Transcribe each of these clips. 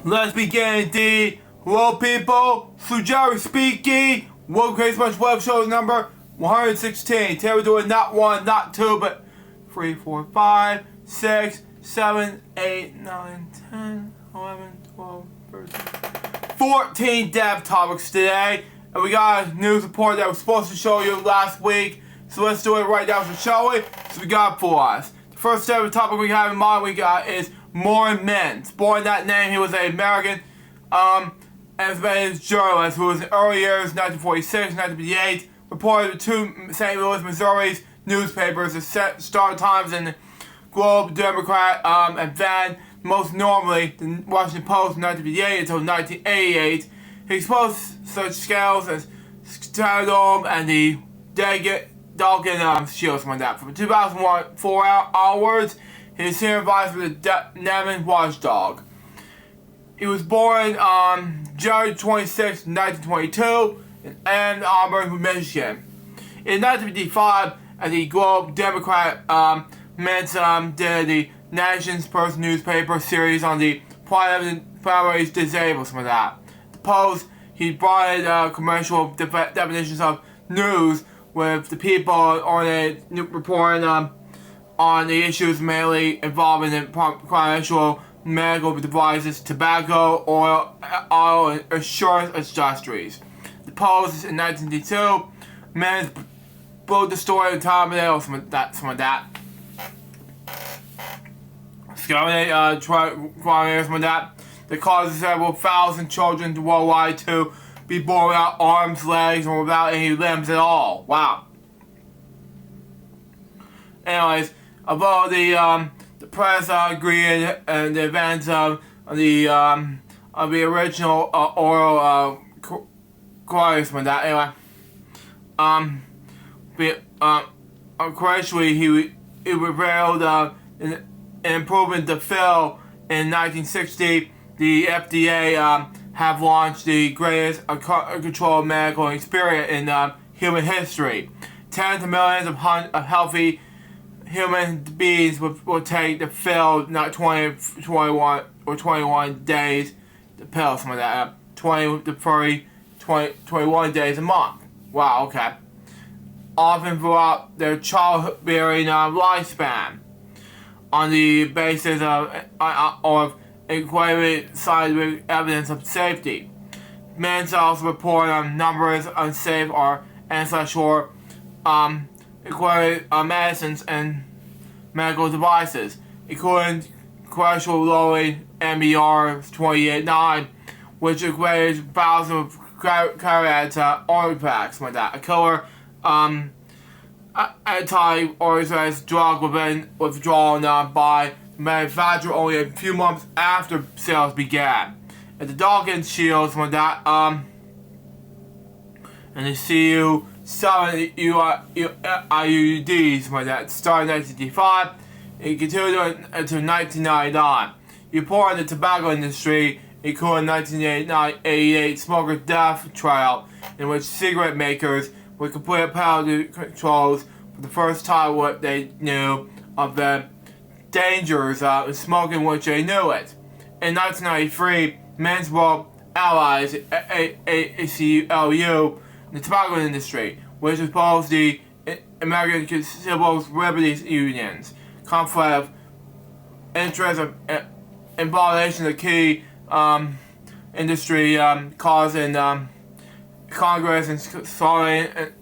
Let's begin the hello people, Jerry speaking. Welcome to Crazy Bunch WebShow number 116. Today we're doing not one, not two, but 3, 4, 5, 6, 7, 8, 9, 10, 11, 12, 13, 14 dev topics today. And we got a news report that was supposed to show you last week. So let's do it right now, shall we? So we got for us. The first dev topic we have in mind is Morgan Mintz. Born that name, he was an American and journalist who was in early years, 1946, 1958, reported to two St. Louis, Missouri's newspapers, the Star Times and the Globe Democrat, and then, most normally, the Washington Post from 1958 until 1988. He exposed such scandals as Stardom and the Dalkin Shield, something like that. From 2001 onwards, he was senior advisor for the Nevin Watchdog. He was born on January 26, 1922 in Ann Arbor, Michigan. In 1955, at the Globe Democrat, Mintz did the Nation's first newspaper series on the primarily disabled, something like that. The Post, he brought in commercial definitions of news with the people on a reporting on the issues mainly involving the commercial medical devices, tobacco, oil, and insurance industries. The Post in 1982, Mintz broke the story of Tom and some of that. Scouting, some of that. That causes several thousand children worldwide to be born without arms, legs, or without any limbs at all. Wow. Anyways, although the press agreed and the events of the original oral correspondent that anyway, correctly he revealed an improvement to fill in 1960. The FDA have launched the greatest controlled medical experience in human history. Tens of millions of healthy human beings will take the pill, not 21 days, the pill, something like that, 20 to 30, 21 days a month. Wow, okay. Often throughout their childbearing lifespan, on the basis of inquiry scientific evidence of safety. Mintz also reported on numbers unsafe or ancestral inquiry medicines and medical devices, including cholesterol lowering MBR 28.9, which equates thousands of cardiac artifacts like that. A killer anti-authorized drug withdrawn by the manufacturer only a few months after sales began. And the Dawkins Shields when that and the CU7 IUDs when that started in 1955 and continued until 1999. He reported the tobacco industry, including 1988 smoker death trial, in which cigarette makers would complete penalty controls for the first time what they knew of the dangers of smoking, which they knew it. In 1993, Mintz World Allies, ACLU, the tobacco industry, which opposed the American Civil Liberties Unions, conflict of interest in violation of the key industry causing Congress and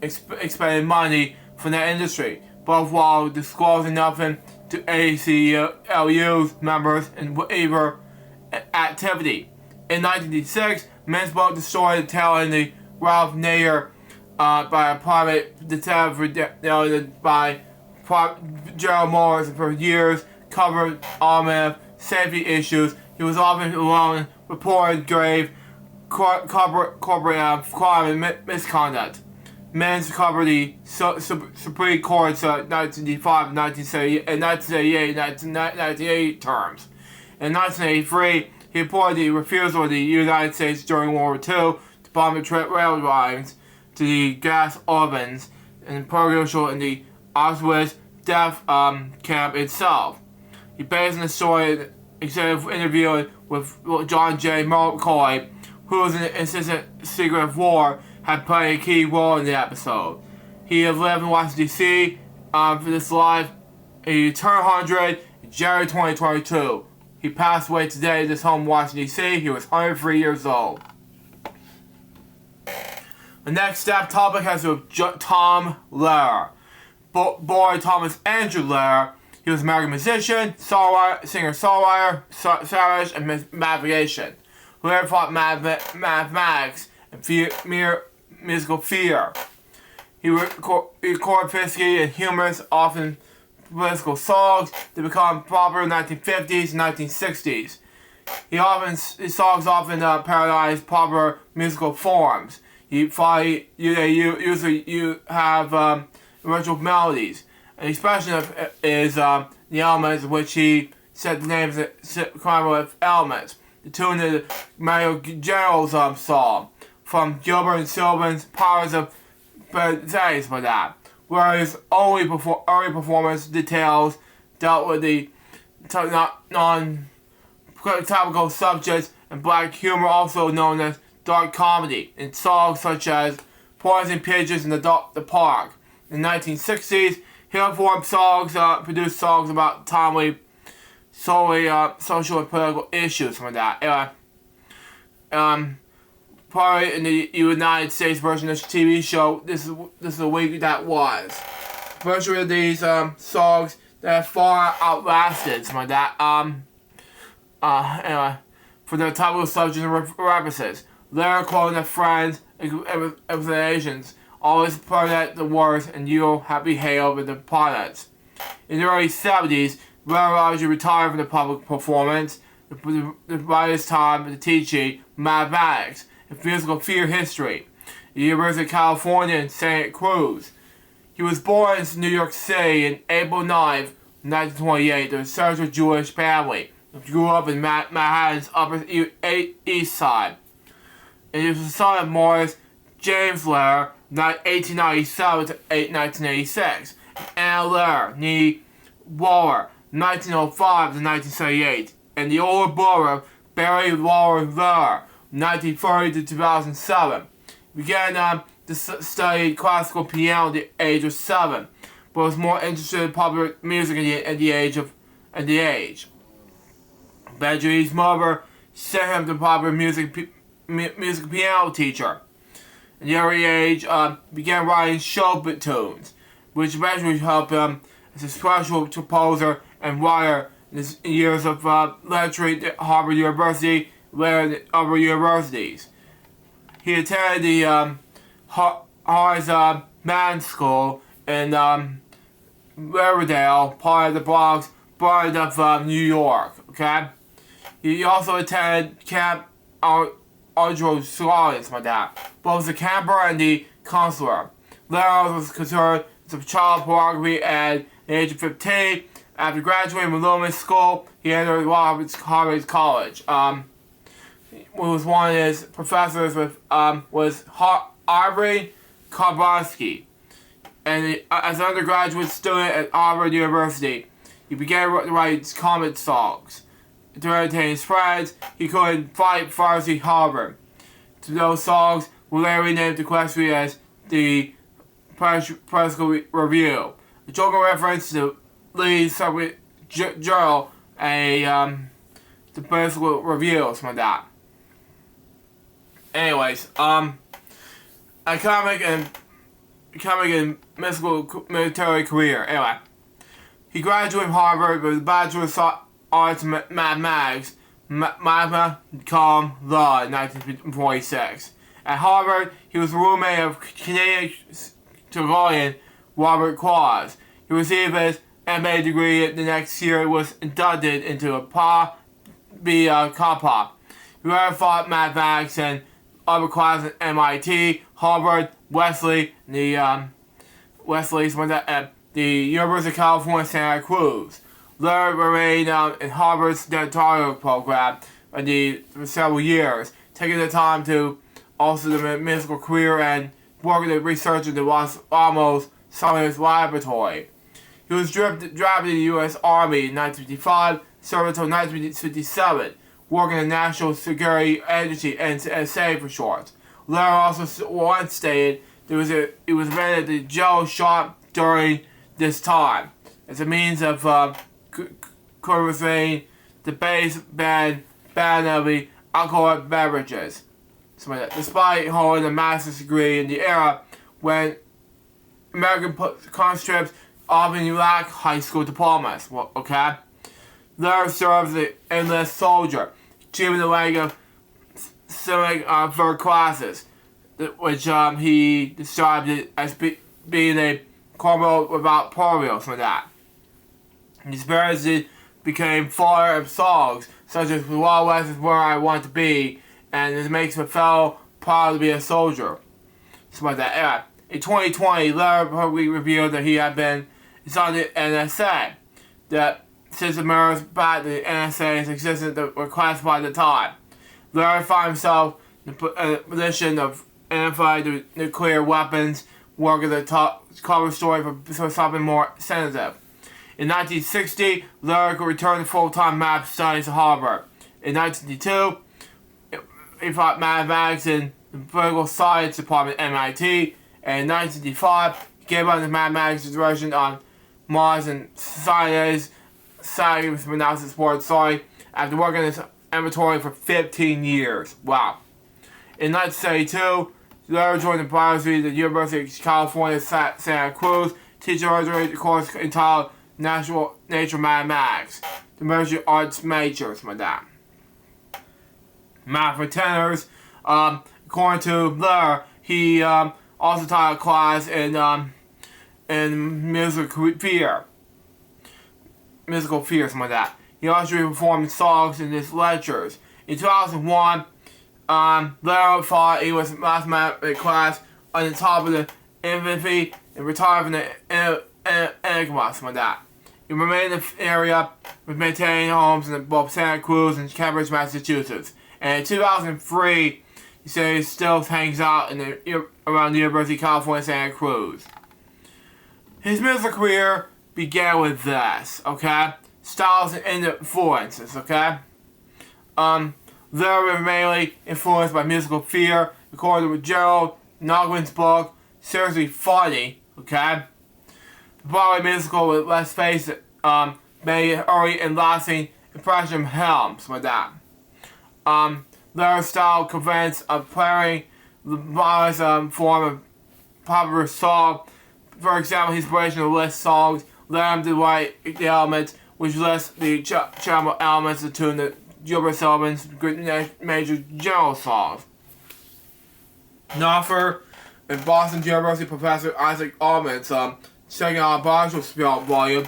expending money from that industry, both while disclosing nothing to ACLU's members in waiver activity. In 1986, Mintz broke the story telling the Ralph Nader by a private detective by Gerald Morris for years covered automotive safety issues. He was often alone, reported grave corporate crime and misconduct. Mintz covered the Supreme Court's 1985, 1978, and 1988 terms. In 1983, he reported the refusal of the United States during World War II to bomb the rail lines to the gas ovens and purgatory in the Auschwitz death camp itself. He based on the story executive interview with John J. McCoy, who was an assistant Secret of War, had played a key role in the episode. He lived in Washington, D.C. For this life. He turned 100 in January 2022. He passed away today at his home in Washington, D.C. He was 103 years old. The next topic has to do with Tom Lehrer. Boy Thomas Andrew Lehrer. He was an American musician, singer-songwriter, satirist, and mathematician. Lehrer taught mathematics and musical theater. He recorded fisky and humorous, often political songs that became popular in the 1950s and 1960s. His songs often parodize popular musical forms. You usually have original melodies, and especially is the elements in which he set the names of crime with elements. The tune of the Mario General's song from Gilbert and Sullivan's Powers of Days for that, whereas early performance details dealt with the non-topical subjects and black humor, also known as dark comedy, in songs such as Poison Pigeons in the Park. In the 1960s, he performed songs, produced songs about timely, solely social and political issues from that. Probably in the United States version of this TV show, this is the week that was. Virtually of these songs that far outlasted some of that. For their topical subjects and references. Lehrer quoting their friends, explanations, always point the worst and you'll have to behave with the pilots. In the early 70s, Lehrer largely retired from the public performance, the brightest time to teaching mathematics and physical theater history at the University of California in Santa Cruz. He was born in New York City on April 9th, 1928, to a central Jewish family. He grew up in Manhattan's Upper East Side. And he was the son of Morris James Lehrer, 1897 to 1986, and Anna Lehrer, nee Waller, 1905 to 1978, and the older brother, Barry Waller Lehrer, 1930 to 2007. He began to study classical piano at the age of 7, but was more interested in popular music at the age. Benjamin's mother sent him to popular music piano teacher. At the early age, began writing show tunes, which eventually helped him as a special composer and writer in his years of lecturing at Harvard University, later at other universities. He attended the Harvard's Mann School in Riverdale, part of the Bronx, part of New York. Okay, he also attended Camp Aldrich like that, both the camper and the counselor. Lehrer was considered of child pornography at the age of 15. After graduating from Loomis School, he entered Harvard College. Was one of his professors was Ivory Karbowski. And as an undergraduate student at Harvard University, he began to write comic songs. To entertain his friends, he couldn't fight Farsi Harvard. To those songs were later named to question as the Political Review. A joking reference to Lee's journal, the Political Review, something like that. Anyways, economic and military career. Anyway, he graduated from Harvard with a Bachelor of Arts in Mathematics, Magna Cum Laude in 1946. At Harvard, he was a roommate of Canadian theologian Robert Quaz. He received his MA degree the next year and was inducted into a Kappa. He later taught mathematics and other classes at MIT, Harvard, Wesley, at the University of California, Santa Cruz. Lehrer remained in Harvard's editorial program for several years, taking the time to also the musical career and working as researcher at the Los Alamos Science Laboratory. He was drafted in the U.S. Army in 1955, served until 1957, working in the National Security Agency, NSA for short. Lair also once stated he was admitted to jail shot during this time as a means of curbing the base ban of the alcoholic beverages. Despite holding a master's degree in the era when American conscripts often lacked high school diplomas, Lair served as an enlisted soldier, achieving the rank of civic third classes, which he described it as being a corporal without parole for that. His experiences became fuller of songs such as "The Wild West is where I want to be," and "It makes me feel proud to be a soldier." Something like that. Yeah. In 2020, Lair publicly revealed that he had been inside the NSA. That since the mirrors back the NSA's existence that were classified at the time, Lair found himself in a position of identifying nuclear weapons, working the top cover story for something more sensitive. In 1960, Lair returned to full-time math studies at Harvard. In 1962, he taught mathematics in the political science department at MIT, and in 1965, he gave up his mathematics direction on Mars and Society's analysis sports after working in this laboratory for 15 years. Wow. In 1972, Lair joined the biology at the University of California, Santa Cruz, teaching a course entitled Nature Mathematics, the major arts majors like that. Math for tenors, according to Lair, he also taught a class in musical theater, something like that. He also performed songs in his lectures. In 2001, Lair thought he was in mathematics class on the top of the infinity and retired from the Enigma, something like that. He remained in the area with maintaining homes in both Santa Cruz and Cambridge, Massachusetts. And in 2003, he said he still hangs out around the University of California, Santa Cruz. His musical career began with this, styles and influences, Lair was mainly influenced by musical theater, according to Gerald Noglin's book, Seriously Funny, The Broadway musical, with let's face it, made an early and lasting impression of him, something like that. Lair's style convinced of playing the modest form of popular song. For example, his inspiration to list songs, let him to write the elements, which lists the channel elements to tune the Gilbert Sullivan's major general songs. An author and Boston University professor Isaac Allman's second album spell volume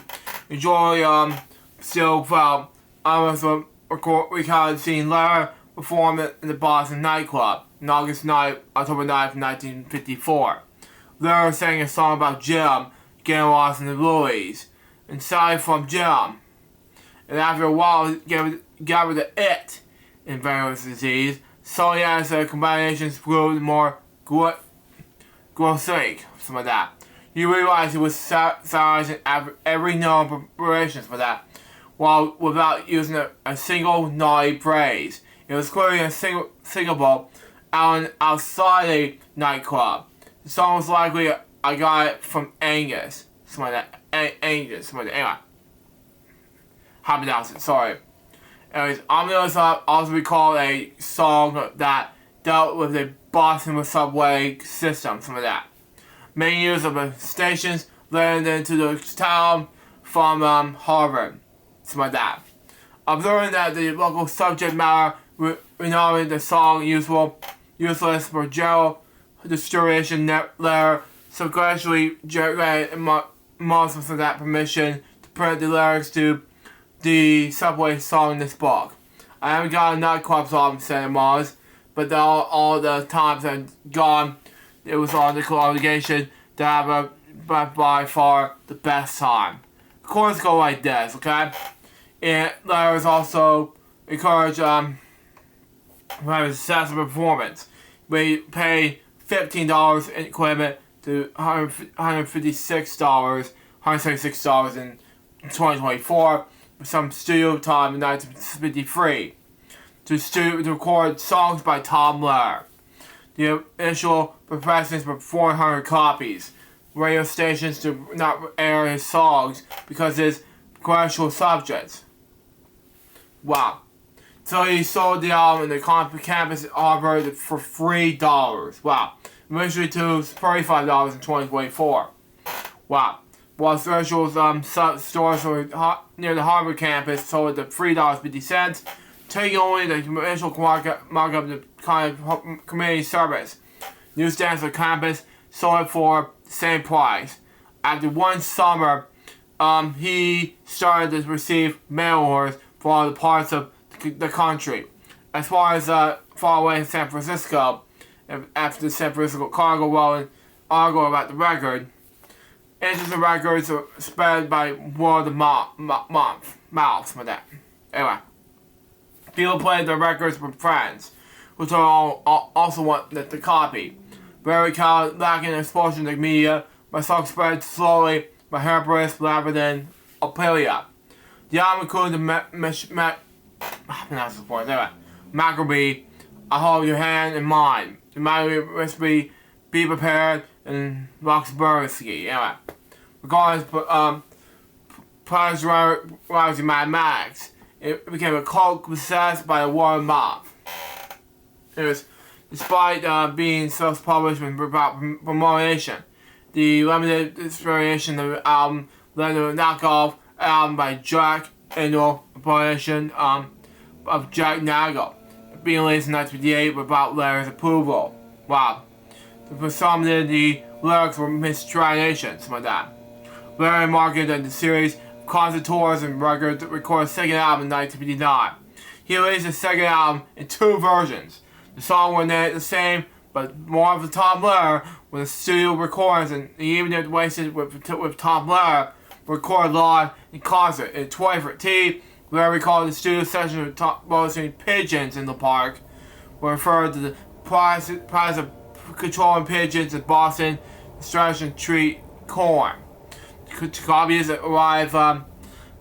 enjoy still felt almost recorded seeing Lair perform in the Boston nightclub on August 9, October 9th, 1954. Lair sang a song about Jim getting lost in the Louis, and Sally from Jim. And after a while, he got rid of it in various disease, so as the combinations grew more grotesque, something like that. You realize he was satirizing every known preparation for that, while without using a single naughty phrase. It was clearly a singable outside a nightclub. The song was likely I got it from Angus, something like that. Angus, something like that. Anyway. How to pronounce it, sorry. Anyways, Omnibus also recalled a song that dealt with the Boston subway system, something like that. Main use of the stations led into the town from Harvard, something like that. Observing that the local subject matter renowned the song useless for general distribution, Lair subconsciously generated most of that permission to print the lyrics to the subway song in this book. I haven't got a nightclub song saying Mars, but all the times I've gone, it was on the obligation to have by far the best time. The chorus go like this, And Lair was also encouraged to have a successful performance. We paid $15 in equipment to $156, $176 in 2024, with some studio time in 1953 to record songs by Tom Lehrer. The initial professions were 400 copies. Radio stations did not air his songs because of his controversial subjects. Wow. So he sold the album in the campus offered for $3. Wow. Eventually to $35 in 2024. Wow. While special stores near the Harvard campus sold at $3.50, taking only the initial markup of the community service. Newsstands on campus sold it for the same price. After one summer, he started to receive mail orders for all the parts of the country. As far as far away in San Francisco, after the San Francisco Cargo wrote an article about the record, interest in records are spread by word of mouth for that. Anyway, people played the records with friends, which also wanted the copy. Very lacking exposure to the media, my song spread slowly by Herperus rather than Apelia. The album included Maccabee, I Hold Your Hand in Mine, the Maccabee Recipe, Be Prepared, and Roxbursky. Anyway, regardless, Prize Rising Mad Max, it became a cult possessed by a war mob. It was, despite being self-published without promotion, the limited variation of the album led to a knockoff album by Jack Annual Operation of Jack Nagle, being released in 1958 without Lehner's approval. Wow. For some, the lyrics were mistranslations like that. Lehner marketed the series of concert tours and records to record a second album in 1959. He released the second album in two versions. The song was named the same, but more of the Tom Lehrer with the studio recordings, and he even did wasted with Tom Lehrer recorded live in concert. In 2013, Lehrer recalled the studio session with roasting pigeons in the park, were referred to the price of controlling pigeons in Boston, Stretch and Treat Corn. Copies arrived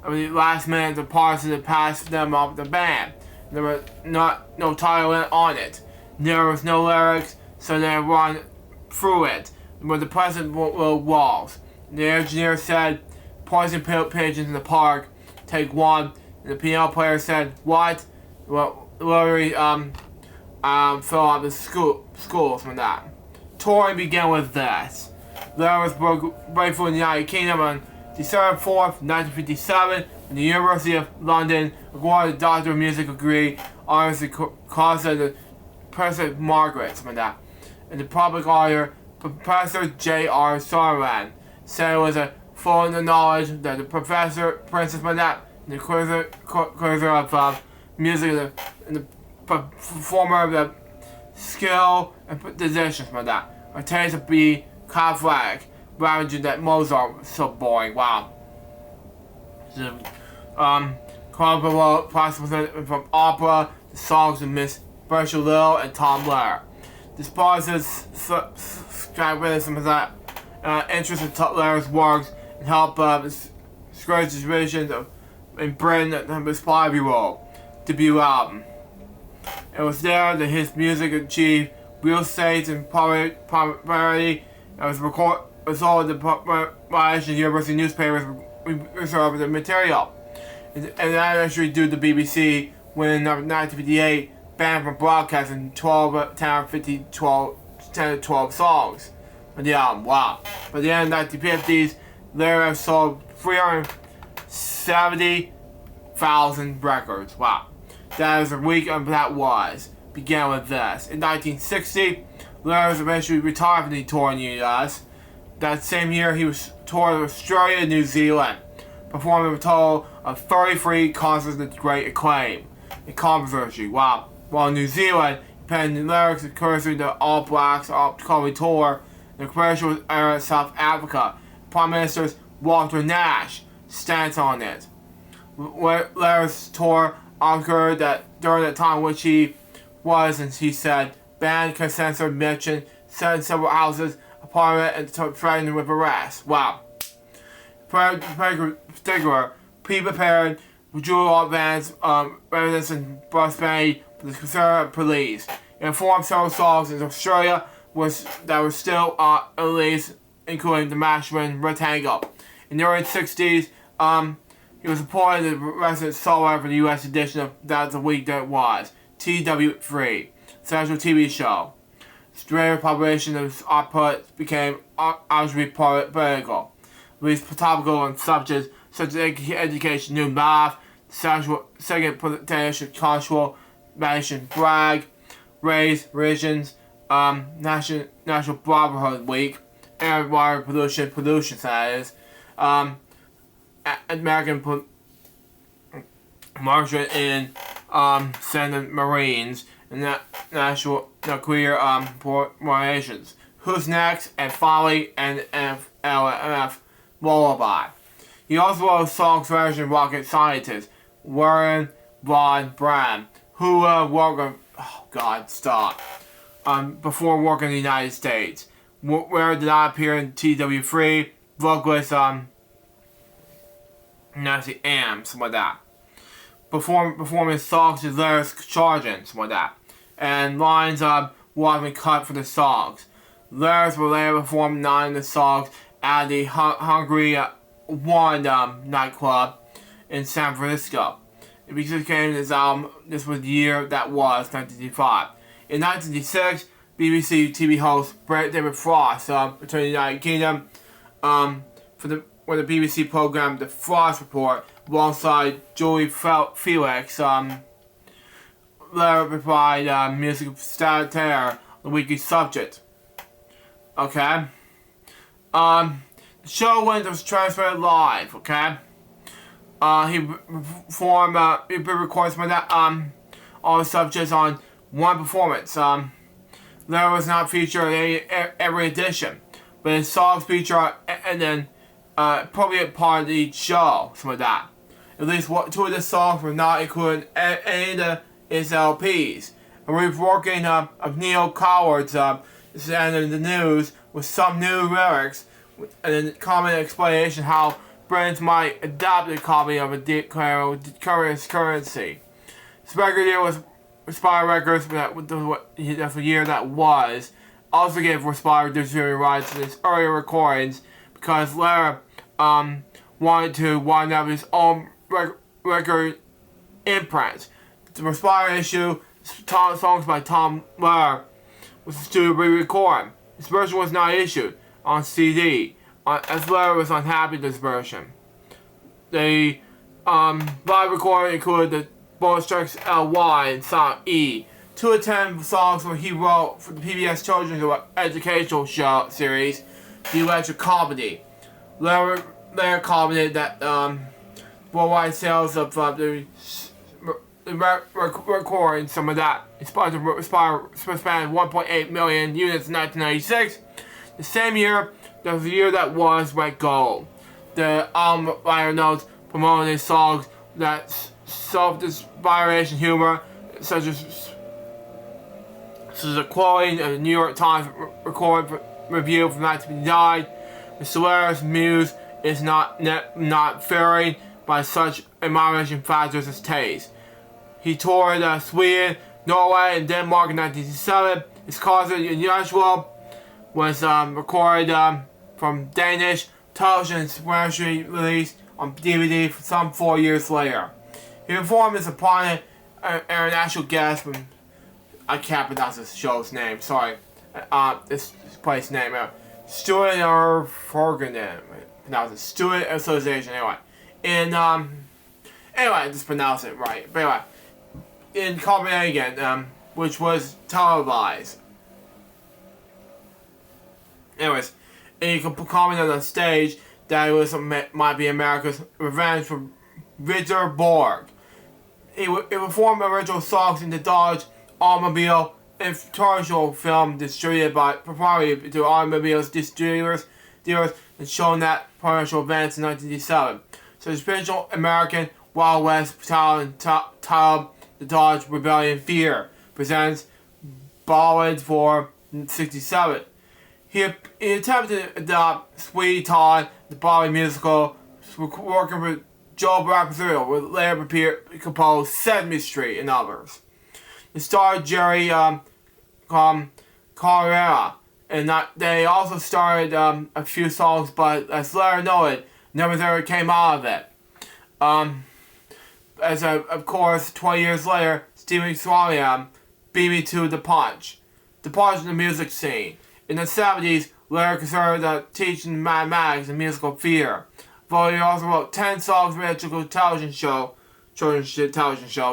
last minute. The parts of the passed them off the band. There was no title on it. There was no lyrics, so they run through it with the present walls. The engineer said, "Poison pigeons in the park. Take one." And the piano player said, "What?" Well, literally fill out the schools from that. Touring began with this. Lehrer was breakthrough in the United Kingdom on December 4th, 1957, and the University of London awarded a Doctor of Music degree honors the cause of the President Margaret from that. And the public author, Professor J.R. Sutherland, said it was a full knowledge that the Professor, Princess Manette, the cruiser of music, and the performer of the skill and positions from that. A taste of be Catholic, rather that Mozart was so boring. Wow. Comparable approximately from opera, the songs of Miss Bertha Lil and Tom Lehrer. Despite his skepticism that interest in Lehner's works and help discourage his visions in Britain and his 5-year-old debut album. It was there that his music achieved real stage and popularity, and was all the popularization of university newspapers reserved the material. And that actually due to the BBC when in 1958 banned from broadcasting 10 to 12 songs on the album. Wow. By the end of the 1950s, Lehrer sold 370,000 records. Wow. That is a week of that was. Began with this. In 1960, Lehrer eventually retired from the tour in the US. That same year, he was touring Australia and New Zealand, performing a total of 33 concerts with great acclaim and controversy. Wow. While in New Zealand, he penned the lyrics encouraging the All Blacks upcoming tour, the commercial era in South Africa. Prime Minister Walter Nash stance on it. Lehner's tour occurred that during the time which he was, and he said, banned consensus mentioned, set in several houses, apartment, and threatened with arrest. Wow. particular, pre-prepared withdrawal advance residents in Brisbane for the Conservative police. It informed several songs in Australia that were still released, including the Mashman Rectangle. In the early 60s, he was appointed the resident songwriter for the U.S. edition of That's the Week That Was, TW3, central TV show. Greater population of his output became obviously political. Released topical on subjects such as education, new math, sexual, second potential, cultural, nation, brag, race, religions, National Brotherhood Week, air, water pollution status, American martial in Senate Marines, and national nuclear relations. Who's Next, and Folly, and FLF Lullaby. He also wrote songs version Rocket Scientist, Warren Von Braun, who worked on, before working in the United States, where did not appear in TW3, vocalist, Nancy Am, something like that. Performing songs with lyrics charging, something like that. And lines were often cut for the songs. Lyrics were later performed nine of the songs at the Hungry One nightclub in San Francisco. It became his album. This was the year that was 1985. In 1986, BBC TV host David Frost returned to the United Kingdom for the BBC program The Frost Report alongside Julie Felix. Later provided music satire on the weekly subject. Okay. The show was transmitted live. Okay. He recorded some of that all the subjects on one performance. There was not featured in every edition, but his songs feature and then probably a part of each show, something like that. At least two of the songs were not included in any of his LPs. A reworking of Neil Coward's End of the News with some new lyrics and a common explanation how brands might adopt a copy of a currency. This record deal was Respire Records, that's the year that was. Also gave Respire distributing rights to his earlier recordings because Lara wanted to wind up his own record imprint. The Respire issue, songs by Tom Lehrer, was to re-record. This version was not issued on CD, as Lehrer was unhappy with this version. The live recording included the bonus tracks LY and song E. 2 of 10 songs where he wrote for the PBS children's educational show series, The Electric Comedy. Lehrer commented that worldwide sales of the recording, some of that, spanned 1.8 million units in 1996. The same year, that was the year that was went gold. The album liner notes promoting his songs that self-inspiration humor, such as a quoting of the New York Times record review from 1959. Mr. Lehner's muse is not varied by such admiration factors as taste. He toured Sweden, Norway, and Denmark in 1967. His concert in Unusual was recorded from Danish television and eventually released on DVD some 4 years later. He performed as a prominent international guest from, I can't pronounce this show's name, sorry, this place name, Student or Forganen, pronounce it, Student Association, anyway. Anyway, just pronounce it right, but anyway, in Copenhagen, which was televised. Anyways, and you can comment on the stage that it might be America's revenge for Richard Borg. It performed original songs in the Dodge automobile commercial film distributed by proprietary to automobiles dealers and shown at commercial events in 1987. So the spiritual American Wild West titled The Dodge Rebellion Fear presents Ballad for 67. he attempted to adopt Sweetie Todd, the Broadway musical, working with Joe Brazil, with later composed Sesame Street and others. It starred Jerry Carrera, and they also started a few songs, but as Larry noted, never ever came out of it. Of course, 20 years later, Stephen Swalliam beat me to the punch in the music scene. In the 70s, Larry considered teaching mathematics and musical theater. Though he also wrote 10 songs for the children's television show,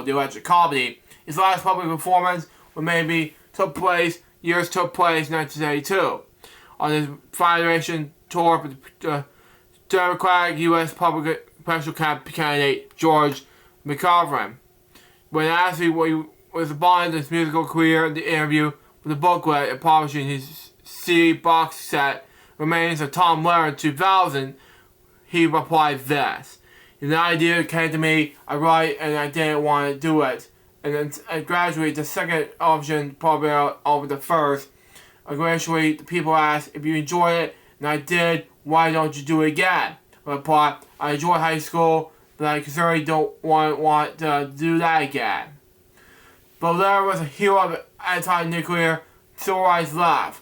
The Electric Comedy. His last public performance took place in 1982 on his Federation tour for the Democratic U.S. public presidential candidate George McGovern. When asked what he was about his musical career in the interview with the booklet and publishing his CD box set Remains of Tom Lehrer in 2000, he replied this: "The idea came to me, I write and I didn't want to do it. And then gradually the second option probably over the first. Gradually the people asked if you enjoyed it, and I did, why don't you do it again? I replied, I enjoyed high school, but I certainly don't want to do that again." But Lehrer was a hero of anti-nuclear civil rights left,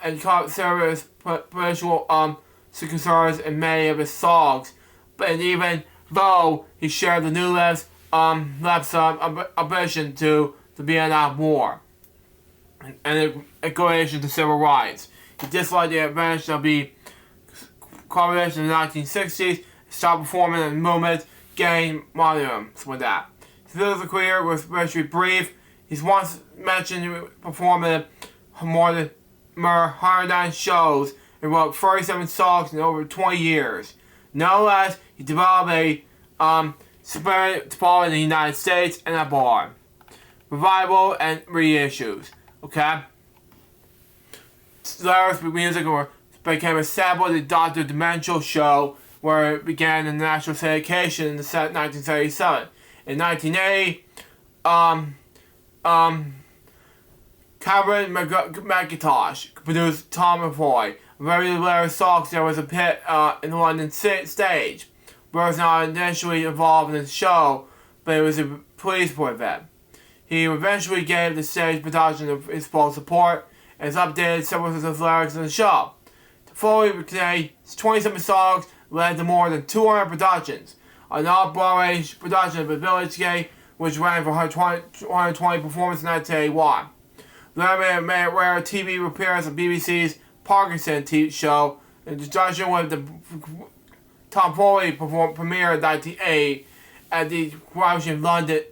and considered his political concerns in many of his songs. But even though he shared the New Left's opposition to the Vietnam War and inclination to civil rights, he disliked the advantage of the coalition in the 1960s, stopped performing in the movement, gained momentum with that. His musical career was virtually brief. He's once mentioned performing more than 109 shows and wrote 37 songs in over 20 years. Nonetheless, he developed a spirit following the United States and abroad. Revival and reissues. Okay? Lehner's music became a sample of the Dr. Demential show, where it began in national syndication in 1977. In 1980, Cameron McIntosh produced Tom McCoy. Very Lehrer songs there was a pit in the London stage. Burr was not initially involved in the show, but it was a pleased for event. He eventually gave the stage production his full support and has updated several of his lyrics in the show. The following today, 27 songs led to more than 200 productions. An off-Broadway production of The Village Gate, which ran for 120 performances in 1981. Lehrer made a rare TV appearance on BBC's Parkinson TV show in conjunction with the Tom Foley premiere in 1980 at the Washington London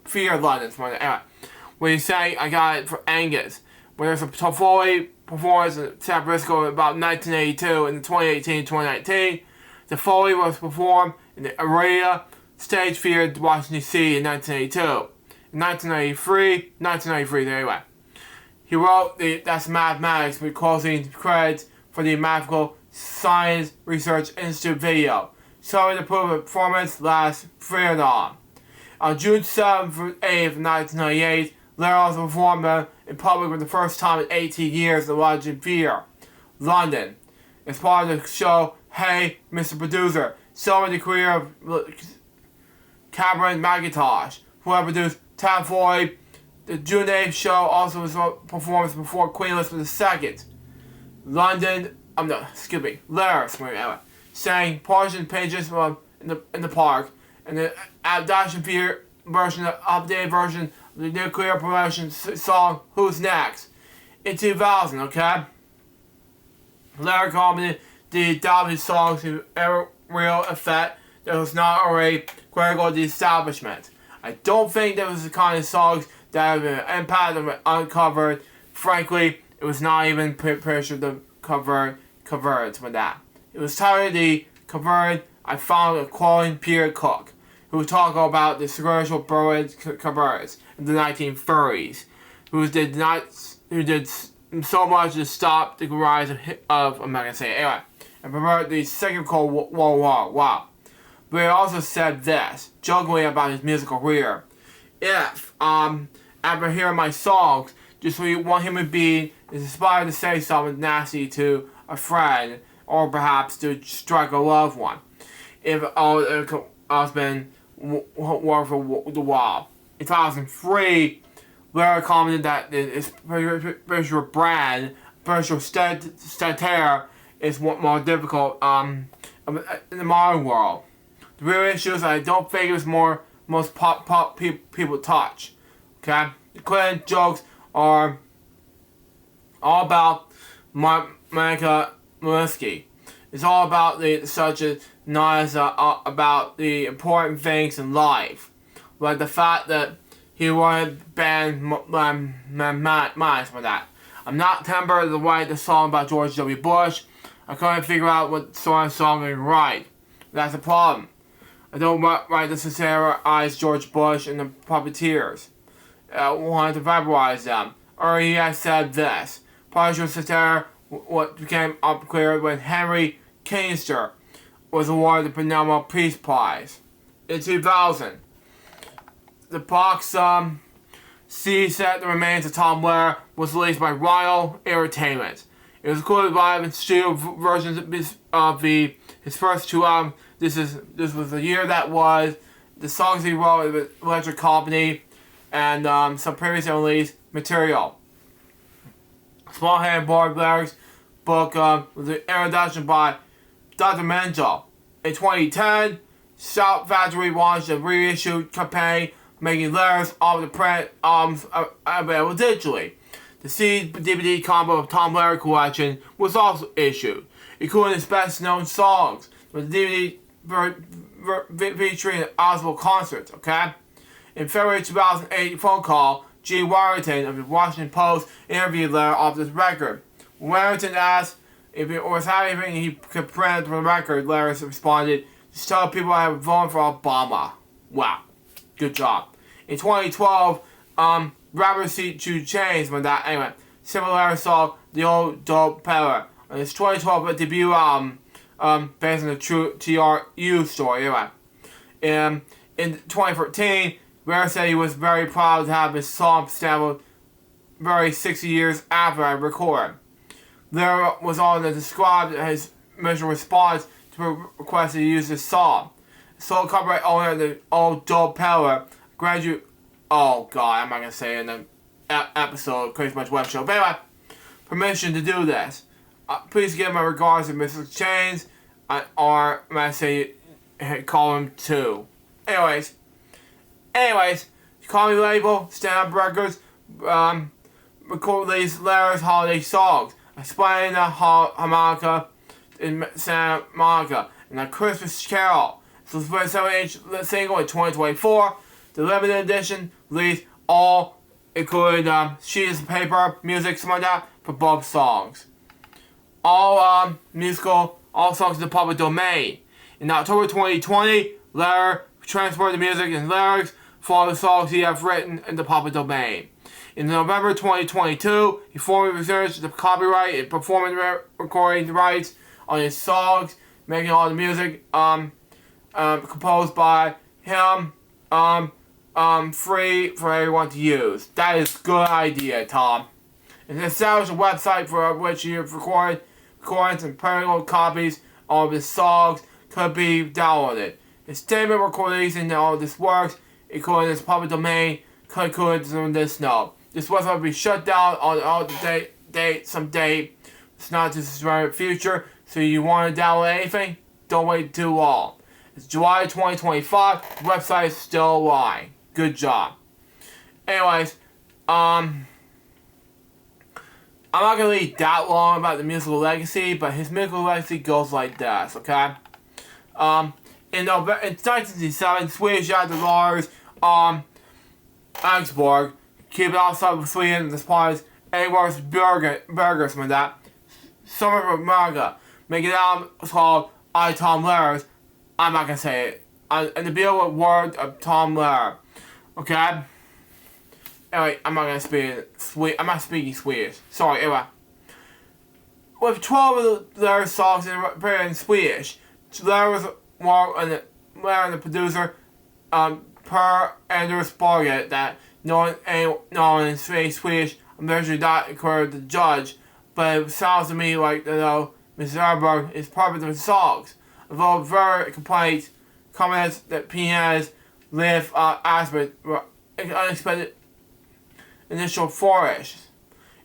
Theatre London. Anyway, when he sang I Got It for Angus. When there's a Tom Foley performance in San Francisco in about 1982 and 2018-2019, the Foley was performed in the Aria Stage Theatre in Washington, D.C. in 1982. In 1993, anyway. He wrote That's Mathematics with closing credits for the Mathematical Science Research Institute video. Showing the proof of performance last Freedom. On June 7th and 8th, 1998, Lehrer also performed in public for the first time in 18 years in the London Theatre, London. As part of the show, Hey, Mr. Producer, showing the career of Cameron McIntosh, who had produced Tom Foley. The June 8th show also was a performance before Queen Elizabeth II. Lehrer, sang portion pages in the park, and the adaptation version, updated version of the nuclear promotion song Who's Next in 2000. Okay, Lehrer commented the adopted songs to a real effect that was not already critical of the establishment. I don't think that was the kind of songs that have been impacted and uncovered. Frankly, it was not even pictured the covered with that. It was entirely covered. I found a quoting Peter Cook, who talked about the spiritual Berlin converts in the 1930s, who did so much to stop the rise of I'm not gonna say it anyway, and prevent the Second Cold War. Wow. But he also said this, jokingly about his musical career. If, after hearing my songs, just want human being is inspired to say something nasty to a friend, or perhaps to strike a loved one. If a husband worked for the wall. In 2003, Lara commented that his personal brand, personal satire, is more difficult in the modern world. The real issue is I don't think it was most pop people touch. Okay? The Clinton jokes are all about Monica Lewinsky. It's all about such as not as about the important things in life, like the fact that he wanted to ban minds for that. I'm not tempered to write the song about George W. Bush. I couldn't figure out what song to write. That's the problem. I don't write to satirize George Bush and the puppeteers. I wanted to vaporize them. Or he has said this. Partial satire what became clear when Henry Kissinger was awarded the Nobel Peace Prize in 2000. The box C set the remains of Tom Lehrer was released by Rhino Entertainment. It was recorded live in studio versions of his first two albums. This was the year that was. The songs he wrote with Electric Company and some previously released material. Small Hand Board Lyrics book was an introduction by Dr. Menzel. In 2010, Shout Factory launched a reissued campaign making lyrics of the print albums available digitally. The CD-DVD combo of Tom Lehrer collection was also issued, including his best-known songs, with the DVD featuring Oswald concerts, okay? In February 2008 phone call, Gene Warrington of the Washington Post interviewed Lehrer off this record. When Warrington asked if it was anything he could print from the record, Lehrer responded, "Just tell people I have voted for Obama." Wow, good job. In 2012, rapper C2 Chainz went that anyway. Similar song, The Old Dope Peddler, on his 2012 debut album, based on the true TRU story. Anyway, in 2013, Lehrer said he was very proud to have his song sampled 60 years after I recorded. Lehrer was on to describe his initial response to a request to use this song. The sole copyright owner of The Old Dope Peddler granted oh god, I'm not gonna say it in the episode of Crazy Bunch WebShow. But anyway, permission to do this. Please give my regards to Mr. Chainz, or I might say call him too. Anyways, call me label, Stand Up Records, record these Lehner's holiday songs. Explaining the harmonica in Santa Monica and a Christmas Carol. So it's a 7-inch single in 2024. The limited edition release all including sheets of paper, music, something like that for both songs. All songs in the public domain. In October 2020, Lehrer transferred the music and lyrics for all the songs he has written in the public domain. In November 2022, he formally researched the copyright and performance recording rights on his songs, making all the music composed by him free for everyone to use. That is a good idea, Tom. And established a website for which he recorded recordings and printable copies of his songs could be downloaded. His statement recordings and all this works, including his public domain, could include this note. This website will be shut down on the date. It's not just the future, so you want to download anything? Don't wait too long. It's July 2025. The website is still alive. Good job. Anyways, I'm not gonna read that long about the musical legacy, but his musical legacy goes like this, okay? In 1967, Swedish actor Lars Augsburg, keep it outside of Sweden, this part Awards Burgers with that. Summer of America, make an album called I Tom Lehrer. I'm not gonna say it. And the deal with word of Tom Lehrer. Okay? Anyway, I'm not gonna speak I'm not speaking Swedish. Sorry, anyway. With 12 of the Lehrer songs in Swedish, Lehrer was Lehrer and the producer Per Anders Borget that no one in Swedish eventually not according to the judge, but it sounds to me like, Mr. Zuckerberg is perfect with songs. Although very complaints, comments that pianos live aspect were unexpected initial flourish.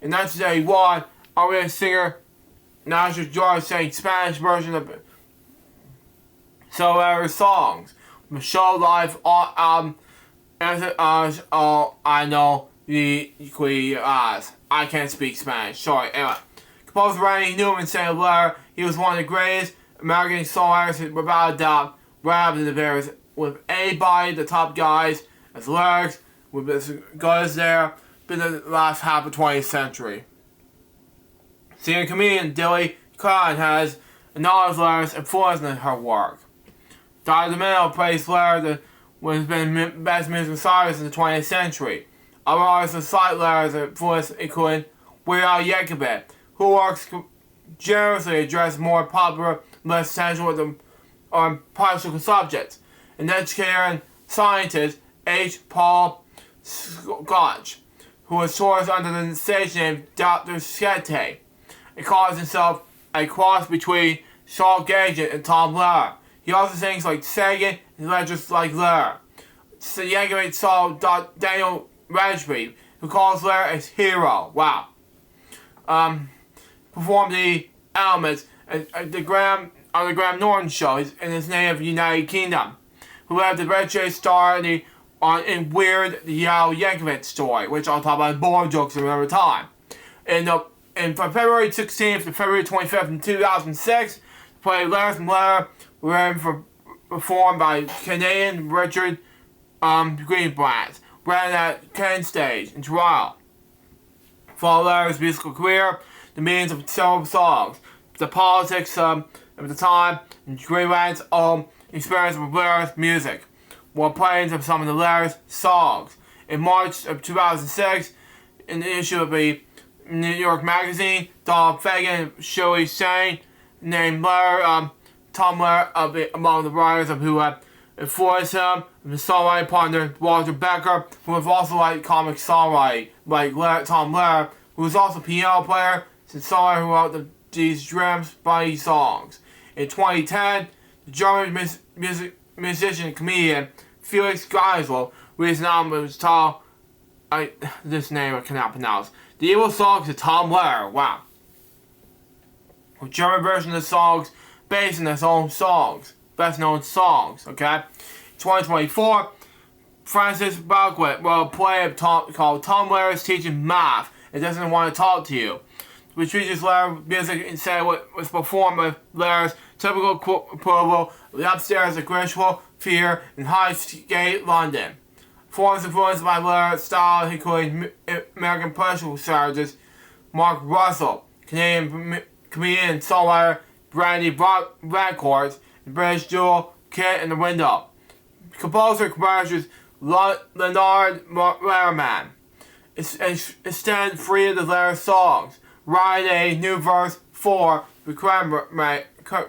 In 1981, R&B singer National George sang Spanish version of several songs from the show live album as all I know the I can't speak Spanish. Sorry. Anyway, composer Randy Newman said later he was one of the greatest American songwriters without a doubt. Rap in the various with anybody, the top guys, as lyrics with as good as there been the last half of the 20th century. Singer comedian Dilly Khan has acknowledged lyrics influence in her work. Dr. DeMille praised Blair that has been the best musical artist in the 20th century. Other artists with slight lyrics influence include Weird Al Yankovic, who works generously address more popular, less sensual or practical subjects. An educator and scientist, H. Paul Gotch, who was sourced under the stage name Dr. Skete, and calls himself a cross between Saul Gagin and Tom Lehrer. He also sings like Sagan and ledgers like Lehrer. So Yankovic saw Daniel Radcliffe, who calls Lehrer his hero. Wow. Performed the elements at the Graham Norton show in his native United Kingdom, who had the Red Chase star in Weird the Al Yankovic story, which I'll talk about in more jokes another time. And from February 16th to February 25th in 2006, played Lehrer from Lehrer were performed by Canadian Richard Greenblatt, ran at Kent Stage in Toronto. For Lehrer's musical career, the meanings of several songs, the politics of the time, and Greenblatt's own experience with Lehrer's music, while playing some of the Lehrer's songs. In March of 2006, in the issue of the New York Magazine, Donald Fagen and Shirley Shane named Lehrer, Tom Lehrer among the writers who have influenced him, and the songwriting partner Walter Becker, who was also like comic songwriting, like Tom Lehrer, who was also a piano player, and songwriter who wrote these Drums Bunny songs. In 2010, the German musician and comedian Felix Geisel released an album that was called, this name I cannot pronounce, The Evil Songs of Tom Lehrer. Wow. A German version of the songs based on his own songs, best known songs, okay? 2024, Francis Balquet wrote a play called Tom Lehrer's Teaching Math and Doesn't Want to Talk to You, which features Lehrer's music instead of what was performed with Lehrer's typical approval of the upstairs at Grishwell Theatre in Highgate, London. Forms influenced by Lehrer's style including American political strategist Mark Russell, Canadian comedian and songwriter Brandy Rancourt, and British duo Kid in the Window. Composer and composers Leonard Lehrman extend three of the Lehrer songs. Write a new verse 4 with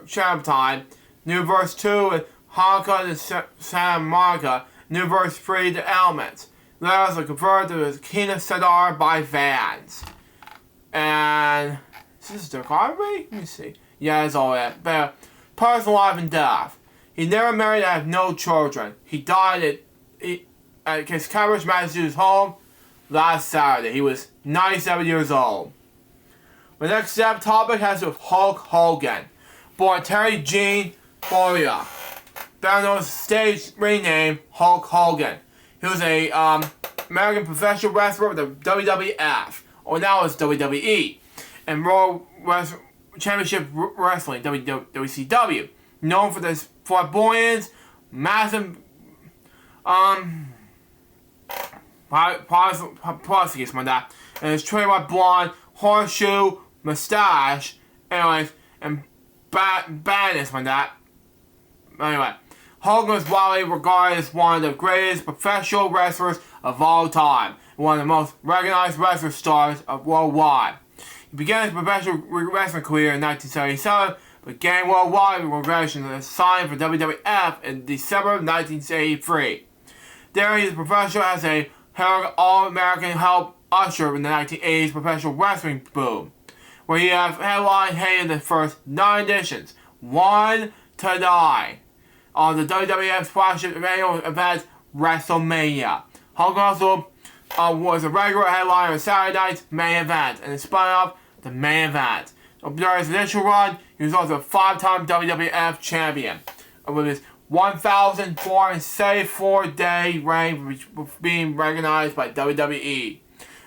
Champagne, new verse 2 with Hanukkah and Santa Monica, new verse 3 the Elements. Lehrers are converted to the Kina Sitar by Vans. And is this the Let me see. Yeah, that's all that. But personal life and death. He never married and had no children. He died at his Cambridge, Massachusetts home last Saturday. He was 97 years old. My next topic has to do with Hulk Hogan. Born Terry Jean Boria. Better known as stage ring name Hulk Hogan. He was a American professional wrestler with the WWF, or now it's WWE, and World Championship Wrestling, WCW. Known for this flamboyant, massive, prosthesis like that, and his trademark blonde horseshoe mustache, anyways, and badness like that. Anyway, Hogan was widely regarded as one of the greatest professional wrestlers of all time, and one of the most recognized wrestler stars of worldwide. He began his professional wrestling career in 1977, but gained worldwide recognition and signed for WWF in December of 1983. There he was professional as a All-American help usher in the 1980s professional wrestling boom, where he has headlined the first 9 editions, 1 to 9, on the WWF's flagship annual event, WrestleMania. Hogan also was a regular headliner of Saturday night's main event, and in spite of the main event. During his initial run, he was also a 5-time WWF champion, with his 1,474-day reign being recognized by WWE.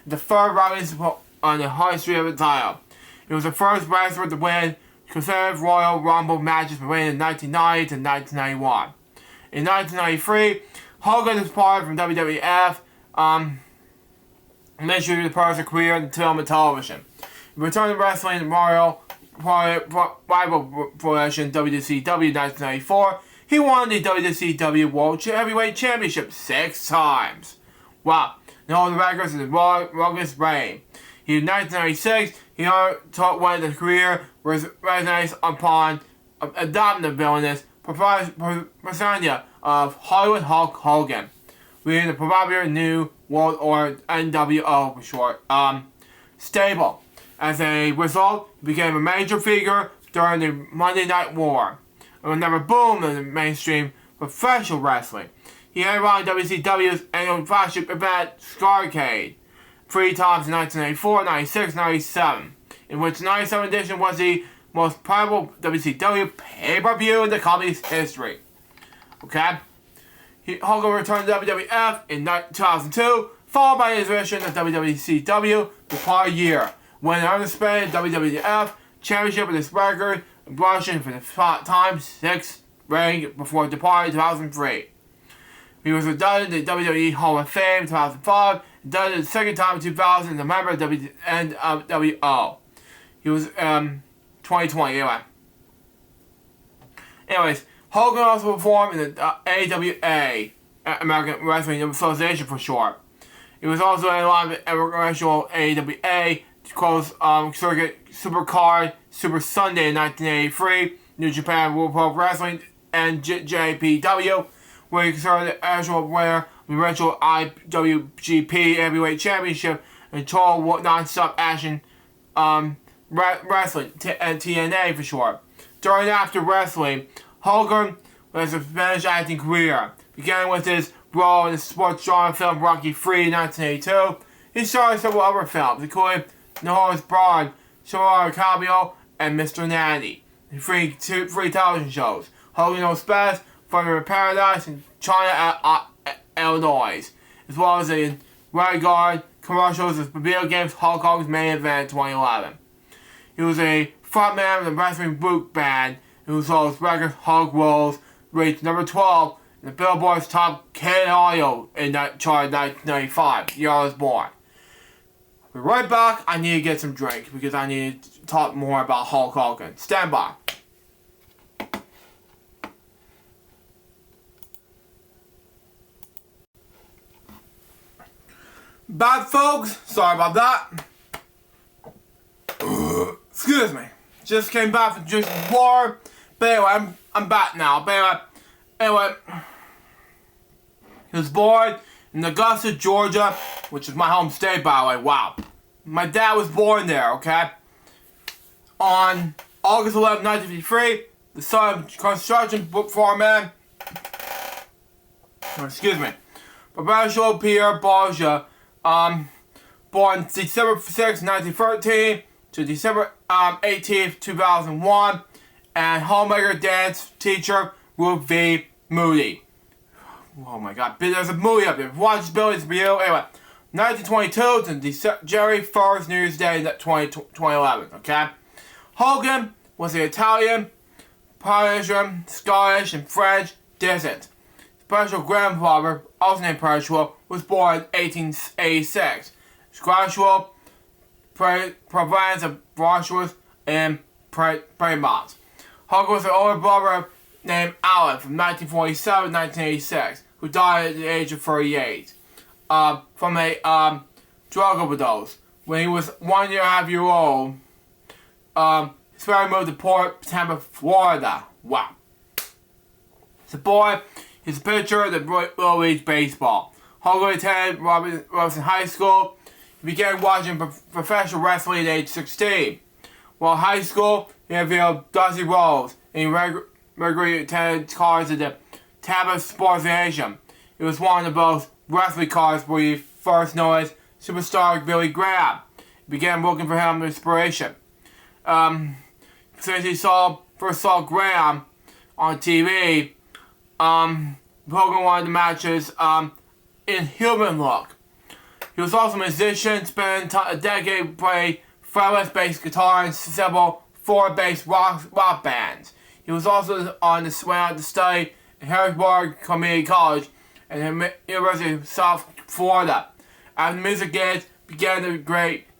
The third longest on the history of the title. He was the first wrestler to win consecutive Royal Rumble matches between 1990 to 1991. In 1993, Hogan departed from WWF, initially the personal career in film and television. He returned to wrestling in Royal rival promotion WCW in 1994. He won the WCW World Heavyweight Championship 6 times. Wow, and all the records in the longest reign. In 1996, he went his career was recognized upon adopting the villainous persona of Hollywood Hulk Hogan, leading the popular New World Order NWO for short stable. As a result, he became a major figure during the Monday Night War, and would never boom in the mainstream professional wrestling. He headlined WCW's annual flagship event, Starrcade, 3 times in 1994, 96, 97, in which the 97 edition was the most profitable WCW pay-per-view in the company's history. Okay? Hogan returned to WWF in 2002, followed by his return to WCW the prior year, winning the undisputed WWF Championship with his record, and brushing for the time 6th ring before departing in 2003. He was inducted in the WWE Hall of Fame in 2005, inducted the second time in 2000 as a member of NWO. He was 2020 anyway. Anyways, Hogan also performed in the AWA, American Wrestling Association for short. He was also in a lot of international AWA circuit Supercard Super Sunday in 1983, New Japan World Pro Wrestling, and JPW, where he served the actual winner of the eventual IWGP Heavyweight Championship and Total Non-Stop Action Wrestling, and TNA for short. During and after wrestling, Hogan was a finished acting career, beginning with his role in the sports drama film Rocky III in 1982. He starred in several other films, including No Holds Barred, Sonora Cabello, and Mr. Nanny, and three television shows. Hogan knows best from the Paradise in China, Illinois, as well as in Red Guard commercials of video games Hulk Hogan's main event in 2011. He was a frontman of the wrestling boot band who saw his record Hulk Rolls reach number 12 in the Billboard's Top Kid Audio in that chart in 1995, the year I was born. I'll be right back. I need to get some drink because I need to talk more about Hulk Hogan. Stand by. Bad folks, sorry about that. Excuse me. Just came back from drinking water. But anyway, I'm back now. But anyway, he was born in Augusta, Georgia, which is my home state, by the way. Wow. My dad was born there, okay? On August 11, 1953, the son of construction foreman, excuse me, Professor Pierre Borgia, born December 6, 1913 to December 18, 2001, and homemaker dance teacher Ruth V. Moody. Oh my god, there's a movie up there. Watch Billy's Review. Anyway, 1922 to January 1st, New Year's Day, 2011, okay? Hogan was an Italian, Persian, Scottish, and French descent. Special grandfather, also named Pershua, was born in 1886. Gradual province of Brussels and Piedmont. Hogan was an older brother named Alan from 1947 to 1986, who died at the age of 38 from a drug overdose. When he was 1.5 years old, his family moved to Port Tampa, Florida. Wow. As a boy, he's a pitcher of the Little League Baseball. Hogan attended Robinson High School. he began watching professional wrestling at age 16. While in high school, he revealed Dusty roles and he regularly attended cards at the Tampa Sports Association. He was one of both wrestling cards where he first noticed superstar Billy Graham. He began looking for him inspiration. Since he first saw Graham on TV, Hogan wanted the matches in human look. He was also a musician, spending a decade playing fretless bass guitar in several four-bass rock bands. He was also on the went out to study at Harrisburg Community College and the University of South Florida. As music began to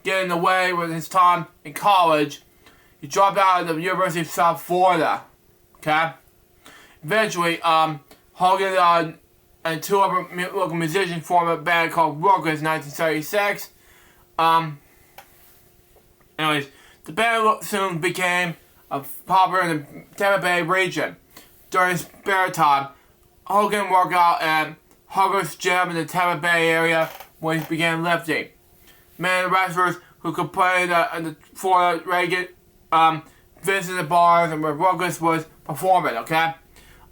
get in the way with his time in college, he dropped out of the University of South Florida. Okay? Eventually, Hogan and two other local musicians formed a band called Rookers in 1976. Anyways, the band soon became popular in the Tampa Bay region. During his spare time, Hogan worked out at Hogan's Gym in the Tampa Bay area when he began lifting. Many wrestlers who could play in the Florida region visited bars and where Rookers was performing, okay?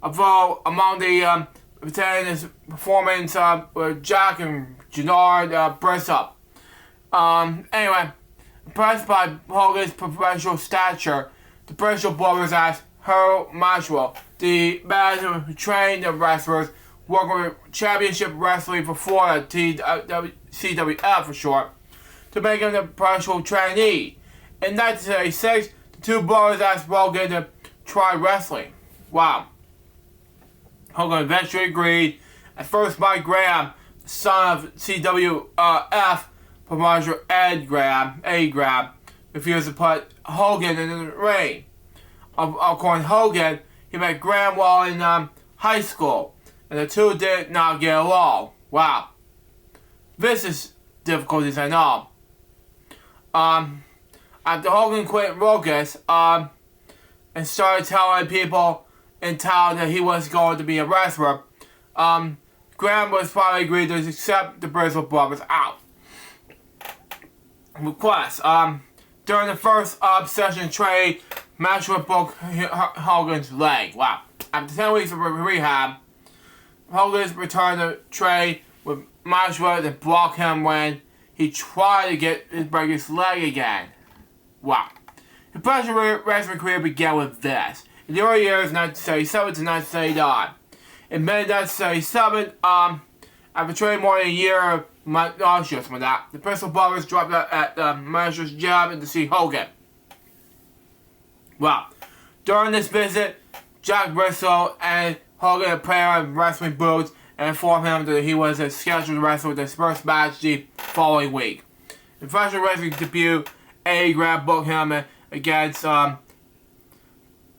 Although among the attending his performance were Jack and Gennard Brissup. Anyway, impressed by Hogan's professional stature, the Brissup brothers asked Harold Maxwell, the manager who trained the wrestlers, working with Championship Wrestling for Florida, CWF for short, to make him the professional trainee. In 1976, the two brothers asked Hogan to try wrestling. Wow. Hogan eventually agreed. At first, Mike Graham, the son of CWF promoter Eddie Graham, refused to put Hogan in the ring. According to Hogan, he met Graham while in high school, and the two did not get along. Wow. This is difficulties I know. After Hogan quit Rookers, and started telling people in town that he was going to be a wrestler, Graham was probably agreed to accept the Briscoe brothers out. Request. During the first session trade, Maxwell broke Hogan's leg. Wow. After 10 weeks of rehab, Hogan returned to trade with Maxwell to block him when he tried to break his leg again. Wow. His professional wrestling career began with this. In the early years of 1977 to 1979. In May 1977, after trading more than a year of the Bristol brothers dropped out at the manager's job and to see Hogan. Well, during this visit, Jack Bristol and Hogan a pair of wrestling boots and informed him that he was a scheduled wrestler with his first match the following week. In professional wrestling debut, Eddie Graham booked him against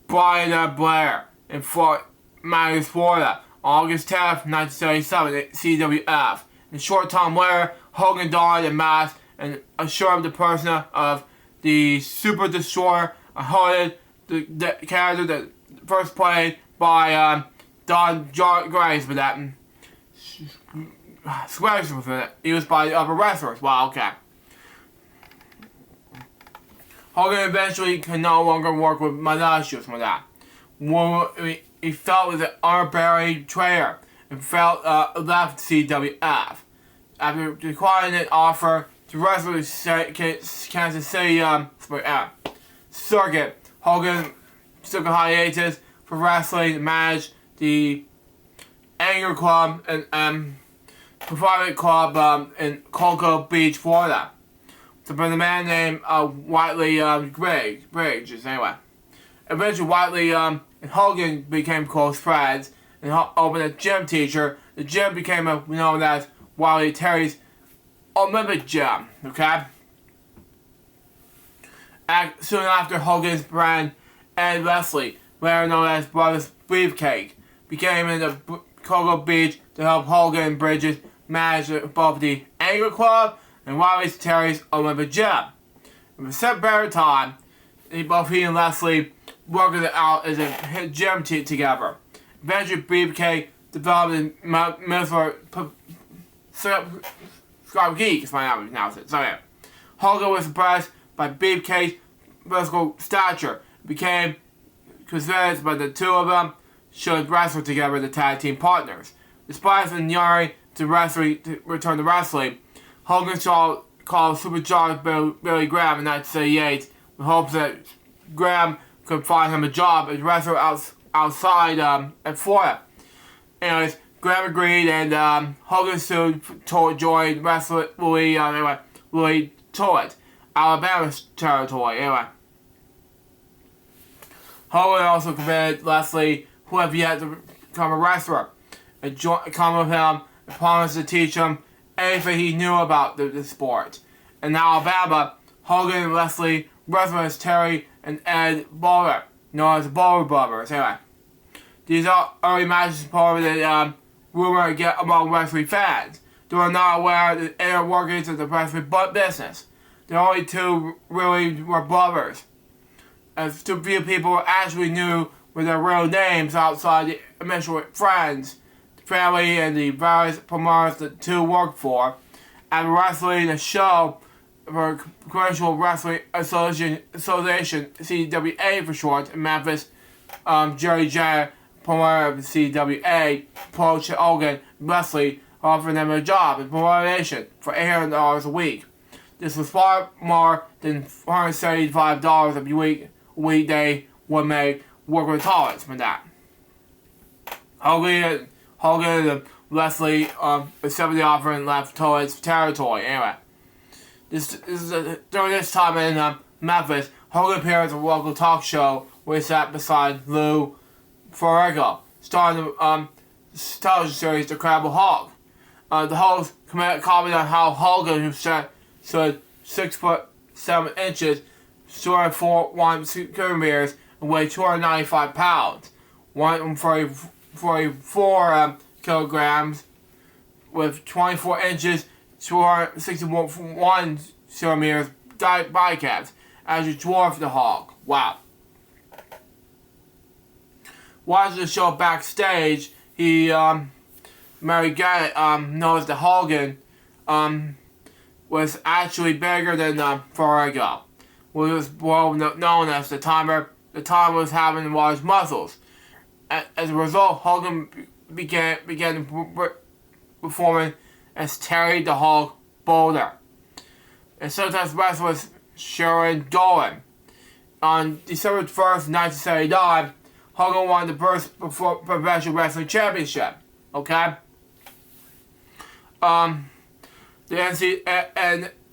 Brian Blair in Fort Myers, Florida, on August 10th, 1977 at CWF. In a short time later, Hogan donned a mask and assured the persona of the Super Destroyer, a haunted the character that first played by Don Grace, but that Squares was in it, used by other wrestlers. Wow, okay. Hogan eventually could no longer work with Manashius with that. He felt was an unburied traitor and felt left CWF. After declining an offer to wrestle the Kansas City circuit, Hogan took a hiatus for wrestling and managed the Anger Club and private club in Cocoa Beach, Florida. So by the man named Whiteley Briggs, anyway. Eventually, Whiteley and Hogan became close friends and opened a gym teacher. The gym became known as Whiteley Terry's Olympic Gym, okay? Soon after, Hogan's friend Ed Leslie, later known as Brothers Beefcake, became in the Cocoa Beach to help Hogan and Bridges manage both the Anger Club and Whiteley Terry's Olympic Gym. In a separate time, both he and Leslie worked it out as a gym team together. Eventually, Beefcake developed a Scott Geek is my name now. So yeah. Hogan was impressed by Beefcake's physical stature. Became convinced by the two of them should wrestle together as the tag team partners. Despite his yearning to return to wrestling, Hogan called Supercharged Billy Graham in 1978 with hopes that Graham could find him a job as wrestler outside at Florida. Anyways, Graham agreed, and Hogan soon joined wrestler Louis Todd, Alabama's territory. Anyway, Hogan also convinced Leslie, who had yet to become a wrestler, and come with him and promised to teach him anything he knew about the sport. In Alabama, Hogan and Leslie wrestled as Terry and Ed Bowler, known as the Bowler Brothers. Anyway, these are early matches part of the rumor get among wrestling fans. They were not aware of the inner workings of the wrestling business. The only two really were brothers, as too few people actually knew with their real names outside the initial friends, the family, and the various promoters the two worked for. And wrestling the show for Commercial Wrestling Association, CWA for short, in Memphis, Jerry Jenner, promoter of the CWA, approached Hogan and Leslie, offering them a job and promotion for $800 a week. This was far more than $175 a weekday would make working tolerance for that. Hogan and Leslie accepted the offer and left towards territory. Anyway, during this time in Memphis, Hogan appeared at a local talk show where he sat beside Lou Ferrigno, starring the television series The Incredible Hulk. The host commented on how Hogan, who stood 6'7", 241 centimeters, and weighed 295 pounds, 144 kilograms, with 24 inches, 261 centimeters biceps, as he dwarfed the Hulk. Wow. Watching the show backstage, Mary Garrett knows that Hogan was actually bigger than Ferrigno, who was well known as the Timer. The Timer was having large muscles. As a result, Hogan began performing as Terry the Hulk Boulder, and sometimes wrestler was Sharon Dolan. On December 1st, 1979, Hogan won the first professional wrestling championship. Okay? The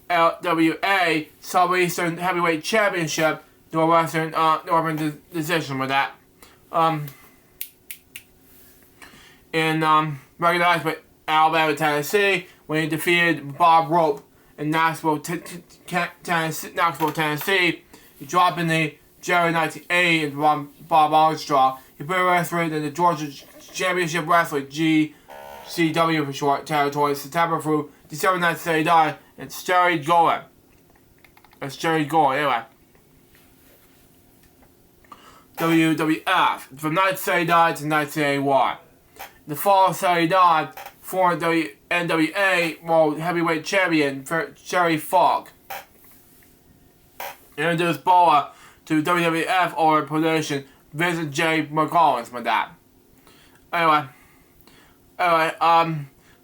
NWA Southeastern Heavyweight Championship, Northern decision with that. Recognized by Alabama, Tennessee, when he defeated Bob Rope in Knoxville, Tennessee. He dropped in the January 1980 and Bob Armstrong. He put wrestling in the Georgia Championship Wrestling, GCW for short, territory, September through December 1979, and Jerry Going. That's Jerry Going, anyway. WWF, from 1979 to 1981. The fall of 79, former NWA World Heavyweight Champion Jerry Funk introduced Boa to WWF or promotion Vincent J. McCollins with that. Anyway,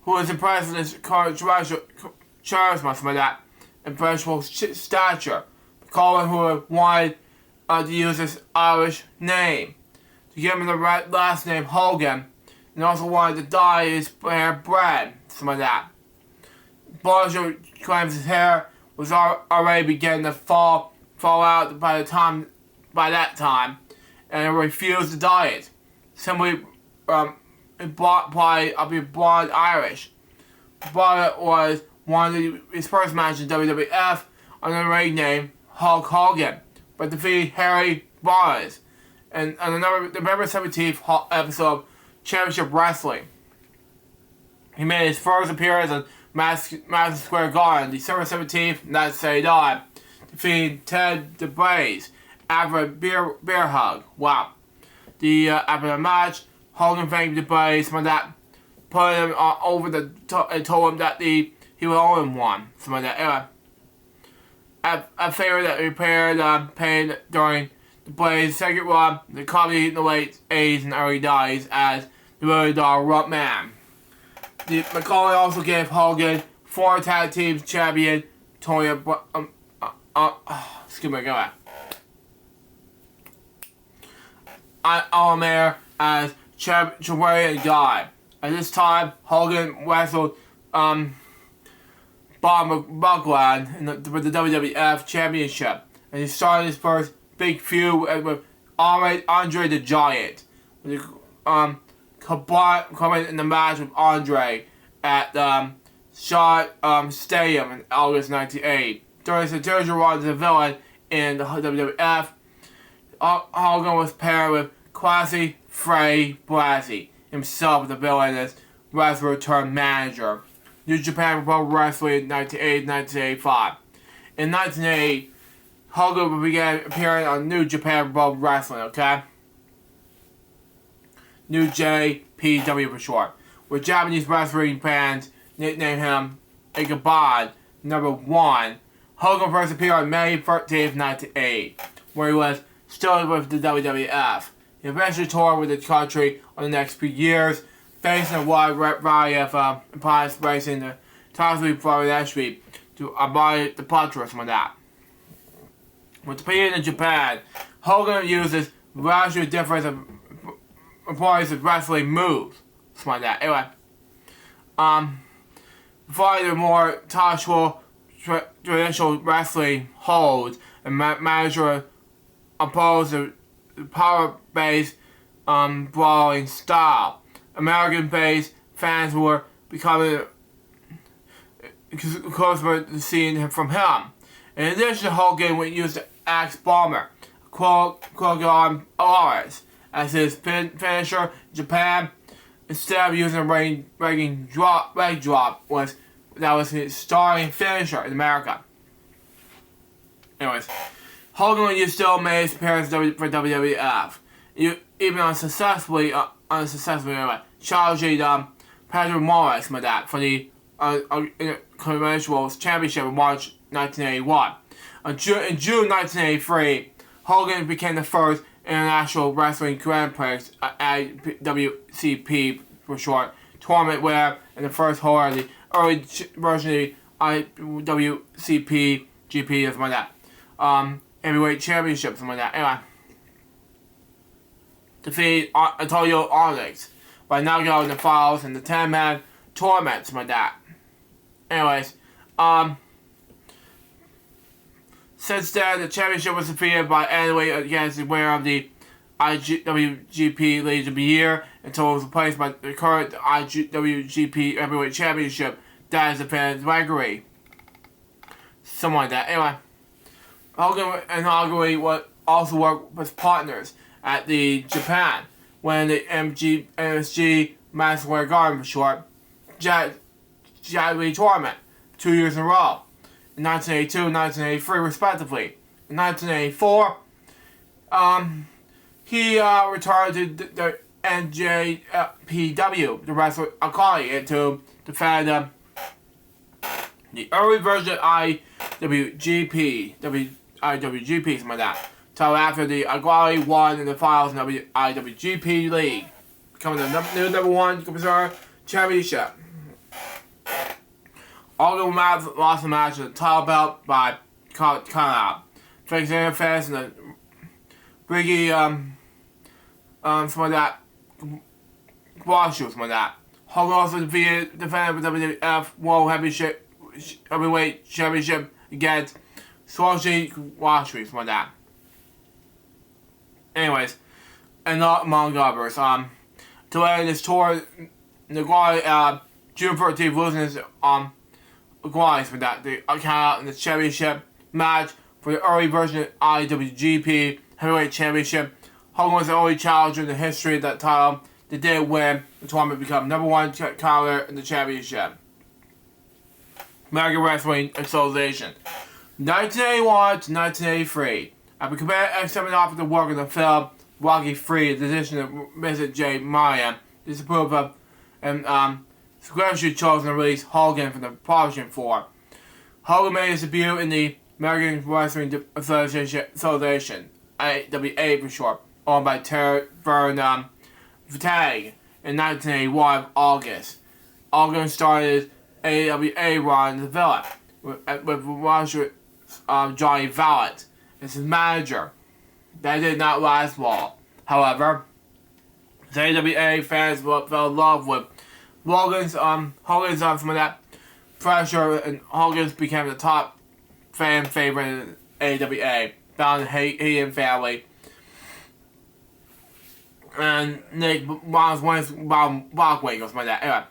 who was impressed with his charisma with that impressionable stature. McCollins, who wanted to use his Irish name to give him the last name Hogan, and also wanted to dye his hair red, some of that. Barger claims his hair was already beginning to fall out by that time, and he refused to dye it. Simply blonde Irish. Barger was one of his first matches in WWF under the ring name Hulk Hogan, but defeated Harry Barnes on the November 17th episode of Championship Wrestling. He made his first appearance on Madison Square Garden, December 17th, 1979, defeating Ted DeBrace after a beer hug. Wow. After the match, Hogan thanked DeBrace for that, put him over and told him that the he was 0-1. Something like that. Anyway, a favor that repaired paid during the Blaze's second run, the comedy in the late 80s and early 90s as the Really Dog Rump Man. McCauley also gave Hogan 4 tag team champion Tony excuse me, go back. Almayer as champion guy. At this time, Hogan wrestled Bob Backlund with the WWF Championship, and he started his first big feud with Andre the Giant. Coming in the match with Andre at Shaw Stadium in August 1980. During his intrusion run as a villain in the WWF, Hogan was paired with Quasi Frey Blassie, himself the villain as wrestler turned manager. New Japan Pro Wrestling 1980-1985. In 1980, Hogan began appearing on New Japan Pro Wrestling, okay? New JPW for short, where Japanese wrestling fans nicknamed him Ichabod #1. Hogan first appeared on May 13th, 1980, where he was still with the WWF. He eventually toured with the country on the next few years, facing a wide variety of opponents, racing the Tosley Florida entry to avoid the punch or something like that. With competing in Japan, Hogan uses vastly different opponents of wrestling moves, something like that. Anyway, following the more casual traditional wrestling holds and manager opposed the power-based brawling style. American-based fans were becoming close to seeing from him. In addition, Hogan would use the Axe Bomber, Quogon Alaris, as his finisher in Japan. Instead of using a leg drop, that was his starting finisher in America. Anyways, Hogan would still made his appearance for WWF, even unsuccessfully anyway, challenging Patrick Morris with that for the Conventional Championship in March 1981. In June 1983, Hogan became the first International Wrestling Grand Prix at WCP for short tournament winner and the first holder of the early version of the WCP GP or something like that. Heavyweight Championship, something like that. Anyway, defeat Antonio Onyx by knockout in the finals in the 10-man tournament, something like that. Anyways, since then, the championship was defeated by Anyway against the winner of the IWGP League of the Year until it was replaced by the current IWGP Heavyweight Championship, that is defended Gregory. Something like that. Anyway, Hogan and Gregory would also work with partners at the Japan when the MSG Madison Square Garden for short Jadley tournament 2 years in a row. In 1982 and 1983 respectively. In 1984, he returned to the NJPW, the wrestler Akali, to defend the early version of IWGP, something like that. Until after the Akali won in the finals in the IWGP League, becoming the new #1 competitor championship. Hogan lost the match with the title belt by count out. Facing interference in the Briggy, something like that. Washu, something like that. Hogan also defended the WWF World Heavyweight Championship against Swoshi Washu, something like that. Anyways, and not among others. To end this tour, Naguai, June 13th, losing his Aguilas for that. The account in the championship match for the early version of IWGP Heavyweight Championship. Hogan was the only challenger in the history of that title that did win the tournament, become #1 challenger in the championship. American Wrestling Association. 1981 to 1983. After accepting offer to work in the film Rocky III, in addition to Mrs. J. Mayan, disapproved of and Squareship chose to release Hogan from the promotion for. Hogan made his debut in the American Wrestling Association, AWA for short, owned by Terry Vern Vitag in 1981 August. Hogan started AWA run in the Villa with Roger Johnny Vallett as his manager. That did not last long. However, the AWA fans fell in love with Hogan's some of that pressure, and Hogan's became the top fan favorite in AWA, found in Hayden family. And Nick Bockwinkel, something like that. Anyway,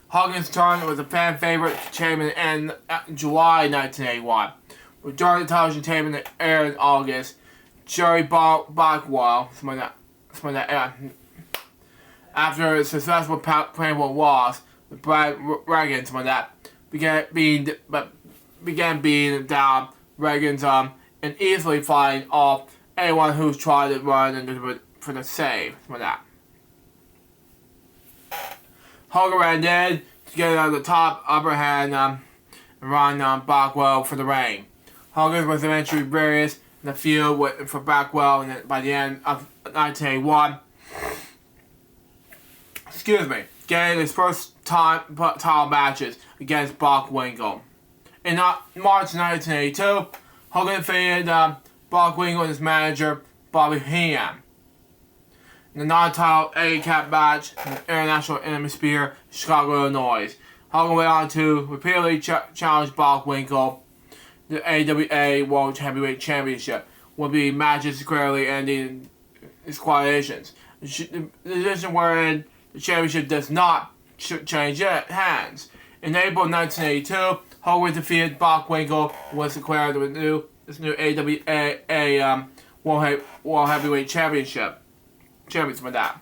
Hogan's turn was a fan favorite champion in July 1981. During the television taping that aired in August, Jerry Bockwell, something like that. After a successful painful loss with Brad Reagan, something like that, began beating down Reagan's and easily fighting off anyone who's tried to run for the save, something like that. Hogan ran in to get on the top upper hand and run Bockwell for the reign. Hogan was eventually buried in the field for Bockwell, and by the end of 1981, getting his first title matches against Bockwinkel. In March 1982, Hogan defeated Bockwinkel and his manager, Bobby Heenan, in the non-title A-Cap match in the International Atmosphere in Chicago, Illinois. Hogan went on to repeatedly challenge Bockwinkel. The AWA World Heavyweight Championship would be matches squarely ending disqualifications. The position wherein the championship does not change hands. In April 1982, Hogan defeated Bockwinkel and was declared this new AWA World Heavyweight Championship. Champions with that.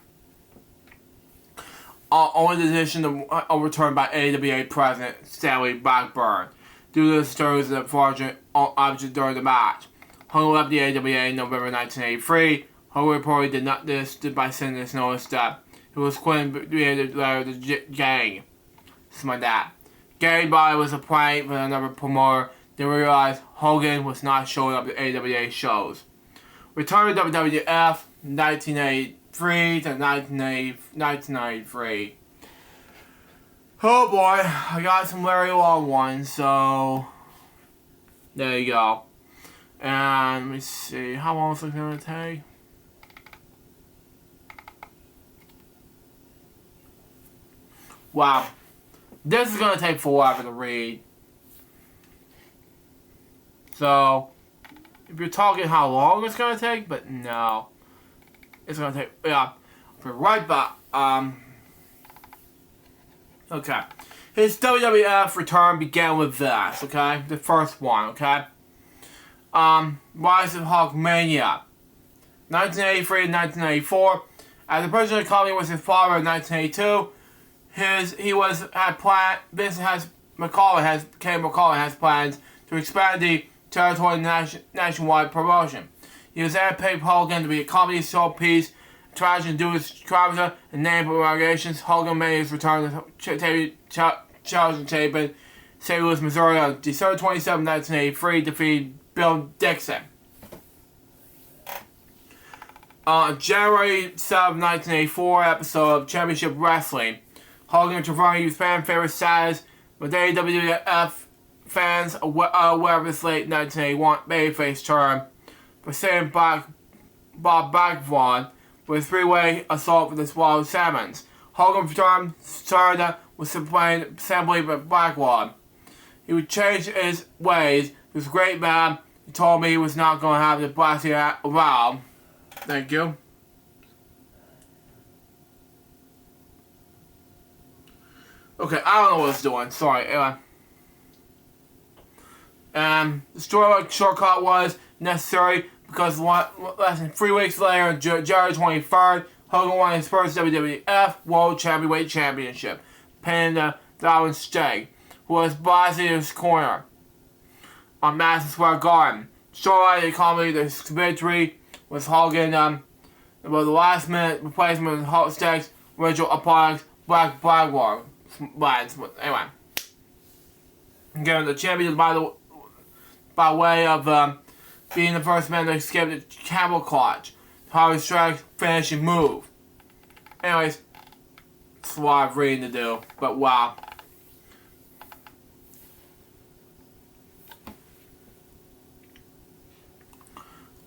Only the decision overturned by AWA President Stanley Blackburn due to the stories of fraudulent objects during the match. Hogan left the AWA in November 1983. Hogan reportedly did not this by sending this notice that he was quitting via the letter of the gang. Something like that. Gary Body was a prank with another promoter. They realized Hogan was not showing up at AWA shows. Returned to WWF 1983 to 1993. Oh boy, I got some very long ones, so there you go. And let me see, how long is it going to take? Wow, this is going to take forever to read. So, if you're talking how long it's going to take, but no. It's going to take, yeah, for right back. Okay. His WWF return began with this, okay? The first one, okay? Rise of Hulkmania. 1983 to 1984. As the president of the company was his father in 1982, McCauley has plans to expand the territory nationwide promotion. He was there to pick Hogan to be a comedy showpiece, tragedy due to his travel and name allegations. Hogan made his return to television taping St. Louis, Missouri on December 27, 1983, defeating Bill Dixon. On January 7, 1984, episode of Championship Wrestling, Hogan returned his fan favorite status, with WWF fans aware of his late 1981 babyface turn for saying Bob Backlund with a three-way assault with his Swallow Salmons. Hogan started with simply Backlund. He would change his ways. He was a great man. He told me he was not going to have the blasting around. Thank you. Okay, I don't know what it's doing. Sorry. Anyway. The story shortcut was necessary because less than 3 weeks later, on January 23rd, Hogan won his first WWF World Heavyweight Championship, pinning the Darwin Stake, who was blasted in his corner on Madison Square Garden. Shortly, the comedy, the victory was Hogan, about the last-minute replacement of Stakes' original opponent, Blackburn. Anyway, given the championship by way of being the first man to escape the camel clutch, Harvey strike finishing move. Anyways, that's a lot of reading to do, but wow.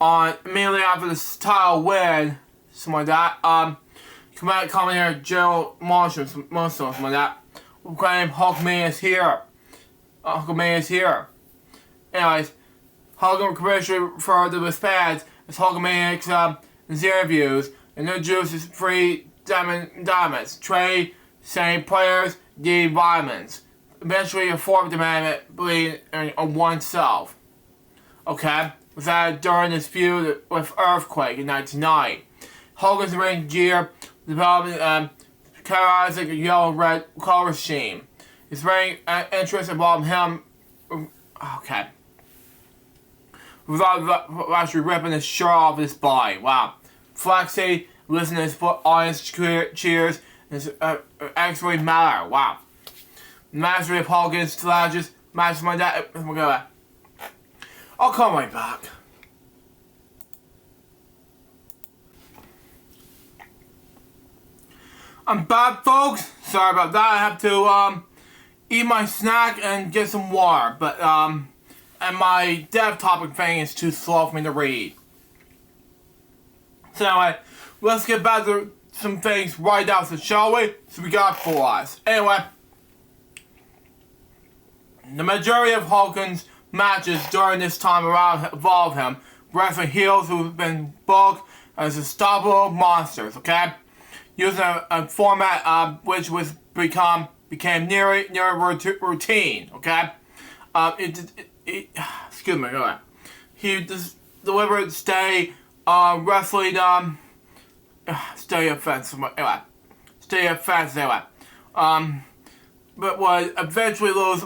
Immediately after the title win, something like that, commentator Gerald Marshall, something like that, claimed Hulkman is here. Hulkman is here. Anyways, Hogan commercially referred to his fans as Hulkamaniacs in his interviews and introduces free diamonds, trade, same players, the vitamins. Eventually, a form of demand believing on oneself. Okay? Was added during his feud with Earthquake in 1990. Hogan's ring gear developed characterized a yellow-red color scheme. His ring interest involved him. Okay. Without actually ripping his shirt off his body. Wow. Flexi, listen to his audience cheers, and his actually matter. Wow. Mastery of Hogan's strategies, matches like that. I'll come right back. I'm back, folks. Sorry about that. I have to eat my snack and get some water, but and my dev topic thing is too slow for me to read. So anyway, let's get back to some things right now, so shall we? So we got for us. Anyway, the majority of Hogan's matches during this time around involve him wrestling heels who've been booked as unstoppable monsters, okay? Using a format which was became near routine, okay? Excuse me, alright. He delivered stay wrestling stay offensive anyway. But would eventually lose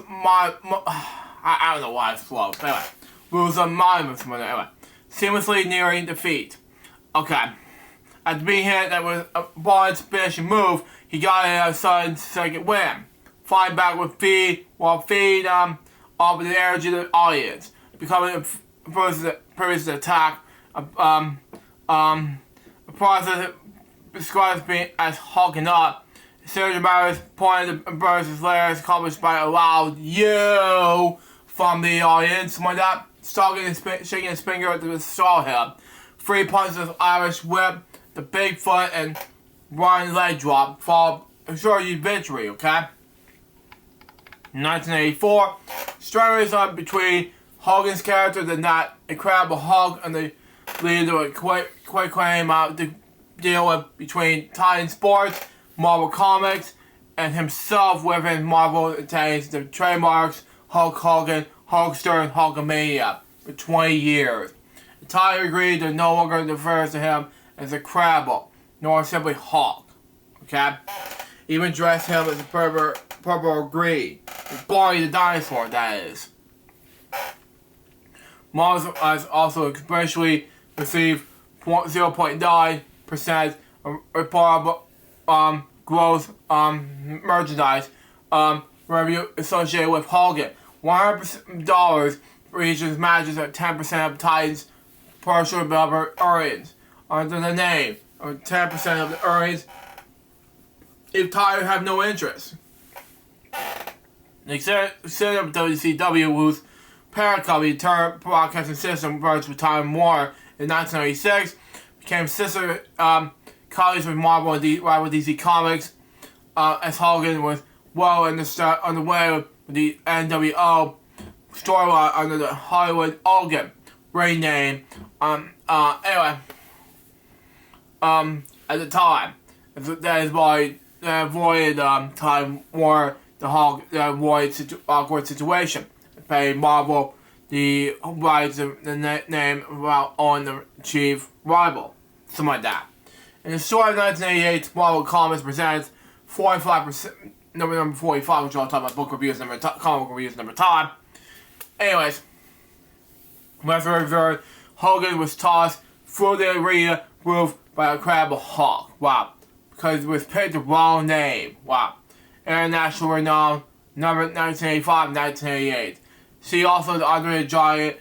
I don't know why it's slow. Anyway, lose a monument anyway. Seamlessly nearing defeat. Okay. At the being hit that was a Bond's finishing move, he got a sudden second win. Flying back with feed while feed off the energy of the audience. Becoming a previous attack. A process describes being as hulking up. Sergio Barris pointed to Burns' layers accomplished by a loud "yo" from the audience, something like that. Stalking and shaking his finger at the straw him. 3 punches of Irish whip, the big foot, and running leg drop fall assure you victory, okay? In 1984, strangers on between Hogan's character, the not Incredible Hulk, and the lead to a quick claim to deal with between Titan Sports, Marvel Comics, and himself within Marvel attains the trademarks Hulk Hogan, Hulkster, and Hulkamania for 20 years. The Titan agreed to no longer refer to him as a Incredible, nor simply Hulk. Okay? Even dressed him as a purple green. Barney the dinosaur, that is. Marvel has also especially received 0.9% of growth merchandise revenue associated with Hogan. $100 for each of his matches at 10% of Titans' partial earnings under the name, or 10% of the earnings if Titans have no interest. The executive of WCW, whose parent company, Turner Broadcasting System, merged with Time Warner in 1996, became sister colleagues with Marvel and DC Comics, as Hogan was well on the way with the NWO storyline under the Hollywood Hogan ring name. Anyway, at the time, that is why they avoided Time Warner the Hulk avoided awkward situation. Pay Marvel the rights of the name on the chief rival, something like that. In the story of 1988, Marvel Comics presents 45%, number 45, which I'll talk about book reviews, comic reviews, time. Anyways, after Hogan was tossed through the arena roof by a Incredible Hulk. Wow. Because it was picked the wrong name. Wow. international renown, number 1985-1988. See also the Andre the Giant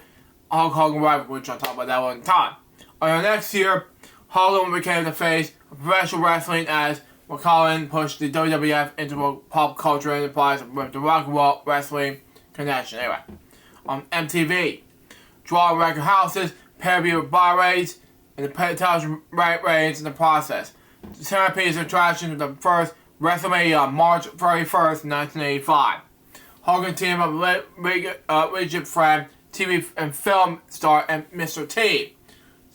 Hulk Hogan rival, which I'll talk about that one time. The next year, Hogan became the face of professional wrestling as McCollum pushed the WWF into a pop culture enterprise with the Rock and Roll Wrestling connection. Anyway, on MTV, draw record houses, pay-per-view buy rates, and the television ratings in the process. The centerpiece of attraction of the first WrestleMania on March 31st, 1985. Hogan teamed up with Richard Friend, TV and film star, and Mr. T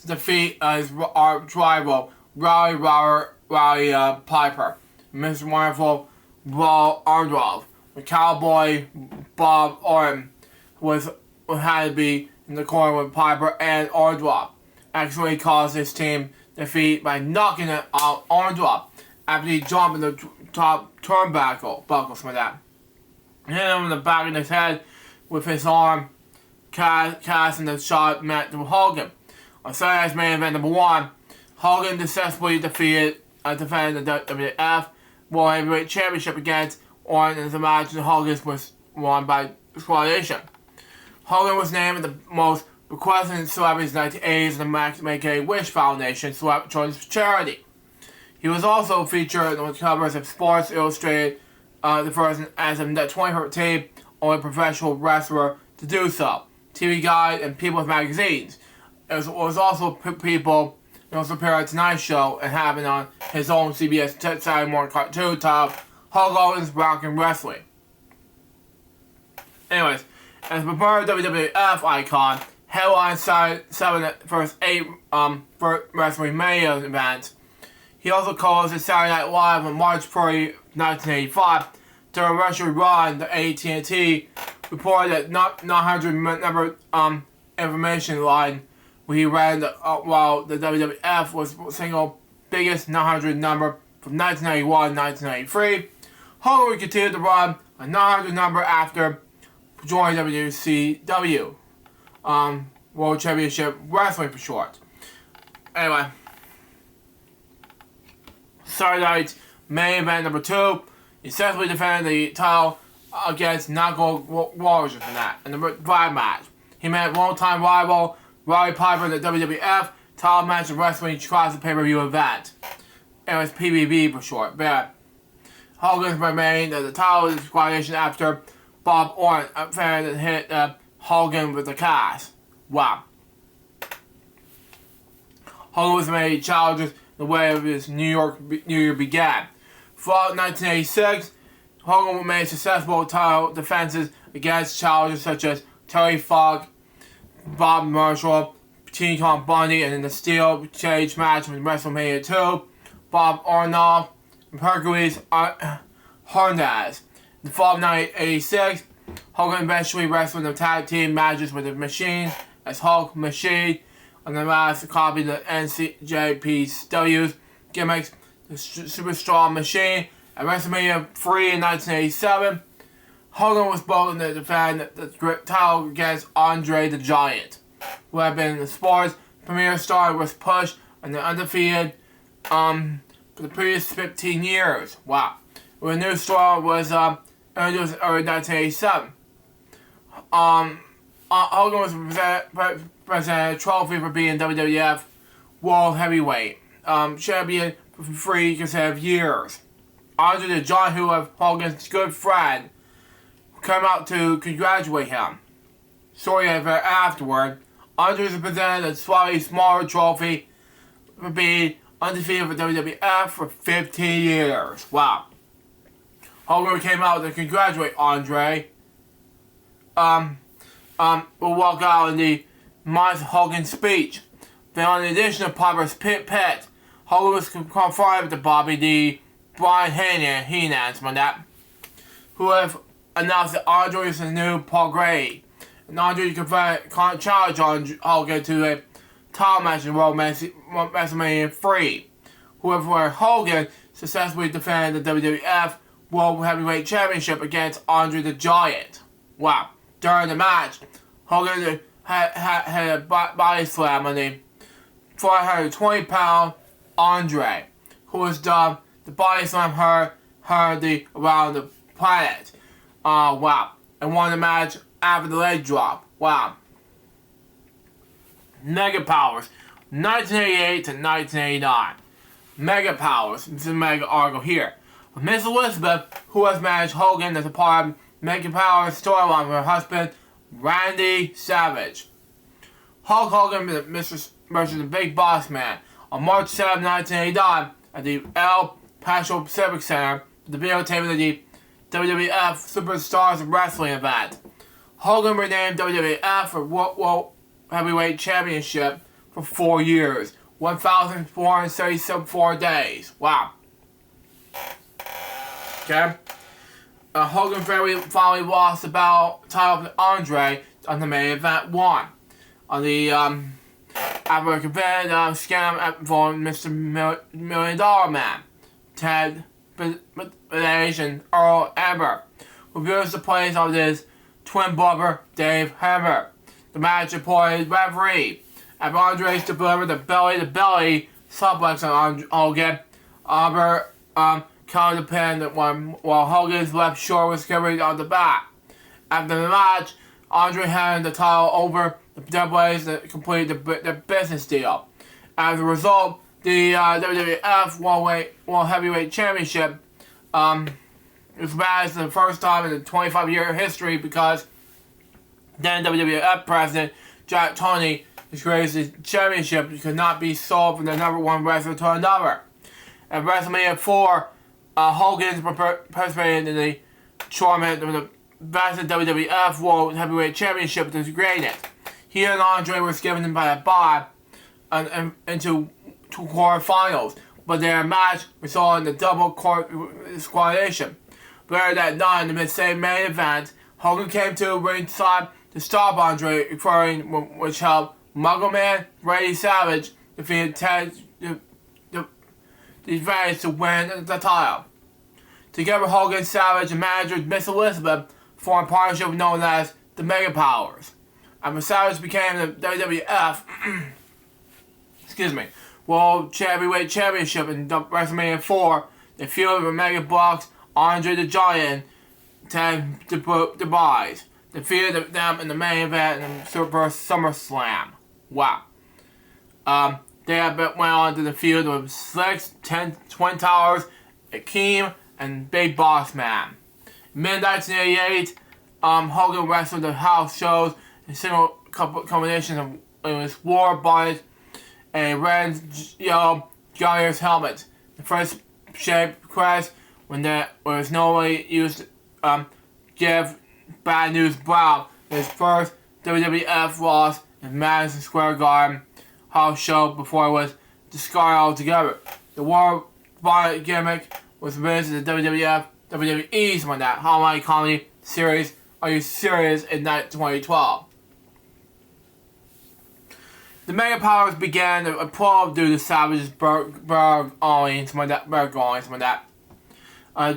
to defeat his rival, Rowdy Piper, Mr. Wonderful, Raw Arndolf. The Cowboy Bob Orton had to be in the corner with Piper and Arndolf. Actually caused his team defeat by knocking it out Arndolf after he jumped in the top turnbuckle, something like that. Hit him in the back of his head with his arm, casting the shot meant to Hogan. On Saturday's main event number 1, Hogan successfully defended the WWF World Heavyweight Championship against Orton, as the match in Hogan was won by disqualification. Hogan was named the most requested celebrities in the 1980s in the Make-A-Wish Foundation children's charity. He was also featured on the covers of Sports Illustrated, the first as in the 2013 only professional wrestler to do so. TV Guide and People's magazines. It was also People. He also appeared on Tonight Show and having on his own CBS Saturday morning cartoon titled Hulk Hogan's Rockin' Wrestling. Anyways, as a preferred WWF icon, headlined 7 first 8 Wrestling Mania events. He also calls it Saturday Night Live on March 30, 1985. During a Russia run, the AT&T reported that 900 number information line where he ran while the WWF was the single biggest 900 number from 1991 to 1993. Hogan would continue to run a 900 number after joining WCW, World Championship Wrestling for short. Anyway, Saturday night's main event number 2, he successfully defended the title against Knuckle Warriors in that, in the 5 match. He met longtime rival Rowdy Piper in the WWF title match of Wrestling Classic pay-per-view event. It was PBB for short. But Hogan remained at the title disqualification after Bob Orton hit Hogan with the cast. Wow. Hogan was made challenges the way of his New Year began. Throughout 1986, Hogan made successful title defenses against challengers such as Terry Funk, Bob Marshall, King Kong Bundy, and in the steel cage match with WrestleMania 2, Bob Arnold, and Hercules Hernandez. In the fall of 1986, Hogan eventually wrestled in the tag team matches with the Machine as Hulk Machine, and the last copy of the NJPW's gimmicks, the Super Strong Machine. At WrestleMania 3 in 1987, Hogan was bold to defend the title against Andre the Giant, who had been the sport's premier star, was pushed and undefeated for the previous 15 years. Wow. When a new star was introduced in early 1987. Hogan was presented a trophy for being WWF World Heavyweight Champion for 3 consecutive years. Andre the Giant, who was Hogan's good friend, came out to congratulate him. Shortly afterward, Andre was presented a slightly smaller trophy for being undefeated for WWF for 15 years. Wow. Hogan came out to congratulate Andre. Will walk out in the Monster Hogan speech. Then, on the addition of Piper's Pit, Hogan was confronted with the Bobby D. Brian Heenan, who have announced that Andre is the new Paul Gray. And Andre can't challenge Hogan to a title match in WrestleMania 3. Where Hogan successfully defended the WWF World Heavyweight Championship against Andre the Giant. Wow. During the match, Hogan had a body slam on the 420-pound Andre, who was dubbed the body slam heard around the planet. Wow. And won the match after the leg drop. Wow. Mega Powers, 1988 to 1989. Mega Powers. This is a mega article here. Miss Elizabeth, who has managed Hogan as a part of Mega Powers storyline with her husband, Randy Savage. Hulk Hogan versus the Big Boss Man on March 7, 1989 at the El Paso Civic Center, the videotaping of the WWF Superstars of Wrestling event. Hogan renamed WWF for World Heavyweight Championship for 4 years, 1,474 days. Wow. Okay. Hogan finally lost the title to Andre on the main event 1. On the after convened scam for Mr. Million Dollar Man, Ted Bilage and Earl Amber, who abused the place of his twin brother Dave Hammer. The match reported referee after Andre's delivered the belly-to-belly suplex on Hogan. Amber countered the pin while Hogan's left shoulder was carried on the back. After the match, Andre handed the title over the WWF to complete the business deal. As a result, the WWF World Heavyweight Championship was managed for the first time in the 25-year history because then WWF President Jack Tunney disgraced the championship could not be sold from the number one wrestler to another. At WrestleMania 4, Hogan participated in the tournament with the best WWF World Heavyweight Championship to gain it. He and Andre were given by a bye into 2 quarterfinals, but their match resulted in the double disqualification. Later that night, in the same main event, Hogan came to ringside to stop Andre, which helped Muggle Man Randy Savage defeat Ted DeVries to win the title. Together, Hogan, Savage, and manager Miss Elizabeth formed a partnership known as the Mega Powers. After Savage became the WWF World Heavyweight Championship in WrestleMania 4, they feuded with Mega Bucks, Andre the Giant, Ted DeVries. Defeated them in the main event in Super SummerSlam. Wow. They went on to the feud with Slicks, Twin Towers, Akeem, and Big Boss Man. In mid-1988, Hogan wrestled the house shows in single combinations of his war bonnet and a red yellow Giant's helmet. The first shape crest when there was no way used give Bad News Brown his first WWF loss in Madison Square Garden house show before it was discarded altogether. The war bonnet gimmick was released in the WWE's when that Hallmark comedy series Are You Serious in 2012. The Mega Powers began to applaud due to Savage's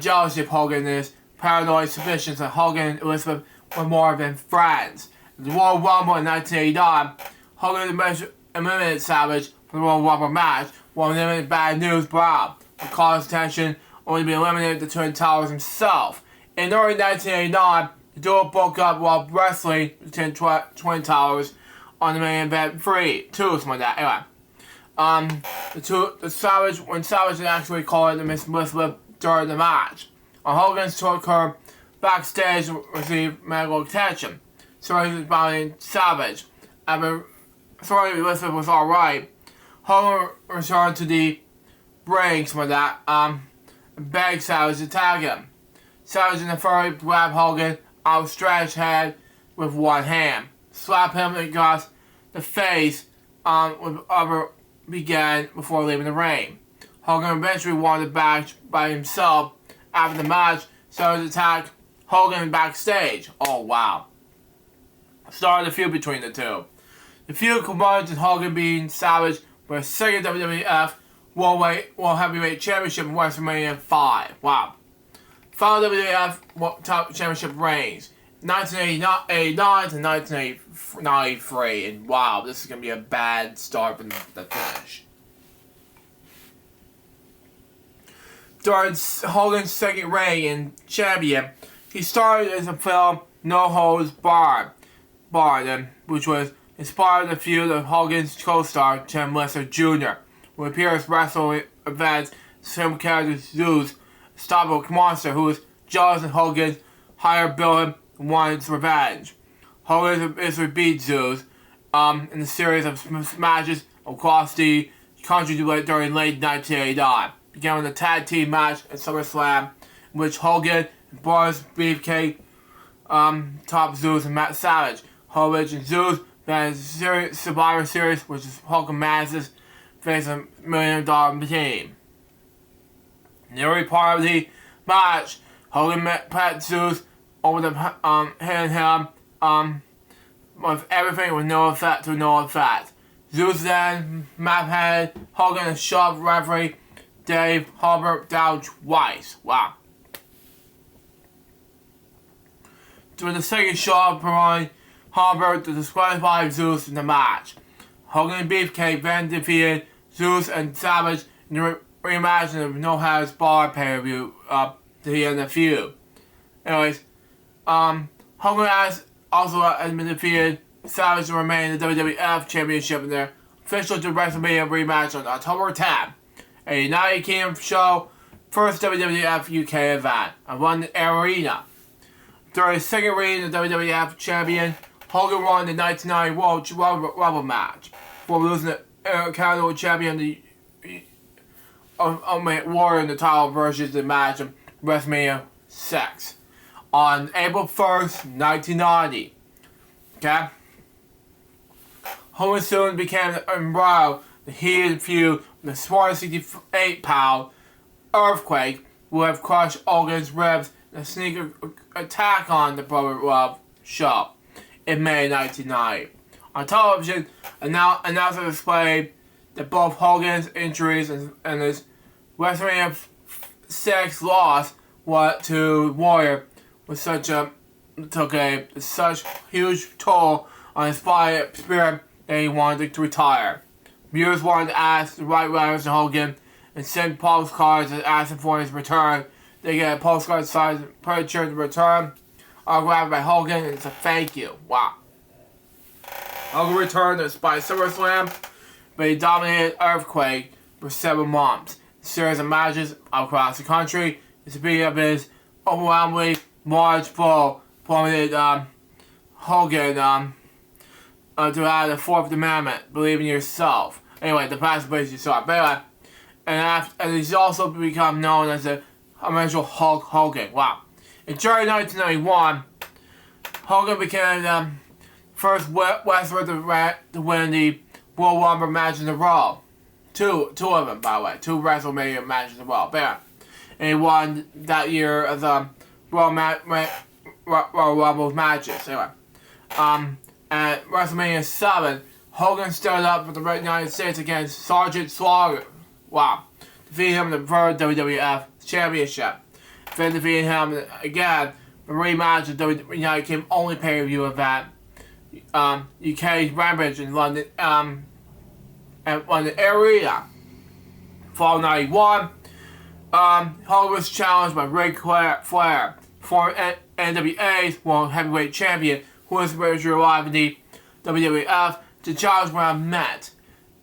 jealousy of Hogan and his paranoid suspicions that Hogan and Elizabeth were more than friends. In the Royal Rumble in 1989, Hogan eliminated Savage for the Royal Rumble match, while eliminated Bad News Brown, but caused attention only to be eliminated the Twin Towers himself. In early 1989, the duo broke up while wrestling between Twin Towers on the main event 2, something like that. Anyway, when Savage actually called it Miss Elizabeth during the match. Hogan took her backstage to receive medical attention. Stories about Savage. After Elizabeth was alright, Hogan returned to the ring, something like that, and begged Savage to tag him. Savage in the furry grabbed Hogan outstretched head with one hand, slapped him across the face with the other began before leaving the ring. Hogan eventually won the match by himself. After the match, Savage attacked Hogan backstage. Oh wow. Started the feud between the two. The feud combined with Hogan beating Savage for a second WWF World Heavyweight Championship in WrestleMania 5. Wow. Final WWF World Championship reigns 1989 to 1993, and wow, this is going to be a bad start from the finish. During Hogan's second reign in champion, he starred in the film No Holds Barred, which was inspired the feud of Hogan's co-star Tim Lister Jr., who appears wrestling events, film character Zeus, a stoppable monster who was jealous of Hogan's higher billing and wanted his revenge. Hogan eventually beat Zeus in a series of matches across the country during late 1989. Began with a tag team match at SummerSlam, in which Hogan and Boris Beefcake topped Zeus and Matt Savage. Hogan and Zeus then Survivor Series, which is Hulk Madness facing $1 million team. In the early part of the match, Hogan met Zeus over the hitting him with everything with no effect to no effect. Zeus then map-headed Hogan and shoved referee Dave Hubbard down twice. Wow. During the second shove, providing Hubbard to disqualify Zeus in the match. Hogan and Beefcake then defeated Zeus and Savage in the rematch of No Holds Barred pay-per-view to end the feud. Anyways, Hogan has also been defeated Savage to remain in the WWF Championship in their official WrestleMania rematch on October 10th. A United Kingdom show, first WWF UK event, at London Arena. During his second reign as WWF Champion, Hogan won the 1990 World Rumble match before losing the Intercontinental Champion the Ultimate Warrior in the title versus the match of WrestleMania 6 on April 1st, 1990. Okay? Hogan soon became embroiled in the heated feud with the 468-pound Earthquake, who have crushed Hogan's ribs in a sneak attack on the Brother Love show in May 1990. On television, announcers explained that both Hogan's injuries and his WrestleMania 6 loss to Warrior was such huge toll on his body and spirit that he wanted to retire. Viewers wanted to ask the right writers to Hogan and send postcards asking for his return. They get a postcard signed pretty sure to return, autographed by Hogan, and it's a thank you. Wow. Hogan returned despite SummerSlam, but he dominated Earthquake for 7 months. A series of matches across the country. Speaking of his overwhelmingly large bull, promoted Hogan to have the fourth amendment, believe in yourself. Anyway, the past place you saw. But anyway, and he's also become known as the eventual Hulk Hogan. Wow. In July 1991, Hogan became the first wrestler to win the World Rumble match in a row. Two of them, by the way. 2 WrestleMania matches in a row. But and he won that year as Royal Rumble matches. Anyway. At WrestleMania 7, Hogan stood up for the United States against Sergeant Slaughter. Wow. Defeating him in the third WWF Championship. Then defeating him again in a rematch of the United Kingdom only pay-per-view event. UK Rampage in London, at London Arena. Fall 91. Hogan was challenged by Ric Flair, former NWA's World Heavyweight Champion, who was originally alive in the WWF, to challenge when met.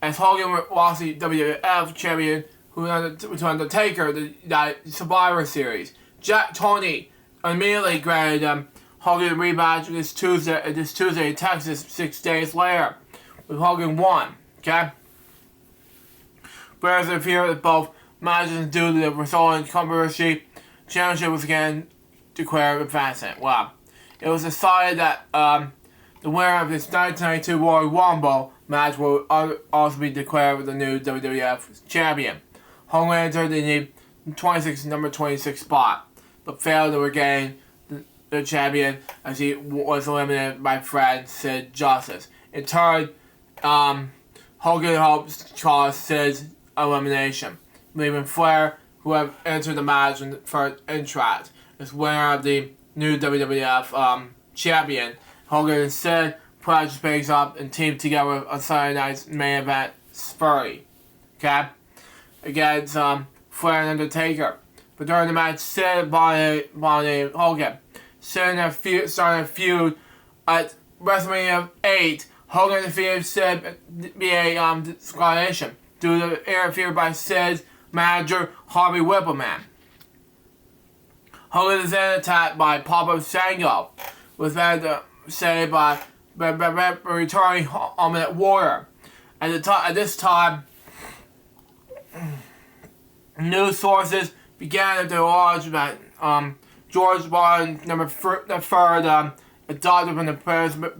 As Hogan lost the WWF Champion to Undertaker, the Survivor Series, Jack Toney immediately granted Hogan a rematch this Tuesday in Texas 6 days later, with Hogan won. Okay? Whereas it appeared that both matches due to the resulting controversy, championship was again declared advancing. Wow. It was decided that the winner of this 1992 Royal Rumble match will also be declared with the new WWF champion. Hogan entered in the number 26 spot, but failed to regain the champion as he was eliminated by friend Sid Justice. In turn, Hogan helped cause Sid's elimination, leaving Flair, who had entered the match in the first entrance, as winner of the new WWF champion. Hogan and Sid pledged to face up and teamed together on Saturday night's main event, Spurry. Okay? Against Flair and Undertaker. but during the match, Sid bonded Hogan. Starting a feud at WrestleMania 8. Hogan defeated Sid via disqualification due to interference by Sid's manager, Harvey Whippleman. Hogan is then attacked by Papa Shango, was then saved by returning Ultimate Warrior. At this time, news sources began to allege that George Washington III, adopted from the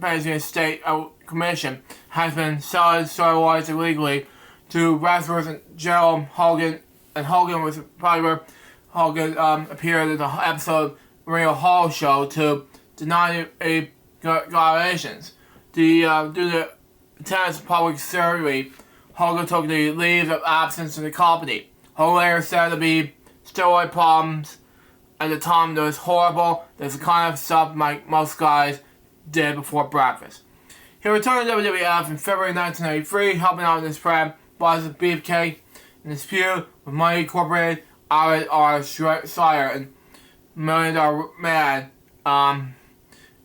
President State Commission, has been selling steroids illegally to wrestlers and Gerald Hogan, and Hogan was probably Hogan appeared in the episode of Real Hall Show to deny allegations. Due to intense public scrutiny, Hogan took the leave of absence in the company. Hogan later said to be steroid problems at the time that was horrible. That's the kind of stuff most guys did before breakfast. He returned to WWF in February 1993, helping out in his friend Boss Beefcake in his feud with Money Incorporated, R. Sire, and $1 Million Man,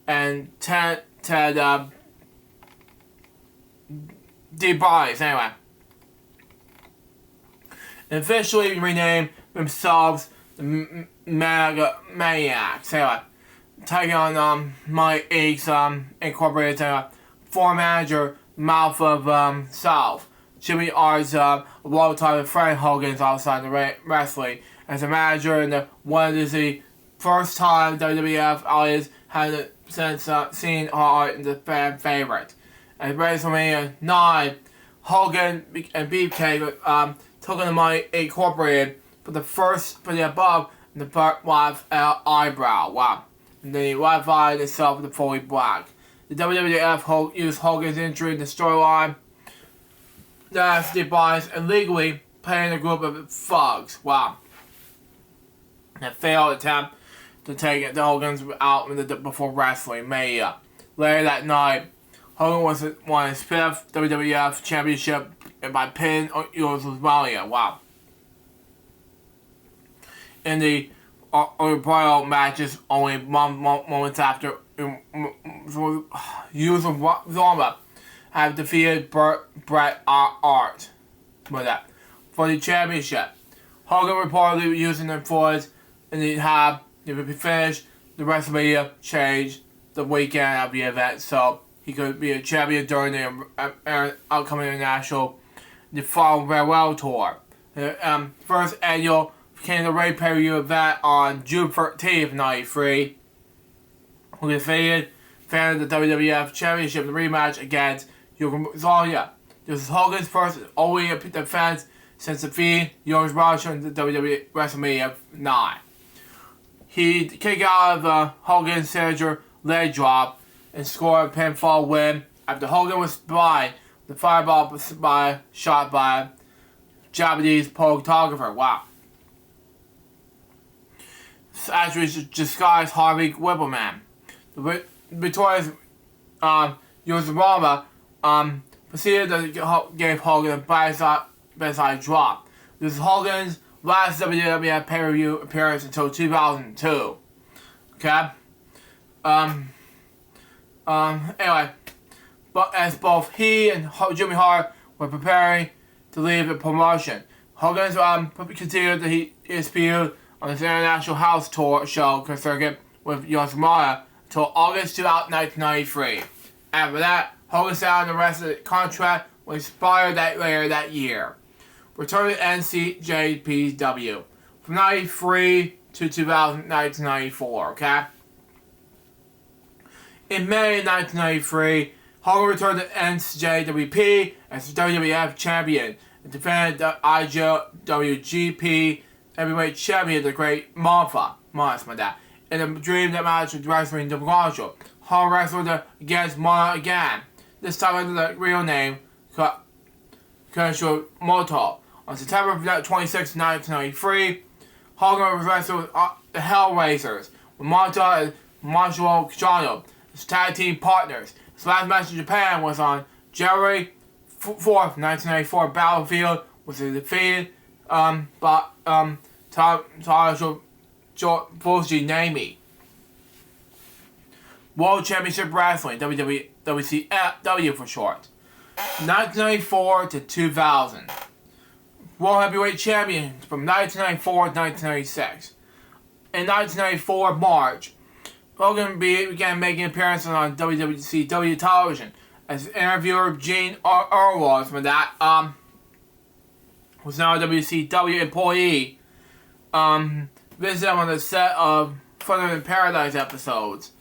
and Ted D. Bodies, anyway. And officially renamed themselves the Maniacs, anyway. Taking on Mike Aches Incorporated, former manager, Mouth of South. Jimmy R's a long-time friend Hogan's outside the wrestling. As a manager in one of the first time WWF audience had since seen Hart in the fan favorite. At WrestleMania 9, Hogan and Beefcake took on the Money Incorporated for the above and the left eyebrow. Wow. And then he ratified itself with the fully black. The WWF used Hogan's injury in the storyline that devised illegally playing a group of thugs. Wow. A failed attempt to take the Hogan's out before WrestleMania. Later that night, Hogan won his 5th WWF Championship by pin Australia. Wow. In the Royal matches, only moments after use of Zoma have defeated Bret Hart for the championship. Hogan reportedly using the footage and he had finished the WrestleMania change the weekend of the event, so he could be a champion during the upcoming international the Fall Farewell Tour. The first annual Canada Ray pay-per-view event on June 13th, 1993. Who defeated fan of the WWF Championship rematch against Yokozuna. This is Hogan's first only defense since defeating Yokozuna in the WWE WrestleMania 9. He kicked out of Hogan's signature leg drop and scored a pinfall win after Hogan was blind. The fireball was shot by a Japanese photographer. Wow. Actually disguised Harvey Whippleman. The victorious Yokozuna proceeded to give Hogan a bedside drop. This is Hogan's last WWF pay-per-view appearance until 2002. Okay? Anyway, but as both he and Jimmy Hart were preparing to leave the promotion, Hogan's continued his feud on his international house tour show circuit with Yokozuna until August 1993. After that, Hogan signed the rest of the contract was expired later that year. Returning to NCJPW from 93 to 1994, okay? In May 1993, Hogan returned to NCJWP as WWF champion and defended the IWGP Heavyweight Champion, the Great Muta, in a dream that match with wrestling the Marshall. Hogan wrestled against Muta again, this time under the real name, Moto. On September 26, 1993, Hogan wrestled with the Hellraisers, with Muta and Marshall Kajano as tag team partners. His last match in Japan was on January 4th, 1994, Battlefield, was defeated to title namely World Championship Wrestling, WCW for short, 1994 to 2000. World Heavyweight Champion from 1994 to 1996. In 1994 March, Hogan began making appearances on WCW television as interviewer Gene Erwin, from that was now a WCW employee, visited on the set of Thunder in Paradise episodes.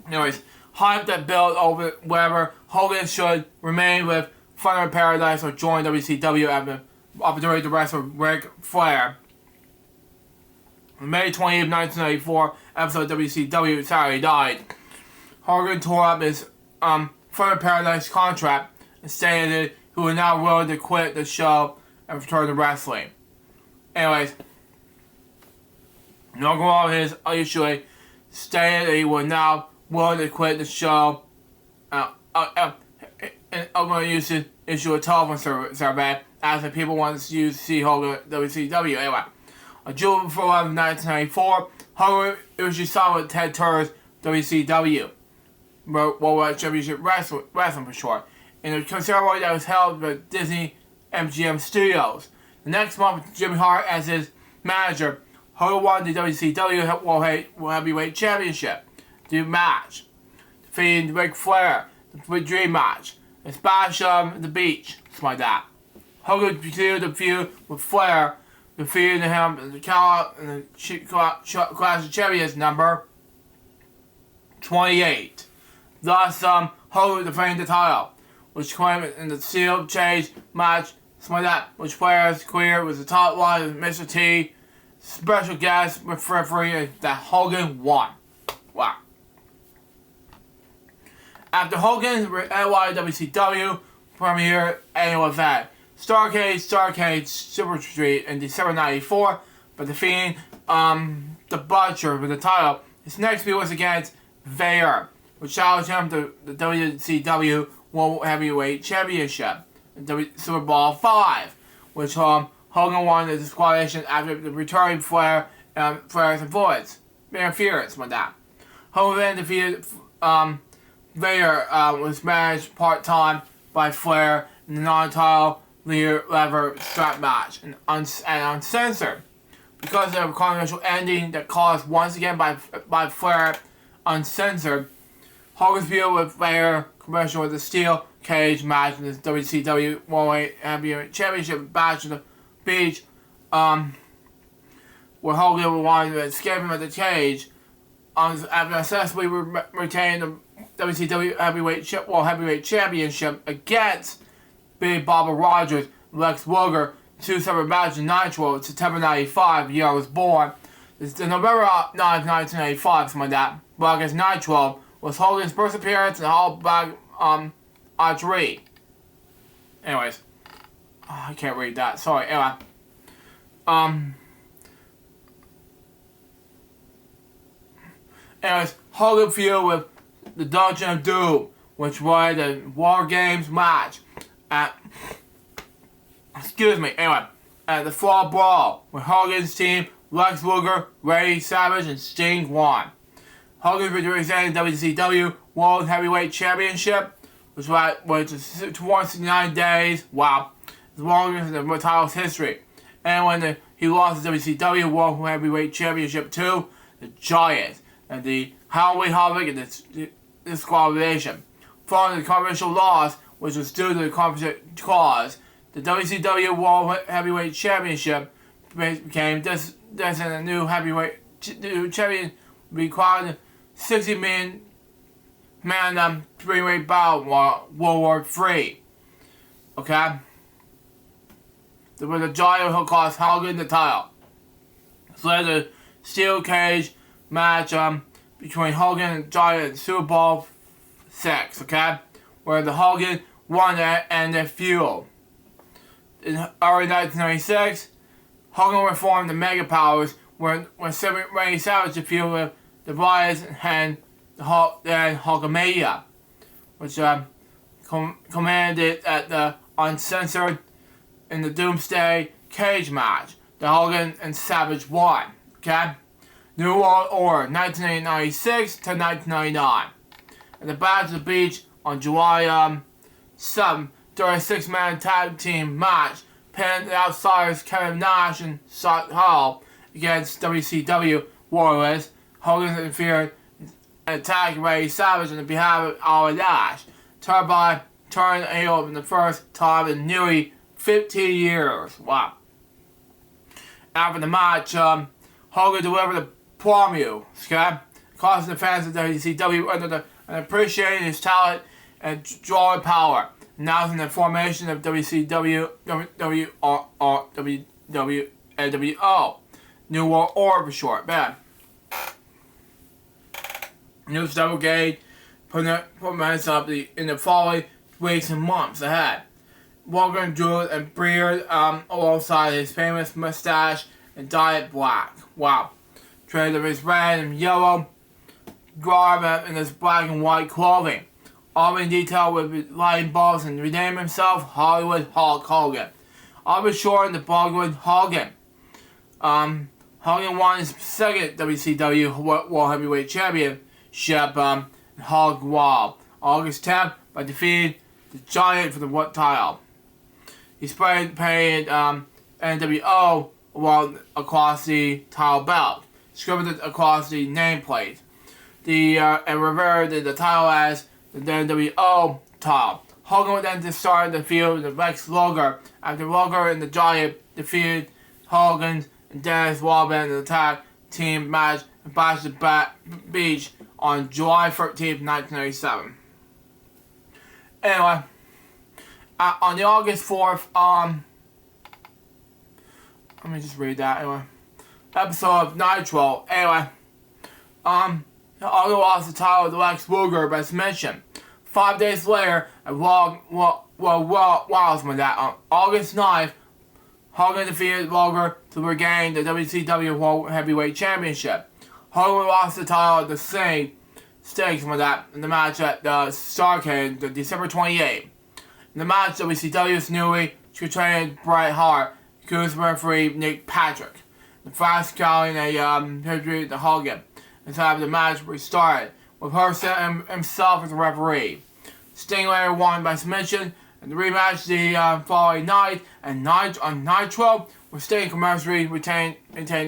Anyways, hype that built over whether Hogan should remain with Thunder in Paradise or join WCW after opportunity to wrestle Ric Flair. On May 20th, 1994, episode of WCW Saturday died. Hogan tore up his Thunder in Paradise contract and stated he was now willing to quit the show and return to wrestling. Anyways, Hogan on his issue stated that he was now willing to quit the show. And Hogan used to issue a telephone survey asking people wanted to see Hogan at WCW. Anyway, on June 4, 1994, Hogan issued signed with Ted Turner's WCW, World Championship Wrestling for short, in a ceremony that was held at Disney MGM Studios. The next month, with Jimmy Hart as his manager, Hogan won the WCW World Heavyweight Championship through match, defeating Ric Flair, the Dream Match, and Splash at the beach, something like that. Hogan continued the feud with Flair, defeating him in the Clash of Champions number 28. Thus, Hogan defending the title, which claimed in the Steel Cage match, something like that, which Flair's career was the top line of Mr. T, special guest referee that Hogan won. Wow. After Hogan's WCW premiere annual event, Starcade Super Street in December 94, by defeating the Butcher with the title. His next feud was against Vader, which challenged him to the WCW World Heavyweight Championship in Super Bowl 5, which Hogan won the disqualification after the returning Flair's interference with that. Hogan then defeated Vader, was managed part-time by Flair in the non-title lever strap match and uncensored. Because of a controversial ending that caused once again by Flair uncensored, Hogan's feud with Vader commercial with the steel cage match in the WCW World Heavyweight Championship match on the beach, where Hogan wanted to escape him at the cage. After successfully retaining the WCW World Heavyweight Championship against Big Bobby Rogers and Lex Luger, two separate matches in Nitro, September 95, the year I was born. It's November 9, 1985, something like that. But against Nitro was Hogan's first appearance in the Hall Black Archery. Anyways, I can't read that. Sorry. Anyway, anyways, Hogan feud with the Dungeon of Doom, which was the War Games match at at the Fall Brawl, where Hogan's team, Lex Luger, Ray Savage, and Sting won. Hogan represented WCW World Heavyweight Championship, which was 269 days, wow, the longest in the title's history. And when he lost the WCW World Heavyweight Championship to the Giants, and the Halloween Havoc and the disqualification. Following the controversial loss, which was due to the controversial cause, the WCW World Heavyweight Championship became this and a new champion required 60 man three-way battle World War III. Okay? The Giant who cost Hogan the title. So the steel cage match between Hogan and Giant in Super Bowl 6, okay? Where the Hogan won it and the feud. In early 1996, Hogan reformed the Mega Powers when Ray Savage defeated with the Bryans and the Hulkamania, which commanded at the Uncensored in the Doomsday cage match that Hogan and Savage won. Okay? New World Order, 1996 to 1999. At the Battle of the Beach on July 7th, 36-man tag team match, pinned the Outsiders Kevin Nash and Scott Hall against WCW Warriors. Hogan interfered and attacked Ray Savage on behalf of Our Nash. Turbo turned heel for the first time in nearly 15 years. Wow. After the match, Hogan delivered a promo, okay, causing the fans of WCW under and appreciating his talent and drawing power, announcing the formation of WCW, NWO, New World Order for short, man. News Gate put up in the following weeks and months ahead. Walker drew and beard alongside his famous mustache and dyed black. Wow. Traded of his red and yellow garb and his black and white clothing. All in detail with lighting bulbs and renamed himself Hollywood Hulk Hogan. All but short in the Bollywood Hogan. Hogan won his second WCW World Heavyweight Championship in Hog Wall, August 10th, by defeating the Giant for the title. He painted NWO across the title belt, scribbled across the nameplate. And reverted the title as the NWO title. Hogan would then start the feud with Lex Luger after Luger and the Giant defeated Hogan and Dennis Rodman in the tag team match at Bash the Beach on July 13th, 1997. Anyway, on the August 4th, let me just read that anyway. Episode of Nitro. Anyway, Hogan lost the title to Lex Luger by submission. 5 days later, at Wild's that on August 9th, Hogan defeated Luger to regain the WCW World Heavyweight Championship. Hogan lost the title to Stakes in the match at Starrcade, December 28th. In the match, WCW's newly trained Bret Hart accused referee Nick Patrick. The fast calling a history to Hogan. And so the match restarted, with Hart himself as the referee. Sting later won by submission, and the rematch the following night and on Nitro, where Sting commercially maintained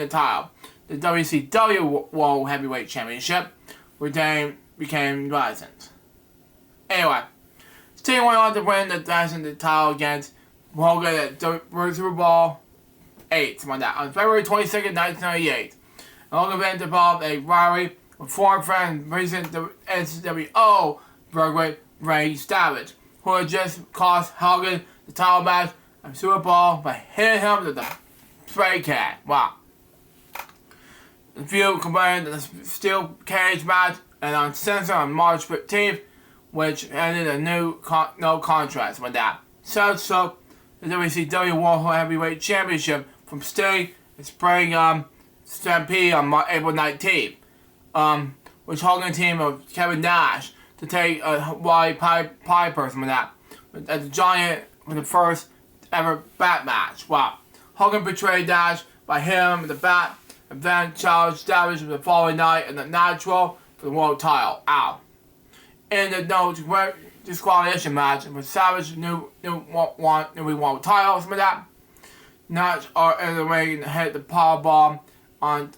the title. The WCW World Heavyweight Championship became licensed. Anyway, Sting went on to win the title against Hogan at Super Bowl VIII, something like that, on February 22nd, 1998. Hogan then developed a rivalry with former friend recent NWO Broadway Ray Savage, who had just cost Hogan the title match at Super Bowl by hitting him with the spray can. Wow. The feud combined the steel cage match and uncensored on March 15th, which ended a no contrast with that. So the WCW World Heavyweight Championship from Sting and Spring Stampede on April 19th, which Hogan team of Kevin Nash to take Wally Piper from that at the Giant for the first ever bat match. Wow. Hogan betrayed Nash by him with the bat and then challenged Savage the following night in the Nitro for the world title. Ow. In the no disqualification match, with Savage we won the title, some of that. Nash are in the ring and hit the power bomb on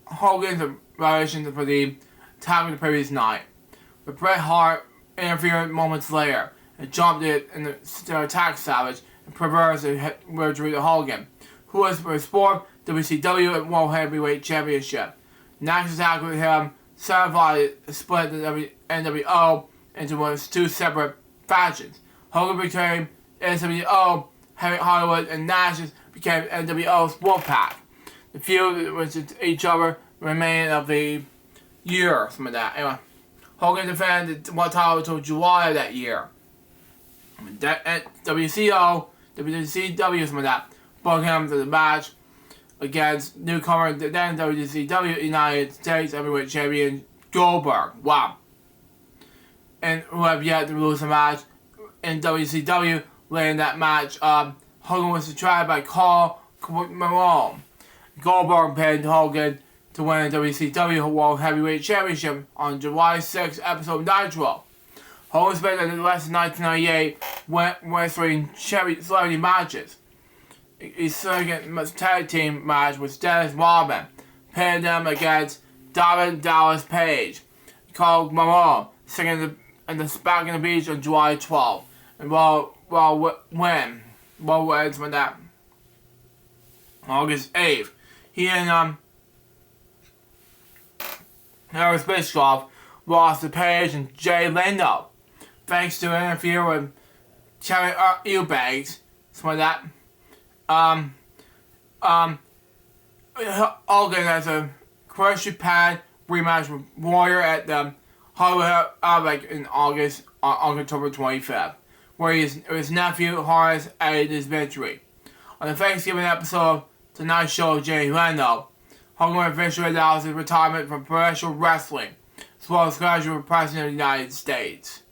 Hogan's violation for the attack of the previous night. But Bret Hart interfered moments later and jumped it in the attack Savage and reversed the injury to Hogan, who was restored WCW and World Heavyweight Championship. Nash's attack with him certified split the NWO into two separate factions. Hogan became NWO Hollywood and Nash became NWO's Wolfpack. The feud with each other remained of the year, some of that. Anyway, Hogan defended one title until July of that year. WCW, some of that, booked him to the match against newcomer then WCW United States Heavyweight Champion Goldberg. Wow. And who have yet to lose a match in WCW. Later in that match, Hogan was tried by Carl Malone. Goldberg pinned Hogan to win the WCW World Heavyweight Championship on July 6, episode Nitro. Hogan spent the rest of 1998 wrestling celebrity matches. His second tag team match was Dennis Rodman, pinned him against Diamond Dallas Page. Called Malone, singing in the Back in the Beach on July 12th. And wins with that. August 8th, he and Harris Bischoff lost to Page and Jay Leno, thanks to an interview with Terry Eubanks. Something like that. Hogan has a question pad rematch with Warrior at the Hollywood Outback in October 25th, where his nephew Horace aided his victory. On the Thanksgiving episode of Tonight Show with Jay Leno, Hogan officially announced his retirement from professional wrestling, as well as graduate for President of the United States.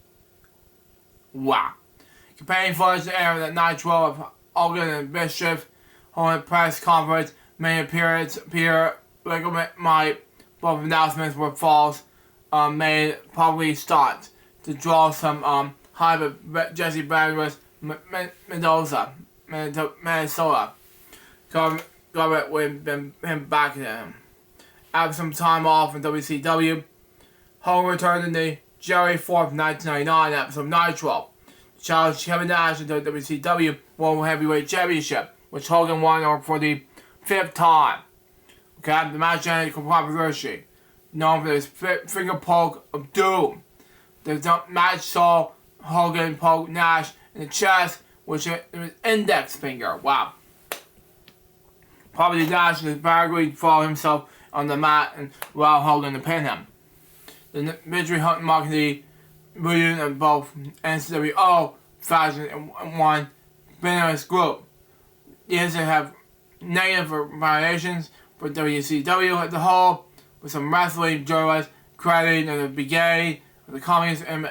Wow. Campaign footage aired at night 12 of Hogan and Bischoff holding a press conference. Many appear both announcements were false, made probably stunts to draw some hype of Jesse Bradworth, Minnesota. Got with him back to him. After some time off in WCW, Hogan returned in the January 4th, 1999 episode Nitro to challenge Kevin Nash into the WCW World Heavyweight Championship, which Hogan won for the 5th time. Okay, the match ended controversy, known for his finger poke of doom. The match saw Hogan poke Nash in the chest, which was his index finger. Wow. Probably Nash was badly fall himself on the mat and allow Hogan to pin him. The victory marked the reunion of both NWO faction and one venomous group. The incident have negative variations for WCW as a whole, with some wrestling journalists crediting the beginning of the communist and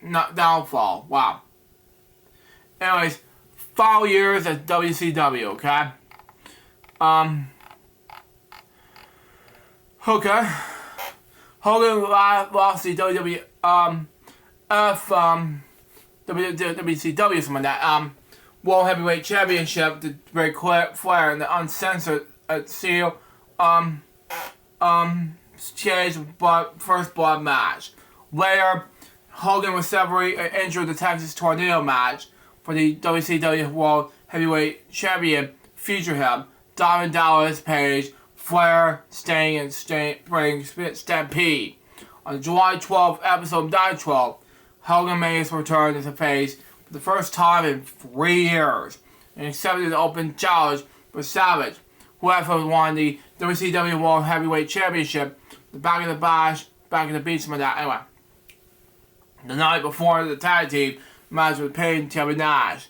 not downfall. Wow. Anyways, 5 years at WCW, okay? Okay. Hogan lost the WCW, something like that, World Heavyweight Championship to Ric Flair in the uncensored seal, Cage first blood match. Later, Hogan was severely injured in the Texas Tornado match for the WCW World Heavyweight Champion, featured him, Diamond Dallas Page, Flair, Sting, and Spring Stampede. On July 12th, episode 912, Hogan made his return as a face for the first time in 3 years and accepted an open challenge with Savage, who after won the WCW World Heavyweight Championship, the Back of the Beach, something like that. Anyway, the night before the tag team match with Page and Kevin Nash.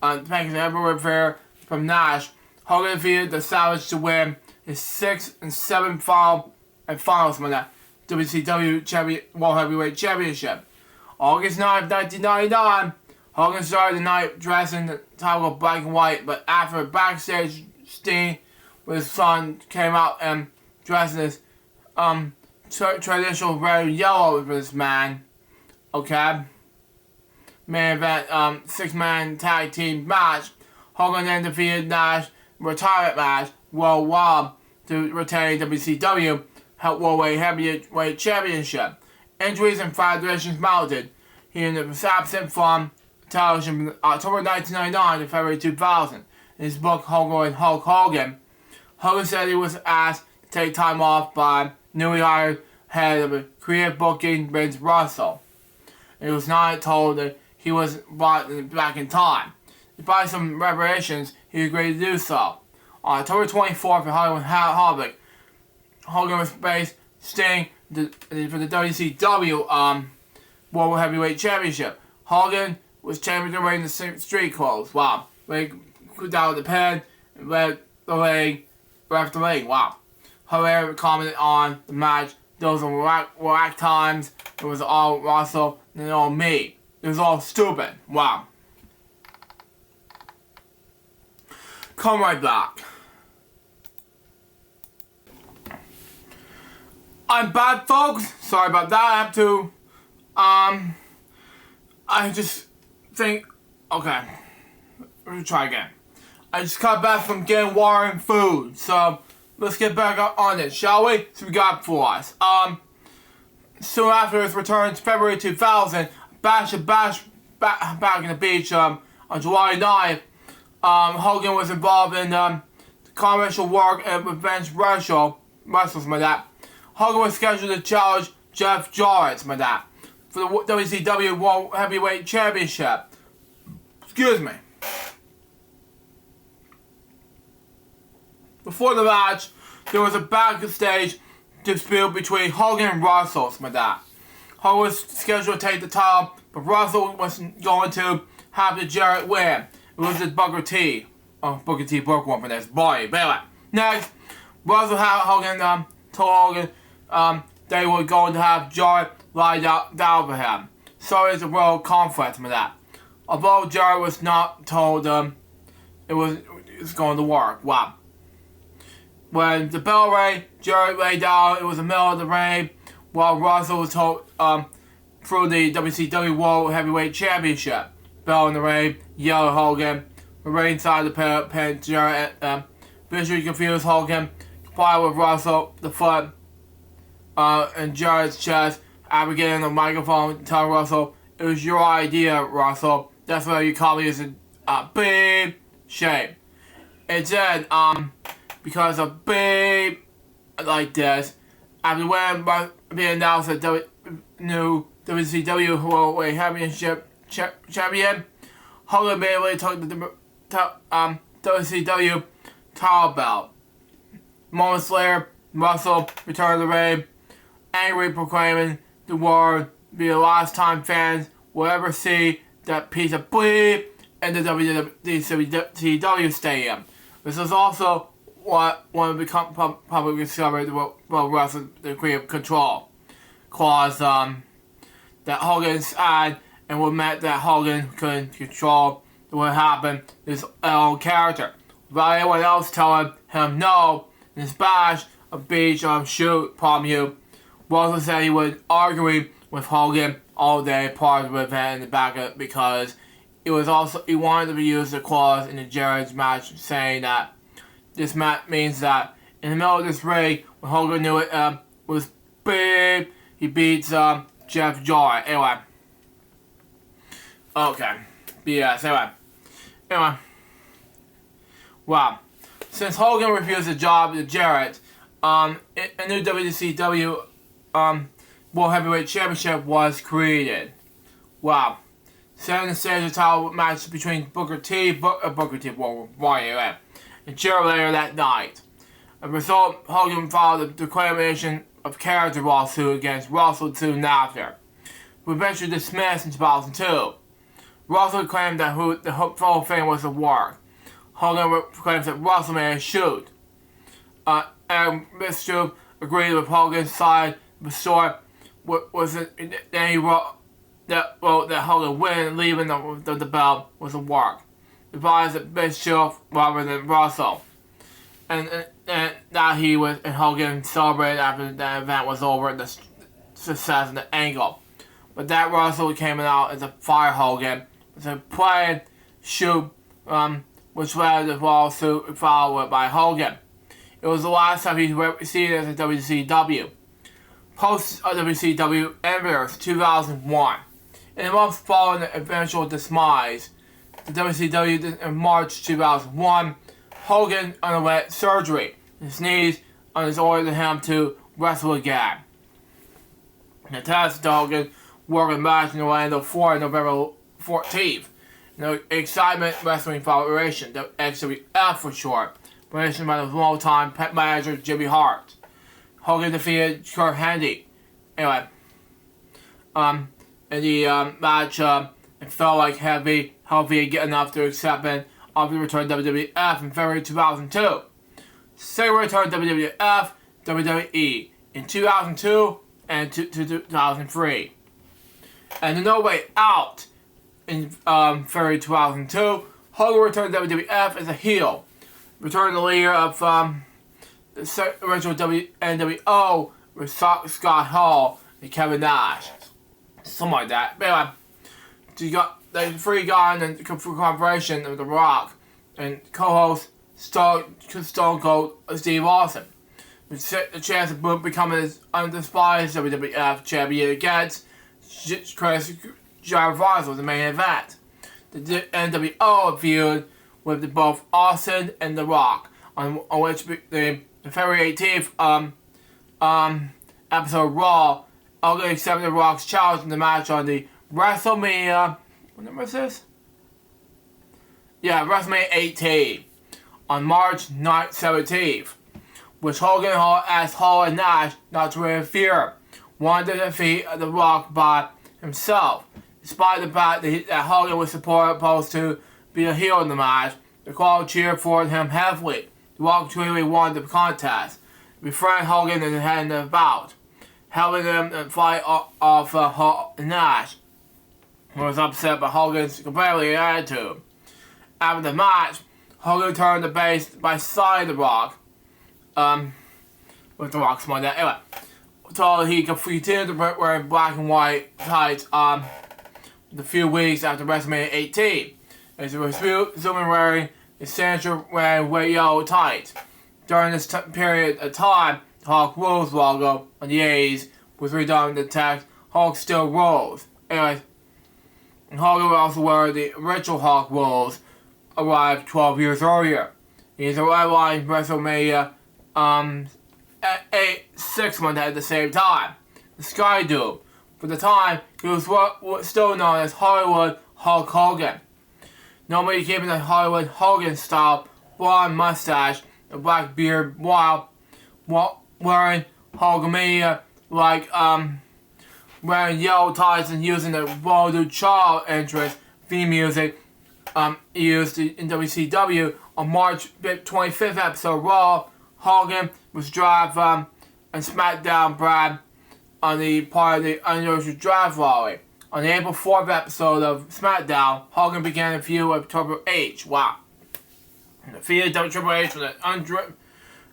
Thanks to every fair from Nash, Hogan defeated the Savage to win his 6th and 7th final from the WCW World Heavyweight Championship. August 9th, 1999, Hogan started the night dressed in the title of black and white, but after a backstage scene with his son came out and dressed in his traditional red and yellow with this man. Okay. Main event 6-man tag team match. Hogan then defeated Nash retirement match, World War to retain WCW World Heavyweight Championship. Injuries and frustrations mounted. He was absent from television from October 1999 to February 2000. In his book, Hogan and Hulk Hogan, Hogan said he was asked to take time off by newly hired head of creative booking, Vince Russell. He was not told that he was brought back in time. Despite some revelations, he agreed to do so. On October 24th in Hollywood Havoc, Hogan was faced Sting for the WCW World Heavyweight Championship. Hogan was champion wearing the street clothes. Wow. They put down the pen and left the leg. Wow. However, commented on the match. Those were whack times. It was all Russell and all me. It was all stupid. Wow. Come right back. I'm back, folks. Sorry about that. I have to, I just think, okay, let me try again. I just got back from getting water and food, so let's get back on it, shall we? So we got for us. Soon after his return in February 2000, back in the beach, on July 9th, Hogan was involved in, commercial work and revenge wrestles, my dad. Hogan was scheduled to challenge Jeff Jarrett, my dad, for the WCW World Heavyweight Championship. Excuse me. Before the match, there was a backstage dispute between Hogan and Russell, my dad. Hogan was scheduled to take the title, but Russell wasn't going to have the Jarrett win. It was just Booker T. Oh, Booker T broke one for this body. But anyway, next, Russell had Hogan, told Hogan, they were going to have Jarrett lie down for him. So it's a real conflict with that. Although Jarrett was not told it was going to work. Wow. When the bell rang, Jarrett lay down. It was the middle of the ring, while Russell was told through the WCW World Heavyweight Championship. Bell in the ring, yelled at Hogan. The ringside the pin, Jarrett visually confused Hogan. Complied with Russell, the foot, in Jarrett's chest. After getting the microphone, tell Russell, "It was your idea, Russell. That's why you call me as a big shape." It said, because of big like this, after when being announced as new WCW World Championship champion, Hogan immediately took the WCW title belt. Moments later, Russell returned to the ring, angry, proclaiming the word be the last time fans will ever see that piece of bleep in the WCW stadium. This is also what one of the public discovered the Russell's degree of control clause that Hogan had, and what meant that Hogan couldn't control what happened to his own character without anyone else telling him no. In his bash, a beach shoot problem you. Russell said he was arguing with Hogan all day, part of the event in the back because he wanted to use the clause in the Jarrett's match, saying that this match means that in the middle of this ring, when Hogan knew it was big, he beats Jeff Jarrett. Anyway. Okay. BS. Anyway. Wow. Since Hogan refused the job to Jarrett, a new WCW World Heavyweight Championship was created. Wow. Setting the stage of the title match between Booker T, and Jarrett later that night. As a result, Hogan filed a declaration of character lawsuit against Russell soon after, who eventually dismissed in 2002. Russell claimed that the whole thing was a work. Hogan claims that Russell made a shoot. And Mr. agreed with Hogan's side, but short then he wrote that Hogan winning, leaving the belt was a work. He advised that Bischoff rather than Russell. And that he was and Hogan celebrated after the event was over the success and the angle. But that Russell came out as a fire Hogan. It's a planned shoot, which led to the lawsuit filed by Hogan. It was the last time he was seen as a WCW. Post WCW Embers 2001. In the month following the eventual demise, the WCW in March 2001, Hogan underwent surgery. His knees ordered him to wrestle again. The test Hogan working match in Orlando, Florida, November 14th. The Excitement Wrestling Federation, the XWF for short, managed by the longtime pet manager Jimmy Hart. Hogan defeated Kurt Hennig. Anyway, in the match, it felt like healthy get enough to accept it after the return to WWF in February 2002. Second return to WWF, WWE in 2002 and 2003. And the No Way Out in February 2002, Hogan returned to WWF as a heel. returned the leader of the original NWO with Scott Hall and Kevin Nash. Something like that. But anyway, you got the three guys in collaboration with The Rock and co-host Stone Cold Steve Austin. The chance of becoming his undespised WWF champion against Chris Jericho was the main event. The NWO feud with both Austin and The Rock, on which the February 18th episode of Raw, Hogan accepted The Rock's challenge in the match on the WrestleMania. What number is this? Yeah, WrestleMania 18 on March 17th, which Hogan asked Hall and Nash not to interfere, wanted to defeat The Rock by himself. Despite the fact that Hogan was supposed to be a heel in the match, the crowd cheered for him heavily. The Rock truly won the contest, befriending Hogan in the end of the bout, helping him to fight off Hall and Nash, who was upset by Hogan's competitive attitude. After the match, Hogan turned the base by side The Rock, with The Rock's money. Anyway, so he continued to wear black and white tights the few weeks after WrestleMania 18. As he was resuming wearing essential wearing white yellow tights. During this period of time, the Hulk Rules logo on the A's was redone with the text Hulk Still Rules. Anyway, and Hogan would also wear the original Hulk Rules, arrived 12 years earlier. He's outlined WrestleMania 6 months at the same time. The Sky Dude. For the time, he was what was still known as Hollywood Hulk Hogan. Normally keeping the Hollywood Hogan style blonde mustache and black beard while wearing Hulkamania like wearing yellow tights and using the Voodoo Child entrance theme music used in WCW on March 25th episode of Raw. Hogan was draft and SmackDown Brad on the part of the unusual draft rally. On the April 4th episode of SmackDown, Hogan began a feud with Triple H. Wow. The feud of Triple H with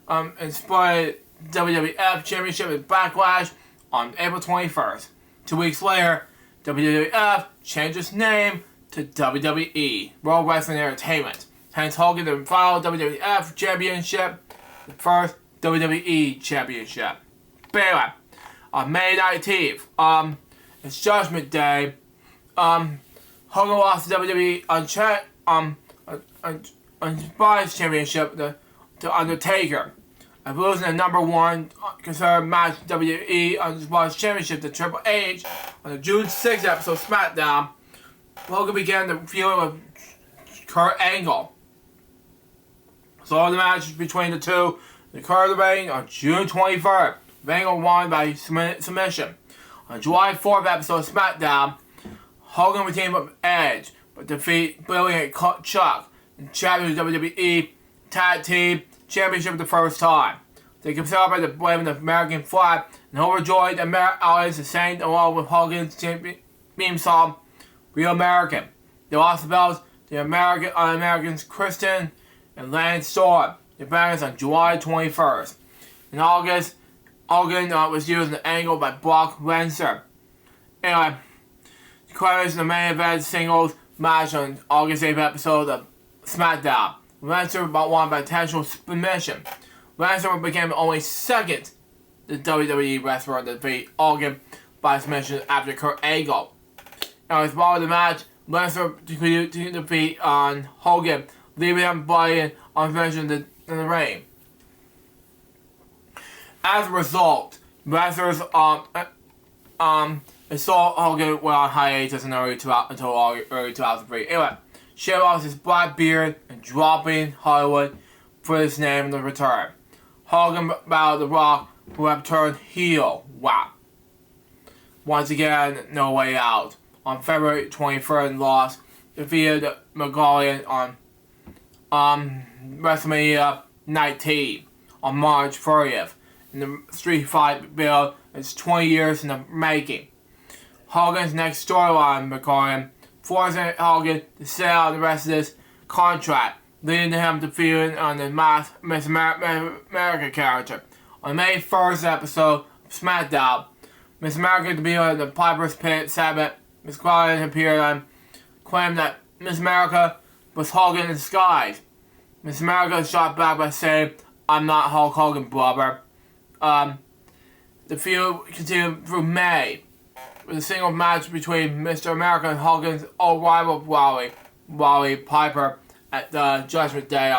an inspired WWF Championship with Backlash on April 21st. 2 weeks later, WWF changed its name to WWE, World Wrestling Entertainment. Hence, Hogan the final WWF Championship, the first WWE Championship. But anyway, on May 19th, it's Judgment Day. Hogan lost the WWE Unbiased Championship to Undertaker. And losing the number one considered match WWE Unbiased Championship to Triple H on the June 6th episode of SmackDown. Hogan began the feud with Kurt Angle. So all the matches between the two occurred in the ring on June 23rd. Angle won by submission. On July 4th episode of SmackDown, Hogan would team up with Edge, but defeat Billy and Chuck and champion of the WWE Tag Team Championship for the first time. They could celebrate the waving of the American flag and overjoyed the audience to sing along with Hogan's theme song, Real American. They lost the belts to the Un-Americans Kristen and Lance Storm. The banners on July 21st. In August, Hogan was using the angle by Brock Lesnar. Anyway, the credits in the main event singles match on August 8th episode of SmackDown. Lesnar won by intentional submission. Lesnar became only second the WWE wrestler to defeat Hogan by submission after Kurt Angle. As part of the match, Lesnar continued to defeat on Hogan, leaving him bloody on in the ring. As a result, wrestlers saw Hogan went on hiatus until early 2003. Anyway, shaved off his black beard and dropping Hollywood for his name in the return. Hogan battled The Rock, who had turned heel. Wow. Once again, no way out. On February 23rd, lost, defeated Magalian on WrestleMania 19 on March 30th. In the Street Fight build is 20 years in the making. Hogan's next storyline, McCollum, forcing Hogan to sell the rest of this contract leading to him defeating on the Miss America character. On May 1st episode of SmackDown, Miss America debuted in the Piper's Pit segment. Miss Claudia appeared and claimed that Miss America was Hogan in disguise. Miss America shot back by saying, "I'm not Hulk Hogan, brother." The feud continued through May, with a single match between Mr. America and Hogan's old rival Wally Piper at the Judgment Day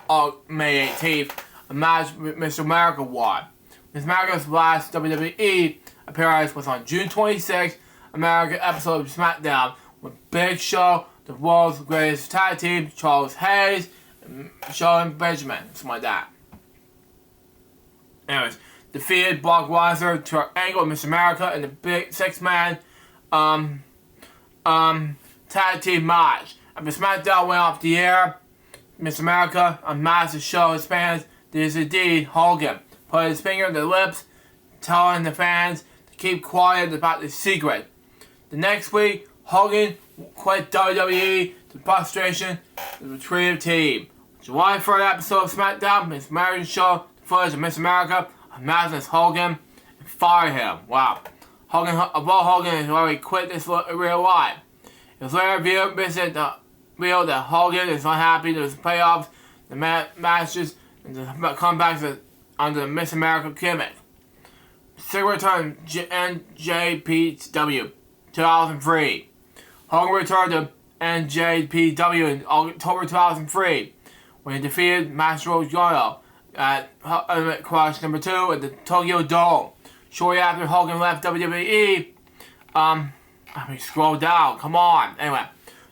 on May 18th. A match Mr. America won. Miss America's last WWE appearance was on June 26th, American episode of SmackDown, with Big Show, the world's greatest tag team, Charles Hayes, and Shaw and Benjamin, something like that. Anyways, defeated Brock Lesnar to Angle and Miss America in the big six-man tag team match. After SmackDown went off the air, Miss America unmasked to show his fans that it is indeed Hogan. Put his finger on the lips, telling the fans to keep quiet about the secret. The next week, Hogan quit WWE to frustration of the Creative Team. July 3rd episode of SmackDown, Miss America showed the footage of Miss America unmasked as Hogan and fired him. Wow. Although Hogan has already quit this real life. It was later revealed that Hogan is unhappy with his playoffs, the matches, and the comebacks under the Miss America gimmick. Sigler returned NJPW 2003. Hogan returned to NJPW in October 2003 when he defeated Master Yono at Ultimate Crush number 2 at the Tokyo Dome. Shortly after Hogan left WWE, scroll down, come on. Anyway,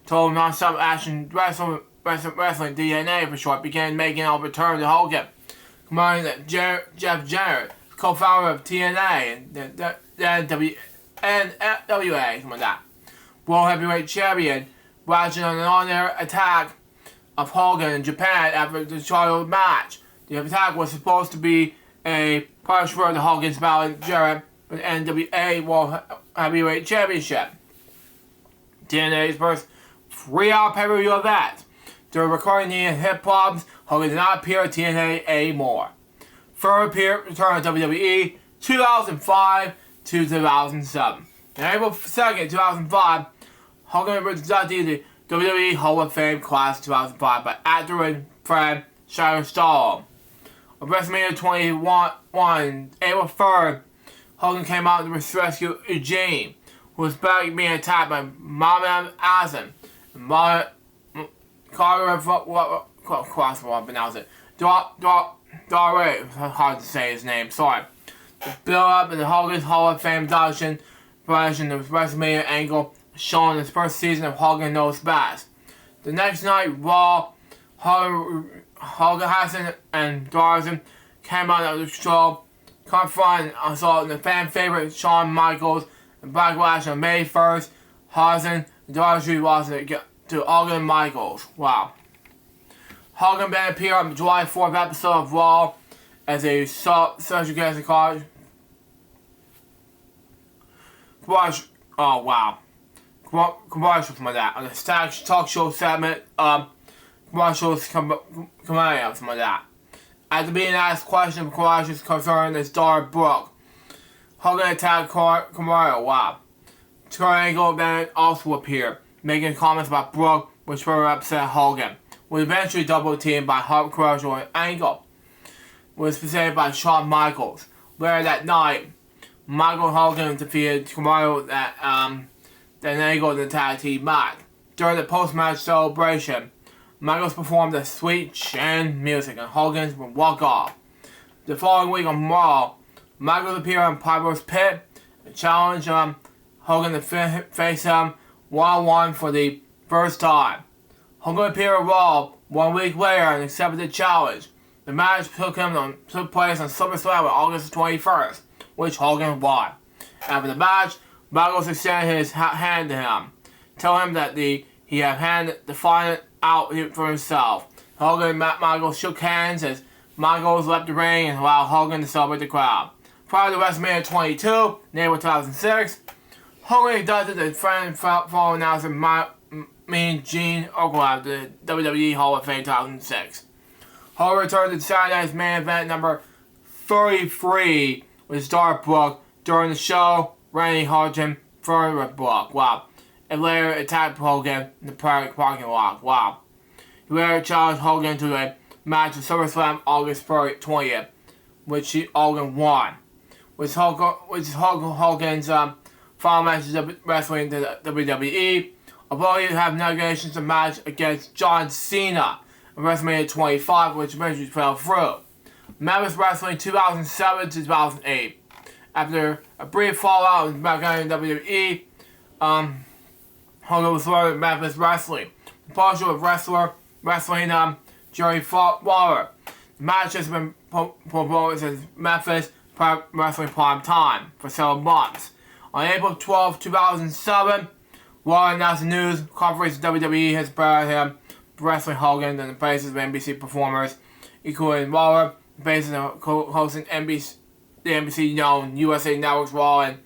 Total Non-Stop Action Wrestling DNA for short began making a return to Hogan, combining that Jeff Jarrett, co-founder of TNA and the NWA, something like that. World Heavyweight Champion, watching an on-air attack of Hogan in Japan after the title match. The attack was supposed to be a push for the Hogan's battle with Jarrett for the NWA World Heavyweight Championship. TNA's first 3-hour pay-per-view event. During recording and hip problems, Hogan did not appear at TNA anymore. Third return to WWE 2005 to 2007. On April 2nd, 2005, Hogan was inducted into the WWE Hall of Fame class 2005 by actor and friend Sharon Stone. On WrestleMania 21, April 3rd, Hogan came out to rescue Eugene, who was being attacked by Muhammad Azam and Carter, it's hard to say his name, sorry. The build-up in the Hogan's Hall of Fame version of WrestleMania angle shown in the first season of Hogan Knows Best. The next night, Raw, Hogan Hassan and Darzan came out of the show, confronting assault the fan favorite Shawn Michaels and Backlash on May 1st. Hassan and Darzan lost to Hogan and Michaels. Wow. Hogan then appeared on the July 4th episode of Raw as a special guest card. Commercials from that. On the Stack Talk Show segment, commercials come out, something like that. After being asked questions of commercials concerning his daughter Brooke, Hogan attacked Camaro. Wow. Kurt Angle then also appeared, making comments about Brooke, which further upset Hogan. Was eventually double teamed by Hart Commercial and Angle. Was presented by Shawn Michaels. Later that night, Michael Hogan defeated Camaro then Angle in the tag team match. During the post-match celebration, Michaels performed the Sweet Chin music and Hogan would walk off. The following week on Raw, Michaels appeared on Piper's Pit and challenged Hogan to face him one-on-one for the first time. Hogan appeared on Raw 1 week later and accepted the challenge. The match took place on SummerSlam on August 21st, which Hogan won. After the match, Michaels extended his hand to him, telling him that he had handed the final out for himself. Hogan and Michaels shook hands as Michaels left the ring and allowed Hogan to celebrate the crowd. Prior to WrestleMania 22, in April 2006, Hogan inducted the friend following announcer Mean Gene Okerlund, the WWE Hall of Fame 2006. Hogan returned to Saturday Night's main event number 33 with Starbuck. During the show, Randy Orton further Brock. Wow. And later attacked Hogan in the parking lot. Wow. He later challenged Hogan to a match at SummerSlam August 20th, which Hogan won. Which is Hogan's final match of wrestling to the WWE. Although he had negotiations a match against John Cena in WrestleMania 25, which eventually fell through. Memphis Wrestling 2007 to 2008. After a brief fallout with back in WWE, Hogan was thrown at Memphis Wrestling. The partial of wrestling Jerry Waller. The match has been promoted as Memphis Wrestling Prime Time for several months. On April 12, 2007, Waller announced the news conference WWE has buried him wrestling Hogan and the faces of NBC performers, including Waller, the basis of hosting the NBC known USA Network's Raw, and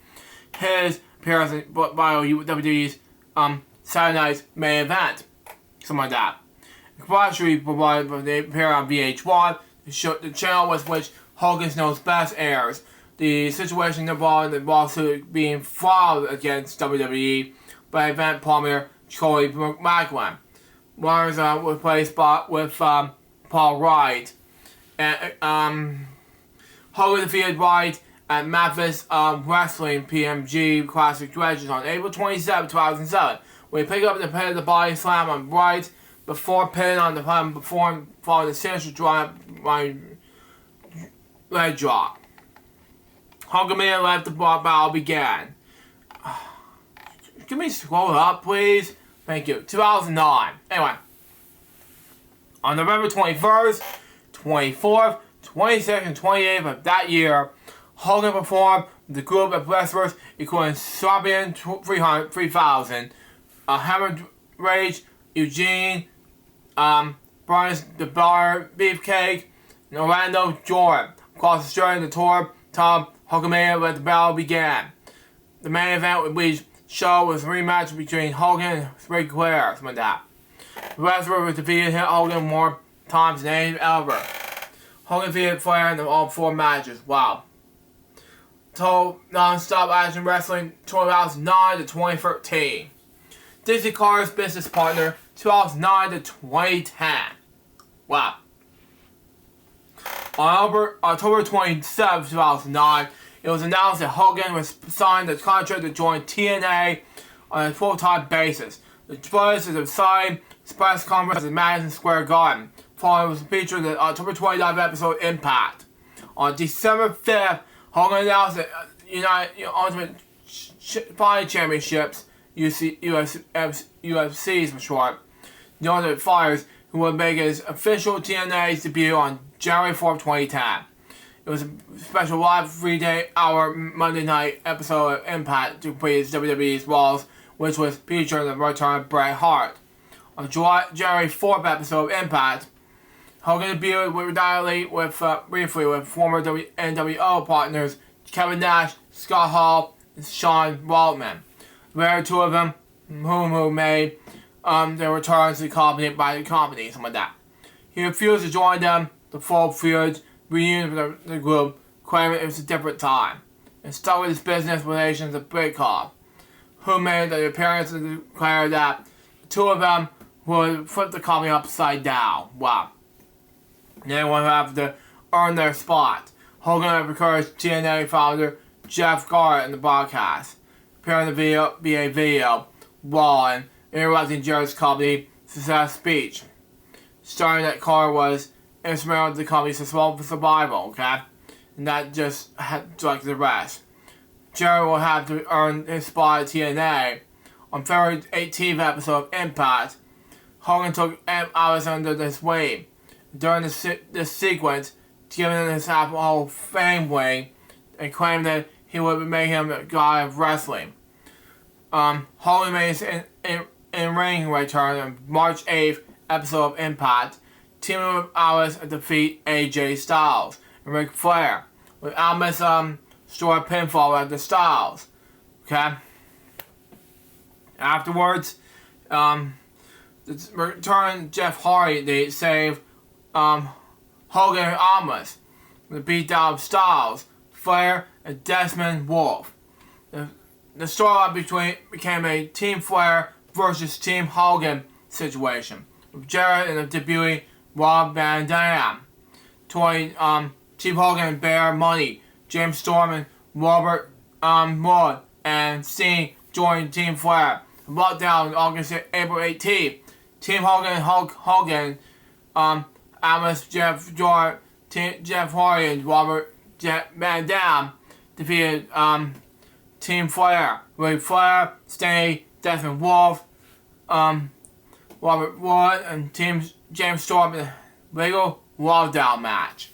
his appearance in WWE's Saturday Night's main event. Something like that. The commentary provided for the appearance on VH1, the channel with which Hogan's Knows Best airs. The situation involved the lawsuit being filed against WWE by event promoter Corey Macklin. Warner's replaced with Paul Wright. And Hogan defeated Wright at Memphis Wrestling PMG Classic Dredges on April 27, 2007. When he picked up the pin of the body slam on Wright before pinning on the pin following the signature drop leg drop. Hogan Mania left the battle began. Can we scroll up, please? Thank you. 2009. Anyway. On November 21st, 24th, 26th, and 28th of that year, Hogan performed with the group of wrestlers including Scorpion 3000, Hammer Rage, Eugene, Brian the Bar Beefcake, and Orlando Jordan. Across Australia, the tour, Hogan Mania let the battle began. The main event which show was a rematch between Hogan and Ric Flair, something like that. The wrestler was defeated Hogan more times than any ever. Hogan defeated Flair in all 4 matches. Wow. Total non-stop action wrestling 2009 to 2013. Dixie Carter's business partner 2009 to 2010. Wow. On October 27, 2009, it was announced that Hogan was signed a contract to join TNA on a full-time basis. The choice is a signed press conference at Madison Square Garden. Following was featured in the October 29th episode Impact. On December 5th, Hogan announced that Ultimate Fighting Championships, UFC's for short, the Ultimate Fighters, who would make his official TNA's debut on January 4th, 2010. It was a special live 3-hour Monday night episode of Impact to complete WWE's Walls, which was featured in the return of Bret Hart. On January 4th episode of Impact, Hogan debuted briefly with former NWO partners Kevin Nash, Scott Hall, and Sean Waltman. The very two of them who made their returns to the company by the company, something like that. He refused to join them. The full feud reunion with the group, claiming it was a different time, and stuck with his business relations with Bitcoin, who made the appearance and declared that the two of them would flip the company upside down. Wow. And they would have to earn their spot. Hogan encouraged TNA founder Jeff Garrett in the broadcast, appearing via video, while and interrupting Jerry's company success speech. Starting that Carter was instrumental in the company's survival, okay? And that just like the rest. Jerry will have to earn his spot at TNA. On February 18th episode of Impact, Hogan took hours under his wing. During this sequence, giving him his Hall of Fame wing, and claimed that he would make him the god of wrestling. Hogan made his in-ring return on March 8th episode of Impact, teaming with Alice to defeat AJ Styles and Ric Flair, with Almas store pinfall at the Styles. Okay? Afterwards, The return Jeff Hardy, they saved Hogan and Amos. The beatdown of Styles, Flair, and Desmond Wolfe. The storyline became a Team Flair versus Team Hogan situation, with Jarrett and the debuting Rob Van Dam. Team Hogan and Bear Money, James Storm and Robert Wood, and Steen joined Team Flair. Lockdown April 18th. Team Hogan and Hulk Hogan, Amos, Jeff Jarrett, Jeff Hardy, and Robert Van Dam defeated Team Flair. Ric Flair, Sting, Desmond Wolfe, Robert Wood, and Team James Storm in a legal lockdown match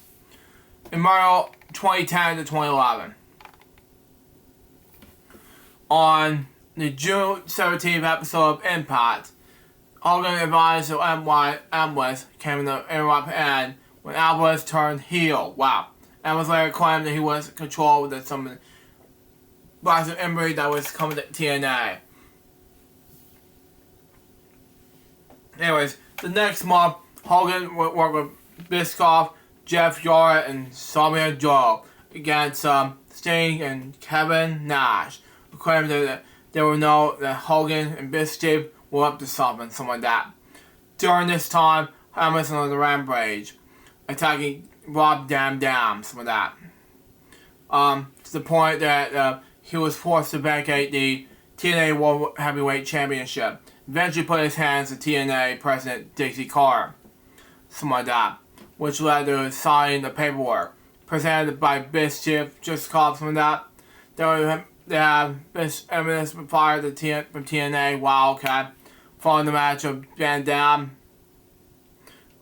in March 2010 to 2011. On the June 17th episode of Impact, Hogan advised that Amwes came in the interrupt end when Amwes turned heel. Wow. Amwes later claimed that he was in control with some massive injury that was coming to TNA. Anyways, the next month, Hogan would work with Bischoff, Jeff Jarrett, and Samoa Joe against Sting and Kevin Nash, who claimed that they would know that Hogan and Bischoff were up to something like that. During this time, Amos was on the rampage, attacking Rob Dam, something like that. To the point that he was forced to vacate the TNA World Heavyweight Championship. Eventually put his hands to TNA President Dixie Carter, something like that, which led to signing the paperwork presented by Bischoff, just called something like that. They have Amos fired from TNA Wildcat following the match of Van Dam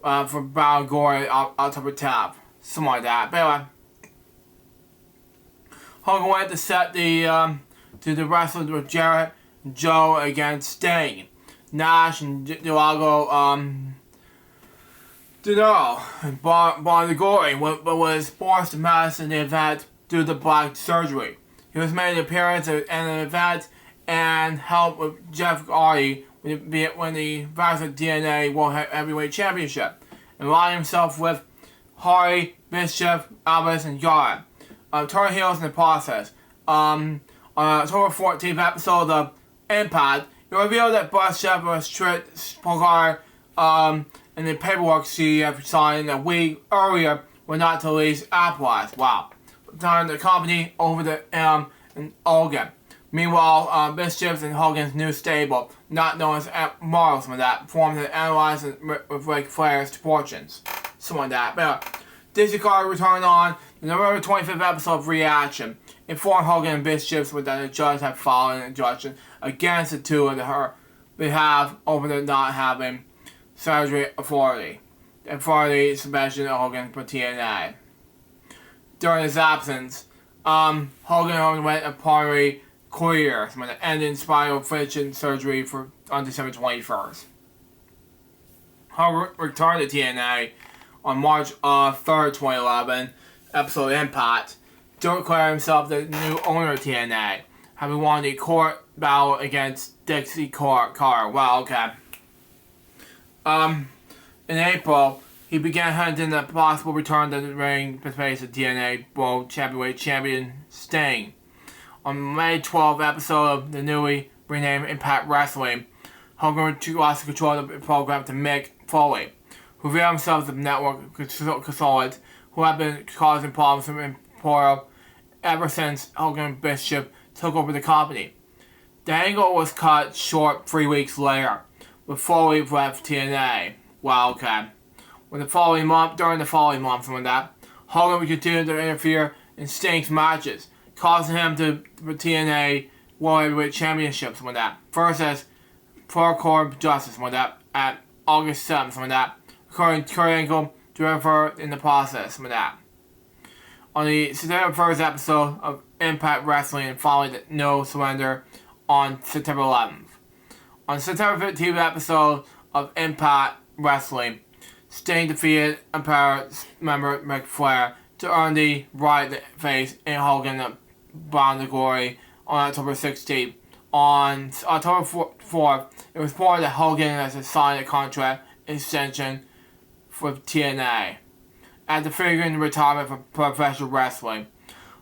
for Brown Gory October 10th, something like that. But anyway, Hogan went to set the wrestlers with Jarrett and Joe against Sting, Nash and Dilago Dinero and Bon Gory, but was forced to miss in the event due to black surgery. He was made an appearance in an event and helped with Jeff Hardy when the Wrestling DNA World Heavyweight Championship, and aligned himself with Hardy, Bischoff, Alvarez, and Jarrett. Turn heels in the process. On October 14th episode of Impact, it revealed that Bischoff was tricked Pogar in the paperwork she had signed a week earlier were not to release Apple's. Wow. Turned the company over to and Hogan. Meanwhile, Bischoff and Hogan's new stable, not known as Morals, that formed and analyzed with Ric Flair's fortunes. Something like that. But Dixie Carter returned on the November 25th episode of Reaction, informed Hogan and Bischoff that the judge had filed an injunction against the two of her behalf over the not having surgery authority. The authority suspension of Hogan for TNA. During his absence, Hogan underwent a pulmonary clear when it ended in spinal fusion surgery on December 21st. Hogan returned to TNA on March 3rd, 2011, episode Impact, to declare himself the new owner of TNA, having won the court battle against Dixie Carter. Well, okay. In April, he began hunting a possible return to the ring to face the TNA World Heavyweight Champion Sting. On May 12th episode of the newly renamed Impact Wrestling, Hogan lost control of the program to Mick Foley, who revealed himself as the network consultant who had been causing problems from Emporio ever since Hogan and Bischoff took over the company. The angle was cut short 3 weeks later, with Foley left TNA. Well, okay. During the following month, Hogan would continue to interfere in Sting's matches, causing him to for TNA World Heavyweight Championship, first as Hardcore Justice, at August 7th, recording Kurt Angle to refer in the process, On the September 1st episode of Impact Wrestling and following the No Surrender on September 11th. On September 15th episode of Impact Wrestling, Sting defeated Empire member Ric Flair to earn the right to face in Hogan and Bound to Glory on October 16th On October 4th, it was reported that Hogan has signed a contract extension for TNA. After figuring retirement from professional wrestling,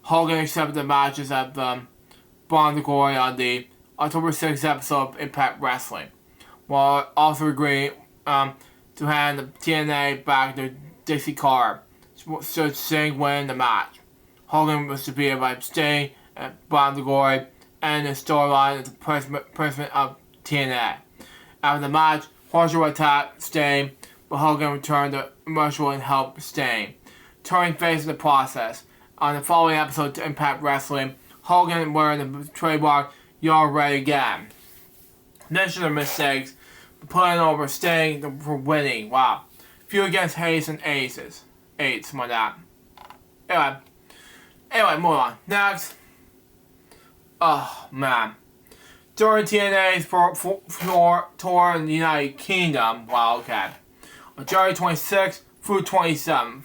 Hogan accepted the matches at the Bond of Glory on the October 6th episode of Impact Wrestling, while also agreeing to hand the TNA back to Dixie Carter, so Sting win the match. Hogan was defeated by Sting at Bond of Glory, and the storyline is the president of TNA. After the match, Horser attacked Sting, but Hogan returned to Marshall and helped Sting, turning face in the process. On the following episode to Impact Wrestling, Hogan wearing the trademark "You're Ready Again." Mention the mistakes, but putting over Sting for winning. Wow. Feud against Hayes and Aces. Eights, my dad. Anyway, move on. Next. Oh, man. During TNA's tour in the United Kingdom, wow, okay. On January 26th through 27th,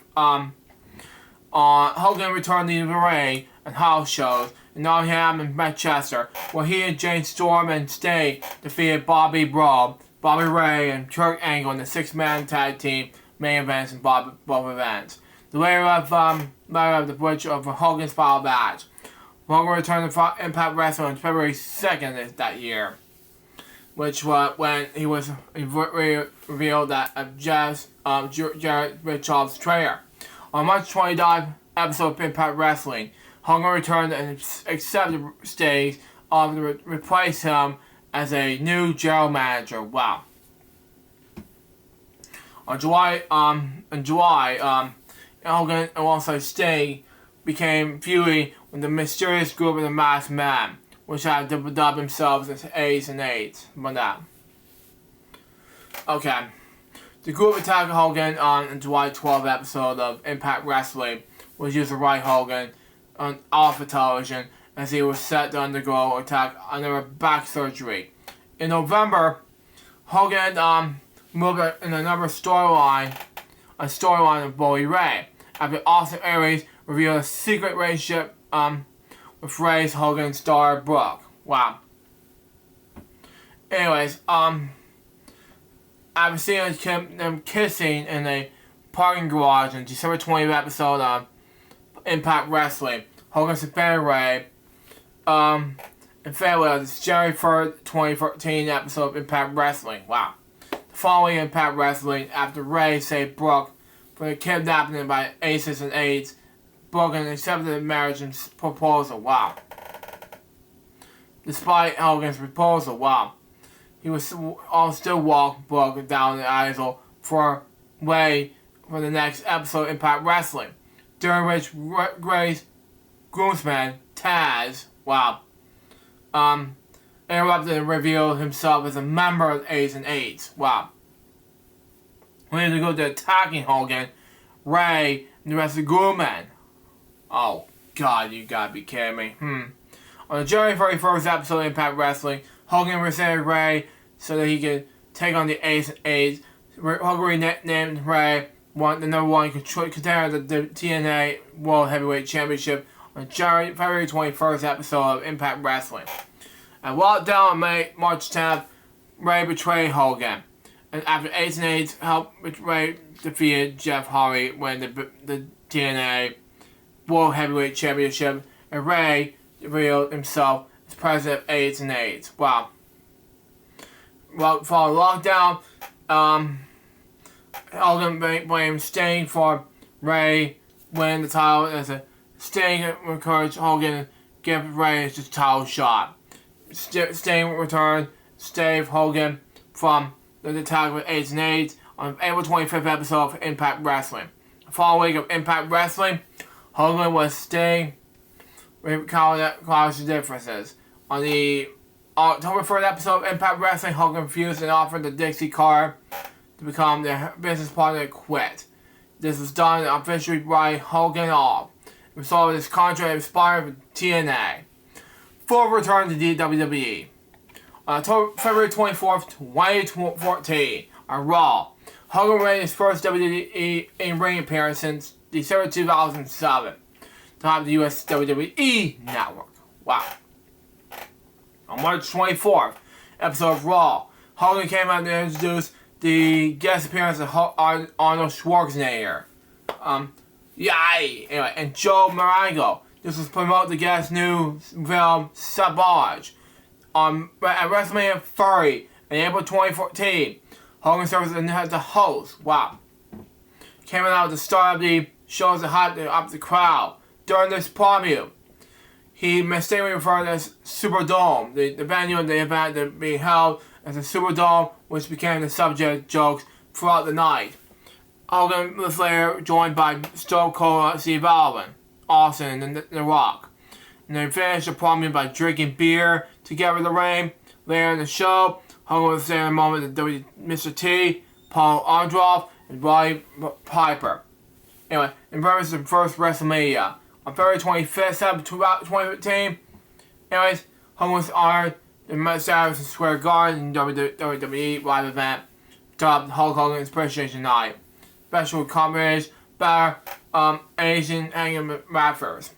Hogan returned to the ring and house shows in Nottingham and Manchester, where he and Jane Storm and Sting defeated Bobby Roode, Bobby Ray, and Kurt Angle in the six-man tag team main events in both events. The later of the which of Hogan's final match. Hogan returned to Impact Wrestling on February 2nd that year, which was when he was revealed that Jarrett Richards' traitor. On March 29th episode of Impact Wrestling, Hogan returned and accepted Sting's offer to replace him as a new general manager. Wow. In July, Hogan alongside Sting became feuding with the mysterious group of the Masked Men, which had dubbed themselves as A's and Eights. Okay. The group attacked Hogan on the July 12th episode of Impact Wrestling, which used to write Hogan on Alpha Television as he was set to undergo attack under back surgery. In November, Hogan moved in another storyline of Bully Ray, after Austin Aries revealed a secret relationship with Ray's Hogan's daughter Brooke. Wow. Anyways, after seeing them kissing in a parking garage in December 20th episode of Impact Wrestling, Hogan suspended Ray in farewell to the January 3rd, 2013 episode of Impact Wrestling. Wow. The following Impact Wrestling, after Ray saved Brooke from the kidnapping by Aces and Eights, Brooke accepted the marriage and proposal. Wow. Despite Hogan's proposal, wow. He was still walk Brooke down the aisle for Ray for the next episode of Impact Wrestling, during which Ray's groomsman, Taz, wow, interrupted and revealed himself as a member of A's and Eights. Wow. When they go to attacking Hogan, Ray, and the rest of the groomsmen. Oh, God, you gotta be kidding me. On the January 31st episode of Impact Wrestling, Hogan presented Ray so that he could take on the A's and Eights. Hogan named Ray the number one contender of the TNA World Heavyweight Championship on February 21st episode of Impact Wrestling. And while down on March 10th, Ray betrayed Hogan. And after A's and Eights helped Ray defeated Jeff Hardy win the TNA World Heavyweight Championship, and Ray revealed himself as president of A's and Eights. Wow. Well, for lockdown, Hogan blamed Sting for Ray winning the title as a Sting encouraged Hogan to give Ray his title shot. Sting returned Steve Hogan from the attack with A's and Eights on April 25th episode of Impact Wrestling. The following week of Impact Wrestling, Hogan was Sting with college differences. On the October 3rd episode of Impact Wrestling, Hogan refused and offered the Dixie Carter to become their business partner and quit. This was done to officially write Hogan off. The result of this contract expired with TNA. Full return to the WWE. On February 24th, 2014, on Raw, Hogan made his first WWE in-ring appearance since December 2007, to have the US WWE Network. Wow. On March 24th, episode of Raw, Hogan came out to introduce the guest appearance of Arnold Schwarzenegger. Anyway, and Joe Marango. This was promote the guest's new film, Savage. At WrestleMania 30 in April 2014, Hogan served as the host. Wow. Came out at the start of the show to hype up the crowd. During this preview, he mistakenly referred to as Superdome, the venue of the event being held as a Superdome, which became the subject of jokes throughout the night. Hogan was later joined by Stone Cold Steve Austin, and The Rock. And they finished the preview by drinking beer together in the rain. Later in the show, Hogan was there in a moment with Mr. T, Paul Orndorff, and Roddy Piper. Anyway, in reference to the first WrestleMania, on February 25th, 2015, anyways, Hogan was honored in Madison Square Garden in WWE live event dubbed Hulk Hogan's Appreciation Night. Special commentaries by Asian hanging rappers.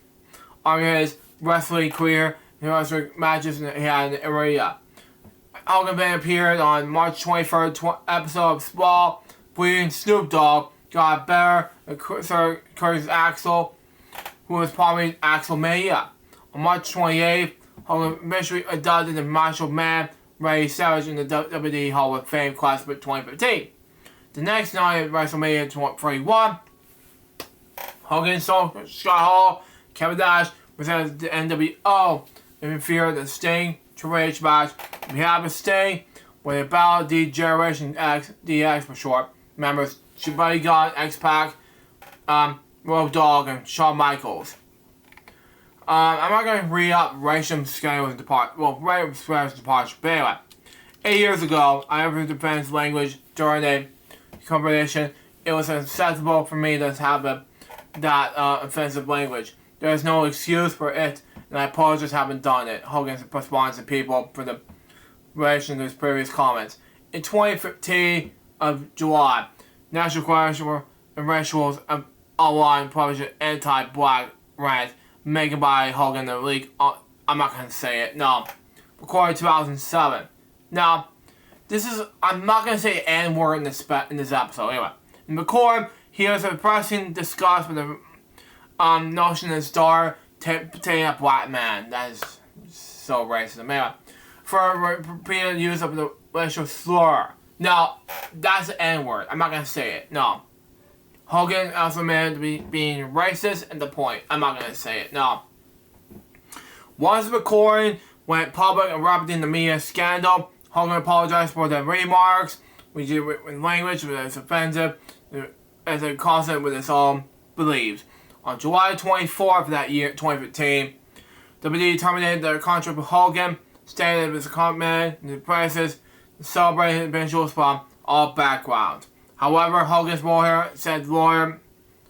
On his wrestling career, he wrestling matches he had in the area. Hogan then appeared on March 23rd episode of Sprawl, featuring Snoop Dogg, Got Better, and Sir Curtis Axel, who was probably Axel Mania. On March 28th, Hogan eventually adopted the Macho Man Ray Savage in the WWE Hall of Fame class of 2015. The next night at WrestleMania 31, Hogan, Scott Hall, Kevin Nash presented the NWO in fear of the Sting Triple H match. We have a Sting with a battle D Generation X, DX for short, members Buddy Gunn, X-Pac, Road Dogg, and Shawn Michaels. I'm not going to read up Raysham Scales departure. Well, Raysham Scales departure. But anyway, 8 years ago, I ever defense language during a competition. It was acceptable for me to have that offensive language. There is no excuse for it, and I apologize haven't done it. Hogan responds to people for the relation to his previous comments. In 2015 of July, National Question and Racials Online published an anti-black rant made by Hogan in the league. I'm not going to say it. No. Recorded 2007. Now, I'm not going to say the N-word in this episode. Anyway, in the core, he was expressing disgust with the notion that Star taking a black man. That is so racist. Anyway, for repeated use of the racial slur. Now, that's the N-word. I'm not going to say it. No. Hogan also admitted to being racist at the point. I'm not going to say it. No. Once the recording went public erupting the media scandal, Hogan apologized for the remarks, which with language that is offensive, as a constant with his own beliefs. On July 24th of that year, 2015, WWE terminated their contract with Hogan, stated it was a compliment in the presses, celebrating individuals from all backgrounds. However, Hogan's lawyer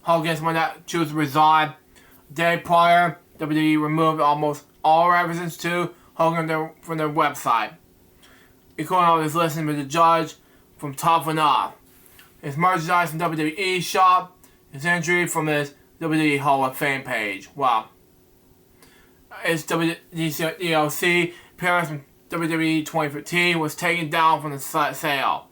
might not choose to resign. A day prior, WWE removed almost all references to Hogan from their website, including all his listening with the judge from Tough Enough, his merchandise from WWE shop, his entry from his WWE Hall of Fame page. Wow. His DLC appearance from WWE 2015 was taken down from the sale.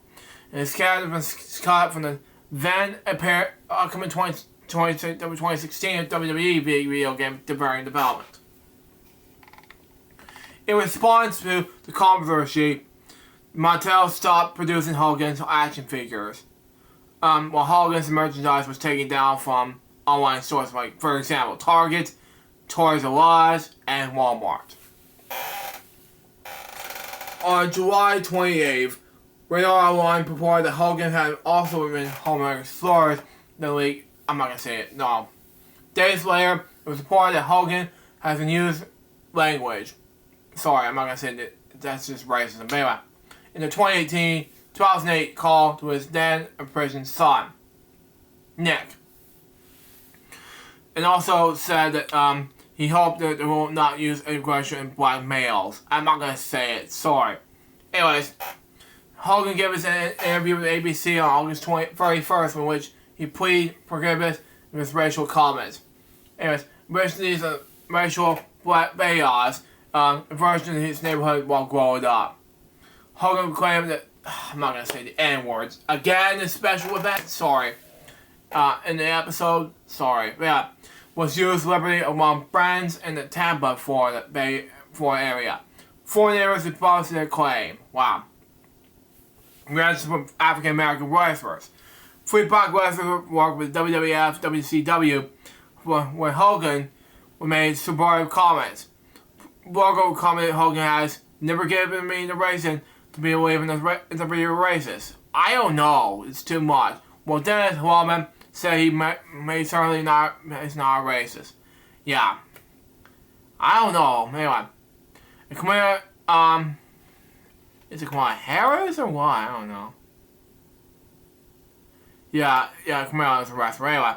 And his character was cut from the then upcoming 2016 WWE video game during development. In response to the controversy, Mattel stopped producing Hogan's action figures, while Hogan's merchandise was taken down from online stores like, for example, Target, Toys R Us, and Walmart. On July 28th, Radar Online reported that Hogan had also been homeowner slurs in the league. I'm not going to say it, no. Days later, it was reported that Hogan has been used language. Sorry, I'm not going to say that. That's just racism. But anyway, in the 2008 call to his then imprisoned son, Nick. And also said that he hoped that they will not use aggression in black males. I'm not going to say it. Sorry. Anyways, Hogan gave us an interview with ABC on August 31st in which he pleaded forgiveness of his racial comments. Anyways, these racial black bias version in his neighborhood while growing up. Hogan claimed that, I'm not going to say the N-words, again in special event, sorry, in the episode, sorry, yeah, was used liberally among friends in the Tampa, Florida area. Foreign areas responded to their claim. Wow. Reactions from African American wrestlers. Three black wrestlers worked with WWF, WCW, when Hogan made subversive comments. Logo commented Hogan has never given me the reason to be believing to be racist. I don't know. It's too much. Well, Dennis Rodman said he may certainly not is not a racist. Yeah. I don't know. Anyway. And Kamala, is it Kamala Harris or what? I don't know. Yeah, Kamala is a wrestler. Anyway.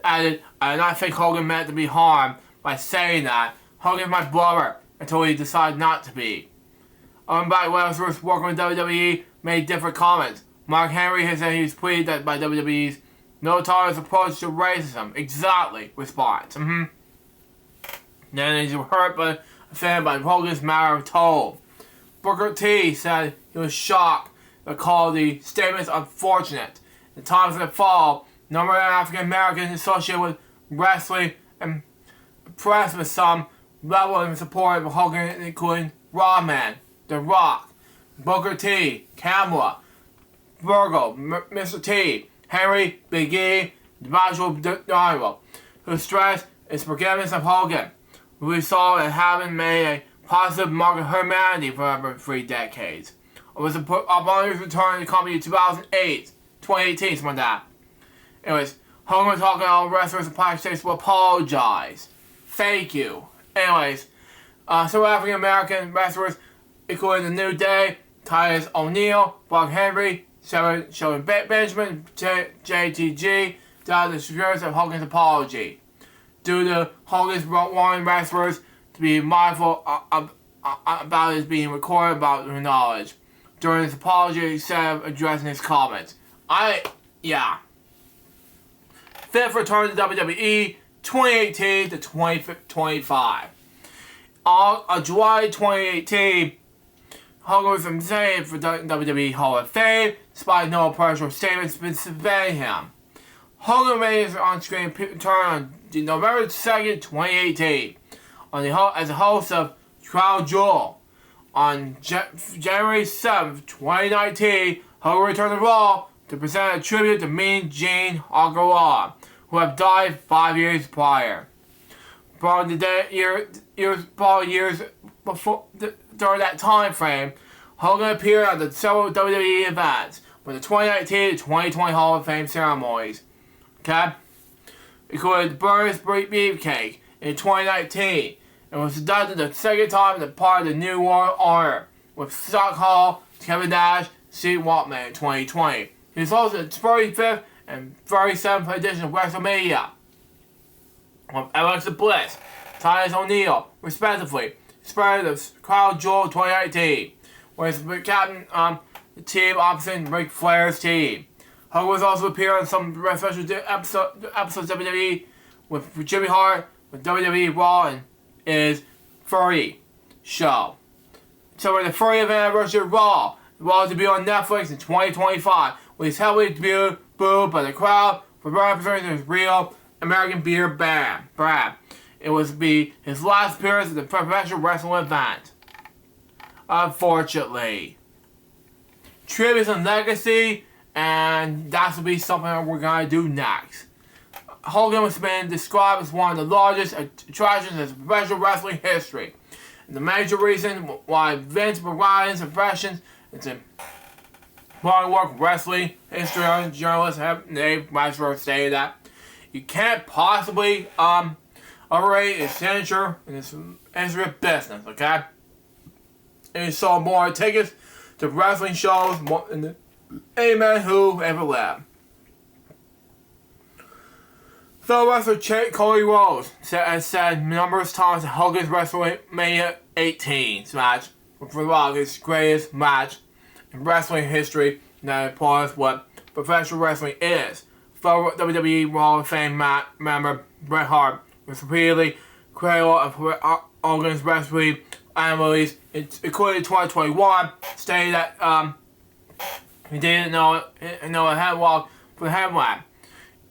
Added, I did not think Hogan meant to be harmed by saying that. Hogan's my brother until he decided not to be. Black wrestlers working with WWE made different comments. Mark Henry has said he was pleased that by WWE's no tolerance approach to racism. Exactly. Response. Then he's hurt but offended by Hogan's matter of tone. Booker T said he was shocked but called the statements unfortunate. In times that fall, a number of African Americans associated with wrestling and impressed with some level of support of Hogan, including Rawman, The Rock, Booker T, Kamala, Virgo, Mr. T, Henry, Big E, DiMaggio D'Angelo, who stressed his forgiveness of Hogan, who we saw as having made a positive mark of humanity for over 3 decades. It was upon his return to the company in 2018, something like that. Anyways, Hogan was talking to all wrestlers and Black States to apologize. Thank you. Anyways, some African American wrestlers, including The New Day, Titus O'Neil, Brock Henry, Shelton Benjamin, JTG, died the spirit of Hogan's apology. Due to Hogan's warning wrestlers to be mindful about his being recorded about their knowledge. During his apology, instead of addressing his comments. Fifth return to WWE, 2018 to 2025. On July 2018, Hogan was nominated for WWE Hall of Fame, despite no personal statements preventing him. Hogan made his on-screen return on November 2nd, 2018, as a host of Crown Jewel. On January 7th, 2019, Hogan returned to Raw to present a tribute to Mean Gene Ogawa, who had died 5 years prior. Years before, during that time frame, Hogan appeared at several WWE events with the 2019 to 2020 Hall of Fame ceremonies. Okay? Including the Burns Beefcake in 2019, and was inducted the second time as part of the New World Order with Scott Hall, Kevin Nash, Steve Waltman in 2020. He was also the 35th and 37th edition of WrestleMania with Alexa Bliss, Titus O'Neil, respectively, spread the Crown Jewel 2019, where he's captain the team opposite Ric Flair's team. Hogan was also appeared on some special episodes of WWE with Jimmy Hart, with WWE Raw, and his Furry show. So the 30th anniversary of Raw. Raw to be on Netflix in 2025, where he's heavily booed by the crowd for representing his real American beer brand. It was be his last appearance at the professional wrestling event. Unfortunately. Tribute and legacy, and that will be something that we're going to do next. Hogan has been described as one of the largest attractions in professional wrestling history. And the major reason why Vince McMahon's impressions is in part work wrestling history journalists have named Maestro saying that you can't possibly overrate his signature in his history of business, okay? And he sold more tickets to wrestling shows than any man who ever lived. Fellow wrestler Cody Rhodes has said numerous times that Hogan's WrestleMania 18 match was probably his greatest match in wrestling history, and that implies what professional wrestling is. Fellow WWE Hall of Fame member Bret Hart was repeatedly critical of Hogan's wrestling movies, including 2021, stated that he didn't know a headwalk for the headline,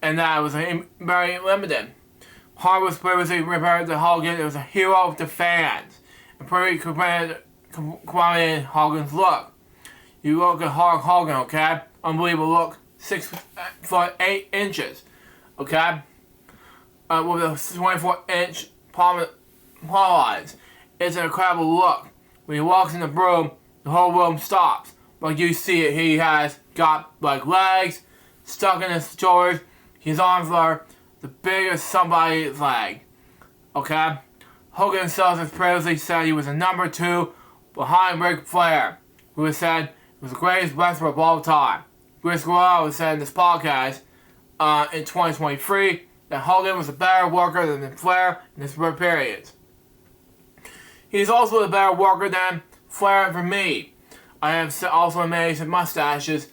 and that it was very limited. Hart was previously referred to Hogan as a hero of the fans, and pretty commented Hogan's look. You look at Hulk Hogan, okay? Unbelievable look, 6'8", okay? With a 24-inch palm lines. It's an incredible look. When he walks in the room, the whole room stops. Like you see it, he has got like legs stuck in his shoulders. His arms are the biggest somebody's leg. Okay? Hogan himself has previously said he was a number 2 behind Ric Flair, who has said he was the greatest wrestler of all time. Chris Guerrero said in this podcast in 2023 that Hogan was a better worker than Flair in this period. He's also a better worker than Flair for me. I have also amazed at matches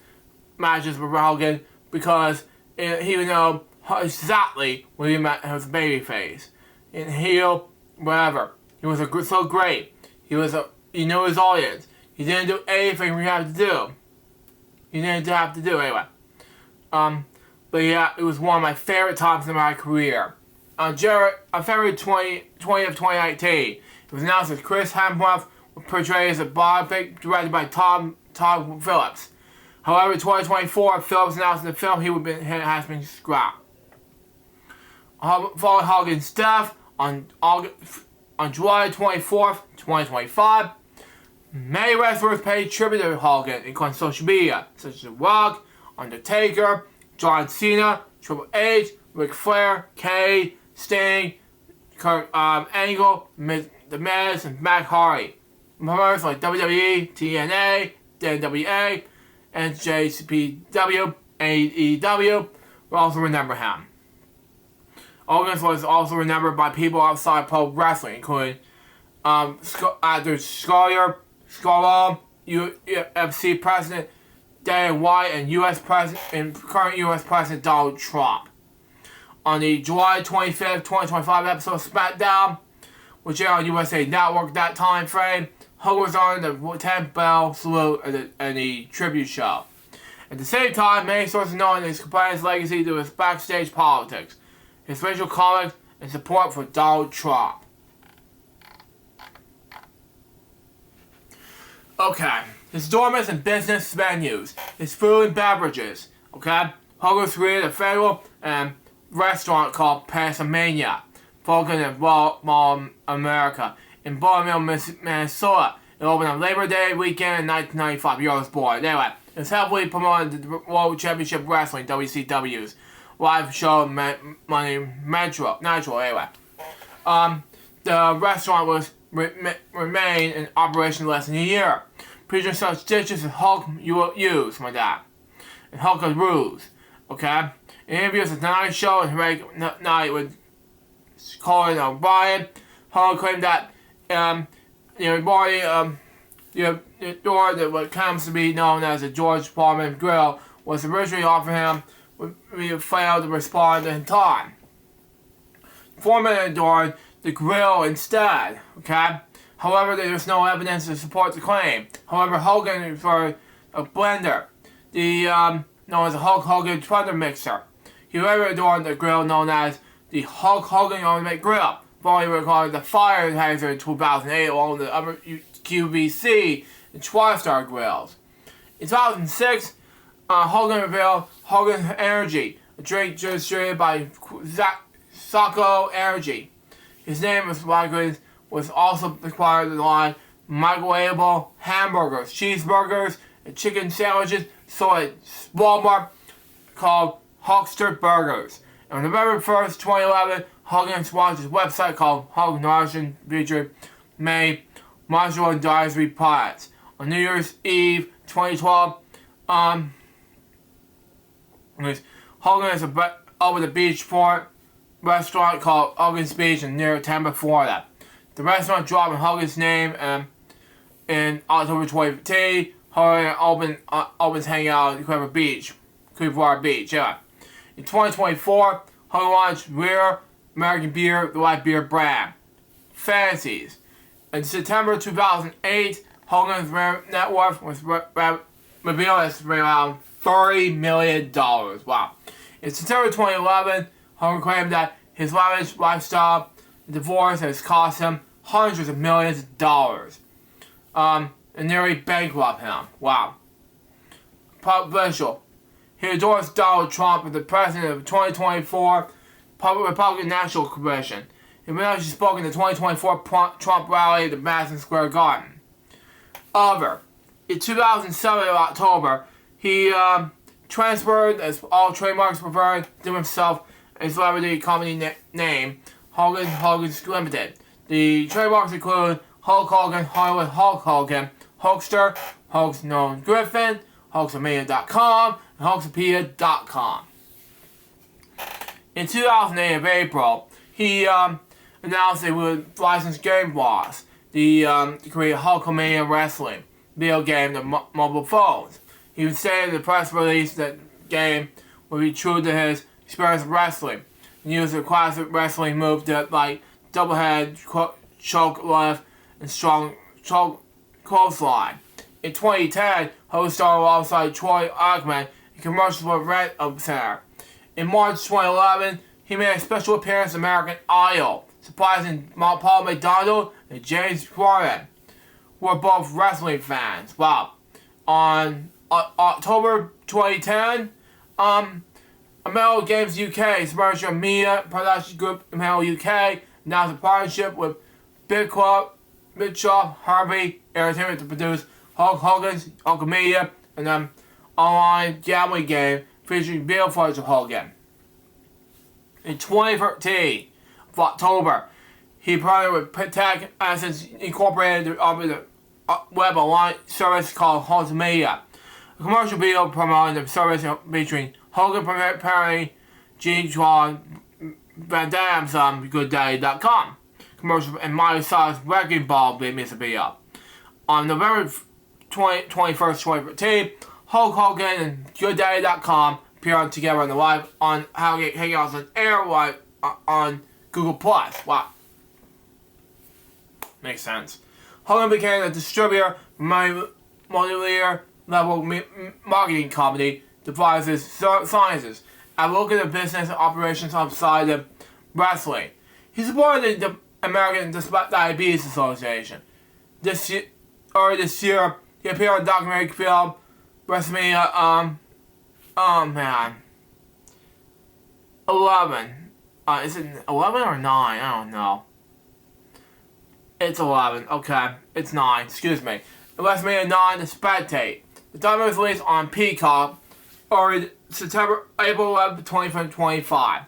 with Hogan because he would know exactly when he met his babyface, in heel, whatever. He was so great. He knew his audience. He didn't do anything we had to do. He didn't have to do anyway. But yeah, it was one of my favorite times in my career. On February 20th, 2019, it was announced that Chris Hemsworth would portray as a biopic directed by Todd Phillips. However, in 2024, Phillips announced in the film has been scrapped. Following Hogan's death on July 24th, 2025, many wrestlers paid tribute to Hogan, including social media, such as The Rock, Undertaker, John Cena, Triple H, Ric Flair, Kane, Sting, Kurt Angle, The Miz, and Matt Hardy. Members like WWE, TNA, NWA, NJPW, AEW will also remember him. Hogan was also remembered by people outside pro wrestling, including actor Scarlett, UFC President Dana White, and current U.S. President Donald Trump. On the July 25th, 2025 episode of SmackDown, which aired on USA Network that time frame, Hogan was on the 10th bell salute and the tribute show. At the same time, many sources know his companions' legacy to his backstage politics, his racial comments, and support for Donald Trump. Okay, his dormants and business venues, his food and beverages. Okay, Hogan created a federal restaurant called Pennsylvania, focused in Baltimore, America, in Baltimore, Minnesota. It opened on Labor Day weekend in 1995. He was born. Anyway, it's heavily promoted the World Championship Wrestling (WCW's) live show Money Nitro. Anyway, the restaurant was remained in operation less than a year, featuring such dishes as Hulk U's, my dad, and Hulk Rules. Okay, in interviews at the Night Show and Heroic Night with Colin O'Brien, Hulk claimed that the door that what comes to be known as the George Foreman Grill was originally offered him, but he failed to respond in time. Foreman adored the grill instead. Okay. However, there is no evidence to support the claim. However, Hogan referred a blender, known as the Hulk Hogan Thunder Mixer. He later adorned the grill known as the Hulk Hogan Ultimate Grill, formerly recalled the Fire Hazard in 2008, along with the other QVC and TriStar grills. In 2006, Hogan revealed Hogan Energy, a drink distributed by Saco Energy. His name was also acquired the line microwavable hamburgers, cheeseburgers, and chicken sandwiches sold at Walmart called Hulkster Burgers. On November 1st, 2011, Hogan launched his website called Hogan Nutrition, featuring many martial and dietary products. On New Year's Eve 2012, Hogan is over the beachfront restaurant called Hogan's Beach near Tampa, Florida. The restaurant dropped in Hogan's name in October 2015. Hogan opens hangout at Clearwater Beach. Yeah. In 2024, Hogan launched Rare American Beer, the light beer brand, Fantasies. In September 2008, Hogan's net worth was revealed as around $30 million. Wow. In September 2011, Hogan claimed that his lavish lifestyle and divorce has cost him hundreds of millions of dollars. And nearly bankrupt him. Wow. Pop visual. He endorsed Donald Trump as the president of the 2024 Republican National Convention. He actually spoke in the 2024 Trump rally at Madison Square Garden. However, in 2007 October, he transferred as all trademarks preferred to himself a celebrity company name, Hogan's Limited. The trademarks include Hulk Hogan, Hollywood Hulk Hogan, Hulkster, Hulk's Known Griffin, Hulksamedia.com, and Hulksapedia.com. In 2008 of April, he announced they would license Game Boss, to create Hulkamania Wrestling video game to mobile phones. He would say in the press release that game would be true to his experience of wrestling and use the classic wrestling moves that like double head, choke lift, and strong clothesline. In 2010, Hogan starred alongside Troy Aikman in commercials with Red Center. In March 2011, he made a special appearance in American Idol, surprising Paul McDonald and James Corden, who are both wrestling fans. Wow. On October 2010, Amel Games UK's merger media production group Amel UK announced a partnership with Big Club, Mitchell, Harvey Entertainment to produce Hulk Hogan's Hulkamania, and online gambling game featuring video footage of Hogan. In 2013, of October, he partnered with Tech Assets Incorporated to operate a web online service called Hulkamania. A commercial video promoting the service featuring Hogan Perry, Gene Chuan, Van Damme's GoodDaddy.com. Commercial and Miley Cyrus Wrecking Ball music video. On November 21st, 2015, Hulk Hogan and GoodDaddy.com appeared together on the live on Hangouts on Air live on Google+. Wow. Makes sense. Hogan became a distributor for multi-layer level marketing company Devices Sciences and looked at business operations outside of wrestling. He supported the American Diabetes Association. Earlier this year, he appeared on the documentary film WrestleMania, 11. Is it 11 or 9? I don't know. It's 11. Okay. It's 9. Excuse me. WrestleMania 9 to Spectate. The documentary was released on Peacock or April 11, 2025.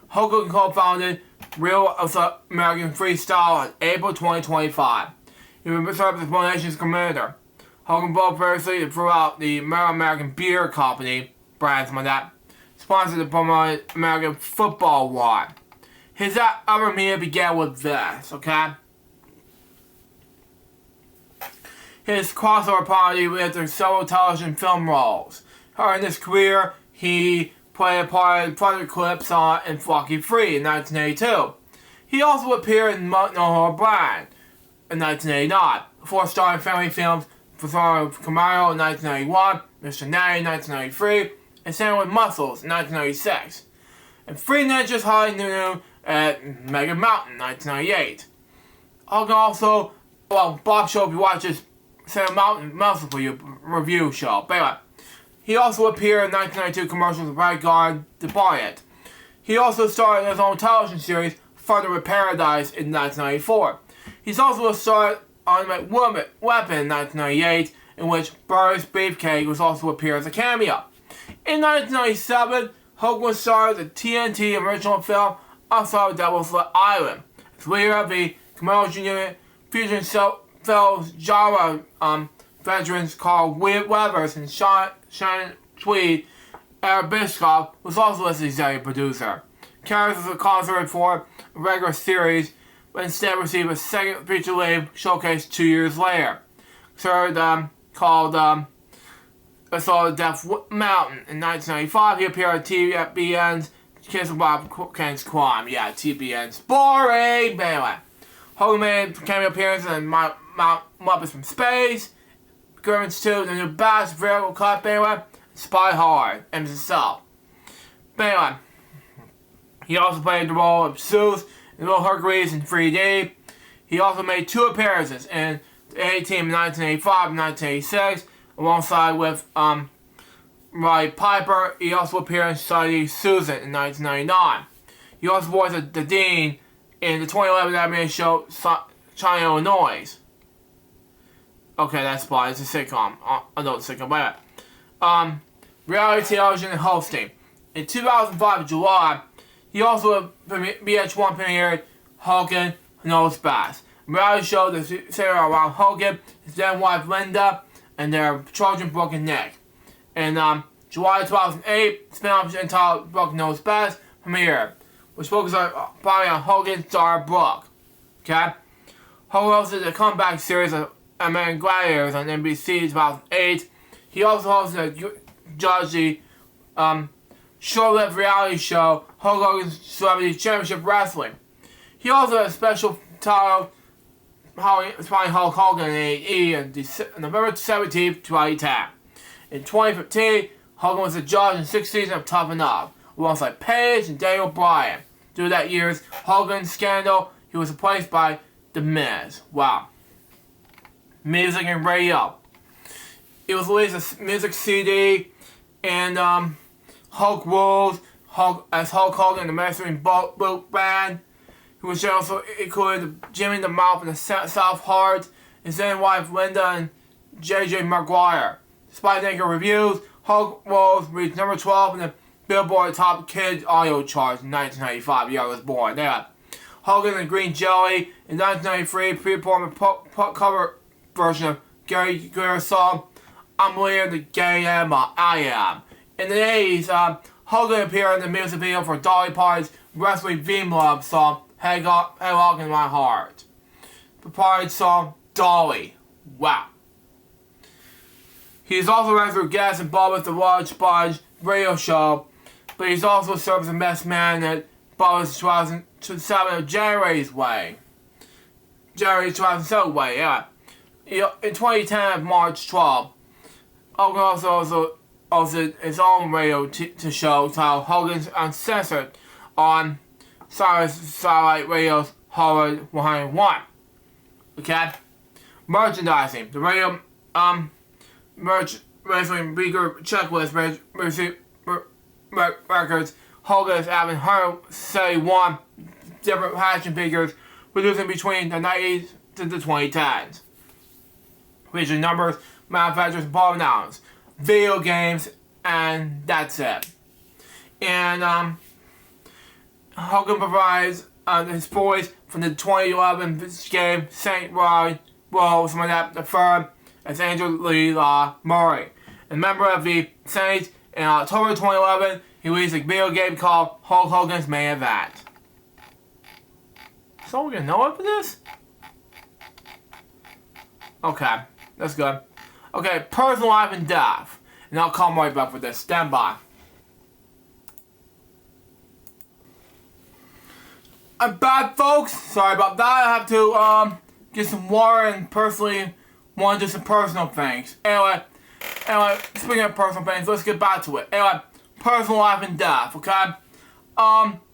Hogan co-founded Real American Freestyle in April 2025. He was served as one nation's commander. Hogan both previously throughout the American Beer Company, brands like that, sponsored the promoted American Football War. His other media began with this, okay? His crossover party with several television film roles. In his career, he played a part in Project Clips in Rocky III in 1982. He also appeared in No Holds Barred in 1989, before starring family films for Camaro in 1991, Mr. Natty in 1993, and Sand with Muscles in 1996. And Three Ninjas High Noon at Mega Mountain in 1998. Hogan also, Bob Show, if you watch this Sand Mountain Muscle for your review show. But anyway, he also appeared in 1992 commercials with Right Guard Defiant. He also starred in his own television series, Thunder with Paradise in 1994. He's also a star on Weapon in 1998, in which Burris Beefcake was also appeared as a cameo. In 1997, Hogan was starred in the TNT original film Outside Devil's Island. It's leader of the Camaro Unit featuring fellow genre veterans Carl Weathers and Shannon Tweed. Eric Biscoff was also as executive producer. Characters was a concert for a regular series, but instead received a second feature-length showcase 2 years later. Third, called Assault Death Mountain. In 1995, he appeared on TBN's Kiss of Bob Kane's Crime. Yeah, TBN's boring, but anyway. Hogan made cameo appearances in Mount Muppets from Space, Grimmins 2, The New Batch, Vertical Cut, anyway, Spy Hard, and himself. But anyway, he also played the role of Zeus in Little Hercules in 3D. He also made 2 appearances in the A-Team in 1985 and 1986, alongside with Roddy Piper. He also appeared in Society Susan in 1999. He also voiced the Dean in the 2011 animated show China, Illinois. Okay, that's fine. It's a sitcom. Another sitcom. But anyway. Reality television and hosting. In 2005, July, he also VH1 premiered Hogan Knows Best. A reality show that centered around Hogan, his then wife Linda, and their children Brooke and Nick. In July 2008, spin-off entitled Brooke Knows Best premiered, which focused primarily on Hogan's daughter Brooke. Okay? Hogan hosted the comeback series of American Gladiators on NBC in 2008. He also hosted a judge short-lived reality show, Hulk Hogan's Celebrity Championship Wrestling. He also had a special title inspiring Hulk Hogan in AE on November 17, 2010. In 2015, Hogan was a judge in 6 seasons of Tough Enough, alongside Paige and Daniel Bryan. Due to that year's Hogan scandal, he was replaced by The Miz. Wow. Music and radio. It was released a music CD, and Hulk Rules, as Hulk Hogan and the Mastering Boat Band. He was also included Jimmy the Mouth and the South Heart, his then wife Linda and J.J. Maguire. Despite negative reviews, Hulk Rules reached number 12 in the Billboard Top Kids Audio Charts in 1995. Yeah, I was born there. Hogan and Green Jelly in 1993 pre-performed a cover version of Gary Greer's song I'm William the Gay Am I Am. In the 80s, Hogan appeared in the music video for Dolly Parton's wrestling theme love song Hey Walk in My Heart. The Parton's song Dolly. Wow. He's also regular guest involved with the Large Sponge radio show, but he's also served as a best man at Bubba's 2007 January's Way. January 2007 Way, yeah. In 2010, March 12, Hogan also hosted his own radio show titled Hogan's Uncensored on Satellite Radio's Hollywood 101. Okay? Merchandising. The radio wrestling bigger checklist records. Hogan is having 171 different action figures producing between the 90s to the 2010s. Featuring numbers, manufacturers, and pronouns, video games, and that's it. And Hogan provides his voice from the 2011 game Saint Rod role, someone that the firm as Angel Lee Murray. A member of the Saints, in October 2011, he released a video game called Hulk Hogan's Main Event. Someone gonna know it for this? Okay, that's good. Okay, personal life and death. And I'll come right back with this. Stand by. I'm back, folks. Sorry about that. I have to get some water and personally want to do some personal things. Anyway, speaking of personal things, let's get back to it. Anyway, personal life and death, okay?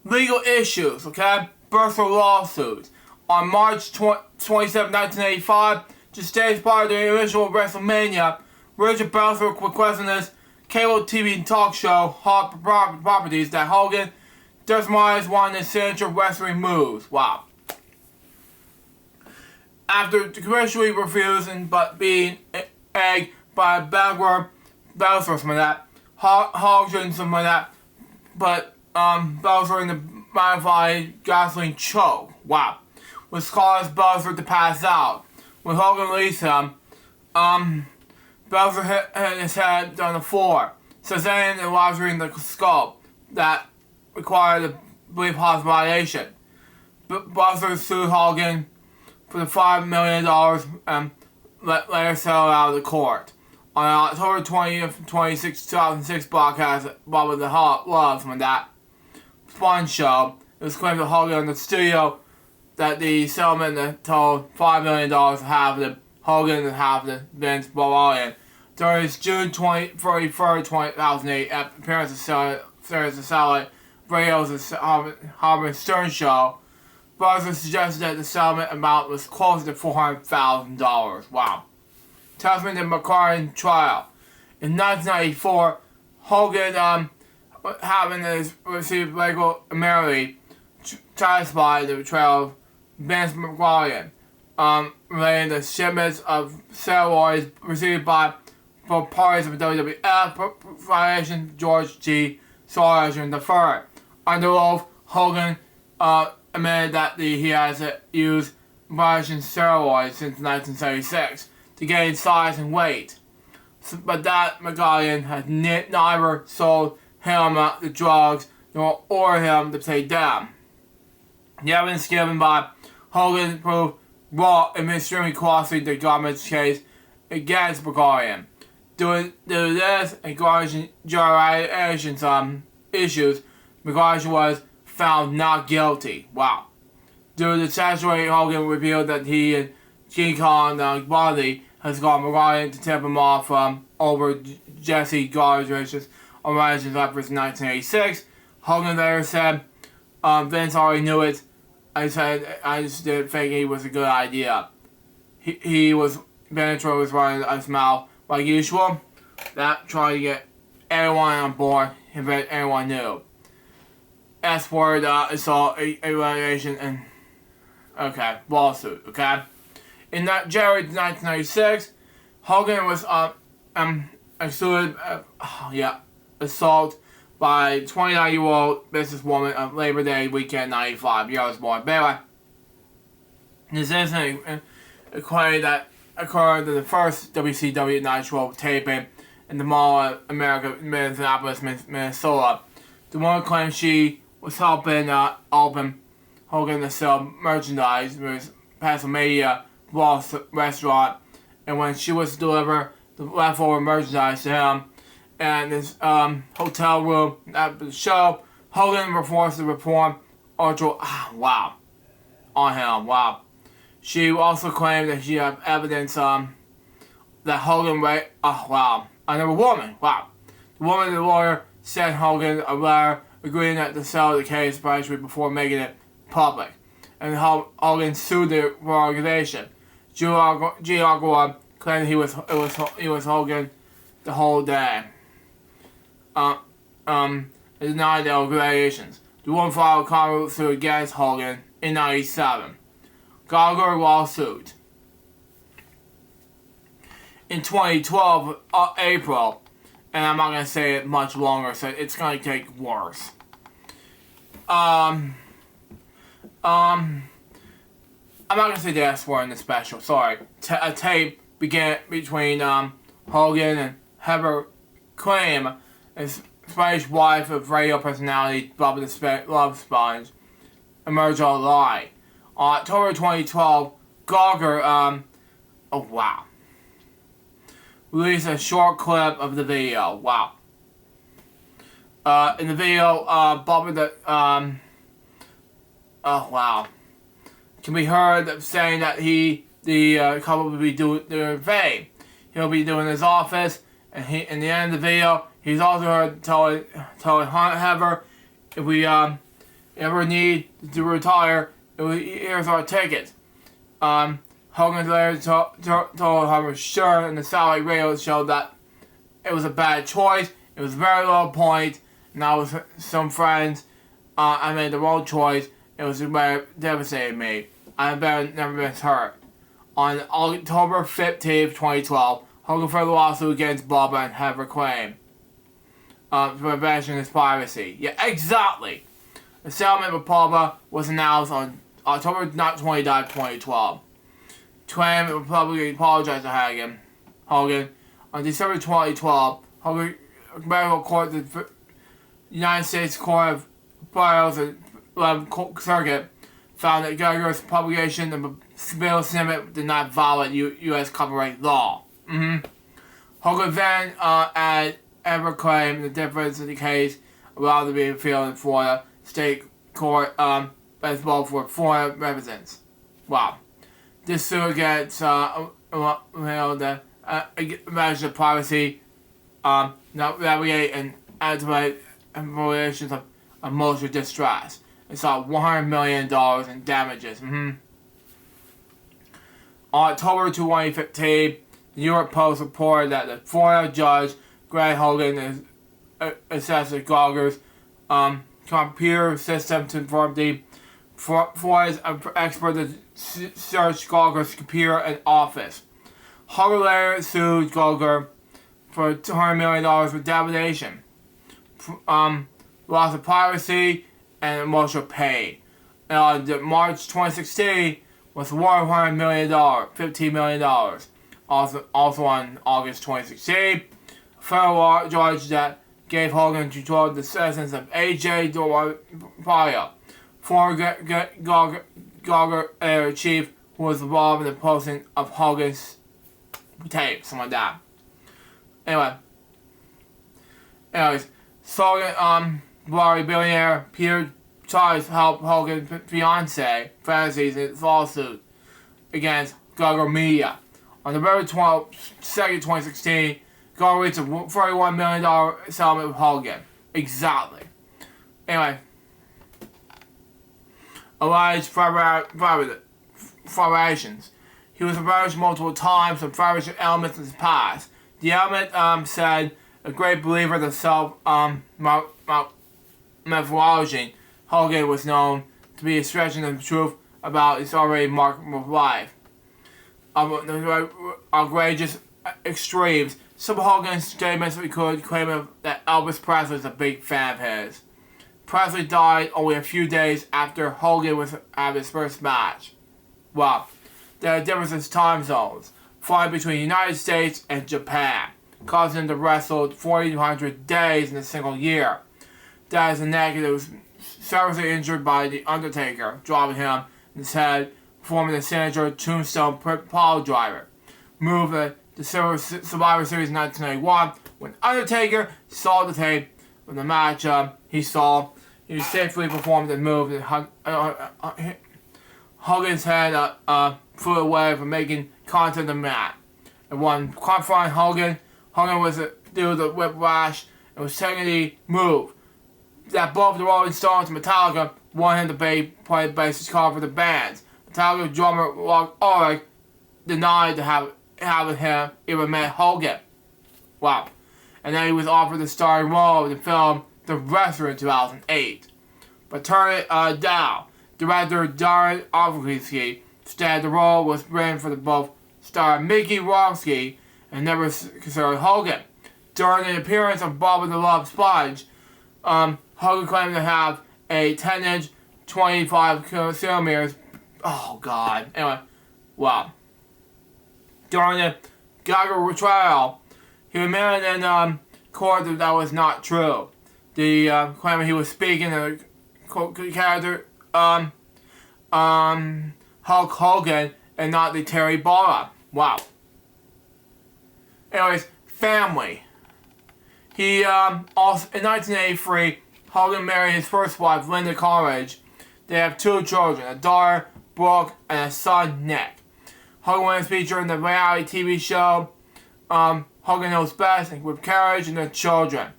Legal issues, okay? Personal lawsuits. On March 27, 1985, just days prior to the original WrestleMania, Richard Belzer requested this cable TV talk show, Hot Properties, that Hogan demonized one of his signature wrestling moves. Wow. After commercially refusing but being egged by Belzer some of that, Hogan some of that, but Belzer in the modified gasoline choke. Wow. Which caused Belzer to pass out. When Hogan released him, Belzer hit his head on the floor, sustaining and rupturing the skull that required a brief hospitalization. Belzer sued Hogan for the $5 million and later settled out of the court. On October 20th, 2006 broadcast, Bubba the Hot Loves, when that Sponge show, it was claimed that Hogan in the studio that the settlement totaled $5 million to half of the Hogan and half of the Vince Bullion. During his June 31st, 2008 appearance of satellite radio's Howard Stern show, Buzzer suggested that the settlement amount was closer to $400,000. Wow. Testament to McLaren trial. In 1994, Hogan having received legal immunity satisfied the betrayal of Vince McLaren relating to shipments of steroids received by both parties of the WWF violation George G. Soros III. Under oath, Hogan admitted that he has used violation steroids since 1976 to gain size and weight, but that McLaren had neither sold him the drugs nor ordered him to take them. The evidence given by Hogan proved raw and extremely costly the government's case against McLaren. Due to this and Gargan's issues, McLaren was found not guilty. Wow. Due to the statutory, Hogan revealed that he and King Kong Bundy has got McLaren to tip him off over Jesse Gargan's arrangements efforts in 1986. Hogan later said, Vince already knew it. I just didn't think it was a good idea. Vince was running his mouth like usual, that trying to get everyone on board and everyone knew. As for the assault evaluation and lawsuit, okay? In January 1996, Hogan was accused assault by 29-year-old businesswoman of Labor Day weekend 95. Year I was born. But anyway, this incident claimed that occurred in the first WCW Nitro taping in the Mall of America, Minneapolis, Minnesota. The woman claimed she was helping open Hogan to sell merchandise in his Pennsylvania restaurant, and when she was to deliver the leftover merchandise to him and his hotel room after the show, Hogan was forced to perform on him. Wow. She also claimed that she had evidence that Hogan another woman. Wow. The woman, the lawyer, sent Hogan a letter agreeing to sell the case privately before making it public, and Hogan sued the organization. G. Agua claimed he was Hogan the whole day. Denied the allegations. The woman filed a counter suit against Hogan in '97. Gallagher lawsuit. In 2012, April, and I'm not going to say it much longer, so it's going to take worse. I'm not going to say the S word in the special, sorry. A tape began between Hogan and Heather Claim, his Spanish wife of radio personality Bubba the Love Sponge, emerged online. On October 2012, Gallagher, released a short clip of the video. Wow. In the video, Bubba can be heard saying that the couple will be doing their thing. He'll be doing his office, and in the end of the video, he's also heard telling Heather, if we ever need to retire, here's our ticket. Hogan later told Heather sure, and the satellite radio showed that it was a bad choice. It was a very low point, and I was some friends. I made the wrong choice. It was very devastating me. I never been hurt. On October 15th, 2012, Hogan filed a lawsuit against Bubba and Heather Claim for prevention of his privacy. Yeah, exactly. The settlement with Bubba was announced on October 29th, 2012. Claim publicly apologized to Hogan. On December 2012, Hogan medical court, the United States Court of Appeals and 11th Circuit, found that Gallagher's publication of a bill snippet did not violate U.S. copyright law. Hogan then ever claimed the difference in the case allowed to be appealed in Florida State Court baseball for foreign residents. Wow. This suit against the measure privacy, navigate and activate relations of emotional distress. It saw $100 million in damages. On October 2015, the New York Post reported that the Florida judge Greg Hogan assessed Gallagher's computer system to inform the Florida's expert to search Gallagher's computer and office. Hogan later sued Gallagher for $200 million for defamation, loss of privacy, and emotional pain. And on March 2016 was $100 million, $15 million. Also on August 2016, a federal judge that gave Hogan control of the sentence of A.J. Doraya, former Gallagher chief who was involved in the posting of Hogan's tape, something like that. Anyways, Sogan, Larry billionaire Peter Chiles helped Hogan's fiancée fantasies in its lawsuit against Gallagher Media. On November 2nd, 2016, Gallagher reached a $41 million settlement with Hogan. Exactly. Anyway, alleged fabrications. He was approached multiple times for fabrication elements in his past. The element said a great believer in the methodology. Hogan was known to be stretching the truth about his already remarkable life. Outrageous extremes. Some of Hogan's statements could claim that Elvis Presley was a big fan of his. Presley died only a few days after Hogan was at his first match. Well, there are differences in time zones, flying between the United States and Japan, causing him to wrestle 4,200 days in a single year. That is a negative. Seriously injured by The Undertaker, dropping him in his head, performing the signature tombstone pile driver. Move the Survivor Series in 1991, when Undertaker saw the tape from the match he saw. He safely performed the move and Hogan's head flew away from making contact with the mat. And when confronting Hogan was due to the whiplash and was taking the move that both the Rolling Stones and Metallica wanted him to play bassist call for the bands. Metallica drummer Rock Ulrich denied to having him even met Hogan. Wow. And then he was offered the starring role in the film The Wrestler in 2008. But turned it down. Director Darren Aronofsky said the role was written for both star Mickey Rourke and never considered Hogan. During the appearance of Bob the Love Sponge, Hogan claimed to have a 10-inch, 25 centimeters. Oh God. Anyway, wow. During the Gallagher trial, he admitted in court that was not true. The claiming he was speaking in the character Hulk Hogan and not the Terry Bollea. Wow. Anyways, family. He also in 1983. Hogan married his first wife, Linda Coleridge. They have 2 children, a daughter, Brooke, and a son, Nick. Hogan was featured in the reality TV show Hogan Knows Best with Coleridge and their children.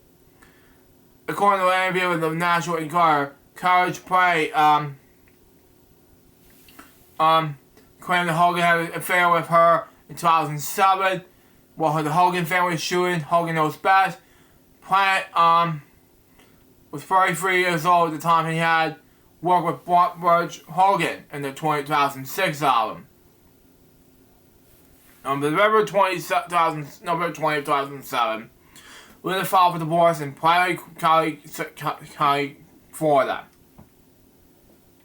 According to an interview with the National Enquirer, Coleridge claimed that Hogan had an affair with her in 2007. While the Hogan family was shooting Hogan Knows Best, Plant was 33 years old at the time he had worked with Butch Hogan in the 2006 album. On November 20, 2007, Linda filed for divorce in Platte County, Florida.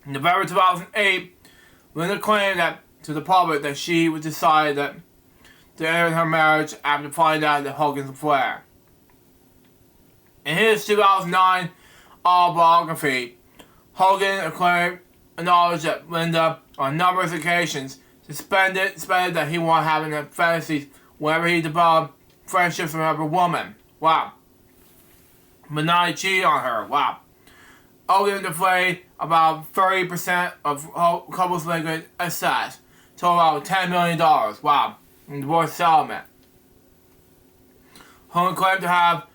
In November 2008, Linda claimed that to the public that she would decide that to end her marriage after finding out that Hogan's affair. In his 2009 autobiography, Hogan acknowledged that Linda, on numerous occasions, suspended that he wanted having the fantasies whenever he developed friendships with another woman. Wow. But not cheated on her. Wow. Hogan displayed about 30% of couple's liquid assets, to about $10 million. Wow, in divorce settlement. Hogan claimed to have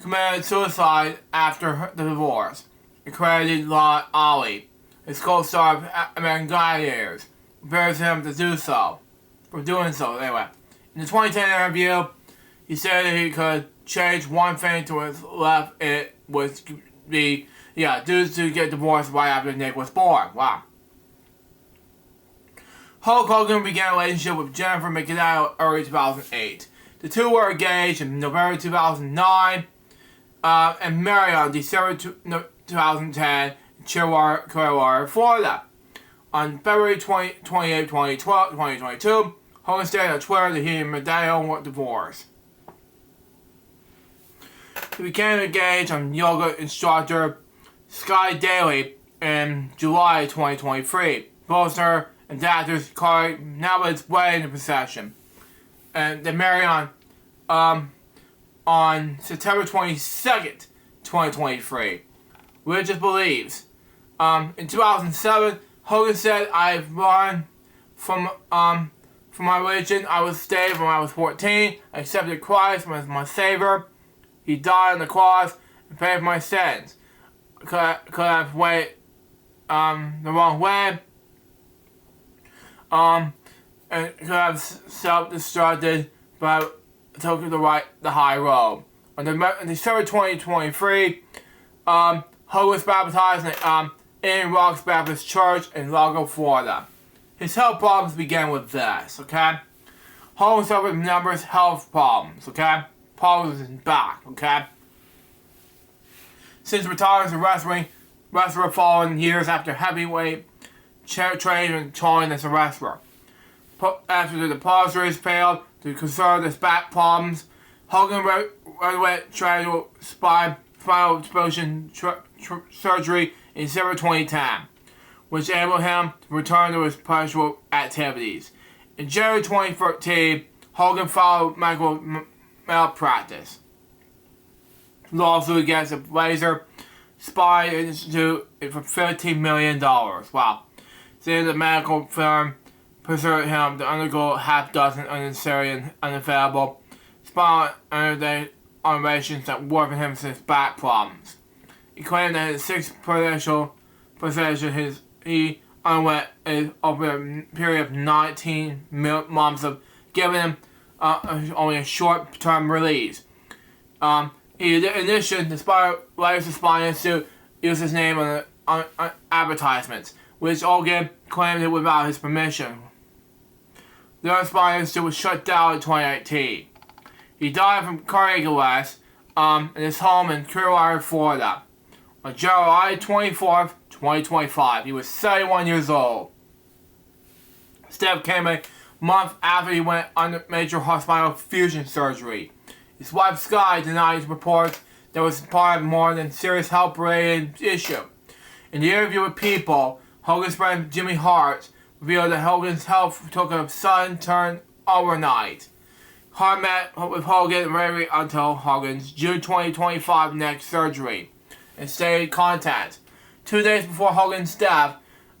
committed suicide after the divorce. It credited Lot Ali, his co-star of American Gladiators, prepares him to do so. For doing so, anyway. In the 2010 interview, he said that he could change one thing to his left. It was due to get divorced right after Nick was born. Wow. Hulk Hogan began a relationship with Jennifer McNally early 2008. The two were engaged in November 2009 and married on December 2010 in Clearwater, Florida. On February 28, 2022, Hogan stated on Twitter that he and McNally were divorced. He became engaged on yoga instructor Sky Daly in July 2023. Poster and actors called now its wedding procession. And they married on September 22nd, 2023. Religious beliefs. In 2007, Hogan said, "I've run from my religion. I was saved when I was 14. I accepted Christ as my Savior. He died on the cross and paid for my sins. Could I have went the wrong way? And could have self-destructed, but I took the high road." On December 2023, Hogan was baptized in Rocks Baptist Church in Lago, Florida. His health problems began with this, okay? Hogan suffered numerous health problems, okay? Problems in his back, okay? Since retiring as a wrestler following years after heavyweight training and touring as a wrestler. After the depositors failed to conserve his back problems, Hogan underwent tragic spinal fusion surgery in December 2010, which enabled him to return to his professional activities. In January 2013, Hogan filed medical malpractice lawsuit against the Laser Spine Institute for $15 million. Wow. Then the medical firm persuaded him to undergo half dozen unnecessary and unavailable spinal operations that worsened his back problems. He claimed that his sixth procedure he underwent over a period of 19 months of giving him only a short-term release. In addition, the Laser Spine Institute used his name on advertisements, which Hogan claimed it without his permission. The Laser Spine Institute was shut down in 2018. He died from cardiac arrest in his home in Clearwater, Florida, on July 24th, 2025. He was 71 years old. His death came a month after he went under major spinal fusion surgery. His wife Sky denied reports that was part of more than serious health-related issue. In the interview with People, Hogan's friend Jimmy Hart revealed that Hogan's health took a sudden turn overnight. Hart met with Hogan rarely until Hogan's June 2025 neck surgery and stayed in contact. 2 days before Hogan's death,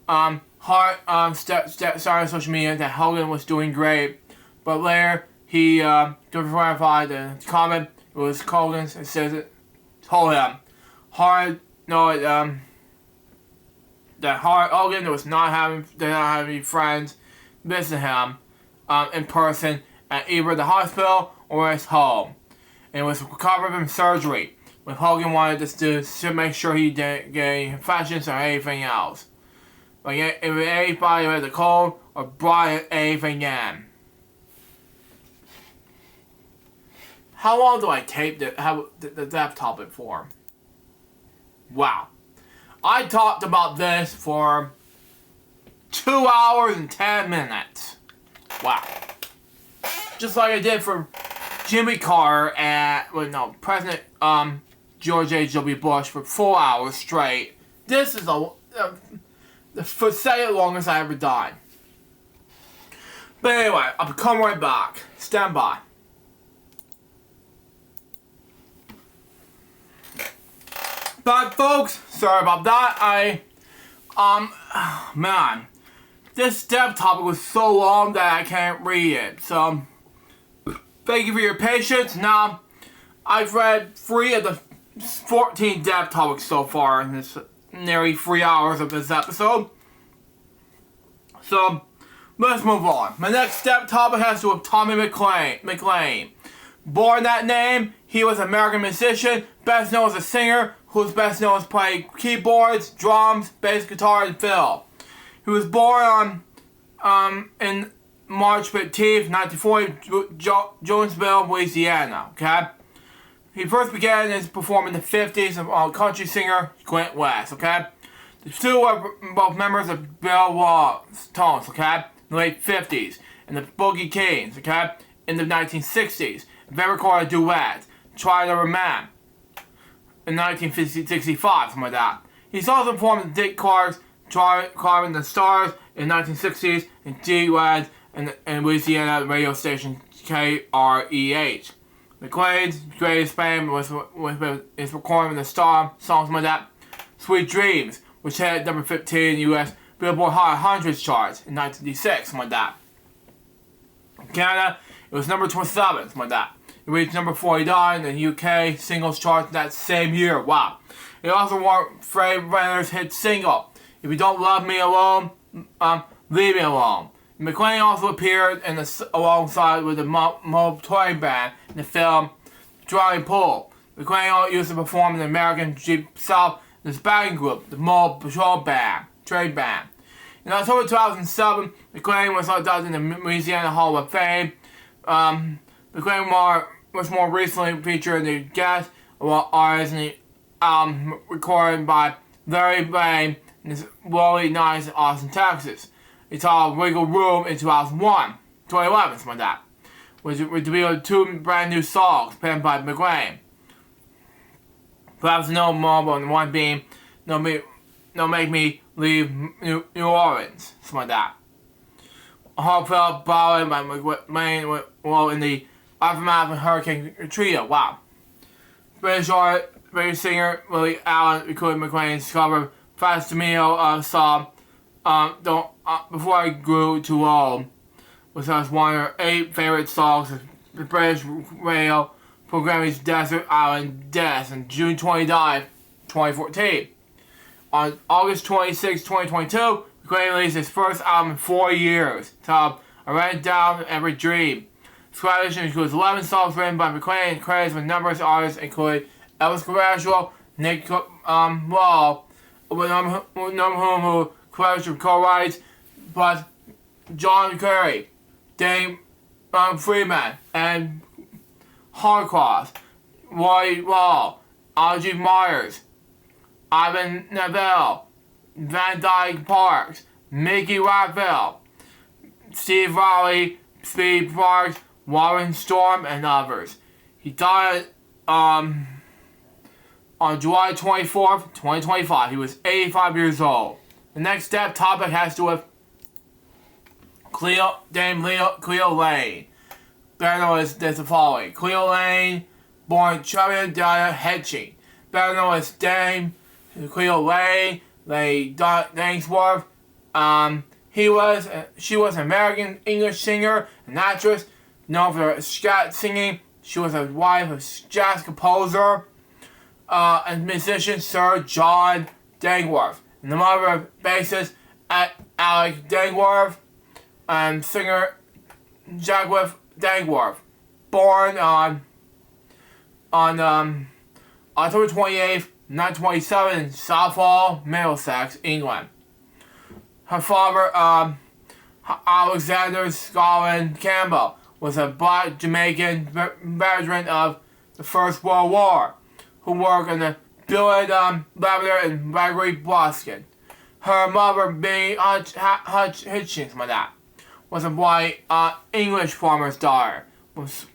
Hart started on social media that Hogan was doing great, but later he verified the comment. It was Hogan's and told him Hart that Hogan was not having any friends visit him in person at either the hospital or his home, and was recovered from surgery. When Hogan wanted to make sure he didn't get any infections or anything else, like if anybody had a cold or brought anything in. How long do I tape the death topic for? Wow. I talked about this for 2 hours and 10 minutes. Wow. Just like I did for Jimmy Carter and, President George H.W. Bush for 4 hours straight. This is the second longest I ever done. But anyway, I'll come right back. Stand by. But folks, sorry about that. Man, this step topic was so long that I can't read it. So, thank you for your patience. Now, I've read 3 of the 14 depth topics so far in this nearly 3 hours of this episode. So, let's move on. My next step topic has to do with Tommy McLean. Born that name, he was an American musician, best known as a singer, who's best known as playing keyboards, drums, bass guitar, and fiddle. He was born in March 15th, 1940, Jonesville, Louisiana. Okay, he first began his performing in the 50s as country singer Grant West. Okay, the two were both members of Bill Tones. Okay, in the late 50s, and the Boogie Kings. Okay, in the 1960s. They recorded a duet, Try to Remember, in 1965, something like that. He's also performed in Dick Clark's Climbing the Stars in the 1960s and duets in Louisiana radio station KREH. McLean's greatest fame was with his recording of the star songs like that. Sweet Dreams, which hit number 15 in the U.S. Billboard Hot 100 charts in 1996, something like that. In Canada, it was number 27, something like that. It reached number 49 in the UK singles chart that same year. Wow. It also won Freddie Renner's hit single, If You Don't Love Me Alone, Leave Me Alone. McLean also appeared alongside with the Mob Touring Band in the film Drowning Pool. McLean used to perform in the American Deep South in his backing group, the Mob Patrol Band, Trade Band. In October 2007, McLean was inducted in the Louisiana Hall of Fame. McLean was more recently featured in the guest artist in the album recorded by Larry Blaine in his Wally Nice in Austin, Texas. It's called Wiggle Room in 2011, something like that. Which revealed 2 brand new songs penned by McLean. Perhaps no more than one being No Make Me Leave New Orleans, something like that. A heartfelt ballad by McLean in the aftermath of Hurricane Katrina. Wow. British singer Willie Allen recorded McLean's cover Fastamino song Before I Grew Too Old, which was one of her 8 favorite songs of the British radio programming's Desert Island Death on June 29, 2014. On August 26, 2022, McLean released his first album in 4 years, titled I Ran Down Every Dream. Scratch includes 11 songs written by McLean and credits with numerous artists including Elvis Costello, Nick Wall, who credits with co-writes, plus John Curry, Dame Freeman, and Hardcross, Roy Wall, Audrey Myers, Ivan Neville, Van Dyke Parks, Mickey Raphael, Steve Riley, Speed Parks, Warren Storm, and others. He died on July 24th, 2025. He was 85 years old. The next step topic has to do with Cleo Lane. Better known as the following. Cleo Lane, born Chubby Donna Hedging. Better known as Dame Cleo Lane, Langsworth. She was an American English singer and actress known for her scat singing. She was a wife of jazz composer and musician Sir John Dangworth, and the mother of bassist Alec Dangworth and singer Jagworth Dangworth, born on October 28th, 1927 in Southall, Middlesex, England. Her father, Alexander Scotland Campbell, was a black Jamaican veteran of the First World War, who worked in the Billard, Lavender, and Gregory Boston. Her mother, being Hitchens, my dad, was a white English farmer's daughter, was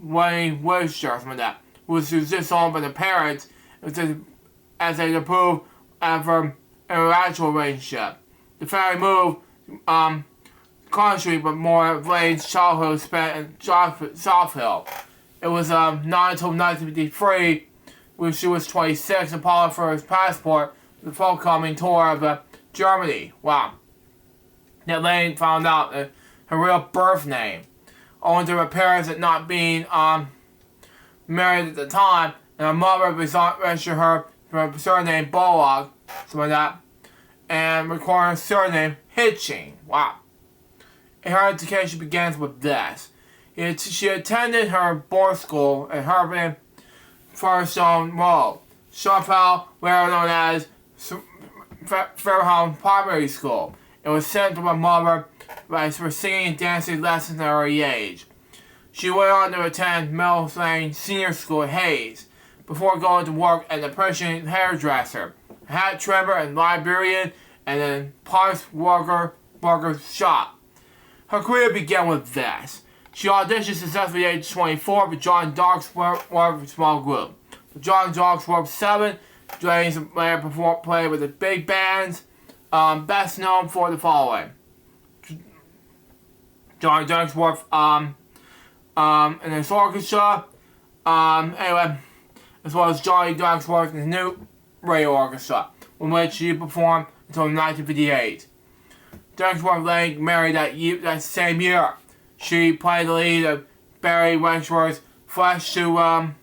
Wayne Worcester, my dad, who was just owned by the parents as they approved of her interracial relationship. The family moved country, but more of Lane's childhood spent in South Hill. It was not until 1953 when she was 26 and applied for his passport for the forthcoming tour of Germany. Wow. That Lane found out her real birth name, owing to her parents not being married at the time, and her mother registered her surname Bolog, something like that, and recorded her surname Hitching. Wow. And her education begins with this. She attended her board school at Herman Firestone Road, Sharpeville, where known as Fairholme Primary School, and was sent to her mother for singing and dancing lessons at an early age. She went on to attend Mills Lane Senior School at Hayes, before going to work as a Persian hairdresser, hat trimmer, and librarian, and then parts worker's shop. Her career began with this. She auditioned successfully at age 24 for John Darksworth's small group. For John Darksworth's 7, James later played with the big bands, best known for the following. John Darksworth, and his orchestra, anyway, as well as Johnny Darksworth and his new radio orchestra, in which he performed until 1958. Darksworth Lane married that same year. She played the lead of Barry Wentworth's Flash to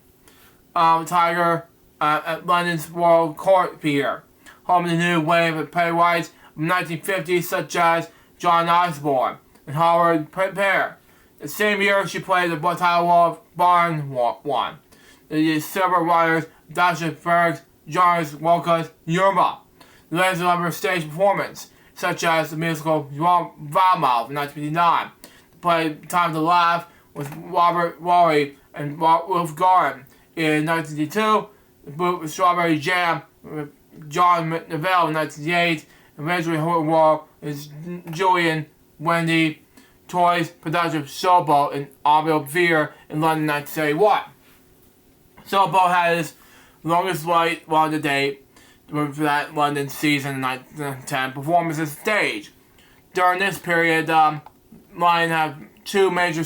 Tiger at London's Royal Court Theatre, home of the new wave of playwrights of the 1950s such as John Osborne and Howard Pear. The same year, she played the title of Barn One. The several writers, Dasha Bergs, Jonas Wolka's Yerma. The latest number of stage performance, such as the musical Valmouth in 1959. The play Time to Laugh with Robert Worry and Wolf Garden in 1952. The book with Strawberry Jam with John Neville in 1988. And eventually War is Julian Wendy Toys production of Showboat in Aubrey Veer in London 1971. Showboat had his longest run to date for that London season in 1910 performance on stage. During this period, Lyon had two major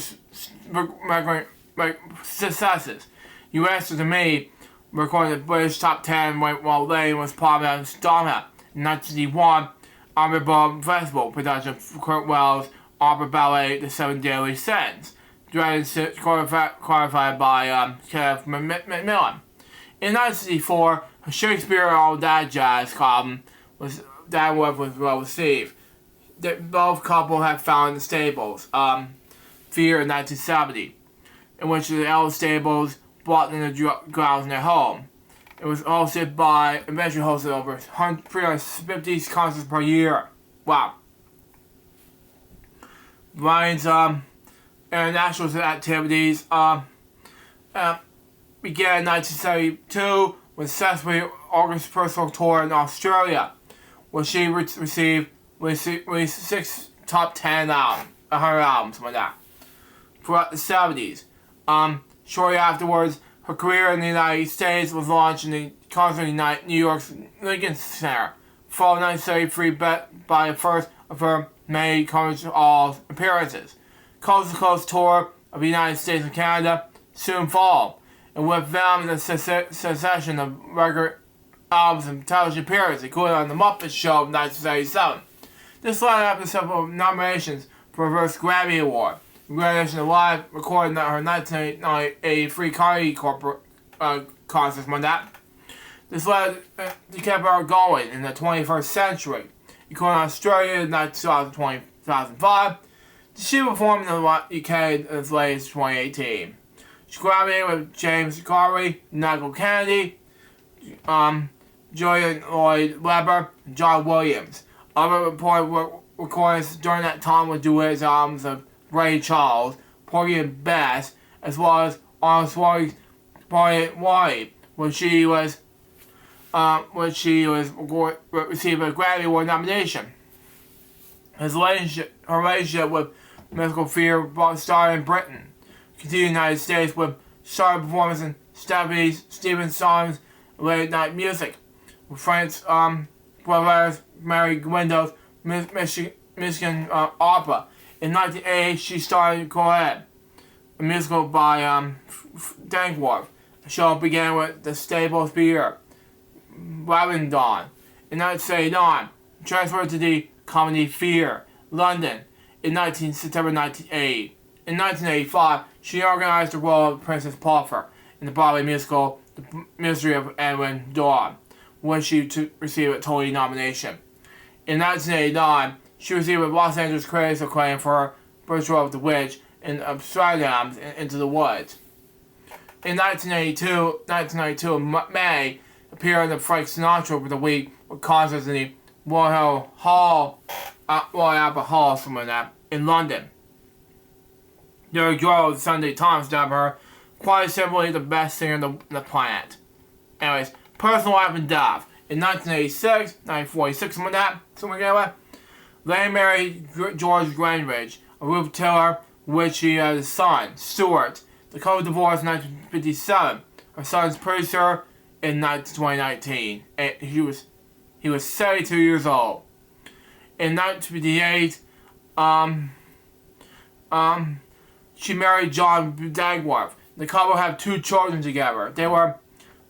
successes. U.S. to me recording the British top 10 while Lane was part of Stormhead. In 1961, Aubrey Festival production of Kurt Wells' opera ballet The Seven Daily Sins, choreographed by Kenneth Macmillan. In 1964, her Shakespeare All That Jazz album was well received. Both couple had found the Stables Fear in 1970, in which the Ellis Stables brought in the grounds in their home. It was hosted by, eventually hosted over 350 concerts per year. Wow. Ryan's international activities began in 1972 with Sesame August personal tour in Australia, where she received 6 top 10 albums, 100 albums, something like that. Throughout the 70s, shortly afterwards, her career in the United States was launched in the concert in New York's Lincoln Center, followed in 1973 by the first of her many concert hall appearances. Coast to Coast tour of the United States and Canada soon followed, and with them the succession of record albums and television appearances, including on The Muppet Show of 1977. This led up to several nominations for her first Grammy Award. Recognition of live recording at her 1983 Carnegie Corporate concert on that. This led to keep her going in the 21st century, including Australia in 2005. She performed in the UK as late as 2018. She collaborated with James Garvey, Nigel Kennedy, Julian Lloyd Webber, and John Williams. Other reported recordings during that time were duets albums of Ray Charles, Porgy and Bess, as well as Arnold Schwarzenegger's Poignant Wally, when she was received a Grammy Award nomination. Her relationship with Musical Theatre started in Britain, continued in the United States with started performance in Stephen Sondheim's Late Night Music, with Franz Brothers, Mary Windows, Michigan Opera. In 1980, she started Coed, a musical by Dankworth, The show began with the Staples Theater, Babington. In 1979, transferred to the Comedy Theatre, London, in September 1980. In 1985, she organized the role of Princess Puffer in the Broadway musical The Mystery of Edwin Drood, when she received a Tony nomination. In 1989, she received a Los Angeles Critics acclaim for her British role of the Witch in Amsterdam's Into the Woods. In 1992, May appeared in the Frank Sinatra of the Week with concerts in the Royal Albert Hall, somewhere like that, in London. Derek Joel of the Sunday Times dubbed her quite simply the best singer on the planet. Anyways, personal life and death. In 1986, 1946, something like that, Lane married George Greenridge, a Ruth Taylor, which she had a son, Stuart. The couple divorced in 1957. Her son's producer in 2019. He was 72 years old. In 1958, she married John Dagworth. The couple have 2 children together. They were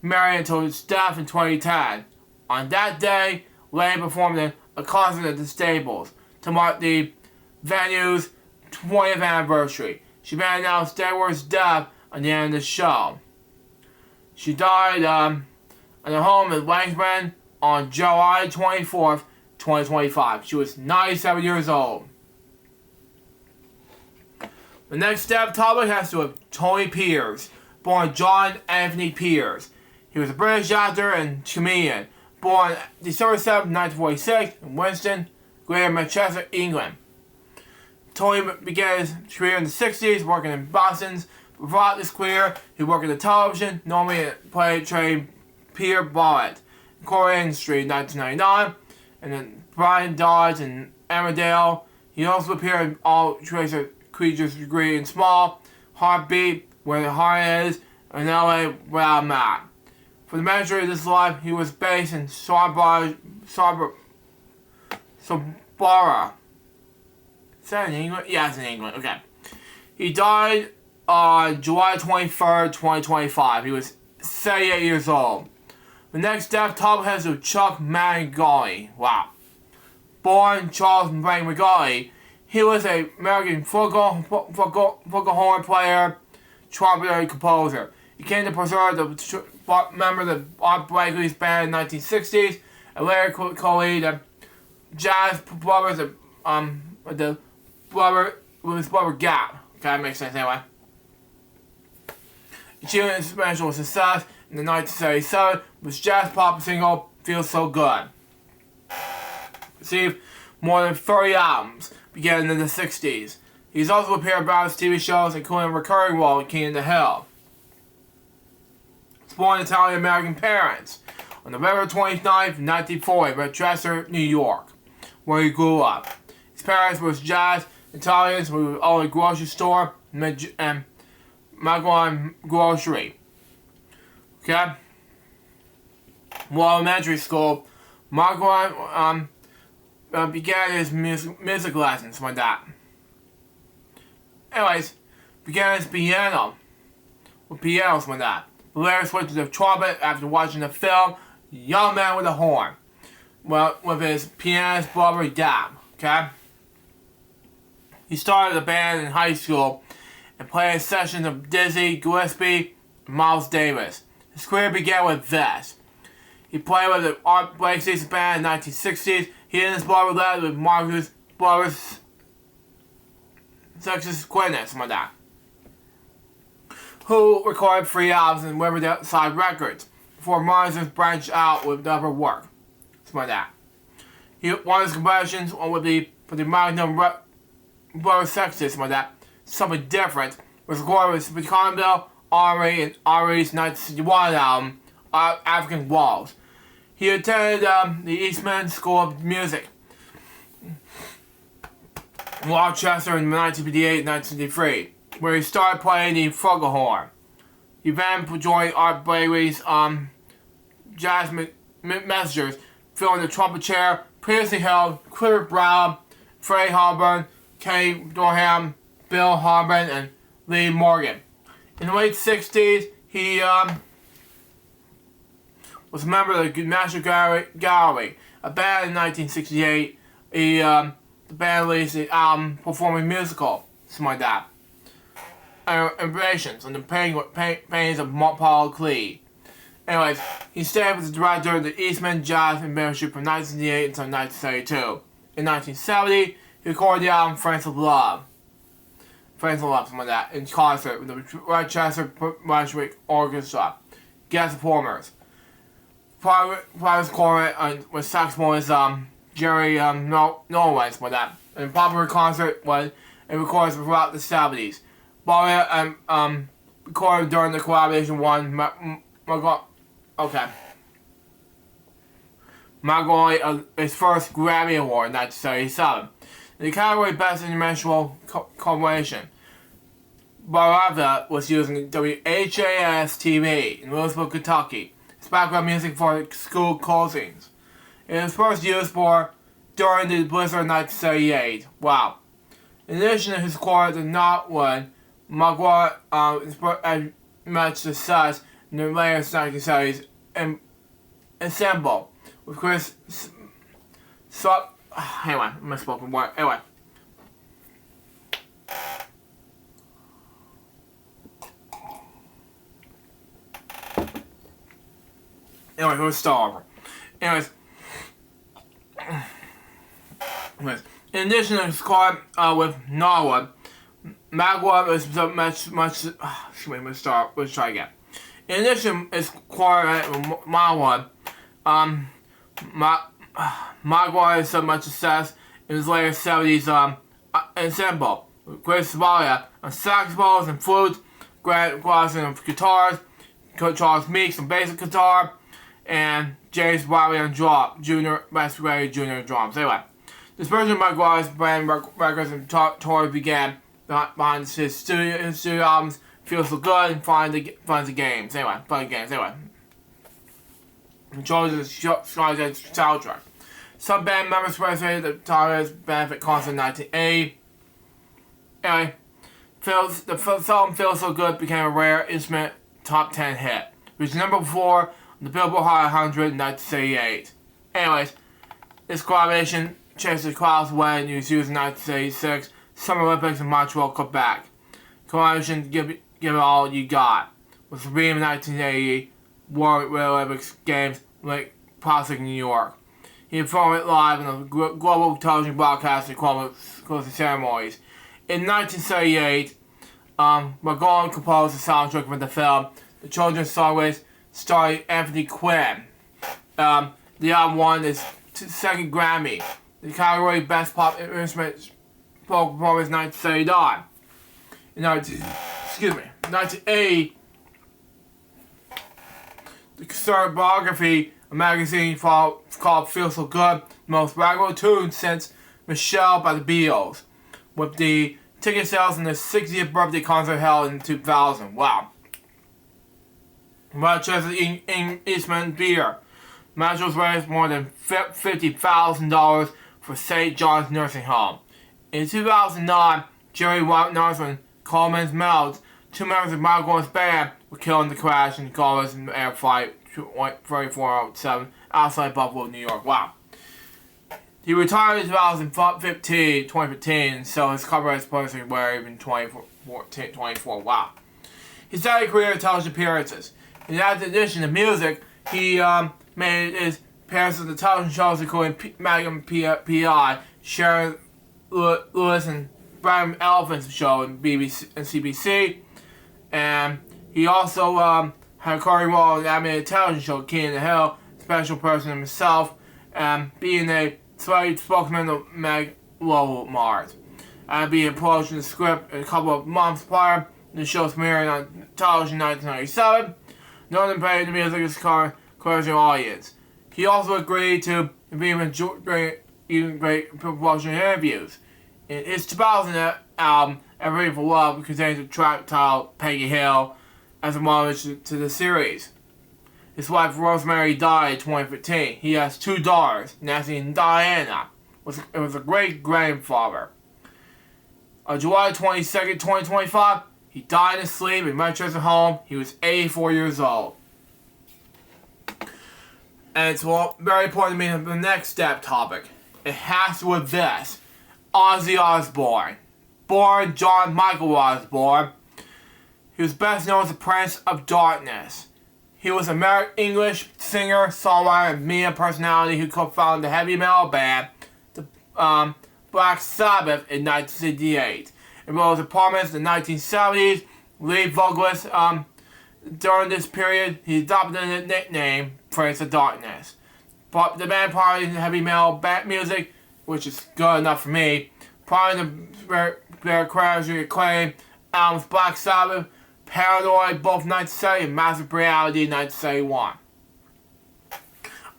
married until his death in 2010. On that day, Lane performed a concert at the Staples to mark the venue's 20th anniversary. She then announced Dagworth's death at the end of the show. She died at her home in Langsman on July 24th, 2025. She was 97 years old. The next step topic has to do with Tony Pierce, born John Anthony Pierce. He was a British actor and comedian, born December 7, 1946 in Winston, Greater Manchester, England. Tony began his career in the 60s, working in Boston. Throughout his career, he worked in the television, normally played Peter Barrett, in the Korean industry in 1999, and then Brian Dodge and Emmerdale. He also appeared in All Creatures Great and Small, Heartbeat, Where the Heart Is, and LA Without a Map. For the majority of his life, he was based in Sabara. Is that in England? Yeah, it's in England. Okay. He died on July 23rd, 2025. He was 78 years old. The next death topic has to do with Chuck Mangali. Wow. Born Charles Mangali, he was an American flugelhorn player, trumpeter, and composer. He came to preserve the member of the Art Blakely's band in the 1960s, and later co-lead the Jazz Brothers with his brother Gap. Okay, that makes sense anyway. Achieving international success in the 1977 was jazz pop single "Feels So Good." Received more than 30 albums, beginning in the 60s. He's also appeared in various TV shows, including a recurring role in King of the Hill. He was born to Italian-American parents on November 29th, 1940, in Rochester, New York, where he grew up. His parents were jazz Italians who owned a grocery store and Magwan Grocery. Okay? While elementary school, Magwan began his music lessons like that. Anyways, began his pianos like that. But later switched to the trumpet after watching the film Young Man with a Horn, well, with his pianist brother Dab. Okay? He started a band in high school and played sessions of Dizzy Gillespie and Miles Davis. His career began with this. He played with the Art Blakely's band in the 1960s. He and his brother led with Marcus Brothers, Sexus Quintus, like that, who recorded 3 albums in Riverside Records before Marcus branched out with other work. Something like that. One of his compositions would be for the Magnum Brothers Sexus, like that. Something different was recorded with Conville, Ari, and Ari's 1961 album, African Walls. He attended the Eastman School of Music in Rochester in 1958 and 1953, where he started playing the flugelhorn. He then joined Art Blakely's Jazz Messengers, filling the trumpet chair previously held Clifford Brown, Freddie Harburn, Kenny Dorham, Bill Harmon, and Lee Morgan. In the late 60s, He was a member of the National Gallery, a band in 1968. The band released the album performing musical, something like that. Impressions on the paintings of Paul Klee. Anyways, he stayed with the director of the Eastman Jazz Membership from 1968 until 1972. In 1970, he recorded the album Friends of Love. Friends of Love, something like that, in concert with the Rochester Brunswick Orchestra. Guest performers. Private recorded with saxophonist Jerry Norway, something like that. And popular concert was it recorded throughout the 70s. Bowie recorded during the collaboration won Margot his first Grammy Award in 1977. In the category Best International Collaboration, Barava was using WHAS-TV in Louisville, Kentucky. It's background music for school closings. It was first used during the blizzard of 1978. Wow. In addition to his score, the not one, Margot had much success in the later 1970s ensemble with Chris. Anyway, misspoken word. Anyway. Let's start over. In addition to his score with Norwood, Magua was let's try again. In addition to his score with Marwood, Magua had so much success in his later 70s ensemble with Chris Savalia on saxophones and flutes, Grant Glosson on guitars, Charles Meeks on bass guitar, and James Wiley on Junior drums. Anyway, this version of Maguire's band records and tour began behind his studio albums Feels So Good and Fun the Games. Anyway. He chose his soundtrack. Some band members participated at the Tyler's benefit concert in 1980. Anyway, the song Feels So Good became a rare instrument top 10 hit. It was number 4 on the Billboard Hot 100 in 1978. Anyways, this collaboration changed the crowd's way and was used in 1986 Summer Olympics in Montreal, Quebec. Collaboration Give It All You Got was renamed in 1980 World Olympics Games Lake Placid, New York. He performed it live in the global television broadcast and closing ceremonies. In 1978, McGowan composed the soundtrack for the film. The children's songwriters starring Anthony Quinn. The album won his second Grammy. The category Best Pop Instrument Folk Performance 1979. In 1980, the concerned biography, a magazine called Feel So Good, the most regular tune since Michelle by the Beatles, with the ticket sales in the 60th birthday concert held in 2000. Wow. Rochester Eastman Theater. Matches raised more than $50,000 for St. John's Nursing Home. In 2009, Jerry Northman, Coleman's Melds, 2 members of Margot's band, were killed in the crash in Columbus Air Flight 3407 outside Buffalo, New York. Wow. He retired in 2015, and so his copyright policy were even 24. Wow. His early career in television appearances. In addition to music, he made his appearances on the television shows including Magnum P.I., Sharon Lewis and Brian Elephant's show in BBC and CBC. And he also had a recurring role in the animated television show King of the Hill, special person himself, being a celebrity spokesman of Meg Mars. And being approached in the script a couple of months prior. The show's premiering on television in 1997. Northern paid the music is encouraging audience. He also agreed to be even great promotional interviews. In his 2000 album, Everything for Love, contains a track titled Peggy Hill as a homage to the series. His wife Rosemary died in 2015. He has 2 daughters, Nancy and Diana. It was a great grandfather. On July 22nd, 2025, He died in his sleep in Manchester home. He was 84 years old. And it's very important to me the next step topic. It has to do with this. Ozzy Osbourne. Born John Michael Osbourne. He was best known as the Prince of Darkness. He was an American English singer, songwriter, and media personality who co-founded the heavy metal band, the Black Sabbath, in 1968. And rose to prominence in the 1970s. Lead vocalist during this period, he adopted the nickname Prince of Darkness. But the band parodied heavy metal music, which is good enough for me. Prior to their critically acclaimed albums Black Sabbath, Paranoid, both 1970, and Massive Reality, 1971.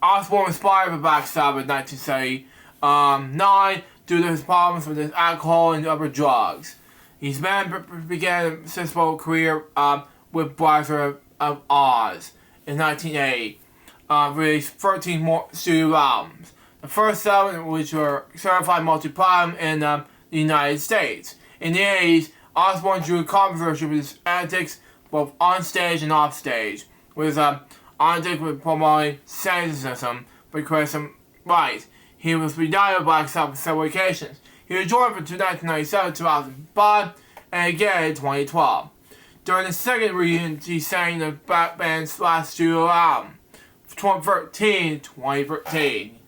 Osbourne was inspired by Black Sabbath in 1979 due to his problems with his alcohol and other drugs. His band began a successful career with Wizard of Oz in 1980. Released 13 more studio albums. The first 7 which were certified multi-platinum in the United States. In the 80s, Osbourne drew controversy with his antics both on stage and off stage, with antics with promoting censorship but criticism rights. He was reunited with Black Sabbath on several occasions. He was joined from 1997 to 2005 and again in 2012. During the second reunion, he sang the band's last studio album, 2013,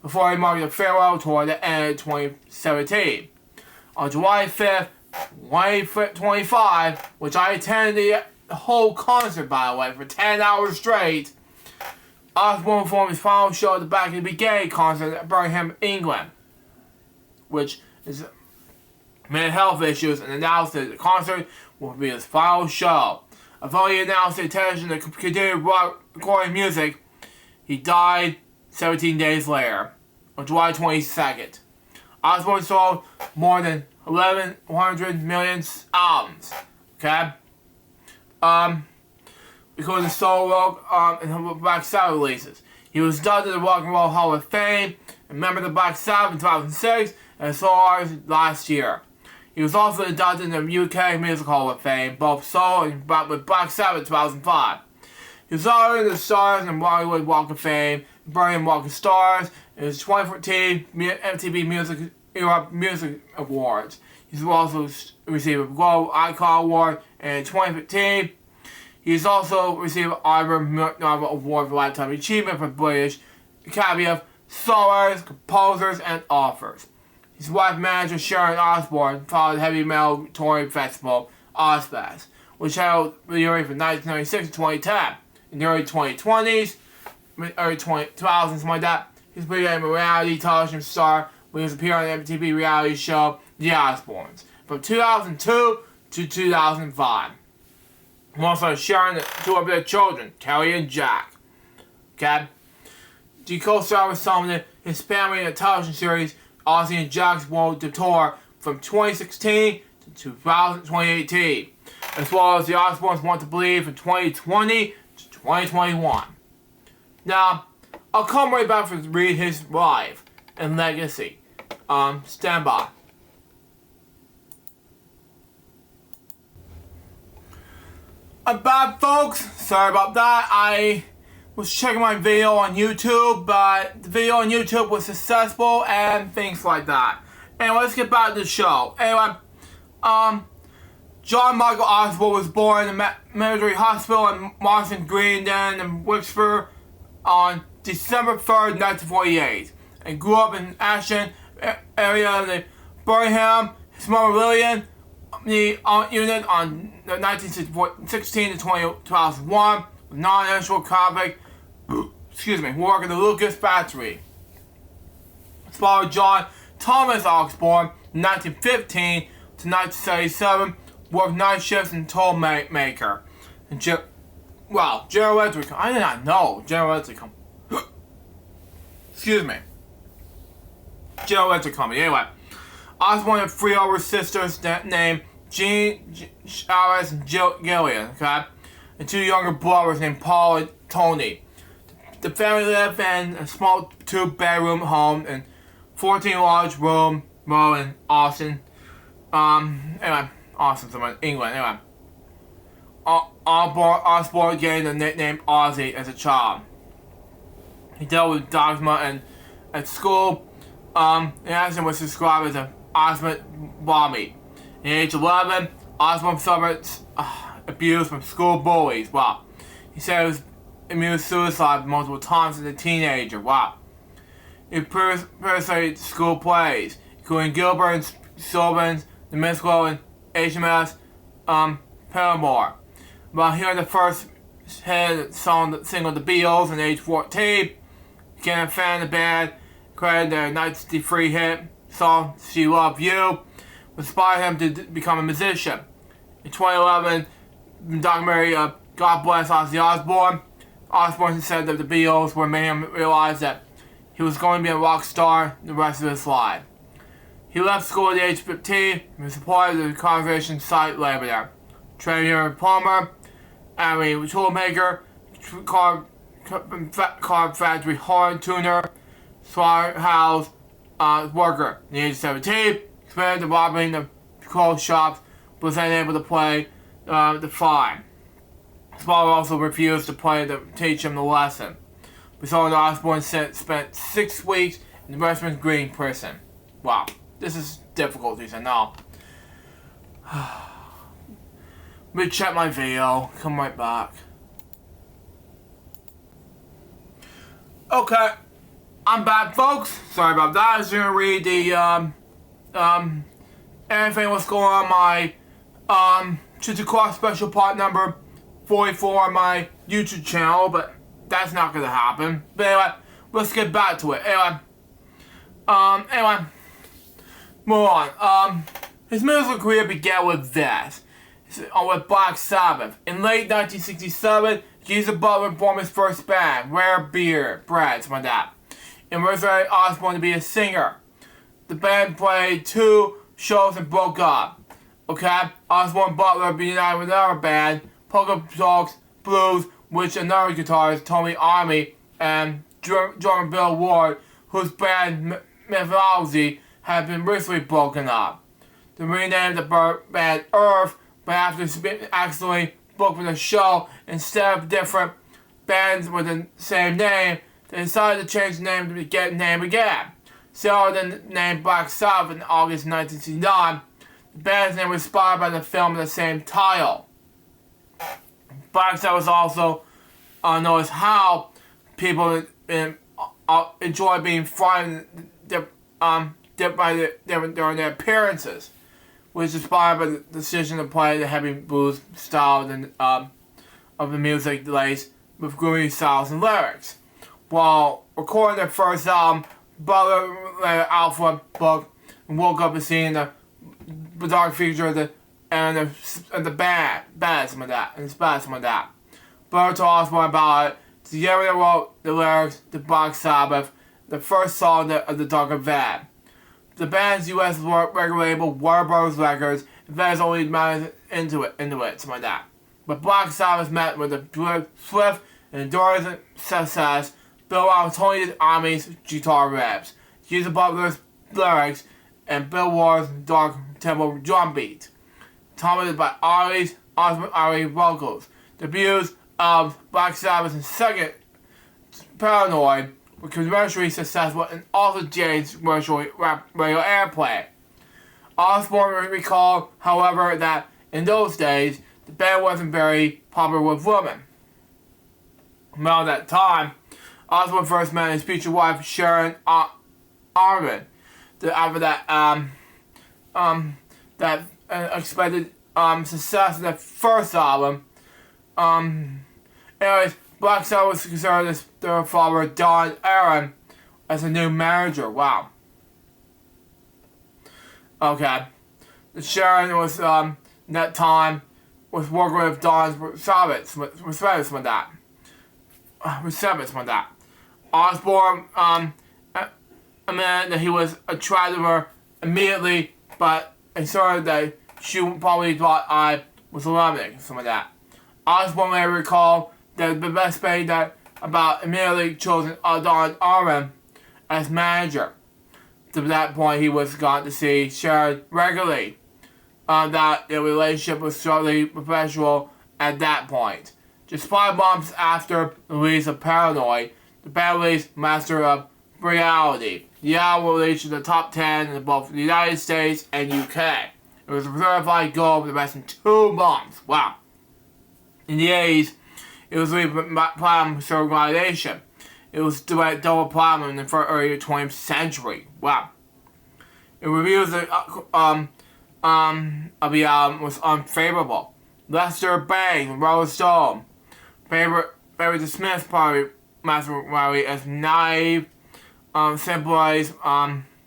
before he marked a farewell tour at the end of 2017. On July 5th, 2025, which I attended the whole concert, by the way, for 10 hours straight, Osbourne performed his final show at the Back of the Brigade concert at Birmingham, England, which is mental health issues, and announced that the concert will be his final show. Although he announced the intention to continue recording music, he died 17 days later, on July 22nd. Osbourne sold more than 1,100 million albums, okay? Because of solo and Black Sabbath releases. He was inducted to the Rock and Roll Hall of Fame, a member of the Black Sabbath in 2006, and a solo artist last year. He was also inducted in the UK Music Hall of Fame, both solo and with Black Sabbath in 2005. He was honored in the Stars and Bollywood Walk of Fame, Birmingham Walk of Stars, and his 2014 MTV Europe Music Awards. He's also received a Global Icon Award, and in 2015, he's also received an Ivor Award for Lifetime Achievement from British Academy of Songwriters, Composers, and Authors. His wife manager Sharon Osbourne founded the heavy metal touring festival Ozfest, which held during from 1996 to 2010. In the early 2020s, early 2000s, something like that, he became a reality television star when he was appearing on the MTV reality show The Osbournes from 2002 to 2005. He also sharing the 2 of their children, Kelly and Jack. Okay? He co-starred with some of his family in a television series, Ozzy and Jack's World Tour, from 2016 to 2018, as well as The Osbournes Want to Believe from 2020 to 2021. Now, I'll come right back to read his life and legacy. Stand by. I'm back, folks. Sorry about that. I was checking my video on YouTube, but the video on YouTube was successful and things like that. Anyway, let's get back to the show. Anyway, John Michael Osbourne was born in the military hospital in Marston Green, then in Wexford on December 3rd, 1948, and grew up in Ashton area of the Birmingham. His mother Lillian, the unit on 1916 to 2001, non-national convict, working at the Lucas factory. His father John Thomas Osbourne, 1915 to 1977, worked night shifts in toll maker. And General Electric. I did not know General Electric Company. General Electric Company. Anyway, Osbourne had 3 older sisters named Jean, Alice, and Gillian. Okay, and 2 younger brothers named Paul and Tony. The family lived in a small 2-bedroom home and 14 large room in Austin. Anyway, awesome, someone in England. Anyway, Osborne gained the nickname Ozzy as a child. He dealt with dogma and at school. The accident was described as an Osmond vomit. At the age of 11, Osborne suffered abuse from school bullies. Wow. He said he was immune suicide multiple times as a teenager. Wow. He participated in school plays, including Gilbert, Sylvans, The Minstrel, and HMS Paramore. While hearing the first hit single The Beatles at age 14, became a fan of the band, created their 1963 hit song She Loved You, which inspired him to become a musician. In 2011, the documentary God Bless Ozzy Osbourne said that the Beatles were making him realize that he was going to be a rock star the rest of his life. He left school at the age of 15 and was supported the conservation site labor there. Trained here in Palmer, and a toolmaker, car factory horn tuner, slaughterhouse worker. At the age of 17, expanded to robbing the clothes shops, but was unable to play the fine. His father also refused to teach him the lesson. Besides, Osborne spent 6 weeks in the Westminster Green prison. Wow, this is difficulties, I know. Let me check my video. Come right back. Okay, I'm back, folks. Sorry about that. I was gonna read the anything what's going on my Chitty Cross special part number 44 on my YouTube channel, but that's not gonna happen. But anyway, let's get back to it. Anyway, move on. His musical career began with this, with Black Sabbath. In late 1967, Jesus Butler formed his first band, Rare Bread, something like that, and resurrected Osborne to be a singer. The band played 2 shows and broke up. Okay, Osborne Butler reunited with another band, Polka Dogs Blues, which another guitarist, Tony Army, and drummer Bill Ward, whose band Mythology had been recently broken up. They renamed the band Earth, but after accidentally booking a show instead of different bands with the same name, they decided to change the name to get name again. So then named Black Sabbath in August 1969. The band's name was inspired by the film of the same title. Black Sabbath was also known as how people enjoy being frightened during their appearances, which is inspired by the decision to play the heavy blues style of the music laced with groovy styles and lyrics. While recording their first album, Butler later Alpha book and woke up and seeing the dark figure of the bad some of that, and it's bad some of that. Butler told Osborne about it. Together they wrote the lyrics to Black Sabbath, the first song of the Dark Van. The band's U.S. record label, Warner Bros. Records, invested only money into it, something like that. But Black Sabbath met with a swift and enduring success built on Tony Army's guitar riffs, Jesus Butler's lyrics, and Bill Ward's dark tempo drum beat. Commented by Ari vocals. The views of Black Sabbath's second Paranoid were commercially successful and also gained commercial radio airplay. Osborne recalled, however, that in those days, the band wasn't very popular with women. Around that time, Osborne first met his future wife, Sharon Armin. After that expected success in the first album. Anyways, Black Sabbath was considered as their father, Don Aaron, as a new manager. Wow. Okay. Sharon was, that time, was working with Don's Sabbath, with that. Osborne, admitted that he was attracted to her immediately, but asserted that she probably thought I was romantic, something like that. Osborne later recalled that the best way that about immediately chosen Don Armin as manager. To that point, he was gone to see Sharon regularly. that the relationship was shortly professional at that point. Just 5 months after the release of Paranoid, the band released Master of Reality. The album reached the top 10 in both the United States and UK. It was a certified gold for the best in 2 months. Wow. In the 80s, it was released platinum certification. It was double platinum in the early 20th century. Wow. The reviews of the album was unfavorable. Lester Bangs, Rolling Stone, favorite the Smiths probably Master Reality as naive, simplified,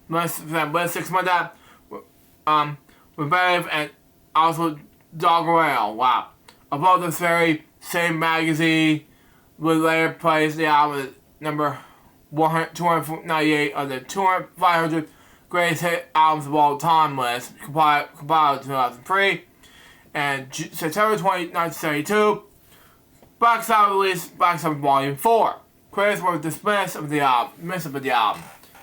ballistics like that, repetitive, and also doggerel. Wow. Above this very same magazine would later place the album at number 298 on the 500 greatest hit albums of all time list, compiled in 2003. And September 20, 1972, Black Sabbath released Black Sabbath Volume 4. Critics were dismissed of the album.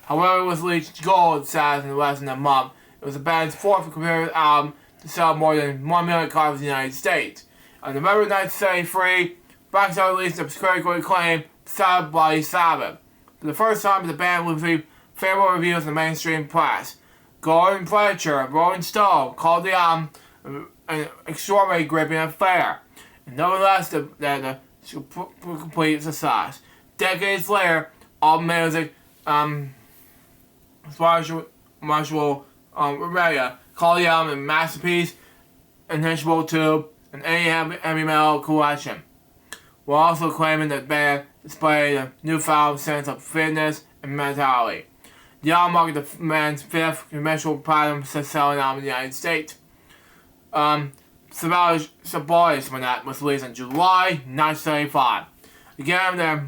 However, it was reached gold status in less than a month. It was the band's fourth competitive album to sell more than 1 million copies in the United States. On November 1973, Black Sabbath released the critically acclaimed Sabbath Bloody Sabbath. For the first time, the band received favorable reviews in the mainstream press. Gordon Fletcher of Rolling Stone called the album an extraordinarily gripping affair, and nevertheless, the complete success. Decades later, all music, Marshall Rebecca called the album a masterpiece, initiable to an heavy metal collection, while also claiming that the band displayed a newfound sense of fitness and mentality. The album marked the band's fifth conventional platinum selling album in the United States. Symbolis when that was released in July 1975. Again, there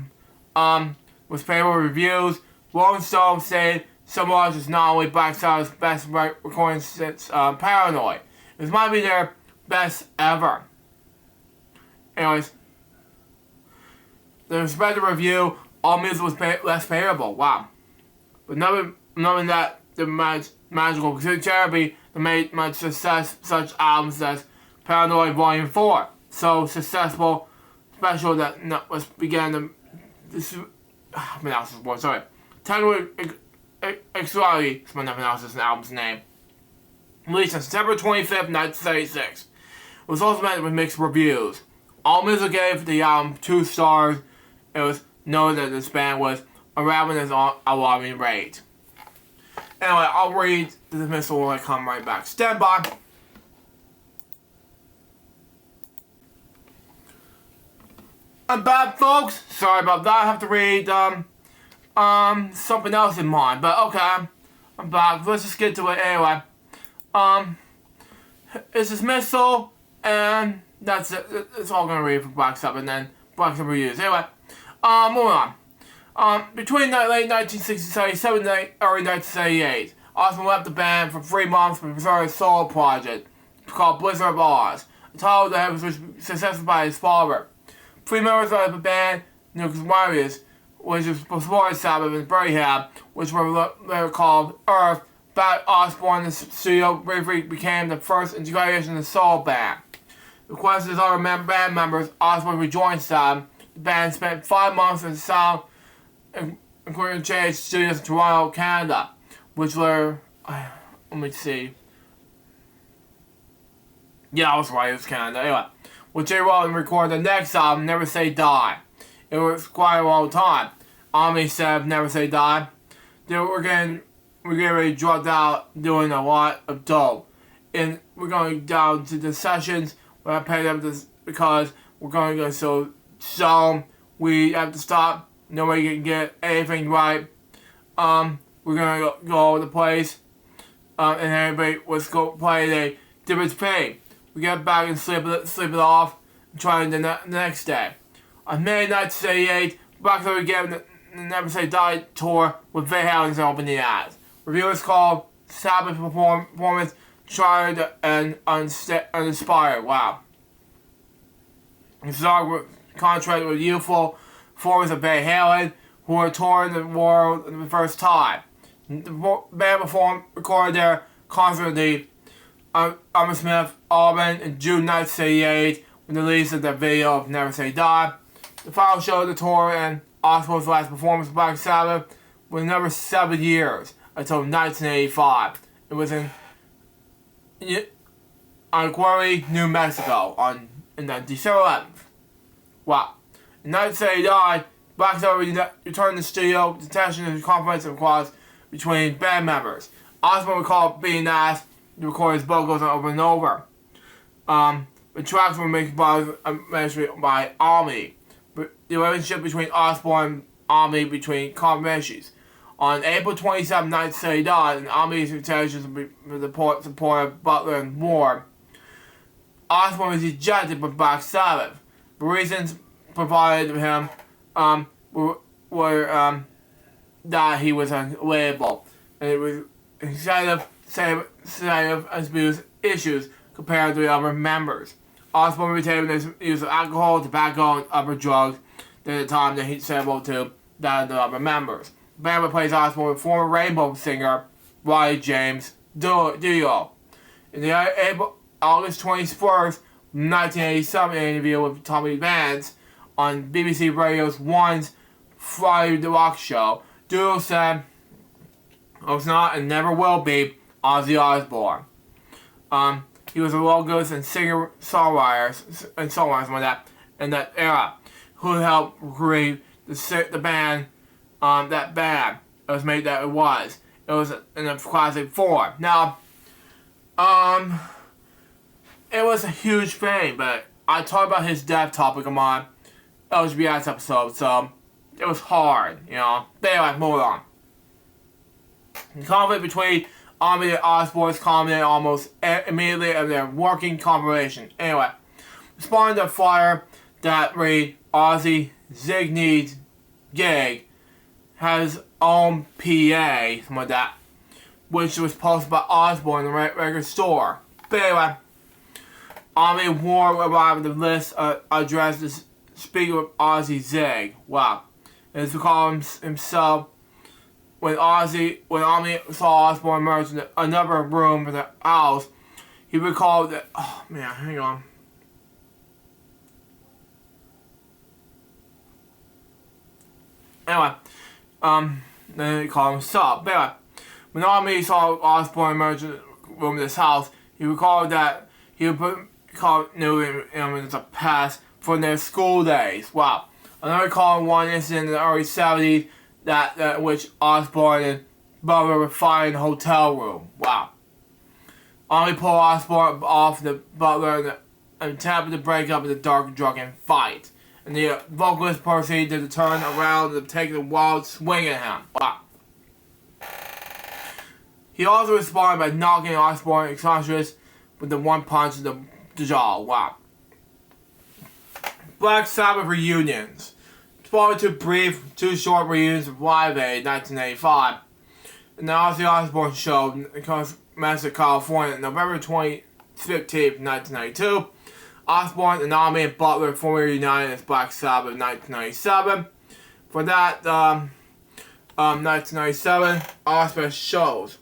was favorable reviews. Rolling Stone stated Symbolis is not only Black Sabbath's best recording since Paranoid. This might be their best ever. Anyways, the respective review, all music was less favorable. Wow. But knowing that the magical therapy that made much success, such albums as Paranoid Volume 4, so successful, special that was began to Technically, Extraordinary, I'm not pronouncing the album's name. Released on September 25th, 1976. It was also met with mixed reviews. Allmusic gave the album 2 stars. It was noted that this band was around its alarming rate. Anyway, I'll read the dismissal when I come right back. Stand by. I'm back, folks. Sorry about that. I have to read something else in mind, but okay. I'm back. Let's just get to it anyway. It's dismissal, and that's it. It's all gonna read for Black Sabbath and then Black Sabbath reviews. Anyway, moving on. Between the late 1967 and early 1978, Osmond left the band for 3 months to pursue a solo project called Blizzard of Oz, a title that was successful by his father. 3 members of the band, Nucleus Warriors, which was before Sabbath and Birmingham, which were later called Earth, back Osborne in the studio briefly became the first integration of the soul band. Requested his other band members, Osborne rejoined Sabbath. The band spent 5 months in sound, including Jay's studios in Toronto, Canada, which were, let me see. Yeah, I was right, it was Canada. Anyway, with Jay Rollin recorded the next album, Never Say Die. It was quite a long time. Army said Never Say Die. We're getting ready dropped out doing a lot of dope. And we're going down to the sessions where I paid them this because we're going to go so we have to stop. Nobody can get anything right. We're gonna go all over the place. And everybody was going to play a different pay. We get back and sleep it off and try the next day. On May 1978, Black Sabbath began the Never Say Die tour with Van Halen's opening act. Reviewers called Sabbath performance tried and uninspired. Wow. The song was contrasted with youthful performers of Van Halen, who were touring the world for the first time. The band recorded their concert in the Smith, Auburn in June 1988 with the release of the video of Never Say Die. The final show of the tour and Osbourne's last performance with Black Sabbath was another 7 years until 1985. It was in Quarry, New Mexico on December 11th. Wow. In 1989, Black Sabbath returned to the studio to tension and confidence and clause between band members. Osbourne recalled being asked to record his vocals over and over. The tracks were mixed by Army. The relationship between Osbourne and Army between compromises. On April 27, 1979, in Army's intentions with the support of Butler and Ward, Osbourne was ejected from Black Sabbath. The reasons provided to him were that he was unavailable, and it was sensitive abuse issues compared to the other members. Osbourne retained his use of alcohol, tobacco, and other drugs at the time that he sampled to that of the other members. The band replaced Osbourne with former Rainbow singer Ronnie James Dio. In the August 21st, 1987 interview with Tommy Vance on BBC Radio's One's Friday the Rock Show, Dio said, "I was not and never will be Ozzy Osbourne." He was a logos and singer-songwriter in that era, who helped create the band. That band it was made that it was. It was in a classic form. Now, it was a huge thing, but I talked about his death topic on my LGBS episode, so it was hard, you know. But anyway, moving on. The conflict between Army and Osbourne culminated almost immediately of their working collaboration. Anyway, responding to a flyer that read, Ozzy Zig needs gig, has his own PA, something like that, which was posted by Osbourne in the record store. But anyway, Army Ward arrived with the list addressed to speak with Ozzy Zig. Wow. And to call himself when Army saw Osbourne emerge in another room in the house, he recalled that, oh man, hang on. Anyway, then he called himself. But anyway, when Army saw Osbourne emerge in the room in this house, he recalled that he knew him as a past from their school days. Wow. Another recalling one incident in the early 70s that which Osbourne and Butler were fighting in a hotel room. Wow. Army pulled Osbourne off the Butler and attempted to break up in the dark drunken fight. And the vocalist proceeded to turn around and take a wild swing at him. Wow. He also responded by knocking Osbourne unconscious with the one punch in the jaw. Wow. Black Sabbath reunions. Following two brief, two short reunions of Live Aid 1985. And the Ozzy Osbourne show in Mesa, California, November 15th, 1992. Osbourne and Army and Butler formally united as Black Sabbath in 1997. For that, 1997, Osbourne shows.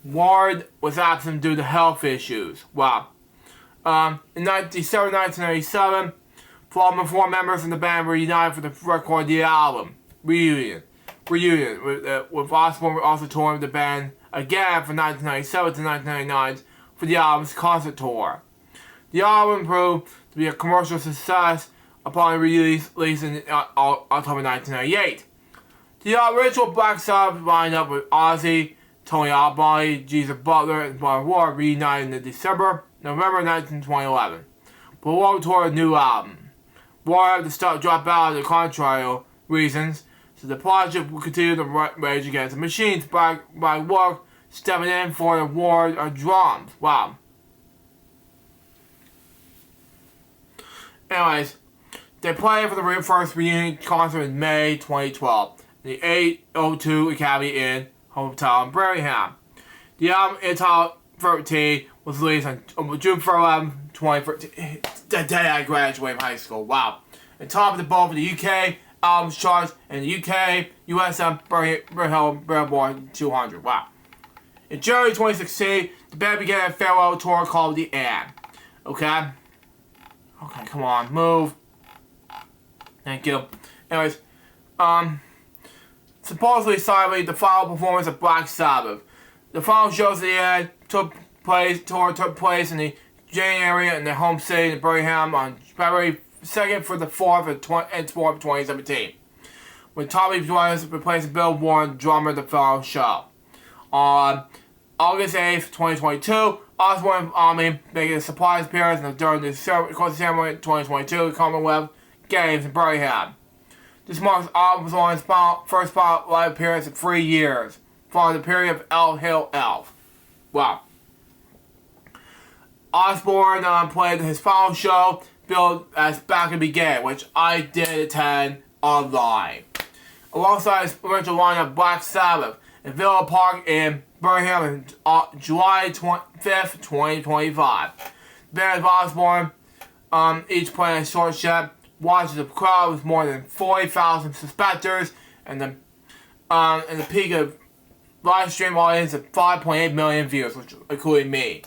Ward was absent due to health issues. Wow. In December 1997, four members of the band were united for the record of the album. Reunion. With Osbourne also touring with the band again from 1997 to 1999 for the album's concert tour. The album proved to be a commercial success upon release in October 1998. The original Black Sabbath lineup with Ozzy, Tony Albarn, Jesus Butler, and Bon Ward reunited in November 2011. But Ward toured a new album. Ward had to drop out of the contrary reasons, so the project will continue to rage against the machines by Ward stepping in for the Ward on drums. Wow. Anyways, they played for the first reunion concert in May 2012, the 802 Academy Inn Hotel in Birmingham. The album entitled 13 was released on June 11, 2013, the day I graduated high school. Wow. And top of the both of the UK albums charts and the UK, US, and Billboard 200. Wow. In January 2016, the band began a farewell tour called The End. Okay? Okay, come on, move. Thank you. Anyways, supposedly silently the final performance of Black Sabbath. The final shows at the end took place in the Jane area in their home city in Birmingham on February 2nd for the 4th and 4th of 2017. When Tommy Jones replaced Bill Warren, drummer of the final show. On August 8th, 2022, Osborne Army making a surprise appearance during the ceremony 2022 Commonwealth Games in Birmingham. This marks Osborne's first live appearance in 3 years, following the period of El Hill Elf. Wow. Osborne played his final show, billed as Back and Begin, which I did attend online. Alongside his original lineup Black Sabbath in Villa Park in Birmingham on July 5th, 2025. The band of Osborne, each playing a short set, watched the crowd with more than 40,000 spectators and the peak of live stream audience of 5.8 million viewers, which including me.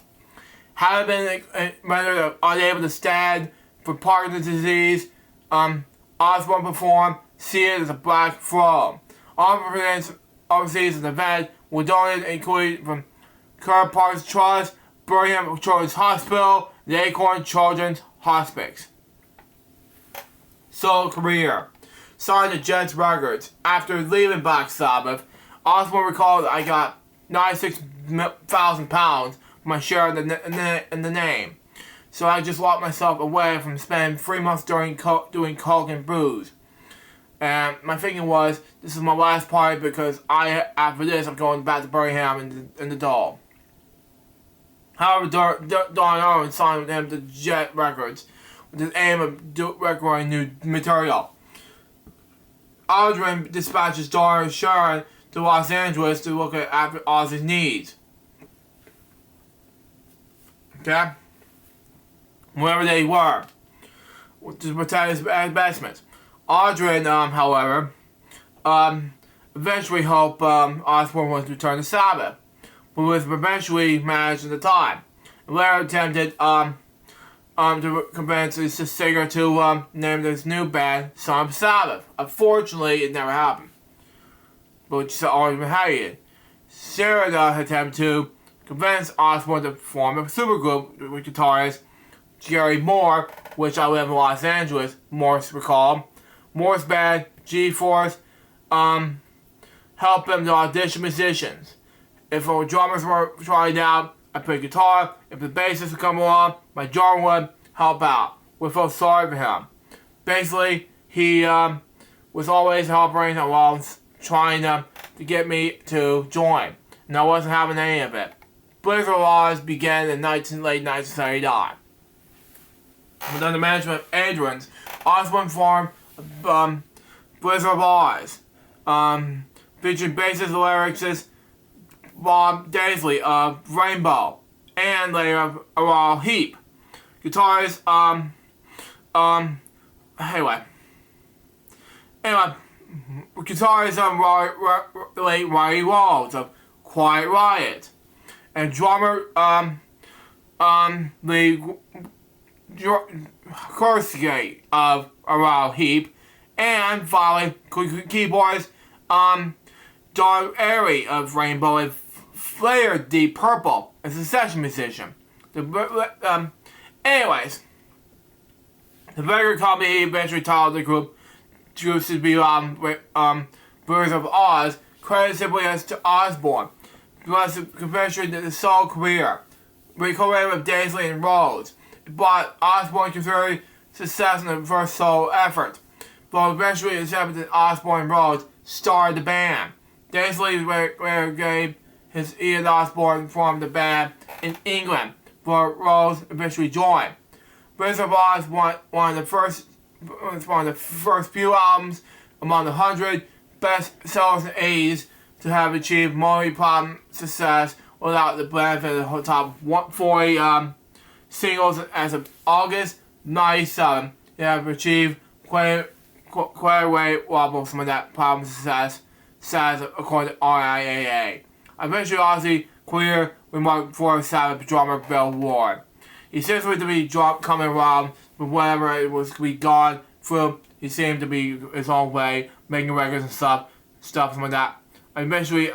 Having been rendered unable to stand for Parkinson's disease, Osborne performed seated as a black throne. All representatives overseas an event were donated, including from Kerr Parks Trust, Birmingham Children's Hospital, and the Acorn Children's Hospice. Solo career. Signed to Jets Records. After leaving Black Sabbath, Osborne recalled that I got £96,000 for my share in the name. So I just locked myself away from spending 3 months doing coke and booze. And my thinking was, this is my last party because after this, I'm going back to Birmingham in the Doll. However, Don Owen signed with him to Jet Records with the aim of recording new material. Aldrin dispatched his daughter Sharon to Los Angeles to look after Ozzy's needs. Okay? Wherever they were, to protect his investments. Aldrin, however, eventually hoped Osborne would return to Sabbath, but was eventually managed at the time. Later attempted to convince the singer to name this new band Son of Sabbath. Unfortunately, it never happened, but it's always been hated. Sarah attempted to convince Osborne to form a supergroup with guitarist Jerry Moore, which I live in Los Angeles, Morse recalled. Moore's band, G-Force, helped him to audition musicians. If our drummers were trying out, I played guitar. If the bassist would come along, my drummer would help out. We felt sorry for him. Basically, he was always helping while trying to get me to join, and I wasn't having any of it. Blizzard Laws began in late 1979. Under the management of Adrian's, Osborne formed Blizzard Laws, featuring bassist and lyricist Bob Daisley of Rainbow, and later Aral Heap. Guitarist, guitarist late Ronnie Walls of Quiet Riot, and drummer Lee Kursky of Aral Heap, and finally keyboardist Don Airy of Rainbow and Flair Deep Purple as a session musician. Anyways, the record company eventually titled the group to be Birds of Oz, credited simply as to Osborne, because eventually the solo career, recorded with Daisley and Rhodes. But Osborne considered success in the first solo effort, but eventually accepted that Osborne and Rhodes started the band. Daisley later gave his Ian Osborne formed the band in England, where Rhodes eventually joined. Birds of Oz was one of the first few albums among the 100 best sellers in the 80s to have achieved multi-platinum success without the benefit of the top 40 singles. As of August 1997, they have achieved quite a way some of that platinum success according to RIAA. Eventually, Ozzy career remarked before Sabbath drummer Bill Ward. He seems to be coming around, but whatever it was to be gone through, he seemed to be his own way, making records and stuff like that. Eventually,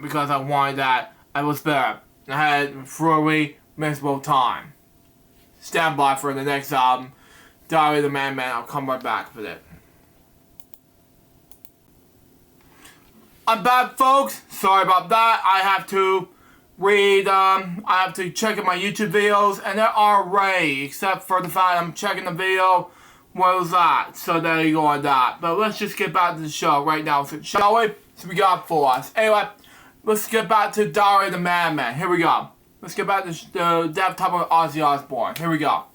because I wanted that, I was there. I had a truly miserable time. Stand by for the next album, Diary of the Madman. I'll come right back with it. I'm back, folks. Sorry about that. I have to I have to check in my YouTube videos, and they're already, except for the fact I'm checking the video. What was that? So there you go on that. But let's just get back to the show right now, shall we? So we got for us. Anyway, let's get back to Diary of the Madman. Here we go. Let's get back to the death topic of Ozzy Osbourne. Here we go.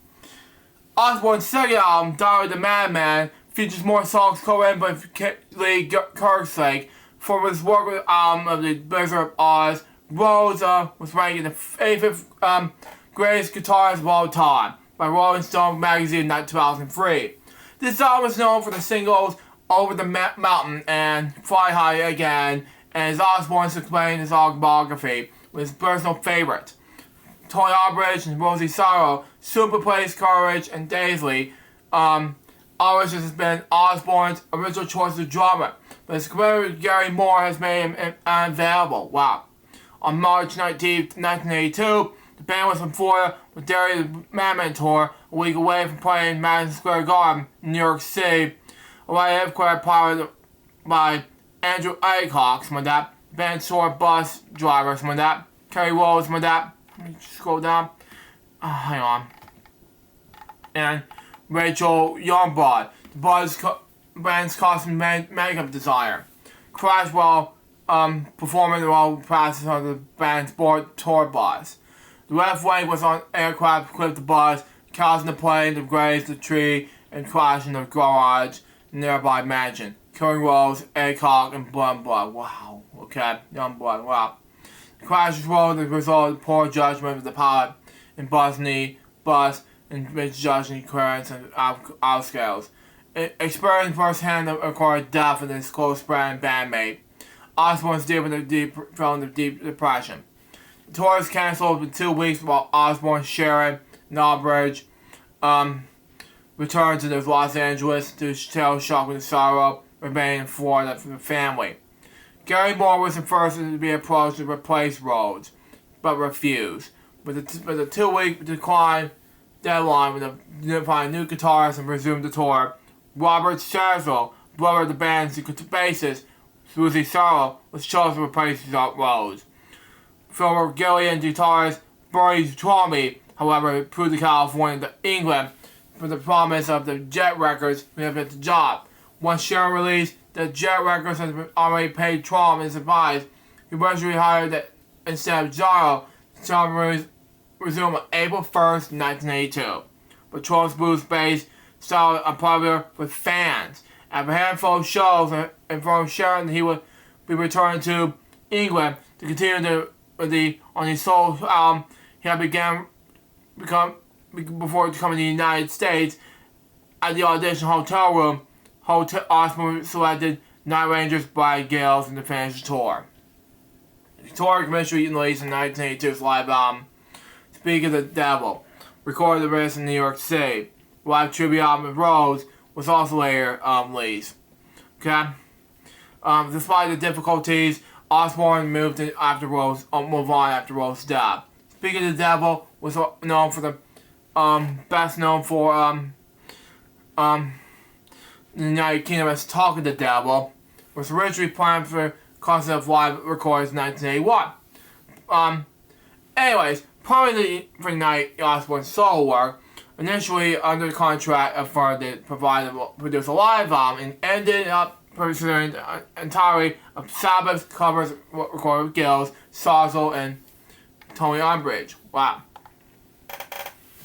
Osbourne's second album, Diary of the Madman, features more songs co-written by Lee Kirkslake. For his work with of the Blizzard of Oz, Rhodes was ranked in the 85th greatest guitarist of all time by Rolling Stone magazine in 2003. This album is known for the singles Over the Mountain and Fly High Again, and as Osbourne explained in his autobiography, was his personal favorite. Tony Arbridge and Rosie Sorrow soon replaced Courage and Daisley. Arbridge has been Osbourne's original choice of drummer, but his career with Gary Moore has made him unavailable. Wow. On March 19, 1982, the band was in Florida with Diary of the Madman tour, a week away from playing Madison Square Garden in New York City. A light aircraft piloted by Andrew Aycock, some of that. The band's tour bus driver, some of that. Kerry Rose, some of that. Let me scroll down. Hang on. And Rachel Youngblood, the band's costume makeup designer, crashed while performing the role practice on the band's tour bus. The left wing was on aircraft equipped the bus, causing the plane to graze the tree and crash in the garage nearby mansion. Killing Rose, Aycock, and Blood. Wow. Okay. Youngblood. Wow. The crash was rolled as a result of poor judgment of the pilot and bus and misjudging clearance and outscales. Experienced firsthand the recorded death of his close friend and bandmate. Osbourne was deep in a deep depression. The tour was cancelled for 2 weeks while Osbourne, Sharon, and Arbridge returned to Los Angeles to tell Shock and Sorrow, remaining in Florida for the family. Gary Moore was the first to be approached to replace Rhodes, but refused. With a 2-week deadline to find new guitarists and resume the tour, Robert Shazzle, brother of the band's bassist, Susie Sorrow, was chosen to replace Rhodes. Former Gillian guitarist Bernie Tromby, however, flew to California to England for the promise of the Jet Records to get the job. Once Sharon released, the Jet Records had already paid Trom his advice. He eventually hired that instead of Jarro. Trom resumed on April 1st, 1982. But Trom's blues bass style unpopular with fans. After a handful of shows informed Sharon that he would be returning to England to continue on his solo album he had before coming to the United States. At the audition hotel room, Osbourne selected Night Rangers by Gales and to finish the tour. The tour eventually released in 1982's live album, Speak of the Devil, recorded the rest in New York City. The live tribute album of Rose was also later released. Okay? Despite the difficulties, Osbourne moved on after Rose's death. Speak of the Devil was known for the best known for the United Kingdom as Talk of the Devil, was originally planned for concept of live recordings in 1981. Anyways, probably for Night Osbourne's solo work, initially under contract for the produce a live album, and ended up producing entirely of Sabbath covers recorded with Gills, Sawzell, and Tony Arbridge. Wow.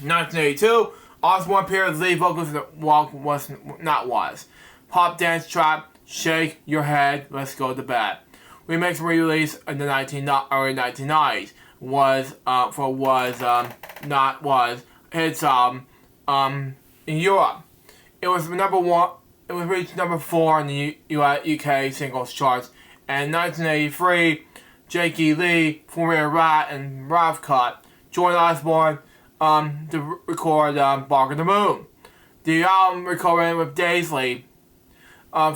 In 1982, Osbourne appeared as lead vocalist in the Walk Was Not Was pop dance track Shake Your Head, Let's Go to Bed. Remix re-release in the early 1990s was hits in Europe. It was number 1. It was reached number 4 in the UK singles charts, and in 1983, Jakey Lee, former Rat, and Rough Cut joined Osbourne to record Bark of the Moon. The album recorded with Daisley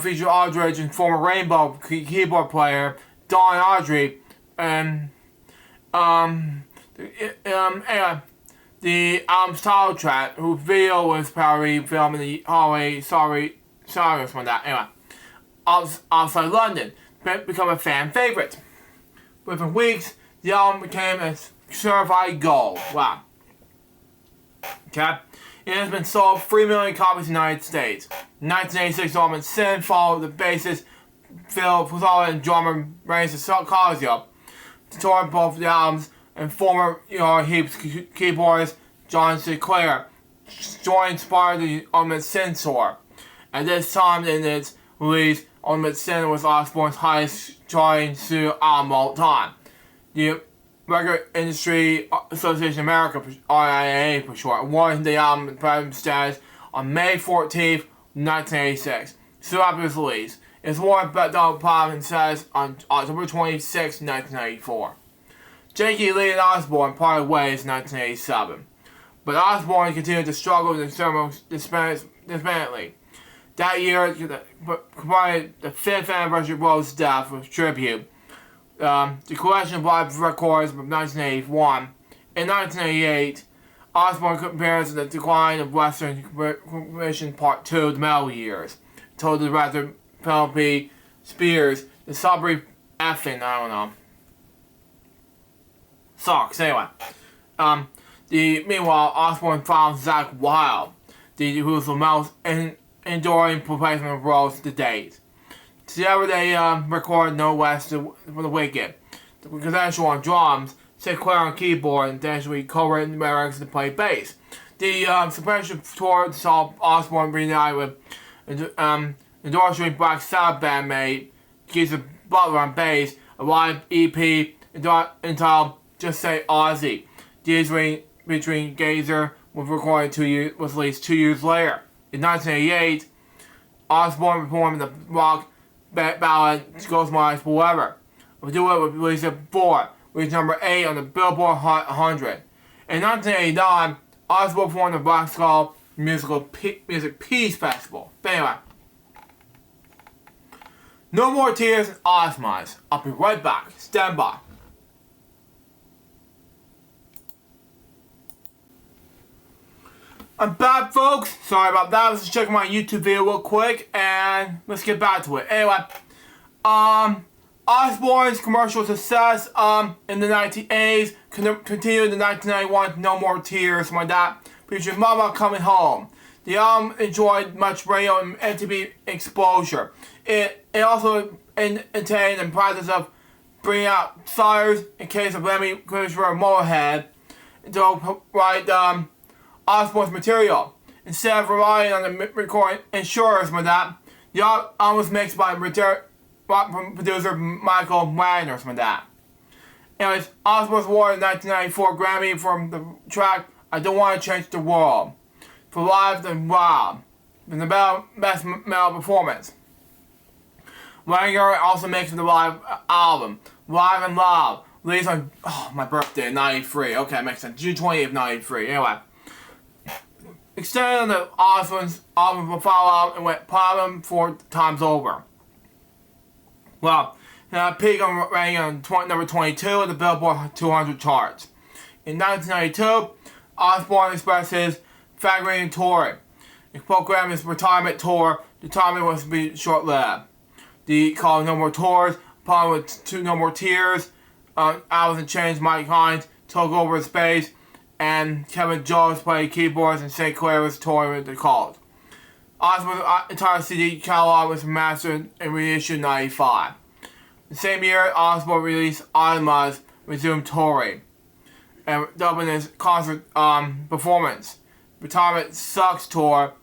featured Aldridge and former Rainbow keyboard player Don Audrey, and the album's title track, whose video was probably filmed in the hallway, sorry from that. Anyway, outside London, become a fan favorite. Within weeks, the album became a certified gold. Wow. Okay. It has been sold 3 million copies in the United States. In 1986, Norman Sin followed the bassist Phil Fusala and drummer Randy Cosio to tour both the albums, and former Heaps keyboardist John Sinclair joined inspired the Ultimate Sin tour. At this time in its release, Ultimate Sin was Osbourne's highest charting studio album of all time. The Record Industry Association of America, RIAA for short, awarded the album platinum status on May 14th, 1986. Soon after its release, it's awarded platinum status on October 26, 1994. Jakey Lee and Osbourne parted ways in 1987, but Osbourne continued to struggle with the disbandedly. That year, provided the 5th anniversary of Rose's death with tribute. The collection of live records from 1981. In 1988, Osbourne compares the decline of Western Commission Part 2, The Metal Years, told the director Penelope Spears, the Sudbury effing, I don't know. Sucks. Anyway, meanwhile, Osbourne found Zakk Wylde, who was the most enduring replacement of Rose to date. Together they recorded No West for the Wicked. The conventional on drums, Sinclair on keyboard, and eventually co-written lyrics to play bass. The Suppression tour saw Osbourne reunite with endorsing Black Sabbath bandmate Keith Butler on bass, a live EP entitled Just Say Ozzy. These featuring Gazer was recorded was released 2 years later. In 1988, Osbourne performed the rock ballad Ghost My Eyes Forever. The duet was released at 4, reached number 8 on the Billboard Hot 100. In 1989, Osbourne performed the Black Skull Music Peace Festival. But anyway, no more tears and Osmonds. I'll be right back. Stand by. I'm back, folks. Sorry about that. Let's just check my YouTube video real quick, and let's get back to it. Anyway, Osbourne's commercial success in the 1980s continued in 1991 No More Tears, something like that, featuring Mama Coming Home. The album enjoyed much radio and MTV exposure. It also attained the practice of bringing out sires in case of Lemmy Christopher Moorhead to write Osbourne's material. Instead of relying on the recording insurers with that, the album was mixed by producer Michael Wagner with that. Anyways, Osbourne awarded the 1994 Grammy for the track I Don't Want to Change the World for Live and Wild, the best metal performance. Wagner also mixed the live album, Live and Loud, released on my birthday, 93. Okay, makes sense. June 28th, 93. Anyway. Extended the Osbourne's album for follow-up and went platinum 4 times over. Well, peak on ranking on number 22 of the Billboard 200 charts. In 1992, Osbourne expressed his faggoting touring. He programmed his retirement tour. The timing was to be short-lived. The called No More Tours, upon with No More Tears, Alice in Chains, Mike Hines took over his space, and Kevin Jones played keyboards, and St. Clair was touring with the called. Osbourne's entire CD catalog was mastered and reissued in 1995. The same year, Osbourne released Automa's resumed touring, and doubling his concert performance. Retirement Sucks tour.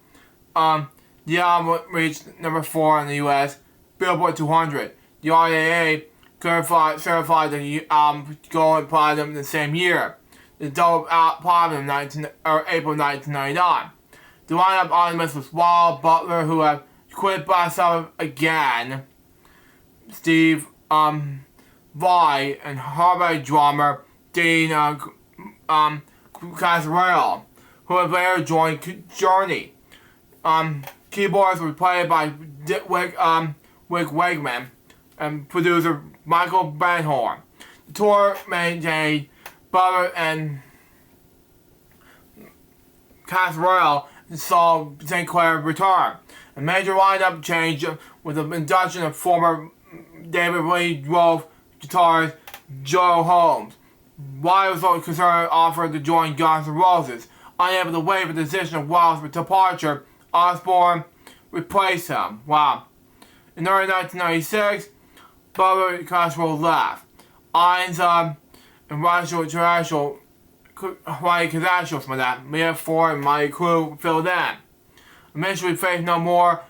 The album reached number 4 in the U.S. Billboard 200. The RIAA certified the album gold and platinum in the same year. The double platinum in April 1999. The lineup Autonomous was Wylde, Butler, who have quit Black Sabbath again, Steve Vi and Harvey drummer Dean Casarell, who would later join Journey. Keyboards were played by Wick Wegman and producer Michael Benhorn. The tour maintained Butler and Casarell saw St. Clair return. A major lineup change with the induction of former David Lee Roth guitarist Joe Holmes. Wild was concerned offered to join Guns N' Roses. Unable to wait for the decision of Wild's departure, Osbourne replaced him. Wow. In early 1996, Butler and Casarell left. Irons and Rachel White Cadastros with that. Mia Ford and Mike Crew filled in. Eventually, Faith No More,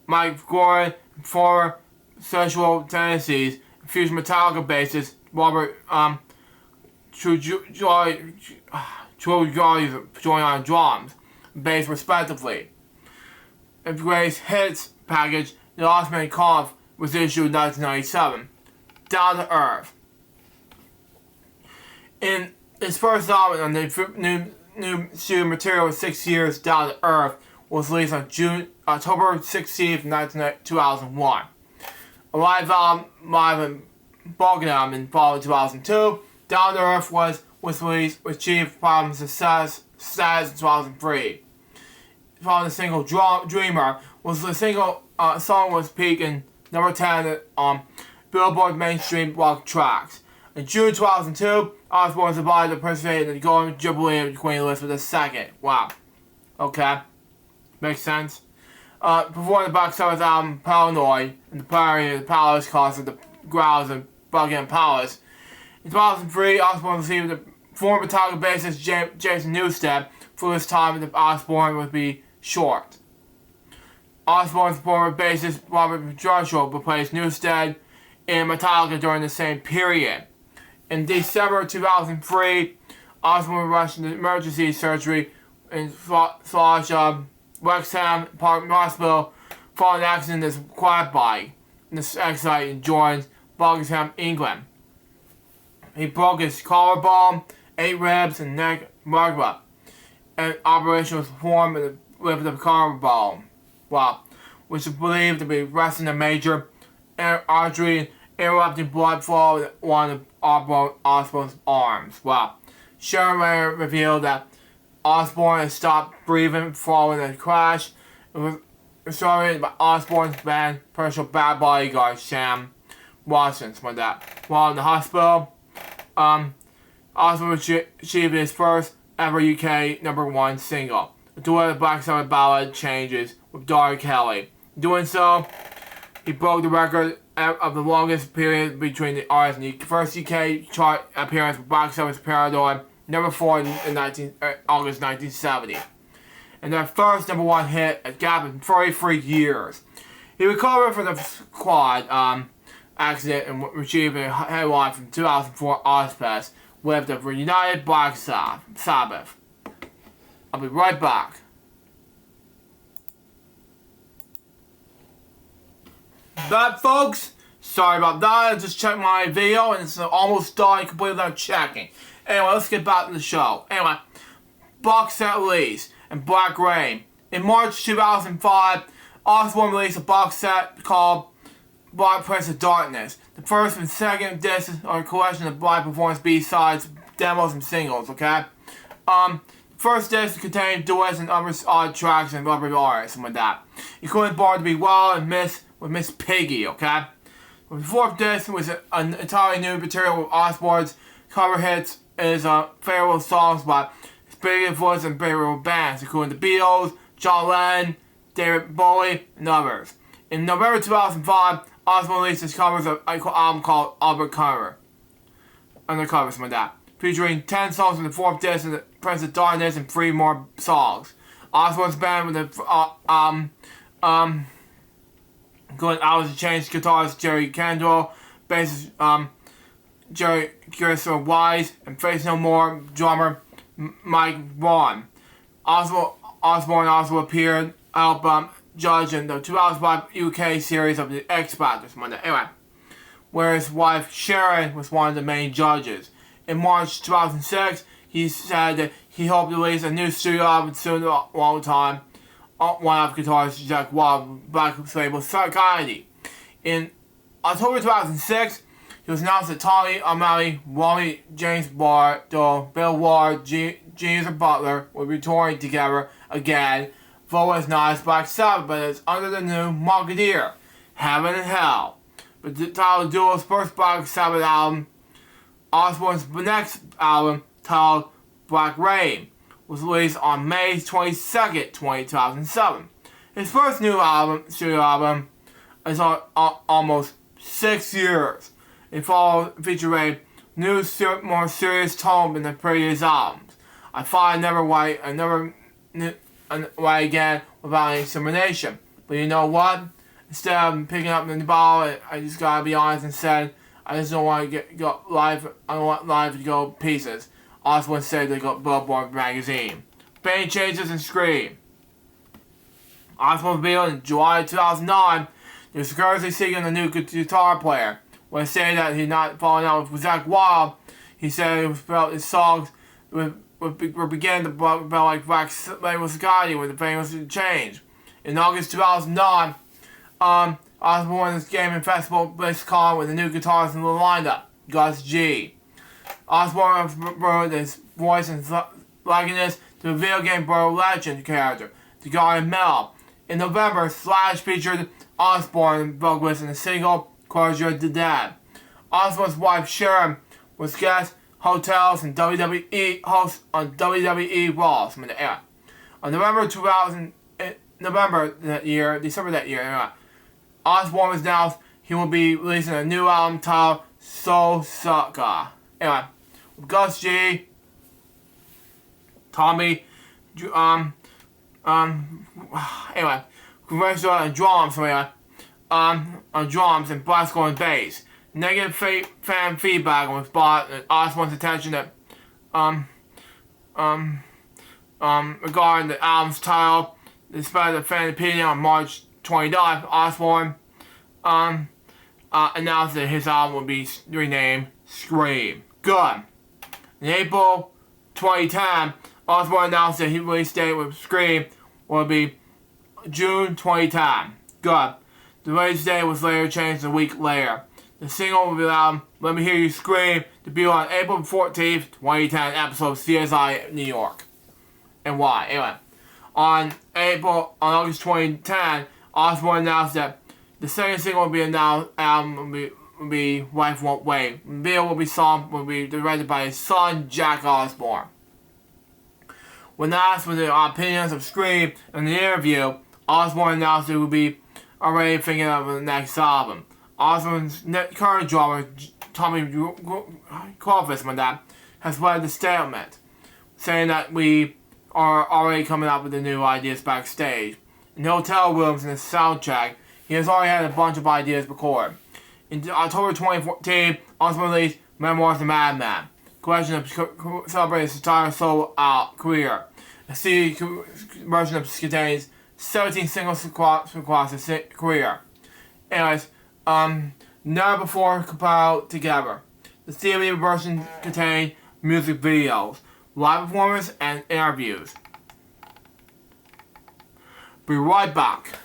Mike Gordon, former sexual tendencies, fusion Metallica bassist Robert True Joy joined on drums, bass respectively. A Grace Hits package, The Lost Man Cough, was issued in 1997. Down to Earth. In his first album on the new studio material, 6 Years Down to Earth, was released on October 16th, 2001. A live album, live in Bargain album in fall of 2002. Down to Earth was released with achieved platinum success status in 2003. Following the single Dreamer was the single song was peaking number 10 on Billboard mainstream rock tracks. In June 2002, Osbourne was invited to participate in the Golden Jubilee of Queen Elizabeth II. Wow. Okay. Makes sense. Performing the box set album Paranoid in the Prairie of the Palace concert, the Grounds of Buckingham Palace. In 2003, Osbourne received the former Metallica bassist Jason Newsted for his time with Osbourne would be short. Osbourne's former bassist Robert Joshua replaced Newsted in Metallica during the same period. In December 2003, Osbourne rushed into emergency surgery in Wrexham Park Hospital following an accident in his quad bike in the site and joined Buckingham, England. He broke his collarbone, 8 ribs, and neck vertebra. An operation was performed with the collarbone, which is believed to be arresting a major artery interrupting blood flow in one of Osbourne's arms. Sharon later revealed that Osbourne had stopped breathing following the crash. It was started by Osbourne's band personal bad bodyguard Sam Watson. While in the hospital, Osbourne achieved his first ever UK #1 single, the duet of the Black Sabbath ballad Changes with Dara Kelly. In doing so, he broke the record of the longest period between the artists and the first UK chart appearance with Black Sabbath's Paranoid, #4 in August 1970. And their first #1 hit, a gap of 33 years. He recovered from the quad accident and received a headline from 2004 Ozfest with the reunited Black Sabbath. I'll be right back. That, folks, sorry about that. I just checked my video and it's almost done completely without checking. Anyway, let's get back to the show. Anyway, box set release and Black Rain. In March 2005, Osbourne released a box set called Black Prince of Darkness. The first and second discs are a collection of live performance B-sides, demos, and singles, okay? First disc contained duets and other odd tracks and other artists and with that. Including Born to Be Wild and Miss Piggy, okay? The fourth disc was an entirely new material with Osbourne's cover hits is favorable songs by his big influence and favorable bands, including the Beatles, John Lennon, David Bowie, and others. In November 2005, Osbourne released his covers of an album called Undercover, something like that, featuring 10 songs from the fourth disc of the Prince of Darkness and 3 more songs. Osbourne's band with the including Alice in Chains guitarist Jerry Cantrell, bassist Jerry Garrison Wise, and Faith No More drummer Mike Vaughan. Osbourne also appeared album judge in the 2005 UK series of the X Factor. Anyway, where his wife Sharon was one of the main judges. In March 2006, he said that he hoped to release a new studio album soon along the time. One of guitarist Jack Wild, Black label Society. In October 2006, it was announced that Tommy O'Malley, Wally James Bardo, Bill Ward, Geezer Butler would be touring together again. Though it's not as Black Sabbath, but it's under the new Marketeer, Heaven and Hell. But the title of the duo's first Black Sabbath album, Osbourne's next album, titled Black Rain, was released on May 22nd, 2007. His first new album, studio album, is almost 6 years. It featured a new, more serious tone than the previous albums. I thought I'd never write again without any discrimination. But you know what? Instead of picking up the ball, I just gotta be honest and said, I just don't want to go live. I don't want live to go pieces. Osbourne said they got Billboard magazine. Band changes and Scream. Osbourne revealed in July 2009 he was currently seeking a new guitar player. When saying that he's not falling out with Zach Wild, he said he felt his songs would begin to belt like Black Label Society when the famous change. In August 2009, Osbourne's gaming festival BlizzCon with a new guitarist in the lineup, Gus G. Osbourne brought his voice and likeness to the video game Bro Legend character, the Guardian Mel. In November, Slash featured Osbourne vocalist in the single Closure to Dead. Osbourne's wife Sharon was guest hotels and WWE host on WWE Raw from the era. On December that year, Osbourne was announced he will be releasing a new album titled Soul Sucker. Anyway, with Gus G, Tommy, anyway, commercial and drums, on drums and Blasco and bass. Negative fan feedback was brought Osbourne's attention that regarding the album's title. Despite the fan opinion on March 29th, Osbourne announced that his album would be renamed Scream. Good. In April 2010, Osbourne announced that his release date with Scream would be June 2010. Good. The release date was later changed a week later. The single will be allowed Let Me Hear You Scream to be on April 14th, 2010 episode of CSI New York. And why? Anyway, on August 2010, Osbourne announced that the second single will be announced album will be Life Won't Wait. The video will be directed by his son Jack Osbourne. When asked for the opinions of Scream in the interview, Osbourne announced he would be already thinking of the next album. Osbourne's current drummer, Tommy Crawford, has read the statement, saying that we are already coming up with the new ideas backstage. In hotel rooms and the soundtrack, he has already had a bunch of ideas recorded. In October 2014, Osbourne released Memoirs of a Madman, collection of celebrating his entire solo career. The CD version contains 17 singles across his career. Anyways, never before compiled together. The CD version contained music videos, live performances, and interviews. Be right back.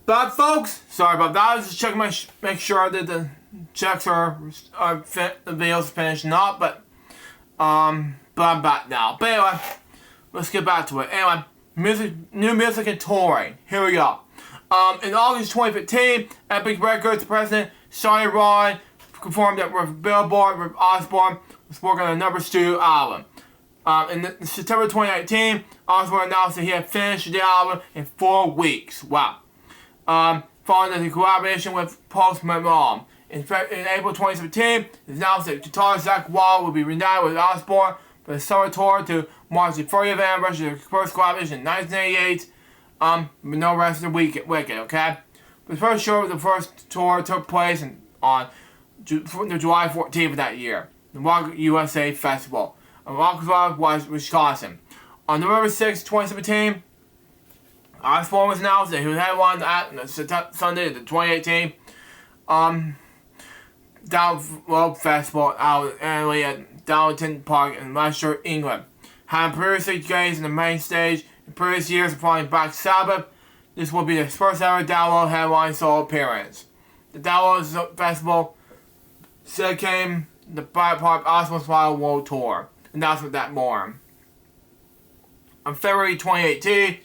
But folks, sorry about that. I was just checking make sure that the checks are the videos finished or not, but I'm back now. But anyway, let's get back to it. Anyway, new music and touring. Here we go. In August 2015, Epic Records president Sonny Rollins confirmed that with Billboard, with Osbourne was working on another studio album. In September 2019, Osbourne announced that he had finished the album in 4 weeks. Wow. Following the collaboration with Post Malone. In April 2017, it was announced that guitarist Zach Wild would be reunited with Osbourne for the summer tour to mark the 40th anniversary of the first collaboration in 1988. With no rest of the wicked, okay? The first show of the first tour took place on July 14th of that year, the Rock USA Festival, in Rockville, Wisconsin. On November 6, 2017, Osbourne was announced that he would headline at Sunday, the 2018 Down Festival out annually at Darlington Park in Leicester, England. Having previously graced the main stage in previous years applying Black Sabbath, this will be his first ever Download headline solo appearance. The Download Festival still came the part of Osbourne's final world tour. Announcement that morning. On February 2018,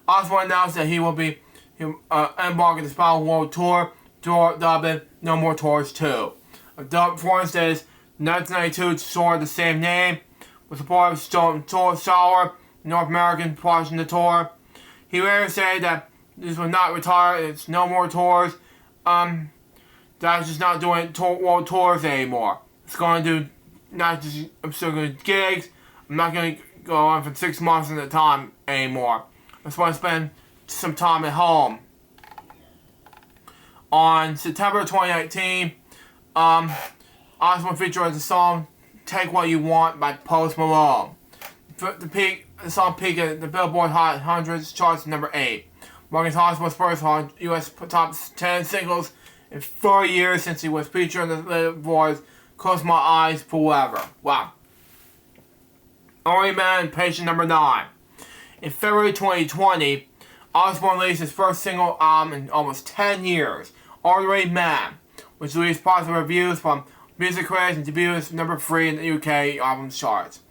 Osbourne announced that he will be embarking his final world tour, dubbed No More Tours 2. A dub performance that is 1992 tour of the same name, with support of Stone Sour, North American portion of the tour. He later said that this will not retire, it's no more tours. That's just not doing world tours anymore. It's going to do, I'm still going to do gigs. I'm not going to go on for 6 months at a time anymore. I just want to spend some time at home. On September 2019, Osbourne featured the song Take What You Want by Post Malone. The song peaked at the Billboard Hot 100 charts number 8. Marking Osbourne's first U.S. top 10 singles in 4 years since he was featured in the Billboard's Close My Eyes Forever. Wow. Only Man, patient number 9. In February 2020, Osbourne released his first single album in almost 10 years, Ordinary Man, which released positive reviews from music critics and debuted as number 3 in the UK album charts.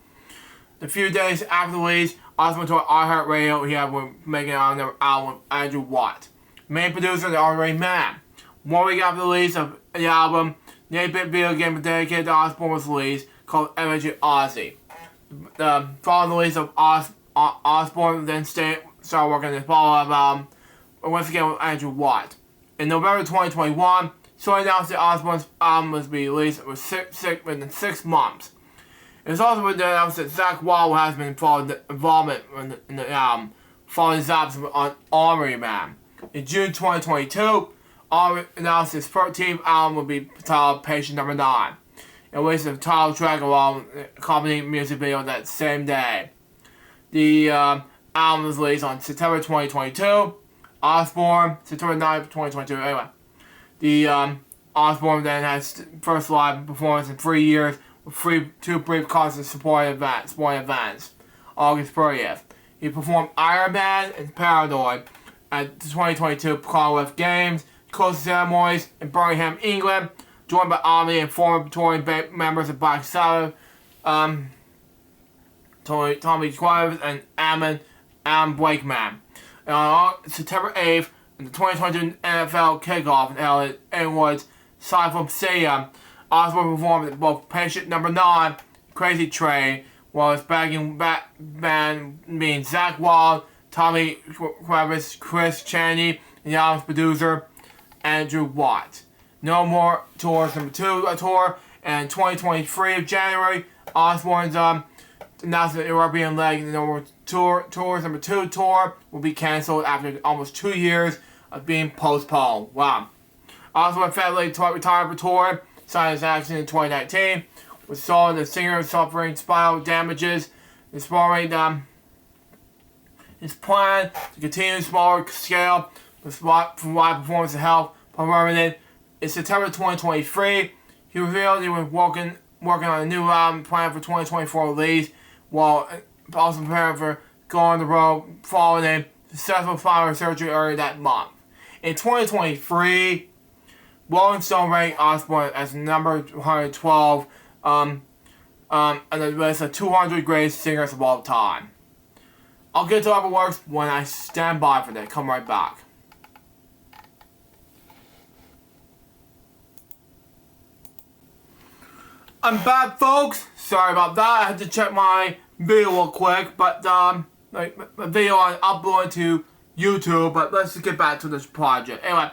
A few days after the release, Osbourne told iHeartRadio he had been making another album with Andrew Watt, main producer of the Ordinary Man. 1 week after the release of the album, the 8-bit video game dedicated to Osbourne was released, called Energy Ozzy. Following the release of Osbourne then started working on his follow-up album, once again with Andrew Watt. In November 2021, Sony announced that Osbourne's album was to be released within 6 months. It was also been announced that Zakk Wylde has been involved in the album, following his absence on Ordinary Man. In June 2022, Osbourne announced his 13th album would be titled Patient Number 9. It released the title track along the accompanying music video that same day. The album was released on September 2022. Osbourne, September 9th, 2022. Anyway, the Osbourne then has first live performance in 3 years with 2 brief concert supporting events. August 30th. He performed Iron Man and Paranoid at the 2022 Commonwealth Games, closing ceremonies in Birmingham, England, joined by Omni and former touring members of Black Sabbath, Tommy Twice and Adam Blakeman. And on September 8th, in the 2022 NFL kickoff in Elwood's Cypher Stadium, Osbourne performed at both Patient Number 9, Crazy Train, while his backing band being Zakk Wylde, Tommy Twice, Chris Chaney, and the album's producer, Andrew Watt. No More Tours number 2 tour, and 2023 of January, Osbourne's announced the European leg, the No More Tours number 2 tour will be cancelled after almost 2 years of being postponed. Wow. Osbourne federally retired for tour, signed his accident in 2019, which saw the singer suffering spinal damages, exploring his plan to continue smaller scale with live performance and health permanent. In September 2023, he revealed he was working on a new album planned for 2024 release, while also preparing for going on the road following a successful spinal surgery earlier that month. In 2023, Rolling Stone ranked Osbourne as number 112 on the list of 200 greatest singers of all time. I'll get to other works when I stand by for that. Come right back. I'm back, folks. Sorry about that. I had to check my video real quick, but my video I uploaded to YouTube. But let's just get back to this project. Anyway,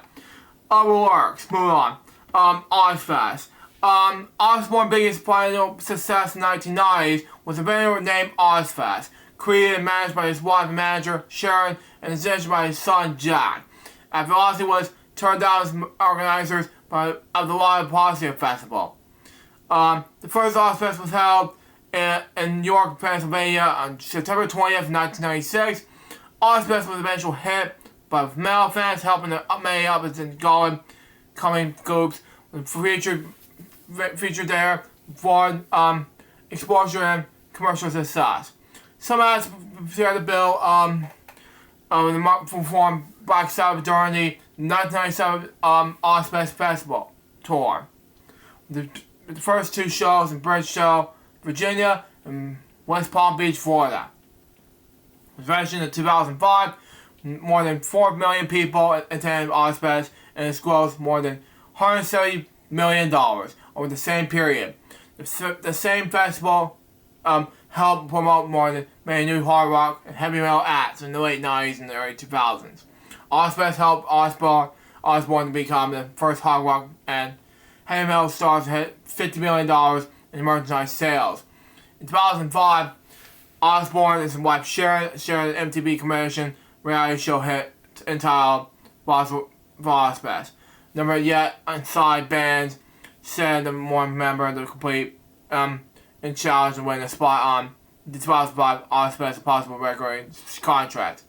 other works. Move on. Ozfest. Osbourne's biggest final success in the 1990s was a venue named Ozfest, created and managed by his wife and manager Sharon, and essentially by his son Jack. After Ozzy was turned down as organizers of the Live Positive Festival. The first Ozfest was held in New York, Pennsylvania on September 20th, 1996. Ozfest was eventually hit by male fans helping the many others in Golan coming groups featured there for exposure and commercial success. Some acts prepared the bill performed Black Sabbath during the 1997 Ozfest Festival tour. The first two shows in Bridgestone, Virginia, and West Palm Beach, Florida. Convention in 2005, more than 4 million people attended Ozfest, and it grossed more than $170 million over the same period. The same festival helped promote more than many new hard rock and heavy metal acts in the late 90s and the early 2000s. Ozfest helped Osbourne to become the first hard rock and heavy metal stars to hit $50 million in merchandise sales. In 2005, Osbourne and his wife shared an MTV commission reality show hit entitled Ozfest. Number yet inside bands said the one member of the complete in challenge to win a spot on the 2005 Ozfest possible record contract.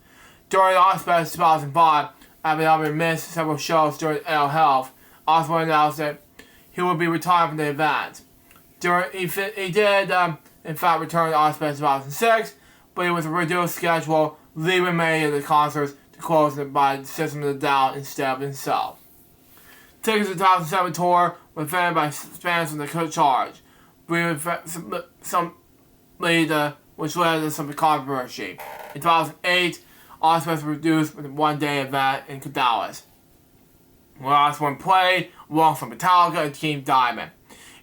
During Ozfest 2005, having missed several shows during ill health, Osbourne announced that he would be retired from the event. He did in fact return to Ozfest 2006, but it was a reduced schedule, leaving many of the concerts to close by System of a Down instead of himself. Tickets to the 2007 tour were funded by fans from the charge, which led to some controversy. In 2008, Ozfest was reduced with a one-day event in Dallas, where Osbourne played alongside Metallica and King Diamond.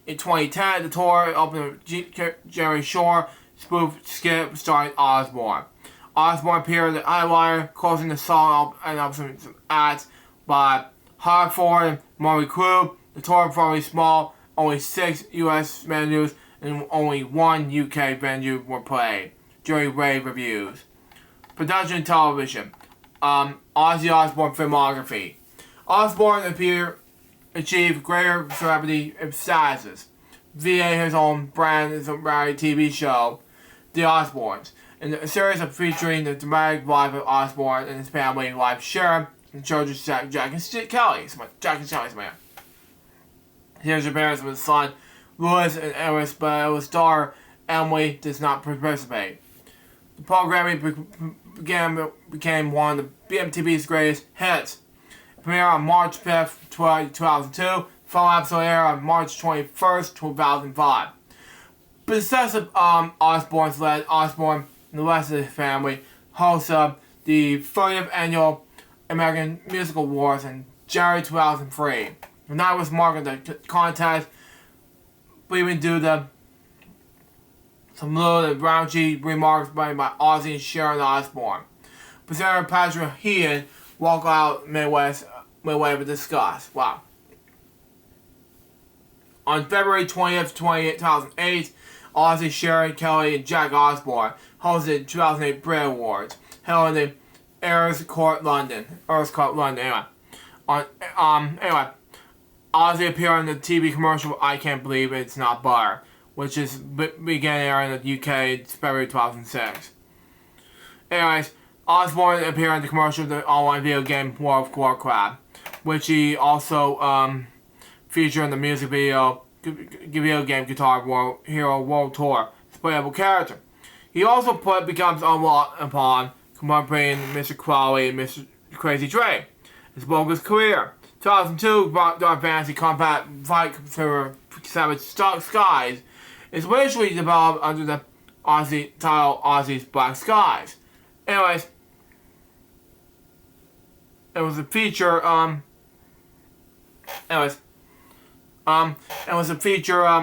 In 2010, the tour opened with Jerry Shore spoof skit starring Osbourne. Osbourne appeared at the Eyeliner, closing the song and up some acts by Hartford and Murray Crew. The tour was probably small, only 6 US venues and only 1 UK venue were played during rave reviews. Production and television. Ozzy Osbourne filmography. Osbourne achieved greater celebrity statuses via his own brand as a reality TV show, The Osbournes, and a series of featuring the dramatic life of Osbourne and his family life share and children Jack and Kelly's man. Here's appearance with his son Louis and Eris, but his daughter Emily does not participate. The programming became one of the MTV's greatest hits. It premiered on March 5th, 2002. Final episode aired on March 21st, 2005. Success of Osbourne's led Osbourne and the rest of his family host the 30th annual American Music Awards in January 2003. The night was marked the contest, even due to some low and raunchy remarks made by Ozzy and Sharon Osbourne. Presenter Patrick Heaton walked out midway of discuss. Wow. On February 20th, 2008, Ozzy, Sharon, Kelly, and Jack Osbourne hosted the 2008 Brit Awards, held in Earls Court, London. Anyway, Ozzy appeared in the TV commercial "I Can't Believe It's Not Butter," which began airing in the UK in February 2006. Anyways, Osbourne appeared in the commercial of the online video game World of Warcraft, which he also featured in the music video game Guitar Hero World Tour as a playable character. He also becomes unlocked upon commemorating Mr. Crowley and Mr. Crazy Dre, his bogus career. 2002, Dark Fantasy Combat Fight for Savage Skies is originally developed under the title Ozzy's Black Skies. Anyways, it was a feature,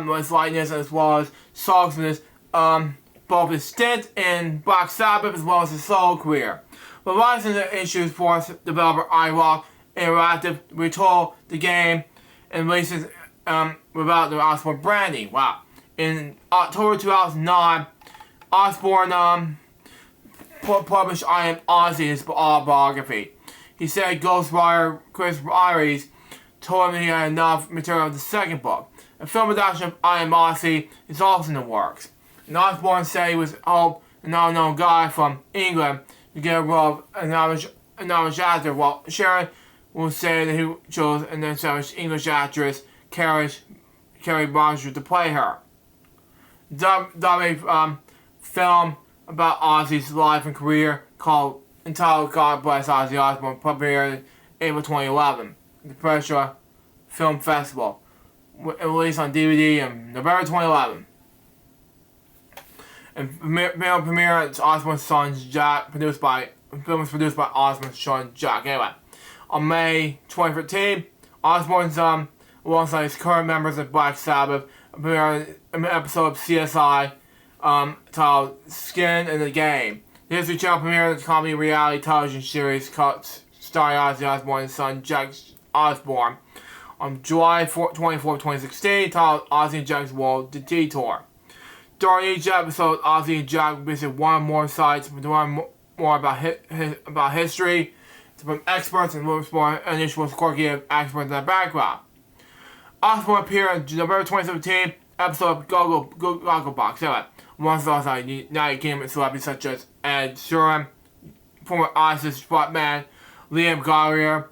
with likeness as well as songs from this, both his stint in Black Sabbath as well as his solo career. But rising the issues for developer iRock Interactive retold the game and releases without the Osbourne branding. Wow. In October 2009, Osbourne published I Am Ozzy, his autobiography. He said ghostwriter Chris Iries told him he had enough material for the second book. A film adaptation of I Am Ozzy is also in the works. And Osbourne said he was an unknown guy from England to get a role of anonymous actor, while Sharon will say that he chose an established English actress, Carrie Bradshaw, to play her. The film about Ozzy's life and career entitled God Bless Ozzy Osbourne premiered April 2011 at the Pressure Film Festival. It released on DVD in November 2011. And film premiere at Osbourne's son Jack, the film was produced by Osbourne's son Jack. Anyway, on May 2013, Osbourne's alongside his current members of Black Sabbath appeared in an episode of CSI titled Skin in the Game. The History Channel premiered the comedy reality television series starring Ozzy Osbourne's son Jack Osbourne on July 24, 2016, titled Ozzy and Jack's World Detour. During each episode, Ozzy and Jack visit one or more sites to learn more about history, from experts and look for unusual, quirky experts in their background. Osbourne appeared in November 2017 episode of Gogglebox. Anyway, amongst those are United Kingdom celebrities such as Ed Sheeran, former ISIS frontman Liam Gallagher,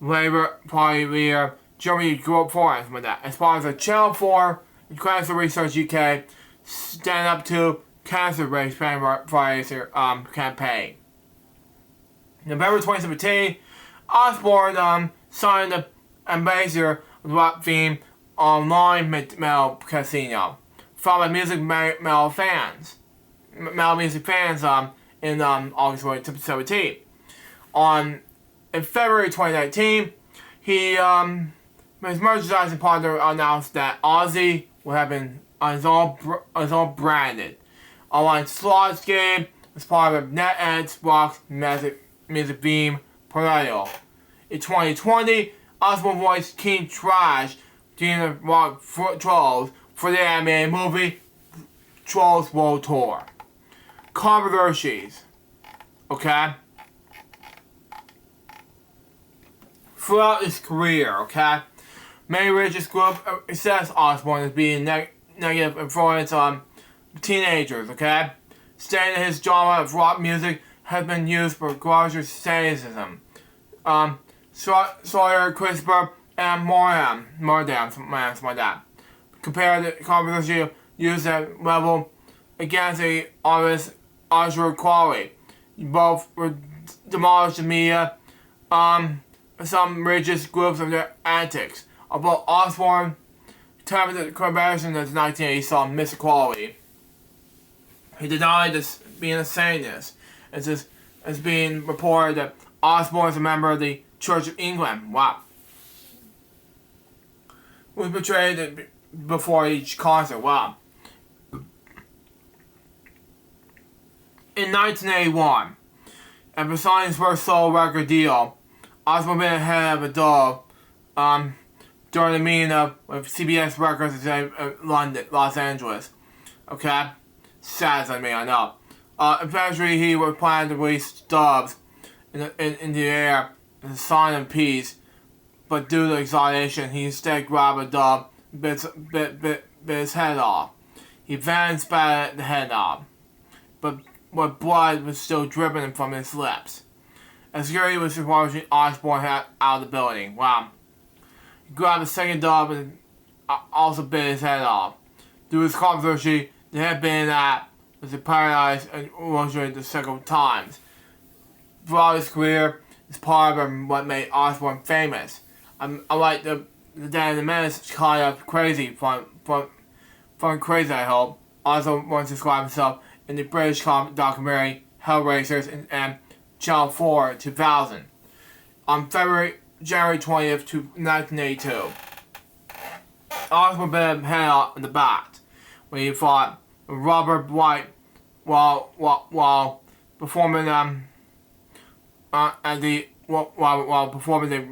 Labour Party leader Jeremy Corbyn, and that. As part of the Channel 4 Cancer Research UK Stand Up to Cancer Race fundraiser campaign. November 2017, Osbourne signed the ambassador of the rock theme online metal casino, followed by metal music fans in August 2017. In February 2019, his merchandising partner announced that Ozzy would have been his own branded online slots game as part of NetEd's rock music theme perennial. In 2020, Osbourne voiced King Trash during the rock Trolls for the animated movie Trolls World Tour. Controversies. Okay? Throughout his career, okay? Many religious groups assess Osbourne as being negative influence on teenagers, okay? Stating that his genre of rock music has been used for grocery sadism. Sawyer, CRISPR, and Mordam, something like that. Compare the controversy of use at level against the artist Osher quality. Both were demolished the media, some religious groups of their antics. Although Osbourne termed the comparison as 1980 saw misequality, he denied this being a Satanist, as being reported that Osbourne is a member of the Church of England. Wow. Was portrayed before each concert. Wow. In 1981, after signing his first solo record deal, Osbourne been ahead of a dove during the meeting with CBS Records in London, Los Angeles. Okay? Sad on me, I know. Eventually, he was planning to release Doves in the air as a sign of peace, but due to exhaustion, he instead grabbed a dove and bit his head off. He then spat the head off, but blood was still dripping from his lips. As security was watching Osbourne out of the building. Wow. He grabbed a second dove and also bit his head off. Due to his controversy, the head been that was paralyzed and emotionally the second times. Throughout his career, it's part of what made Osbourne famous. I like the Day of the Menace kind of crazy, fun crazy, I hope. Also once described himself in the British documentary Hellraisers and Channel 4 2000. On January 20th, 1982. Osbourne bit his head off in the back when he fought Robert White while performing while performing the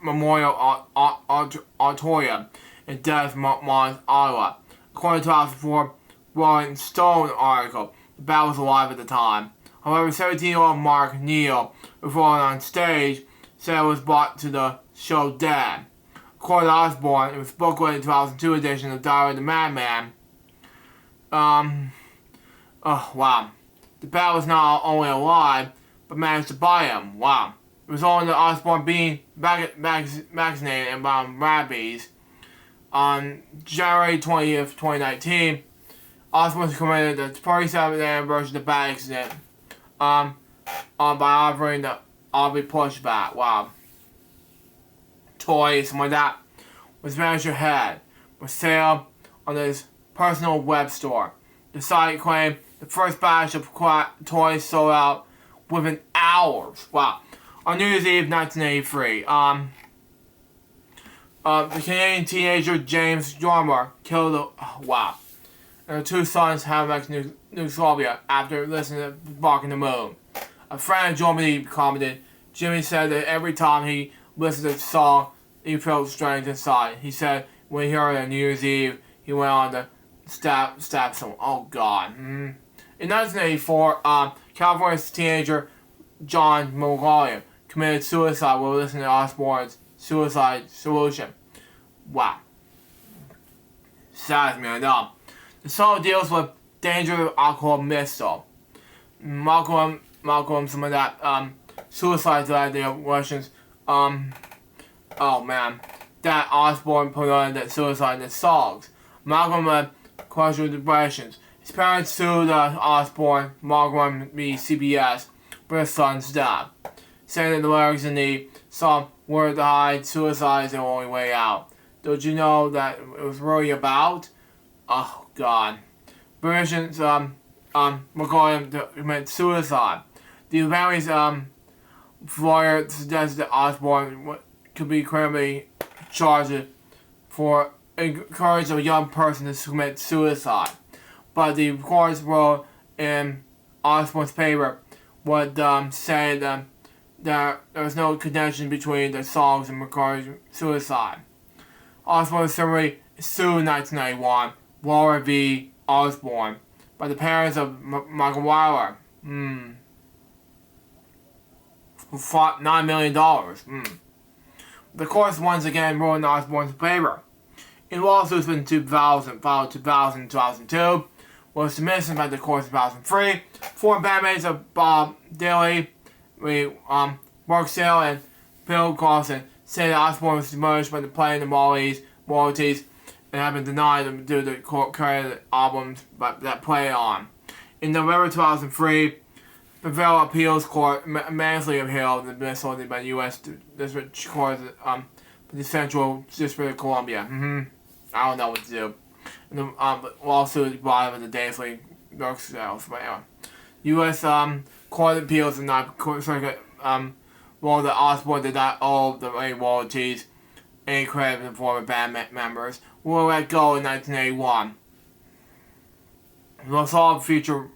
Memorial Auditorium in Des Moines, Iowa. According to a 2004 Rolling Stone article, the band was alive at the time. However, 17-year-old Mark Neal, performing on stage, said it was brought to the show dead. According to Osbourne, it was booklet in 2002 edition of Diary of the Madman. Oh, wow. the band was not only alive, but managed to buy him. Wow. It was all in the Osbourne being vaccinated by rabies. On January 20th, 2019, Osbourne commemorated the 47th anniversary of the bad accident by offering the RV pushback. Wow. Toys, something like that, was managed ahead for sale on his personal web store. The site claimed the first batch of toys sold out within hours. Wow. On New Year's Eve, 1983, the Canadian teenager James Dormer killed and the two sons have back to New Yugoslavia after listening to Barking the Moon. A friend of Jimmy commented, Jimmy said that every time he listened to the song, he felt strange inside. He said when he heard it on New Year's Eve, he went on to stab someone. Oh God. In 1984, California's teenager John Mulholland committed suicide while listening to Osbourne's Suicide Solution. Wow. Saddens me, I know. The song deals with danger of alcohol missile. Malcolm, some of that, suicide idea Russians, oh man, that Osbourne put on the suicide in the songs. Malcolm had questioned depressions. His parents sued Osbourne, Malcolm v. CBS, for his son's death, saying that the lyrics in the song were to hide suicide is the only way out. Don't you know that it was really about? Oh God. Versions McCoy to commit suicide. The family's lawyer suggested that Osbourne could be criminally charged for encouraging a young person to commit suicide. But the courts wrote in Osbourne's paper would say that there was no connection between the songs and McCarthy's suicide. Osbourne similarly sued in 1991, Laura v. Osbourne, by the parents of Michael Weiler, who fought $9 million. The courts once again ruled in Osbourne's favor. In lawsuits in 2000, followed 2000 and 2002, was dismissed by the courts in 2003. Former bandmates of Bob Daly, Mark Sale, and Bill Carlson say that Osbourne was demolished by the playing the royalties and have been denied them due to the credit albums that play on. In November 2003, the Federal Appeals Court massively upheld the dismissal by the U.S. District Court for the Central District of Columbia. I don't know what to do. And the lawsuit brought up the Daisley York sales. But anyway, U.S. Court of Appeals and not Circuit ruled that Osbourne did not owe the royalties any credit to the former band members who were let go in 1981. To solve future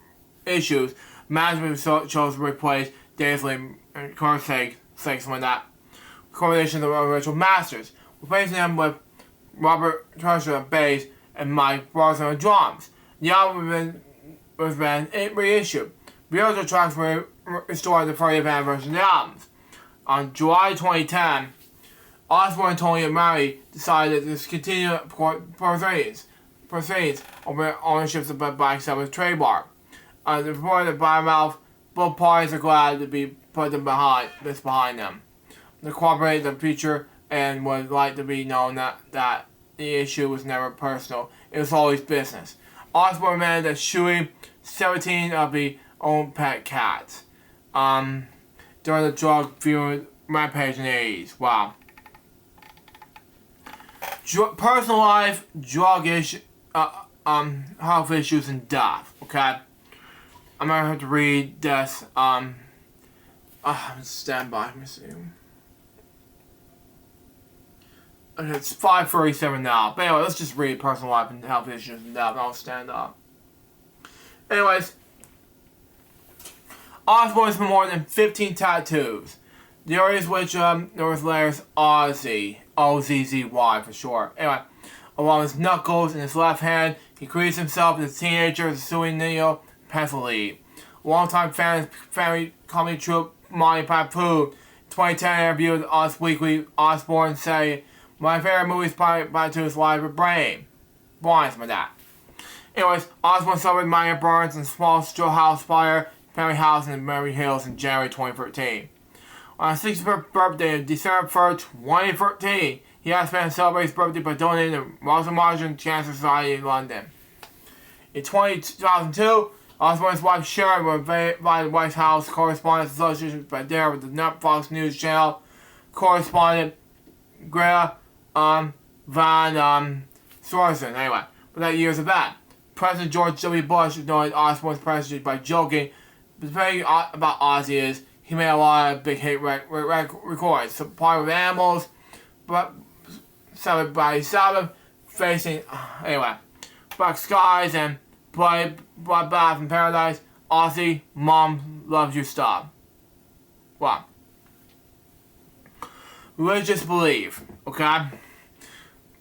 issues, management chose to replace Daisley and Kursig, something like that, combination of the original masters, replacing them with Robert Trusher on bass and Mike Barson on drums. The album was then reissued. The other tracks were restored the 30th anniversary of the albums. On July 2010, Osbourne and Tony and Mary decided to discontinue proceedings over ownership of the Black Sabbath trademark. The report by mouth, both parties are glad to be put behind them. They cooperated in the future and would like to be known that the issue was never personal. It was always business. Osbourne managed to shooing 17 of the own pet cats during the drug-fueled rampage in the 80s. Wow. Personal life, drug issue, health issues, and death. Okay, I'm gonna have to read this. Stand by. Let me see. Okay, it's 5:37 now. But anyway, let's just read personal life and health issues and death. And I'll stand up. Anyways, Osbourne's been more than 15 tattoos. The areas which there was letters Ozzy, O-Z-Z-Y for short. Anyway, along his knuckles in his left hand, he creates himself as a teenager as a Suinio Pencil. Longtime family comedy troupe Monty Python. 2010 interview with Us Weekly, Osbourne say, "My favorite movie is by to his live brain." Blind, some of that. Anyways, Osbourne suffered minor burns and small straw house fire, family house in Beverly Hills in January 2013. On his 65th birthday, December 1st, 2013, he asked fans to celebrate his birthday by donating to Russell Martin Cancer Society in London. In 2002, Osbourne's wife Sharon was invited by the White House Correspondents Association by dinner with the Fox News Channel correspondent Greta Van Sorensen. Anyway, but that year's event, President George W. Bush anointed Osbourne's presidency by joking. The thing about Ozzy is he made a lot of big hit records. So Party with Animals, but 7 by 7, Facing, anyway, Black Skies and Bloodbath in Paradise, Ozzy, Mom Loves You Stop. Wow. Religious belief, okay?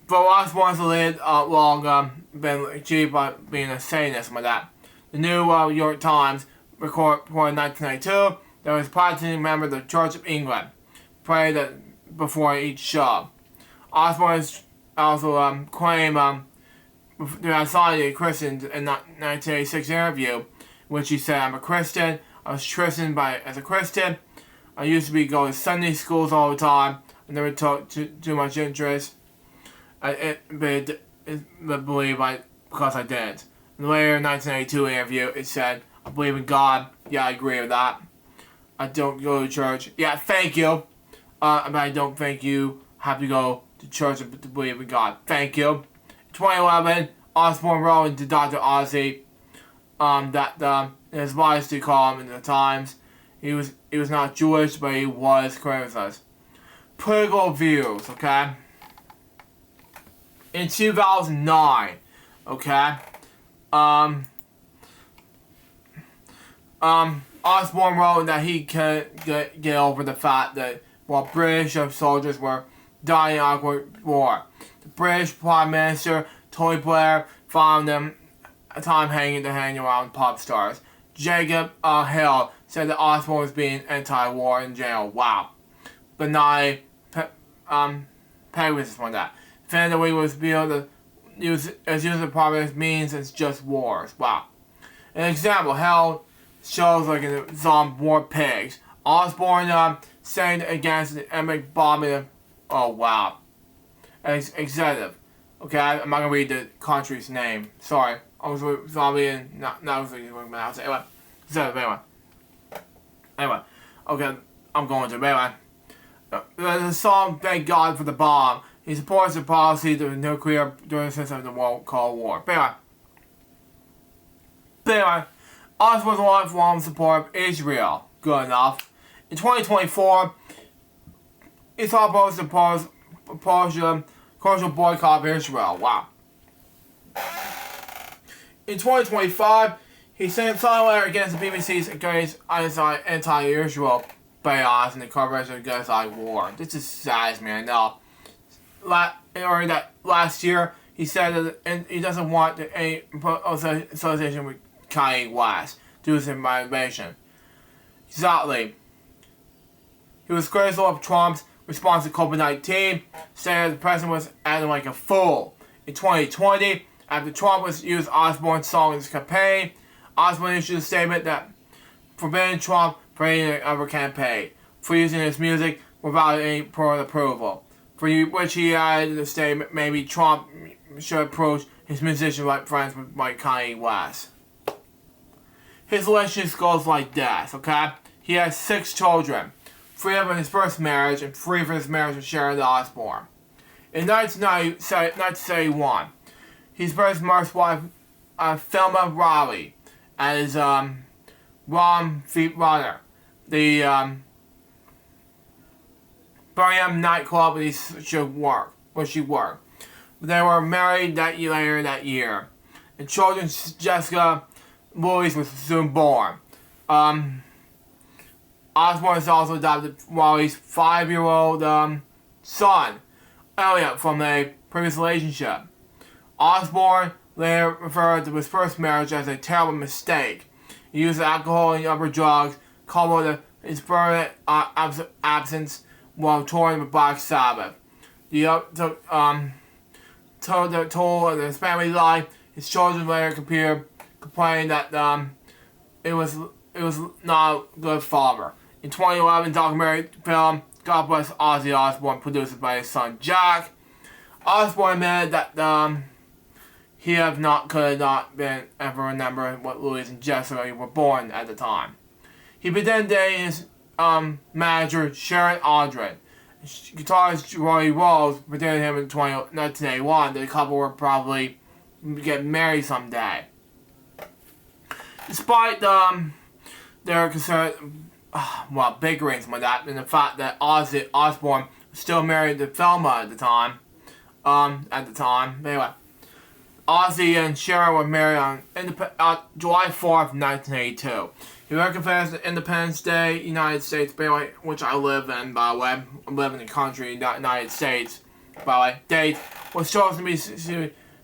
For Osbourne's lead long been achieved by being a Satanist like that. The New York Times reported in 1992 that was a Protestant member of the Church of England prayed before each show. Osbourne also claimed to have signed a Christian in a 1986 interview, in which he said, "I'm a Christian. I was christened as a Christian. I used to be going to Sunday schools all the time. I never took too much interest. But believe because I didn't." In the later 1982 interview, it said, "I believe in God. Yeah, I agree with that. I don't go to church. Yeah, thank you. But I don't think you have to go to church to believe in God. Thank you." In 2011, Osbourne wrote to Dr. Ozzy that in his advice to call him in the Times, he was not Jewish, but he was criticized. Political views, okay? In 2009, okay, Osbourne wrote that he couldn't get over the fact that while British soldiers were dying in awkward war, the British Prime Minister Tony Blair found them a time hanging around pop stars. Jacob Hill said that Osbourne was being anti-war in general. Wow. But not Pegasus on that. Found that we was able to use the proper means as just wars. Wow. An example, Hill shows like in some War Pigs. Osbourne saying against the epic bombing. Oh wow. Executive. Okay, I'm not gonna read the country's name. Sorry. I was with zombie and not was anyway. Executive, anyway. Okay, I'm going to anyway. The song "Thank God for the Bomb." He supports the policy of nuclear during the Cold War. But anyway, Osbourne's lifelong support of Israel. Good enough. In 2024, it's all opposed to commercial boycott of Israel. Wow. In 2025, he sent a silent letter against the BBC's anti-Israel bias and the coverage of the genocide war. This is sad, man. No. Last year, he said that he doesn't want any association with Kanye West due to his motivation. Exactly. He was critical of Trump's response to COVID-19, saying that the president was acting like a fool. In 2020, after Trump used Osbourne's song in his campaign, Osbourne issued a statement that forbidding Trump from any other campaign for using his music without any prior approval. For which he added the statement, maybe Trump should approach his musician like friends with Kanye West. His relationship goes like this, okay? He has 6 children, 3 of them in his first marriage and 3 from his marriage with Sharon Osbourne. In 1971, his first married wife, Thelma Raleigh, and his Ron Feet Runner, the Birmingham nightclub where she worked. They were married later that year. And children, Jessica Louise was soon born. Osbourne has also adopted Raleigh's 5-year-old son, Elliot, from a previous relationship. Osbourne later referred to his first marriage as a terrible mistake. He used alcohol and other drugs, coupled his permanent absence while touring with Black Sabbath. He told the toll of his family life, His children later complained that it was not a good father. In 2011, documentary film God Bless Ozzy Osbourne, produced by his son Jack. Osbourne admitted that he could not been ever remember what Louis and Jessica were born at the time. He began dating his manager Sharon Aldred. Guitarist Roy Rose dated him in 1981. The couple would probably get married someday. Despite their concern, bickerings with that, and the fact that Ozzy Osbourne was still married to Thelma at the time. Anyway, Ozzy and Sharon were married on July 4th, 1982. He recognized the Independence Day, United States, which I live in, by the way. I live in the country, United States, by the way. Date was chosen to be,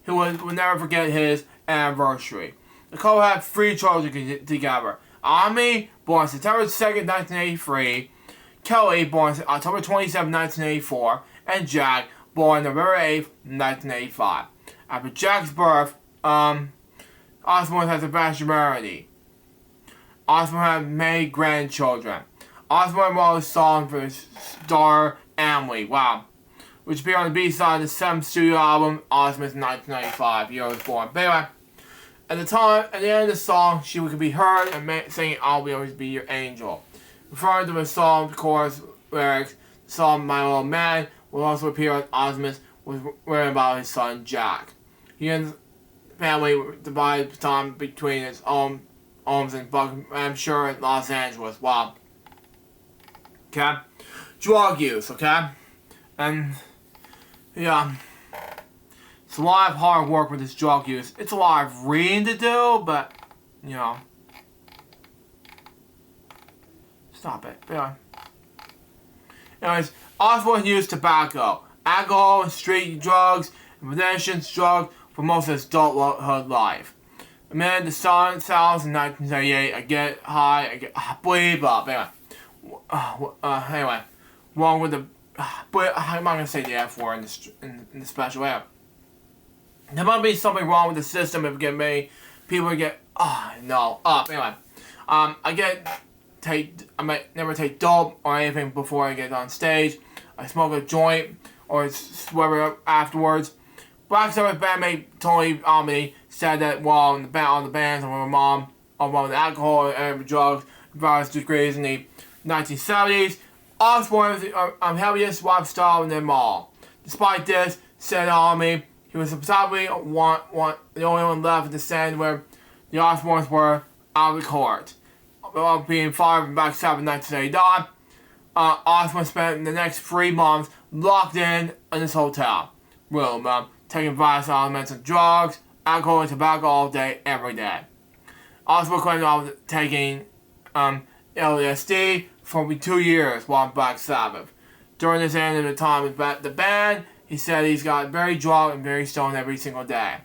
he would never forget his anniversary. The couple had 3 children together. Ami, born September 2nd, 1983. Kelly, born October 27, 1984. And Jack, born November 8th, 1985. After Jack's birth, Osbourne has a vast humanity. Osbourne had many grandchildren. Osbourne wrote a song for his daughter, Emily, which appeared on the B-side of the 7th studio album, Osbourne's 1995. Year was born. But anyway, at the end of the song, she could be heard and singing "I'll always be your angel." Referring to the song chorus lyrics, the song "My Little Man" will also appear on Osbourne's, was written about his son Jack. He and his family divided time between his own homes in Buckinghamshire and Los Angeles. Okay? Drug use, okay? And, yeah. It's a lot of hard work with this drug use. It's a lot of reading to do, but, Stop it. Yeah. Anyways, Osbourne used tobacco, alcohol, and street drugs, and possessions drugs for most of his adulthood life. A man, the sun sells in 1978. I get high, I get bleed up. Anyway, wrong with the. But I'm not gonna say the F word in the special way. There might be something wrong with the system if people get Anyway, I might never take dope or anything before I get on stage. I smoke a joint or whatever afterwards. Black Sabbath bandmate Tony Iommi said that while on the bands and with my mom, with alcohol and drugs, various degrees in the 1970s, Osbourne was the heaviest rock star in them all. Despite this, said Iommi, he was probably the only one left in the stand where the Osbournes were out of the court. While being fired from Black Sabbath in 1979, Osbourne spent the next 3 months locked in this hotel room, taking various elements of drugs, alcohol, and tobacco all day, every day. Osbourne claimed I was taking LSD for 2 years while in Black Sabbath. During this end of the time with the band, he said he's got very drunk and very stoned every single day.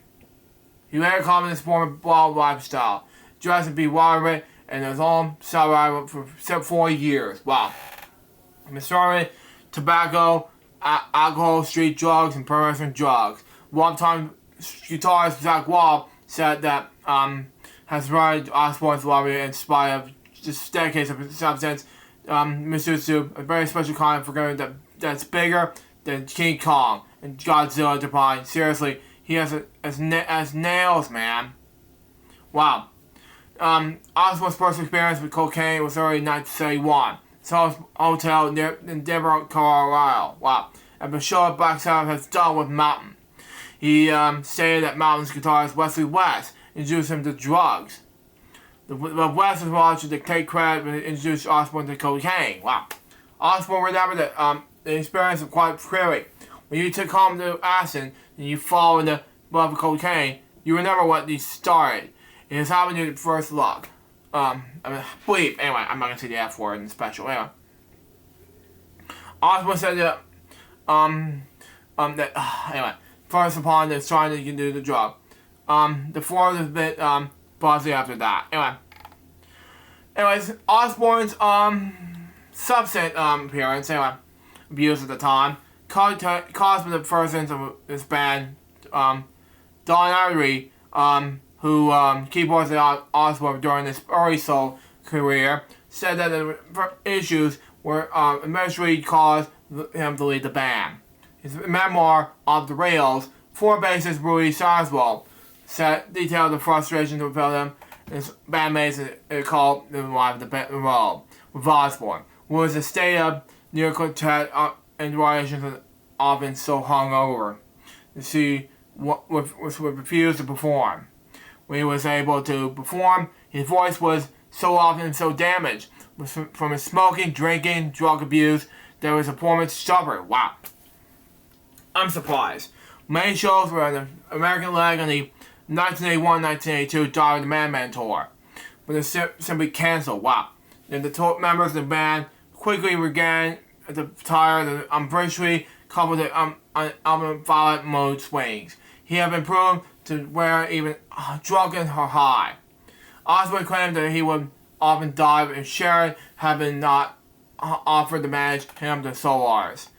He later commented his former wild lifestyle, dressed and be watered in his own cell for 4 years. Wow. He started tobacco, alcohol, street drugs, and prescription drugs. One-time guitarist Zach Wall said that has run Osbourne's lobby in spite of just decades of substance misuse to a very special kind of forgetting that's bigger than King Kong and Godzilla Divine. Seriously, he has nails, man. Wow. Osbourne's first experience with cocaine was early 1971. Saw his hotel in Denver, Colorado. Wow. And the show Black Sabbath has done with Mountain. He stated that Mountain's guitarist Wesley West introduced him to drugs. The West was watching to take credit and introduced Osbourne to cocaine. Wow. Osbourne remembered that the experience was quite clearly. When you took home to acid and you fall in the love of cocaine, you remember what you started. It has happened to you at first look. Bleep. Anyway, I'm not gonna say the F word in the special. Anyway. Osbourne said that, anyway, first upon this trying to do the drug. The form was a bit, positive after that. Anyways, Osbourne's, substance, appearance, abuse at the time, caused the persons of this band, Don Irie, who keyboards at Osborne during his early solo career, said that the issues were eventually caused him to leave the band. His memoir, Off the Rails, former bassist Rudy Sarswell detailed the frustration that felt him and his bandmates called the Live the Road with Osborne, who was a state of near quartet and relations often so hungover. She refused to perform. When he was able to perform, his voice was so often so damaged from his smoking, drinking, drug abuse that his performance suffered. Wow. I'm surprised. Many shows were on the American leg on the 1981-1982 Diary of the Madman tour, but they simply canceled. Wow. And the members of the band quickly regained the tire the bristly coupled with ultraviolet mode swings. He had been proven to wear even drunken or high. Osborne claimed that he would often die if Sharon had been not offered to manage him the solo artist.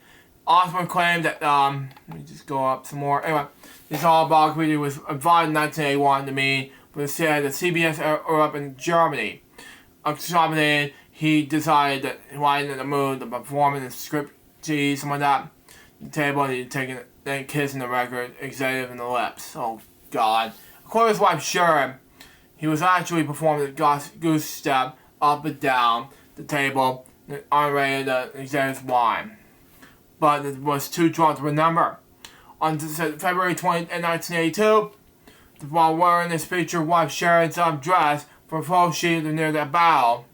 Osborne claimed that, let me just go up some more. Anyway, this autobiography was invited in 1981 to me, but it said that CBS Europe in Germany. Accommodated, he decided that he wasn't in the mood to perform in the script, something like that. The table, and he'd taken then kissing the record executive in the lips. Oh, God. According to his wife, Sharon, he was actually performing the goose step up and down the table, unrated the executive's wine. But it was too drunk to remember. On February 20, 1982, while wearing his featured wife Sharon's dress for a photo shoot near the bow,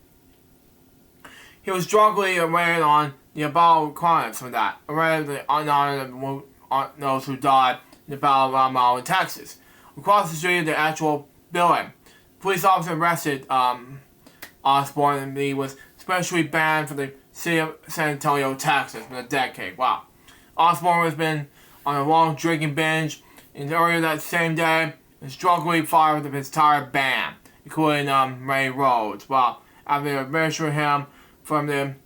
he was drunkenly arraigned on the above crimes for that, arraigned in honor of those who died in the Battle of Alamo in Texas. Across the street of the actual building, police officer arrested Osborne, and he was specially banned from the city of San Antonio, Texas, for a decade. Wow. Osborne has been on a long drinking binge, and earlier that same day, was drunkenly fired with his entire band, including Ray Rhodes. Wow. After they arrested him from them,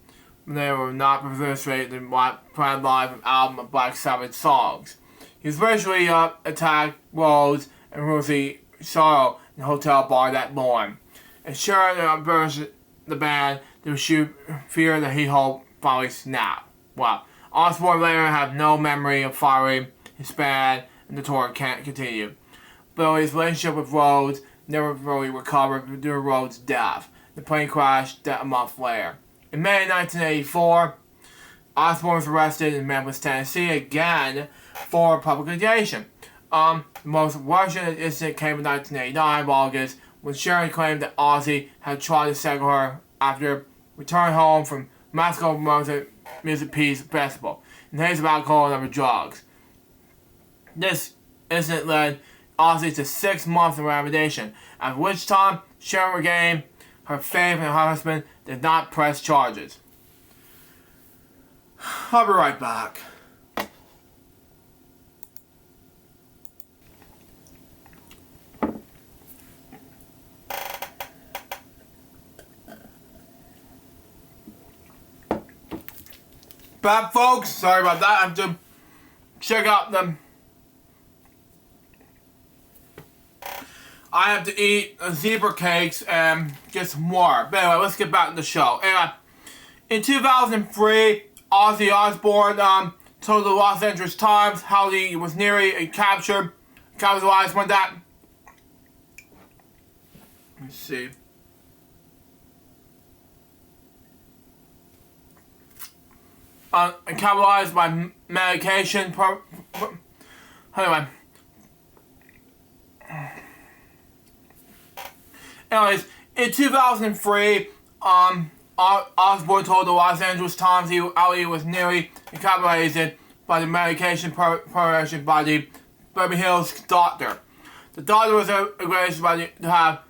they were not participating in the planned live album of Black Sabbath songs. He was eventually attacked Rhodes and Rosie Sorrow in a hotel bar that morning. And Sharon burst the band to fear that he hoped finally snapped. Wow. Osborne later had no memory of firing his band, and the tour can't continue. But his relationship with Rhodes never really recovered due to Rhodes' death. The plane crashed a month later. In May 1984, Osborne was arrested in Memphis, Tennessee again for publication. The most Russian incident came in 1989, August, when Sharon claimed that Ozzy had tried to strangle her after returning home from Moscow Music Peace Festival in the haze of alcohol and other drugs. This incident led Ozzy to 6 months of rehabilitation, at which time Sharon regained her faith and her husband did not press charges. I'll be right back. Back, folks. Sorry about that. I have to check out the... I have to eat zebra cakes and get some more. But anyway, let's get back to the show. Anyway, in 2003, Ozzy Osbourne told the Los Angeles Times how he was nearly captured, capitalized on that. Let me see. Capitalized by medication. Anyway. Anyways, in 2003, Osbourne told the Los Angeles Times how he was nearly incapacitated by the medication prohibition by the Beverly Hills doctor. The doctor was agreed to have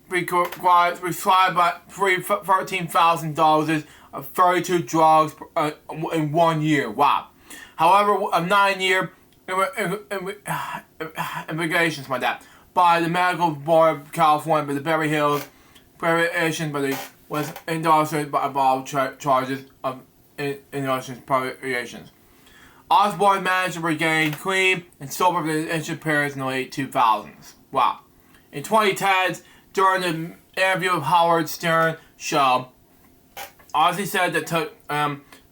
prescribed by $13,000 of 32 drugs in 1 year. Wow. However, a 9-year investigations by that by the Medical Board of California, but the Beverly Hills prohibition, but it was endorsed by charges of indulgence prohibitions. Osbourne managed to regain clean and sober for the initial periods in the late 2000s. Wow. In 2010s, during the interview with Howard Stern show, Ozzy said that took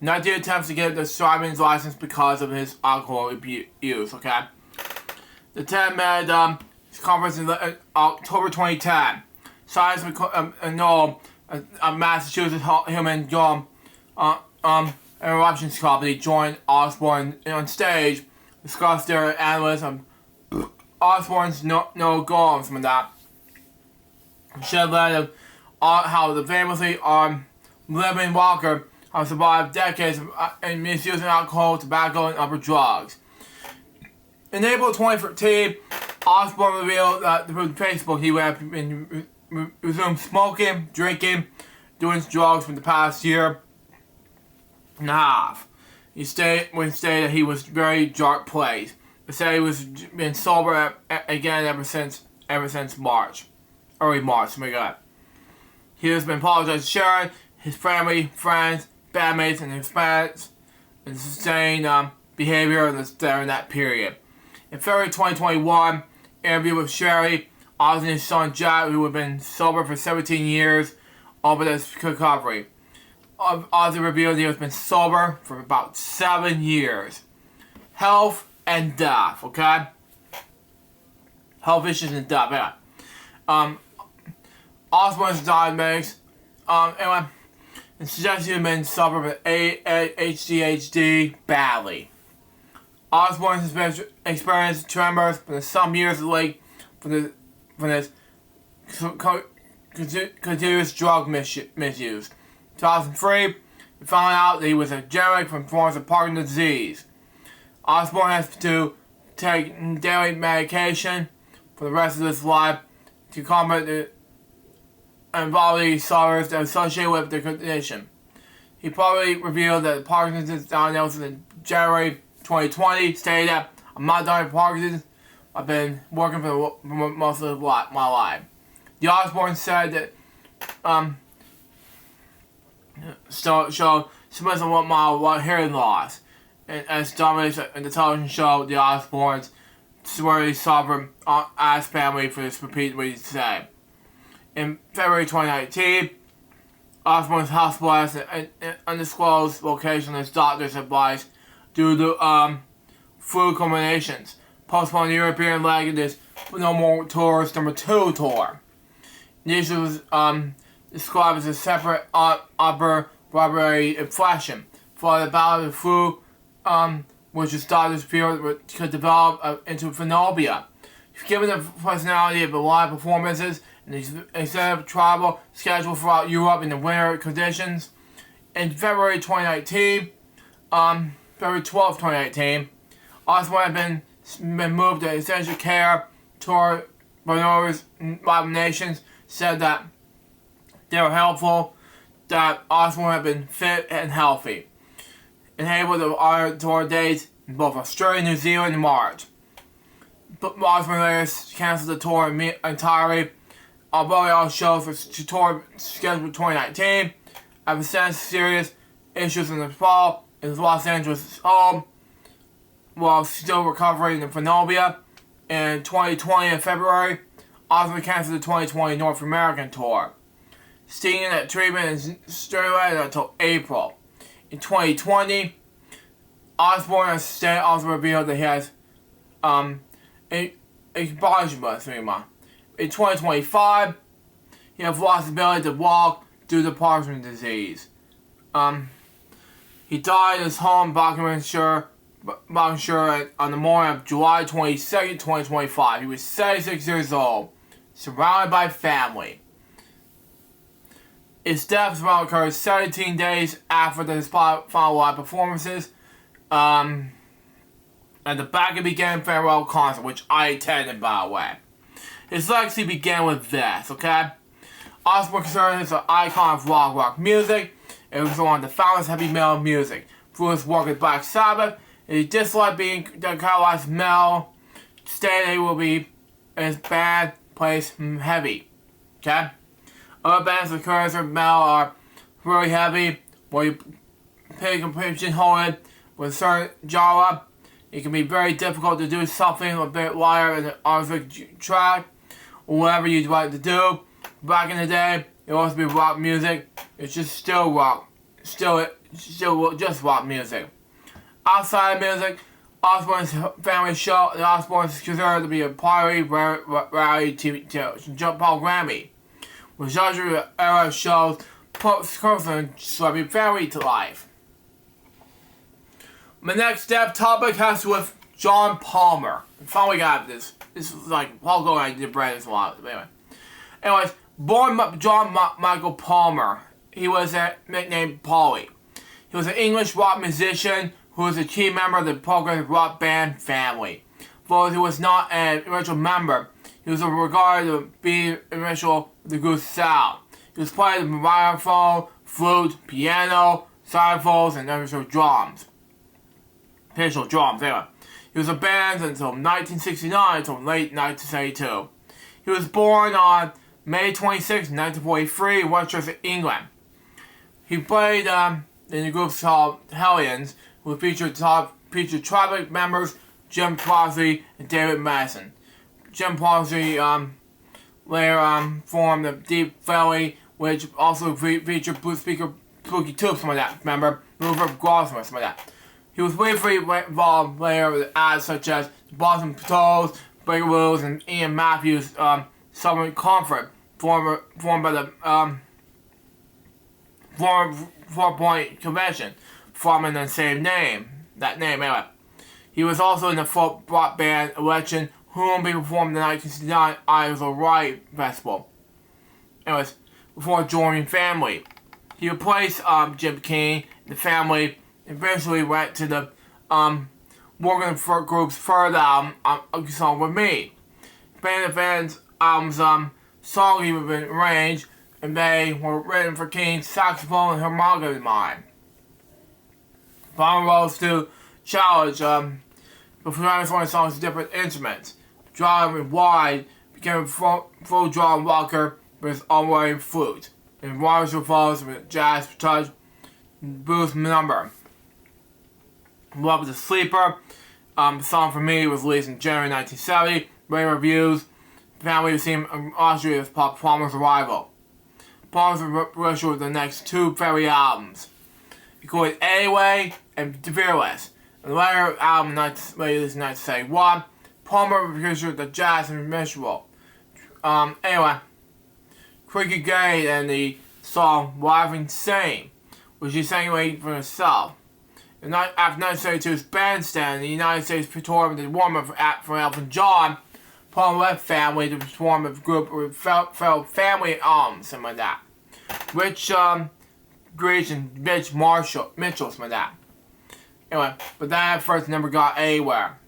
19 attempts to get the driver's license because of his alcohol use, okay? The 10-minute conference in October 2010. Science Noel, a Massachusetts human interruptions company, joined Osbourne on stage, discussed their analysis of Osbourne's no goals from that. Shed light of how the famously living Walker has survived decades in misusing alcohol, tobacco, and other drugs. In April 2013, Osbourne revealed that through Facebook he had been resumed smoking, drinking, doing drugs for the past year and a half. He stated that he was very dark place. He said he was been sober again ever since March, early March. Oh my God. He has been apologizing to Sharon, his family, friends, bandmates, and his fans, and sustained behavior during that period. In February 2021, interview with Sherry, Ozzy and his son Jack, who had been sober for 17 years, over this recovery. Ozzy revealed he has been sober for about 7 years. Health and death, okay? Health issues and death, yeah. Osbourne's diagnosed, anyway, and suggests he had been sober with ADHD badly. Osbourne has experienced tremors for some years late for this continuous drug misuse. 2003, he found out that he was degenerate from forms of Parkinson's disease. Osbourne has to take daily medication for the rest of his life to combat the bodily disorders that are associated with the condition. He probably revealed that Parkinson's diagnosis in January 2020, stated that I'm not dying of Parkinson's. I've been working for most of my life. The Osbourne said that showed symptoms of mild hearing loss, and as dominates in the television show, the Osbournes swear they suffer as family for this repeat what he said. In February 2019, Osbourne was hospitalized in an undisclosed location on his doctor's advice due to flu combinations. Postponed the European leg of this No More Tours #2 tour. The issue was described as a separate upper respiratory infection for the bout of the flu, which his doctors feared could develop into phenobia. Given the personality of the live performances and the extensive travel scheduled throughout Europe in the winter conditions, in February 2019, February 12, 2018, Osbourne had been moved to essential care. Tour Bonors Nations said that they were helpful, that Osbourne had been fit and healthy, and able to honor tour dates in both Australia and New Zealand in March. But Osbourne later canceled the tour entirely, although all shows were tour scheduled for 2019. After since serious issues in the fall in his Los Angeles home, while still recovering from phenobia. In 2020 in February, Osbourne canceled the 2020 North American tour, stating that treatment is stimulated until April. In 2020, Osbourne also revealed that he has eczema. In 2025, he has lost the ability to walk due to Parkinson's disease. He died in his home, Buckinghamshire, on the morning of July 22nd, 2025. He was 76 years old, surrounded by family. His death occurred 17 days after his final live performances at the Back and Begin farewell concert, which I attended, by the way. His legacy began with this, okay? Osbourne considered himself an icon of rock music. It was one of the founders of heavy metal music. Through his work with Black Sabbath, he disliked being categorized metal, stated he will be in his band plays heavy, okay? Other bands that occurs of metal are really heavy, where you pick and pigeonhole it with a certain genre. It can be very difficult to do something a bit lighter in the artistic track, or whatever you'd like to do. Back in the day, it would also be rock music. It's just still rock. Still just rock music. Outside of music, Osbourne's family show, The Osbournes is considered to be a party reality TV programming, with genre era shows post-current celebrity family to life. My next topic has to do with John Palmer. Finally got this. This is like Paul Gold. I did brand this a lot. Anyways, born John Michael Palmer. He was nicknamed Paulie. He was an English rock musician who was a key member of the progressive rock band family. Though he was not an original member, he was regarded to be original of the group's sound. He was playing the vibraphone, flute, piano, xylophones, and original drums. Anyway. He was a band until 1969 until late 1972. He was born on May 26, 1943 in Westchester, England. He played in the group called Hellions, who featured tribal members Jim Crosby and David Madison. Jim Crosby later formed the Deep Valley, which also featured blues speaker Spooky Tooth, some of that, remember? Rupert Grossman, some of that. He was briefly involved later with ads such as Boston Potatoes, Baker Wills, and Ian Matthews' Southern Comfort, formed by the Four-Point Convention, forming the same name. That name, anyway. He was also in the folk rock band Election, whom he performed the 1969 Idols of Right Festival. Anyways, before joining family. He replaced Jim King, the family, eventually went to the Morgan Group's third album, A Song With Me. The band's album's songs have been arranged, and they were written for King's saxophone and harmonica. Palmer rose to challenge performing songs with different instruments. Driving wide became a full drum rocker with his own wearing flute, and Marshall follows with jazz touch and blues number. Love is a Sleeper. The song for me was released in January 1970. Rave reviews. Family was seen in Austria as Palmer's arrival. Palmer's relationship with the next two Ferry albums, including Anyway and Fearless. In the later album, released in 1971, Palmer produced the jazz and minstrel. Anyway, Creaky Gay and the song Living Sane, which he sang for himself. After 1972's Bandstand in the United States performed the warm-up for Elton John, Palmer left family to perform with a group with fellow family something like that. Rich Greach and Mitchell, something like that. Anyway, but that at first never got anywhere.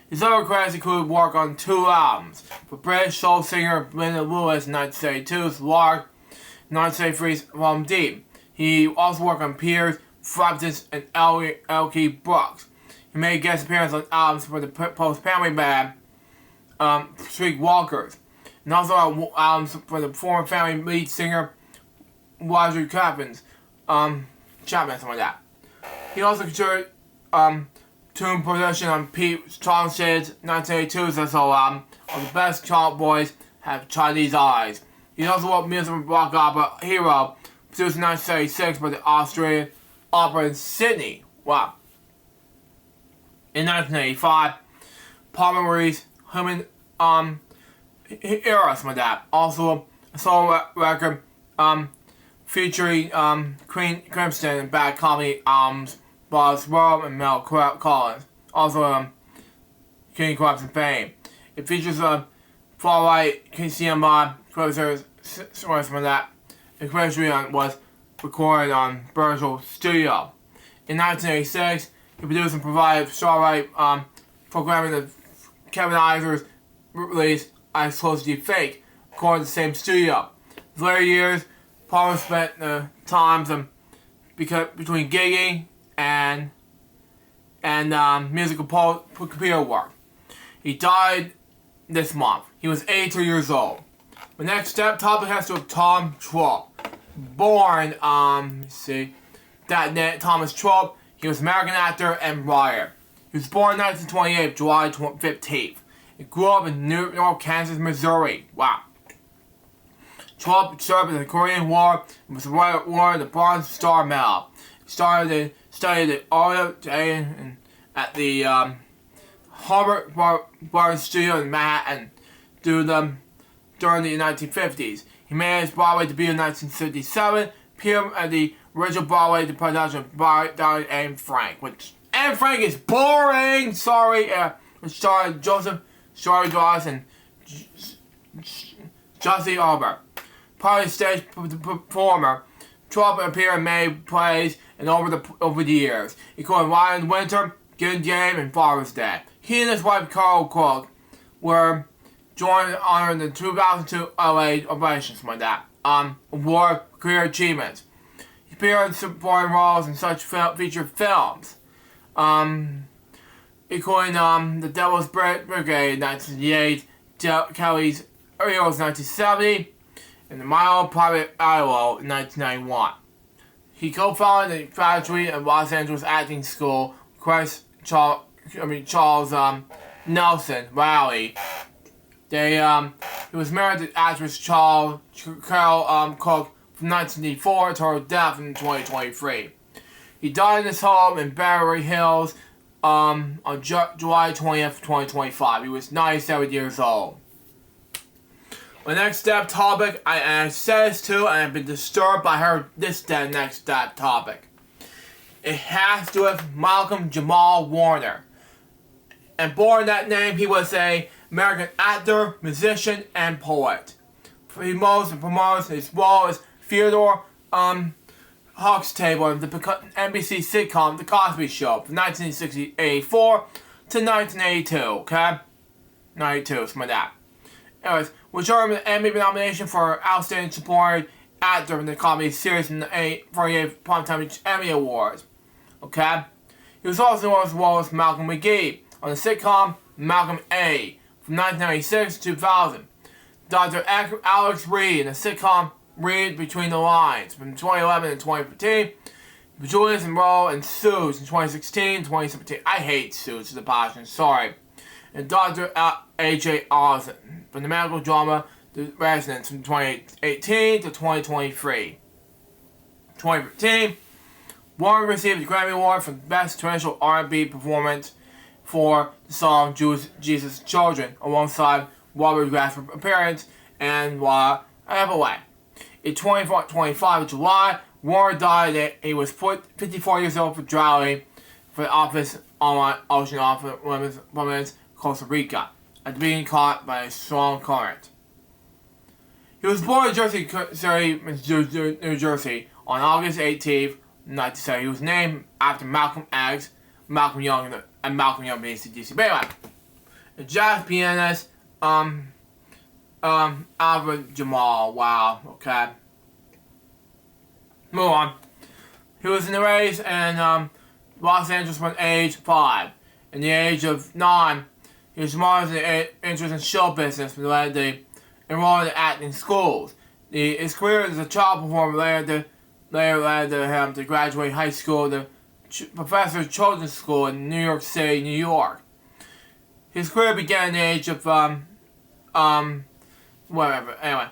His other credits include work on two albums for British soul singer Linda Lewis in 1972's Lark, 1973's From Deep. He also worked on Piers, Frampton's, and L.K. Brooks. He made guest appearances on albums for the post-family band, Streetwalkers, and also on albums for the former family lead singer, Roger Chapman's, something like that. He also contributed tune production on Pete Townshend's 1982's solo album, of The Best Child Boys Have Chinese Eyes. He also wrote music for rock opera Hero, produced in 1976 by the Austrian Opera in Sydney. Wow. In 1985, Palmer released Human Era, something like that. Also a solo record featuring Queen Crimson and Bad Comedy albums Buzz World and Mel Collins. Also King Crimson fame. It features far-right KCMI closers, something like that. The question was recorded on Virtual Studio. In 1986, he produced and provided starlight programming of Kevin Iser's release I Close to Fake, recorded in the same studio. In later years, Palmer spent the times between gigging and musical computer work. He died this month. He was 82 years old. The next topic has to do with Tom Trump. Born, that Thomas Trope. He was an American actor and writer. He was born in 1928, July 15th. He grew up in New York, Kansas, Missouri. Wow. Trope served in the Korean War and was awarded the Bronze Star Medal. He studied at audio at the Harvard Bar Studio in Manhattan during the 1950s. He made his Broadway debut in 1957, appeared at the original Broadway production of Anne Frank, which Anne Frank is boring. Sorry, which starred Joseph Dawes and Jesse Albert. Part of the stage performer, Trope appeared in many plays and over the years, including Ryan Winter, Good Game, and Father's Day. He and his wife Carol Cook were joined in honor of the 2002 LA Ovations award for career achievements. He appeared in supporting roles in such featured films, including The Devil's Brigade in 1978, Kelly's Heroes 1970, and The Mile Private Idaho in 1991. He co-founded the faculty of Los Angeles Acting School with Charles Nelson Rowley. He was married to actress Carol Cook from 1984 to her death in 2023. He died in his home in Beverly Hills on July 20th, 2025. He was 97 years old. My next step topic, I said this too, and I've been disturbed by this next step topic. It has to do with Malcolm Jamal Warner. And born that name, he was an American actor, musician, and poet. He most promotes his role as Theodore Huxtable in the NBC sitcom The Cosby Show from 1984 to 1982, okay? 92, something like that. Anyways, which earned an Emmy nomination for Outstanding Supporting Actor in the Comedy Series in the 48th Primetime Emmy Awards. Okay? He was also known as well as Malcolm McGee on the sitcom Malcolm A from 1996 to 2000. Dr. Alex Reed in the sitcom Read Between the Lines from 2011 and 2015. Julius enrolled in Suits in 2016 2017. I hate Suits as a passion, sorry. And Dr. A.J. Osmond from the medical drama The Residence from 2018 to 2023. 2015, Warren received the Grammy Award for Best Traditional R&B Performance for the song Jesus' Children, alongside Robert Glasper's appearance and Everway. In 25 of July, Warren died. He was 54 years old for drowning for the office online ocean off women's Costa Rica after being caught by a strong current. He was born in New Jersey on August 18th, 1970. He was named after Malcolm X, Malcolm Young, and Malcolm Young being CDC. But anyway, a jazz pianist, Albert Jamal. Wow, okay. Move on. He was raised in Los Angeles from age 5. In the age of 9, he was more interested in show business and led to enroll in acting schools. His career as a child performer later led to him to graduate high school at the Professor Children's School in New York City, New York. His career began at the age of whatever. Anyway,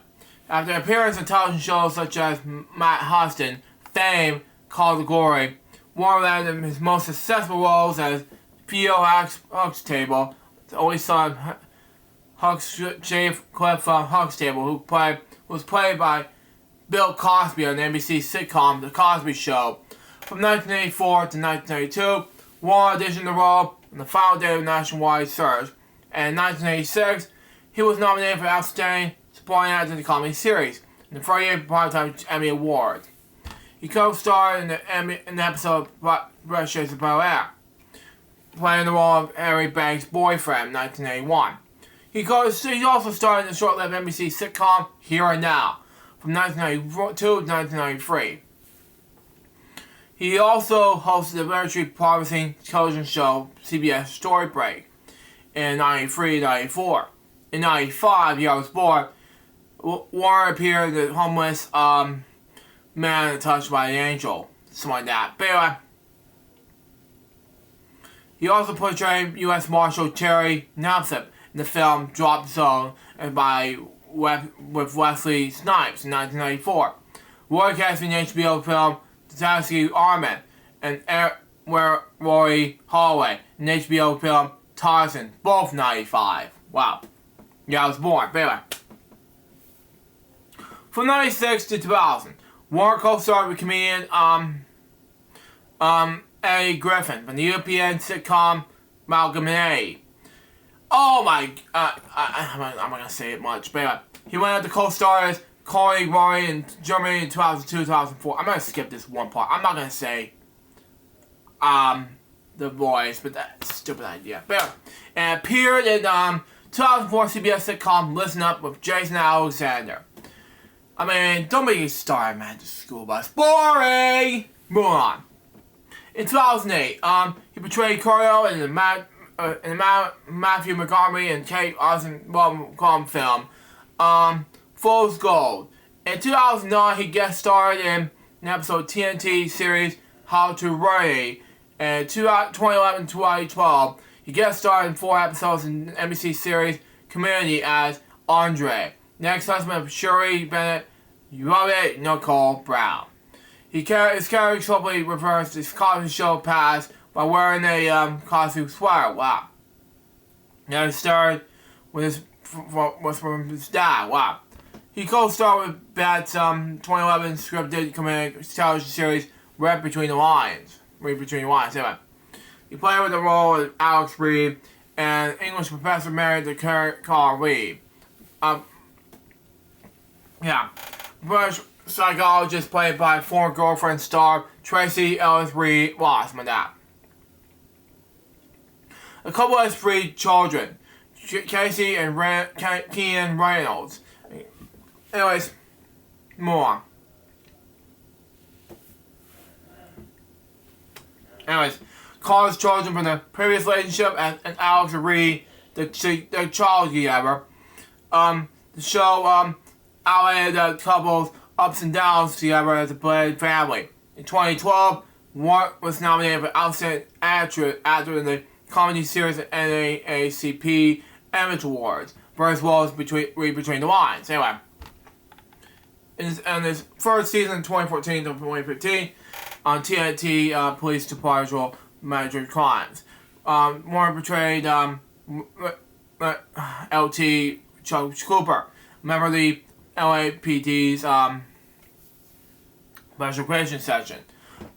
after appearance in television shows such as Matt Huston, Fame, Call to Glory, Warren landed his most successful roles as Theo Huxtable, the only son J. Cliff Huxtable, who was played by Bill Cosby on the NBC sitcom The Cosby Show. From 1984 to 1992, Warren auditioned the role on the final day of the nationwide search, and in 1986, he was nominated for Outstanding Supporting Actor in the Comedy Series in the 48th Primetime Emmy Awards. He co-starred in the episode Fresh Shades of Bel-Air, playing the role of Harry Banks' boyfriend in 1981. He also starred in the short-lived NBC sitcom Here and Now from 1992 to 1993. He also hosted the very promising television show CBS Story Break in 1993 and 1994. In 1995, Year I Was Born, Warren appeared in the homeless Man Touched by an Angel something like that. But anyway, he also portrayed U.S. Marshal Terry Knapsack in the film Drop Zone with Wesley Snipes in 1994. Broadcast in HBO film Taxi Armin and Rory Holloway in HBO film Tarzan, both 95. Wow. Yeah, I was born. But anyway. From 96 to 2000, Warner co-starred with comedian Eddie Griffin from the European sitcom Malcolm and Eddie. Oh my, I'm not gonna say it much, but anyway, he went on to co-star as colleague Rory in Germany in 2002-2004. I'm gonna skip this one part. I'm not gonna say the voice, but that's a stupid idea. But anyway, and appeared in 2004 CBS sitcom Listen Up with Jason Alexander. I mean, don't make a star in Magic School Bus. Boring! Move on. In 2008, he portrayed Corio in the Matthew McConaughey and Kate Osborne film, Fool's Gold. In 2009, he guest starred in an episode TNT series How to Worry. In 2011-2012, he guest starred in 4 episodes in the NBC series Community as Andre, next husband of Shuri Bennett, Nicole Brown. His character simply refers to his costume show past by wearing a costume sweater. Wow. Now he starred with from his dad. Wow. He co-starred with Bat's 2011 scripted comedic television series Read Between the Lines. Anyway. He played with the role of Alex Reed, an English professor married to Carl Reed. Yeah. British psychologist played by former girlfriend star Tracy Ellis Reed. Wow, my dad. A couple has 3 children, Casey and Kean Reynolds. Anyways, move on. Anyways, Carl's children from the previous relationship and Alex Reed, the child together. The show outlined the couple's ups and downs together as a blended family. In 2012, Warren was nominated for Outstanding Actor in the comedy series at NAACP Image Awards for his roles Read Between the Lines. Anyway, in his first season, 2014 to 2015, on TNT Police Department role Major Crimes, Warren portrayed LT Chuck Cooper, member of the LAPD's Special Operations Section.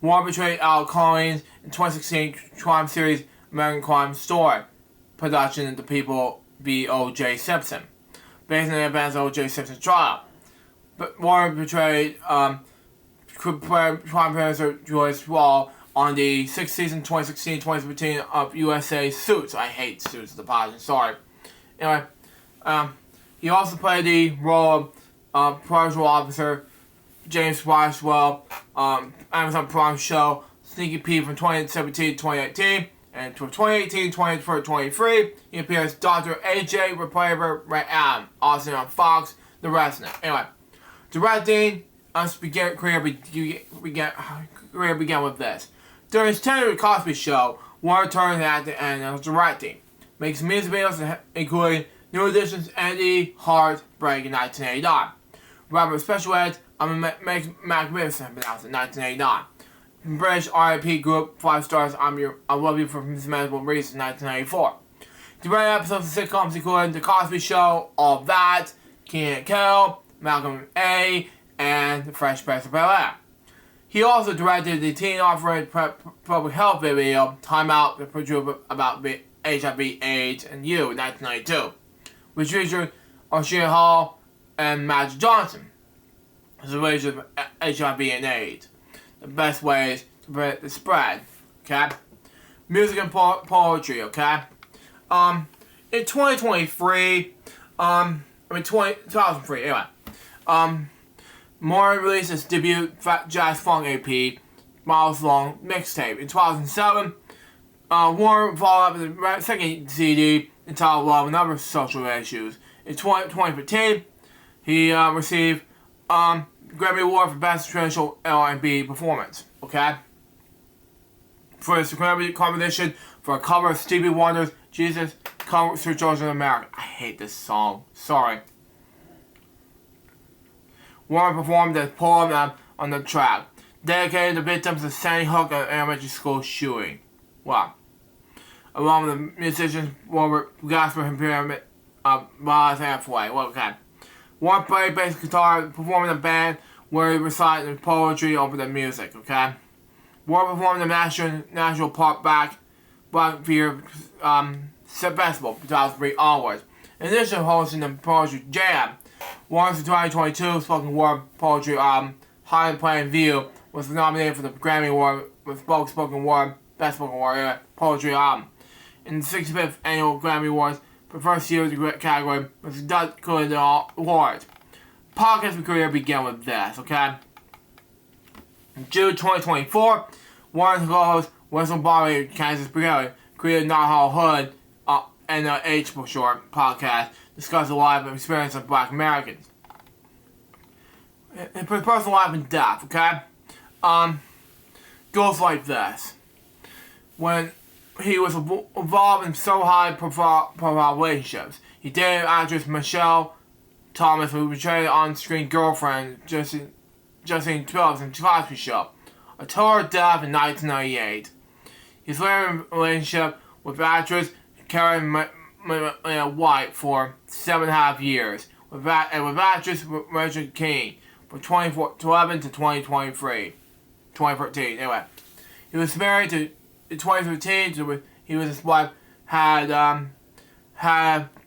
Warren portrayed Al Collins in 2016 crime series American Crime Story production of the People v. O.J. Simpson, based on the events of O.J. Simpson's trial. But Warren portrayed Prime Minister Joyce Wall on the 6th season 2016-2017 of USA Suits. I hate Suits, the pageant, sorry. Anyway, he also played the role of Patrol Officer James Roswell, Amazon Prime show Sneaky Pete from 2017 to 2018, and from 2018 to 2023, he appears as Dr. AJ Replaver Ray Adam, also on Fox, The Resident. Anyway, directing, career began with this. During his tenure with Cosby Show, Warren turned to acting and directing. Makes music videos including New Edition's Andy Heartbreak in 1989. Robert Special Ed, Magnificent in 1989. British R.I.P. Group, 5 stars, I Love You for Mismanagement Reasons, 1994. Directed episodes of sitcoms including The Cosby Show, All That, Keenan and Kel, Malcolm A, and The Fresh Prince of Bel-Air. He also directed the teen offering public health video, Time Out, the producer about HIV/AIDS and You in 1992, which featured Arshia Hall and Magic Johnson. As a ways of HIV and AIDS. The best ways to prevent the spread. Okay? Music and poetry, okay? In 2023, 2003, anyway. Maury released his debut jazz funk EP, Miles Long mixtape. In 2007, Warren followed up with the second CD entitled Love and Other Social Issues. In 2015, he received Grammy Award for Best Traditional R&B Performance. Okay. For this Grammy competition for a cover of Stevie Wonder's Jesus Comes to Children in America. I hate this song. Sorry. Warren performed as poem on the track, dedicated to victims of Sandy Hook and elementary school shooting. Wow. Along with the musicians Robert Gasper and Pyramid Miles Halfway. Well, okay. Warren played bass guitar, performing in a band where he recited poetry over the music. Okay. Warren performed the National Park Black Beer Festival 2003 onwards. In addition to hosting the Poetry Jam, Warren's 2022 spoken word poetry High Plain View was nominated for the Grammy Award with spoken word, Best Spoken Word Poetry in the 65th Annual Grammy Awards for first year of the category was included in all awards. Podcast career began with this, okay? In June 2024, Warren's co-host Wessel Bobby Kansas Brigade created Not How Hood and the H for Short podcast discussed the life and experience of Black Americans. His personal life and death, okay? Goes like this. When he was involved in so high profile relationships, he dated actress Michelle Thomas, who portrayed on-screen girlfriend Justine Twelves in The Cosby Show, until her death in 1998. He's later in a relationship with actress Karen White for 7.5 years, with actress Rachel King from 2011 to 2013. Anyway, he was married to in 2015. He was his wife had a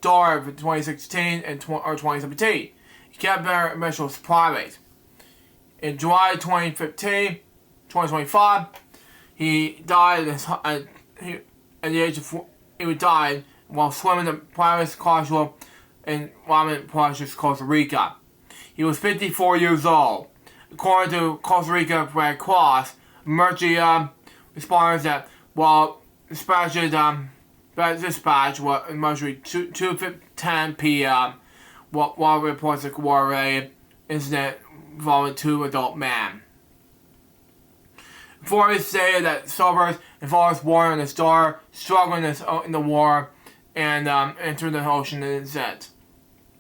daughter in 2016 or 2017. He kept their marriage private. In July 2025, he died at the age of 4. He died while swimming the private casual in Wyoming, Costa Rica. He was 54 years old. According to Costa Rica Red Cross, emergency responders that while dispatch was emergency 2:10 p.m. while reports a war-related incident involving 2 adult men. Authorities stated that soldiers involved Warren and his daughter struggling in the war and entered the ocean in incident.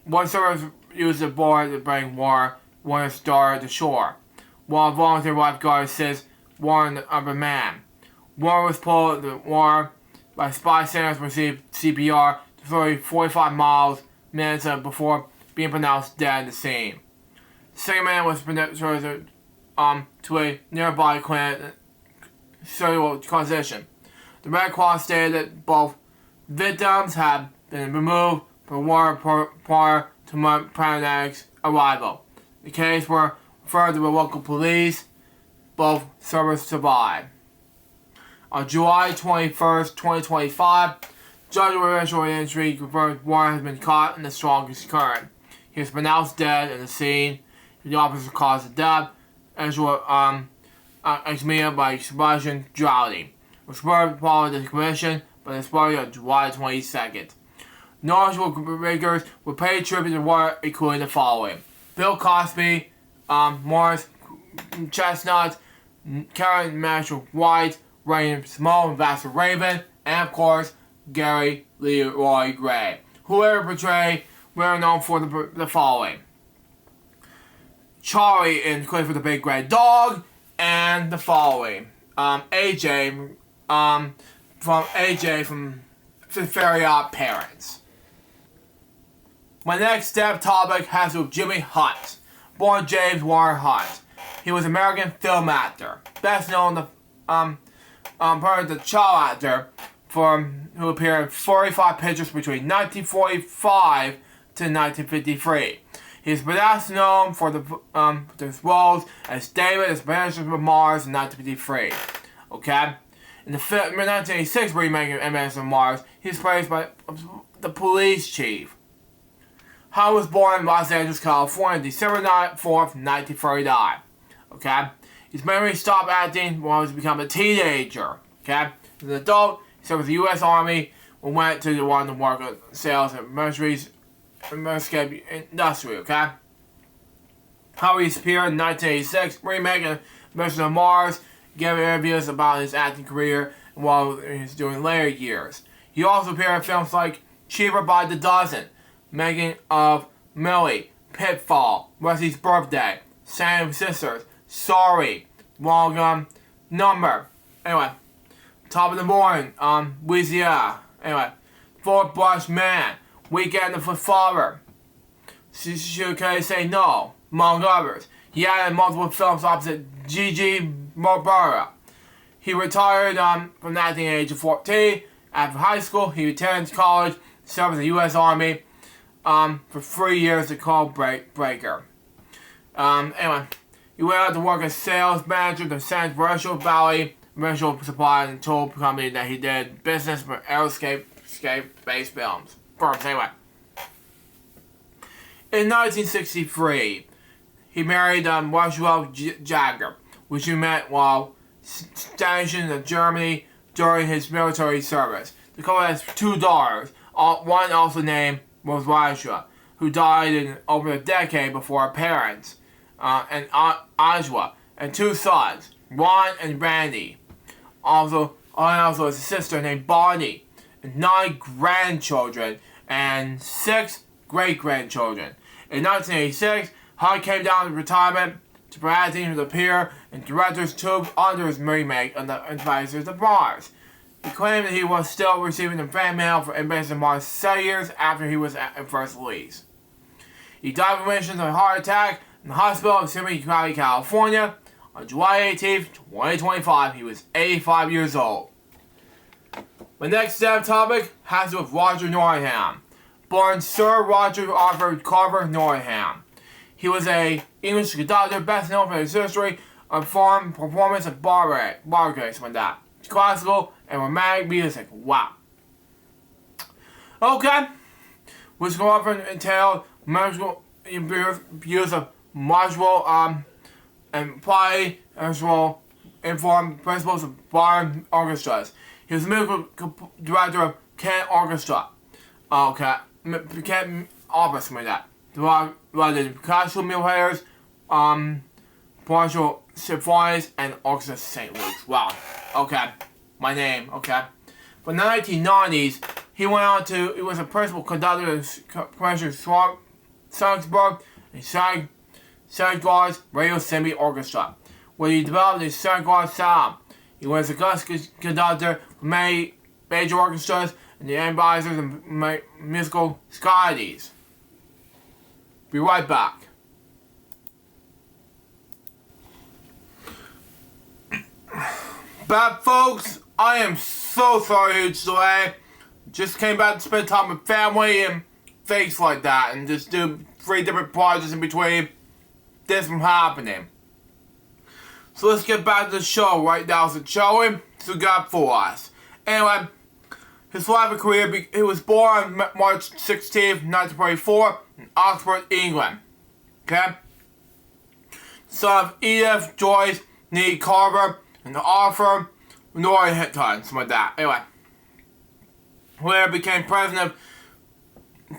One soldier used a board to bring Warren's daughter to shore, while a volunteer lifeguard assists Warren the other man. Warren was pulled in the water by bystanders and received CPR to 45 minutes before being pronounced dead at the scene. The second man was transported to a nearby clinic cerebral causation. The Red Cross stated that both victims had been removed from water prior to paramedics' arrival. The case were referred to the local police. Both servers survived. On July 21st, 2025, Judge of Racial Injury confirmed Warren has been caught in the strongest current. He was pronounced dead at the scene. The officer caused the death, exmedia by explosion drowning, which followed the commission, but exploded on July 22nd. Knowledgeable makers will pay tribute to Warren, including the following: Bill Cosby, Morris Chestnut, Karen Marshall White, Raymond Small, Ambassador Raven, and of course, Gary Leroy Gray, who ever portrayed were known for the following: Charlie in Clifford the Big Red Dog, and the following: AJ from Very Odd Parents. My next step topic has to do with Jimmy Hunt, born James Warren Hunt. He was an American film actor, best known the child actor who appeared in 45 pictures between 1945 to 1953. He is best known for his roles as David as Management of Mars in 1953. Okay? In the 1986 remake of Management of Mars, he is played by the police chief. Hunt was born in Los Angeles, California, December 4th, 1939. Okay? His memory stopped acting when he became a teenager. Okay? As an adult, he served with the U.S. Army and went to one to work on sales and industry. Okay? how he appeared in 1986, remaking Mission on Mars, giving interviews about his acting career while he was doing later years. He also appeared in films like Cheaper by the Dozen, Making of Millie, Pitfall, Wesley's Birthday, Sam Sisters, Sorry, Wrong Number. Anyway, Top of the Morning, Louisiana. Anyway, Fort Brush Man, Weekend of the Father, Should I Say No, among others. He acted in multiple films opposite Gigi Barbara. He retired from acting at the age of 14. After high school, he returned to college, served in the U.S. Army for 3 years as a code breaker. Anyway, he went out to work as sales manager to San Virtual Valley Commercial Supply and Tool Company that he did business for aeroscape-based films. First, anyway. In 1963, he married Roswell Jagger, which he met while stationed in Germany during his military service. The couple has 2 daughters, one also named Roswell, who died in over a decade before her parents, and Oswa, and 2 sons, Ron and Randy. Also has a sister named Bonnie, and 9 grandchildren, and 6 great-grandchildren. In 1986, Hunt came down to retirement to provide him with a peer and director's tube under his remake on the Advisors of Mars. He claimed that he was still receiving the fan mail for Adventures of Mars 7 years after he was at first release. He died of remission of a heart attack in the hospital of Silicon Valley, California on July 18, 2025. He was 85 years old. My next topic has to do with Roger Norringham. Born Sir Roger Arthur Carver Norringham. He was an English conductor best known for his history of foreign performance of bargains like that. Classical and romantic music. Wow. Okay. Which can often entail musical use of modular and play as well informed principles of bar orchestras. He was the musical director of Kent Orchestra. Okay. Kent Opera, like that. Rather classical music players, partial symphonies, and orchestra St. Luke's. Wow. Okay. My name. Okay. From the 1990s, he went on to, he was a principal conductor of Commercial Sonicsburg and Sonic Radio Symphony Orchestra, where he developed his Sonic sound. He was a guest conductor for many major orchestras and the advisors and musical societies. Be right back. But folks, I am so sorry huge delay. Just came back to spend time with family and things like that, and just do 3 different projects in between this from happening. So let's get back to the show right now. So showing so got for us. Anyway, his life and career, he was born on March 16th, 1944 in Oxford, England. Okay? Son of Edith Joyce Nee Carver and Arthur Norringham, something like that. Anyway. Later became president of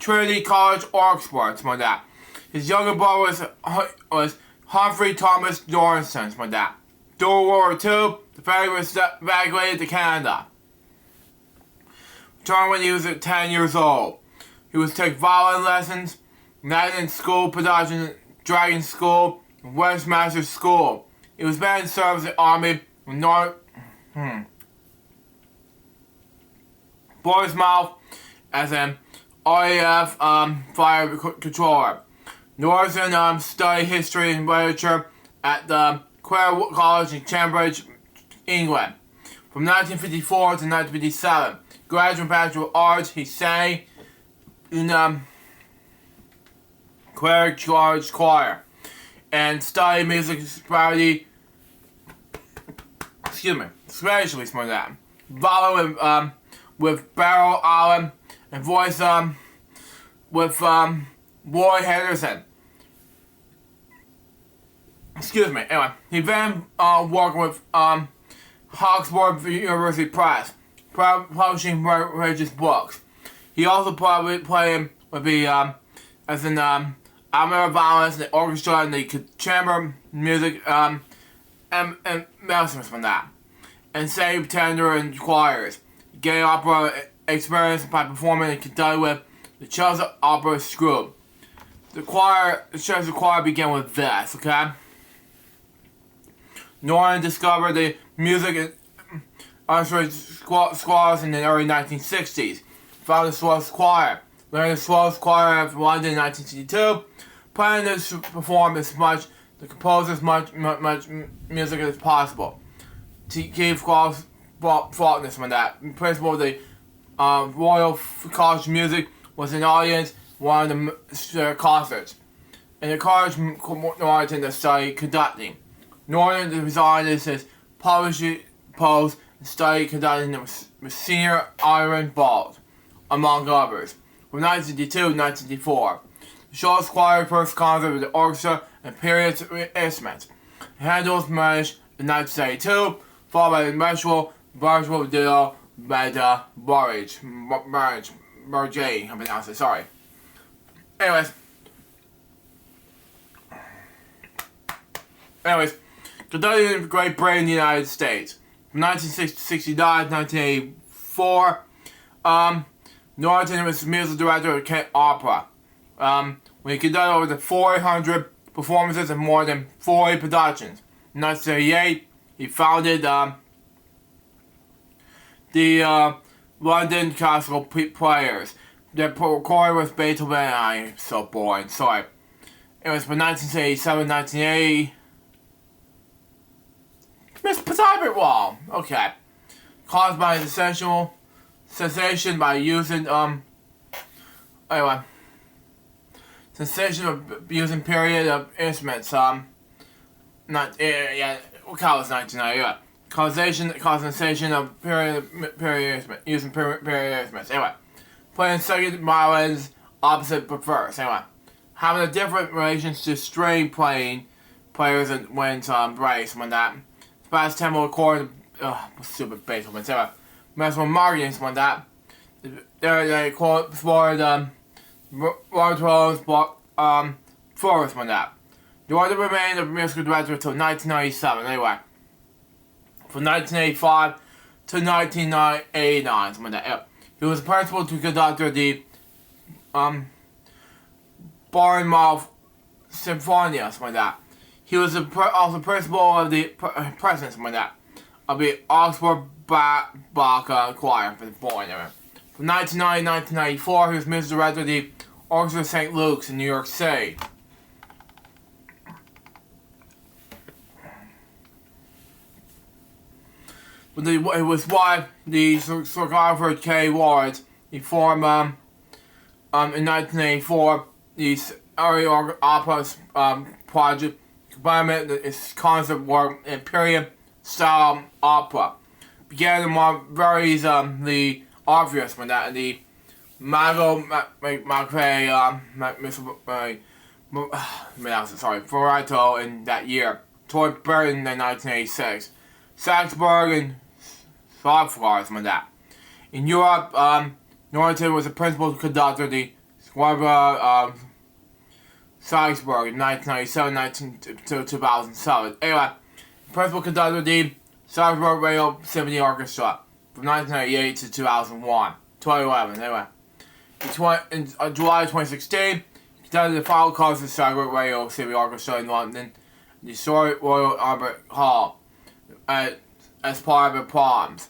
Trinity College, Oxford, something like that. His younger brother was Humphrey Thomas Dorrison, something like that. During World War II, the family was evacuated to Canada. Returned when he was 10 years old. He was taking violin lessons, Latin school production, Dragon School, and Westmaster School. He was then in service in the Army with Portsmouth as an RAF fire controller. Norton studied history and literature at the Quaker College in Cambridge, England. From 1954 to 1957, graduate Bachelor of Arts, he sang in Quaker College Choir and studied music spiritually, especially some of that. Followed with Barrow Allen and voice with Roy Henderson. Anyway, he then worked with Oxford University Press, publishing religious books. He also played with the as an amateur violins, the orchestra, and the chamber music, and musicians from that. And sang tender and choirs. Gay opera experience by performing and conducting with the Chelsea Opera Group. The Chelsea choir began with this, okay? Norton discovered the music squads in the early 1960s. Founded the Swells Choir. Learned the Swells Choir of London in 1962. Planning to perform as much, to compose as much music as possible. To keep faultlessness on that. In principle, the Royal College of Music was an audience, one of the concerts. And encouraged Norton to study conducting. Norton resigned as his publishing post and studied conducting the senior iron balls, among others, from 1952 to 1954. The show's choir first concert with the orchestra and period instruments. Handel's marriage in 1972, followed by the virtual ditto Meta Marriage, I pronounce it, sorry. Anyways, conducted in Great Britain and the United States. From 1969 to 1984, Norton was the musical director of Kent Opera. When he conducted over 400 performances and more than 40 productions. In 1938, he founded the London Classical Players. Their recording was Beethoven. I'm so boring, sorry. It was from 1987 to 1980. Type it wrong. Okay. Caused by sensation by using sensation of using period of instruments. What was 1990? Causation of period instruments using period instruments. Anyway, playing second violins opposite but first. Anyway, having a different relations to string players and when brace when that. Fast tempo recording, stupid Beethoven. Anyway, mesmo marketing when that. They explored Rotros, Forrest when that. Jordan remained a musical director until 1997. Anyway, from 1985 to 1989 when that. He was principal to conductor of the Bournemouth Symphonias when that. He was also principal of the president when that of the Oxford Bach Choir for the boy. From 1990 to 1994, he was music director of the Orchestra of St. Luke's in New York City. With his wife, the choreographer Kay Wards, he formed in 1984 the Aria Opera project, combined its concert work and period style opera. Began in varies the obvious when that the Mago Ferrato in that year. Toured Berlin in 1986. Salzburg and Salzburg when that. In Europe, Norton was the principal conductor of the Squadra Salzburg in 1997 to 2007. Anyway, principal conductor of the Salzburg Radio Symphony Orchestra from 1998 to 2011. Anyway, in July 2016, he conducted the final concert of the Salzburg Radio Symphony Orchestra in London, the historic Royal Albert Hall, as part of the proms.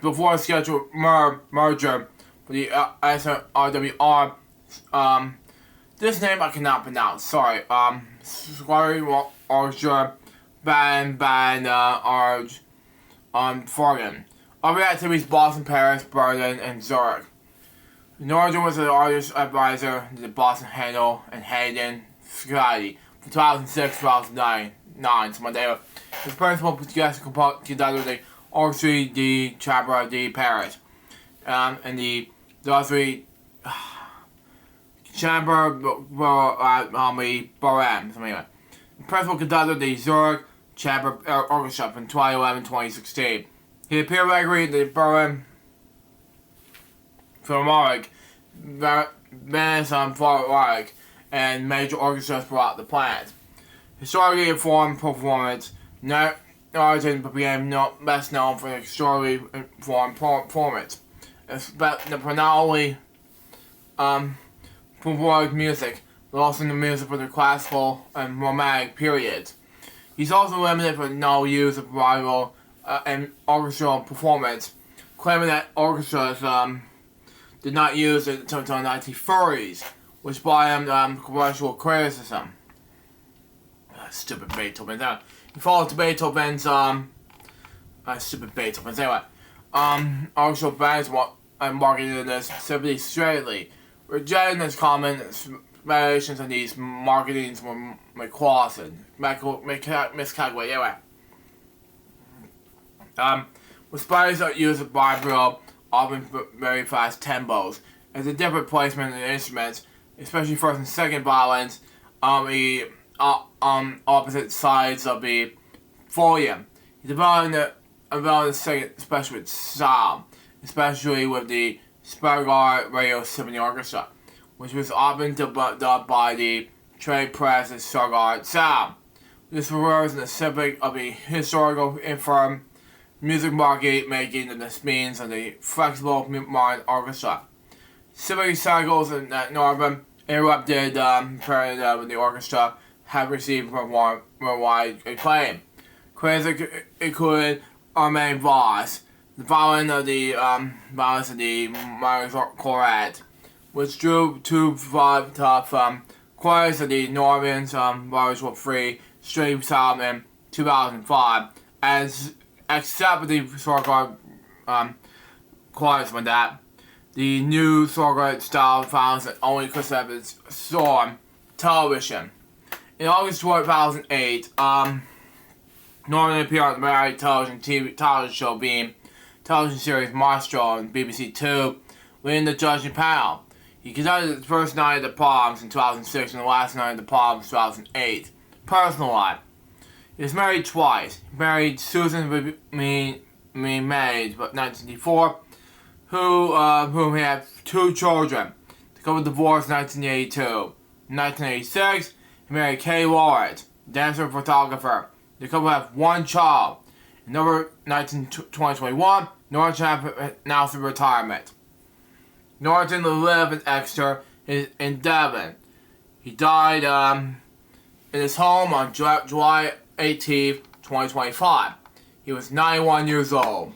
Before a scheduled merger for the SRWR, this name I cannot pronounce, sorry, Square Orchestra Band Forgan. Other activities: Boston, Paris, Berlin, and Zurich. Norton was an artist advisor to the Boston Handel and Haydn Society from 2006 to 2009. His principal guest conductor of the Orchestre de Chambre de Paris and the Orchestre Chamber Bohème. Anyway, principal conductor of the Zurich Chamber Orchestra from 2011-2016. He appeared regularly in the Berlin Philharmonic, bands on Fort Worth and major orchestras throughout the planet. Historically informed performance, Norton became best known for historically informed performance. Not only performed music, but also the music for the classical and romantic periods. He's also limited for no use of rival and orchestral performance, claiming that orchestras did not use it until the 1930s, which brought him commercial criticism. Stupid Beethoven. He followed Beethoven's stupid Beethoven. Anyway, orchestral bands and marketed this simply straightly, rejecting his comments. Variations on these marketings were miscalculated. Anyway, with spiders that use a vibro, often very fast tempos, as a different placement of the instruments, especially first and second violins, the opposite sides of the volume. He developed the second, especially with sound, especially with the Stuttgart Radio Symphony Orchestra, which was often dubbed by the trade press as Stuttgart Sound. This refers to the subject of the historical infirm music market making and the means of the flexible modern orchestra. Symphony cycles in that Northern interrupted period with the orchestra have received worldwide acclaim. Critics included Armand Voss, the violin of the minor chorus, which drew two tough choirs of the Northern Virtual Free Stream Sound in 2005, as except for the Sorghum chorus with that. The new Sorghum style found that only concept is Storm television. In August 2008, Norman appeared on the reality television show being television series Maestro on BBC Two, leading the judging panel. He conducted the first night of the Palms in 2006 and the last night of the Palms in 2008. Personal life. He was married twice. He married Susan May, but 1984, whom he had two children. The couple divorced in 1982. In 1986, he married Kay Lawrence, dancer and photographer. The couple have one child. In November 2021, Norton announced retirement. Norton lived in Exeter in Devon. He died in his home on July 18, 2025. He was 91 years old.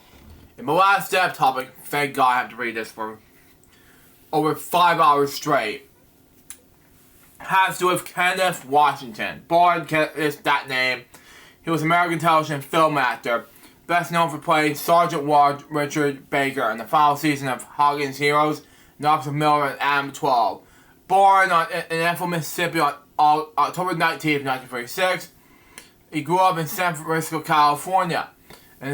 In my last death topic, thank God I have to read this for over 5 hours straight, has to do with Kenneth Washington. Born is that name. He was an American television and film actor, best known for playing Sergeant Richard Baker in the final season of Hogan's Heroes, and Officer Miller in Adam 12. Born in Enfield, Mississippi on October 19, 1946, he grew up in San Francisco, California, and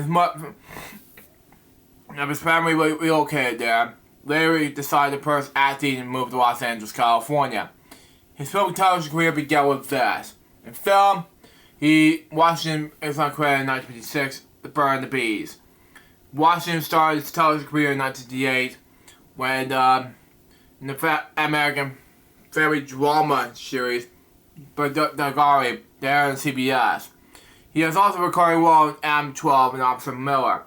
his family relocated there. Later, he decided to pursue acting and moved to Los Angeles, California. His film and television career began with this. In film, Washington is on credit in 1956, The Bird and the Bees. Washington started his television career in 1958 when in the American family drama series Dagari, there on CBS. He has also recorded role in Adam 12 and Officer Miller.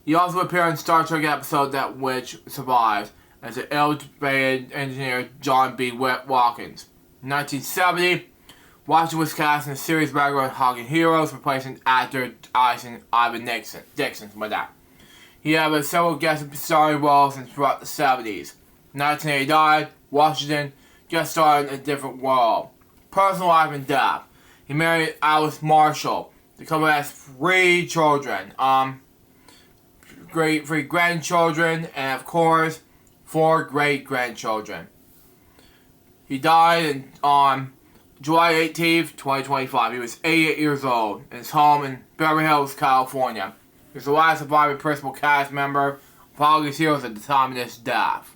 He also appeared in Star Trek episode That Which Survives as the ill-fated engineer John B. Watkins. In 1970, Washington was cast in the series regular Hogan Heroes, replacing actor Ivan Dixon with that. He had several guest starring roles throughout the 70s. In 1989, Washington guest starred in A Different World. Personal life and death. He married Alice Marshall. The couple has 3 children. 3 grandchildren, and of course, 4 great-grandchildren. He died on July 18th, 2025. He was 88 years old in his home in Beverly Hills, California. He was the last surviving principal cast member of Hogan's Heroes at the time of his death.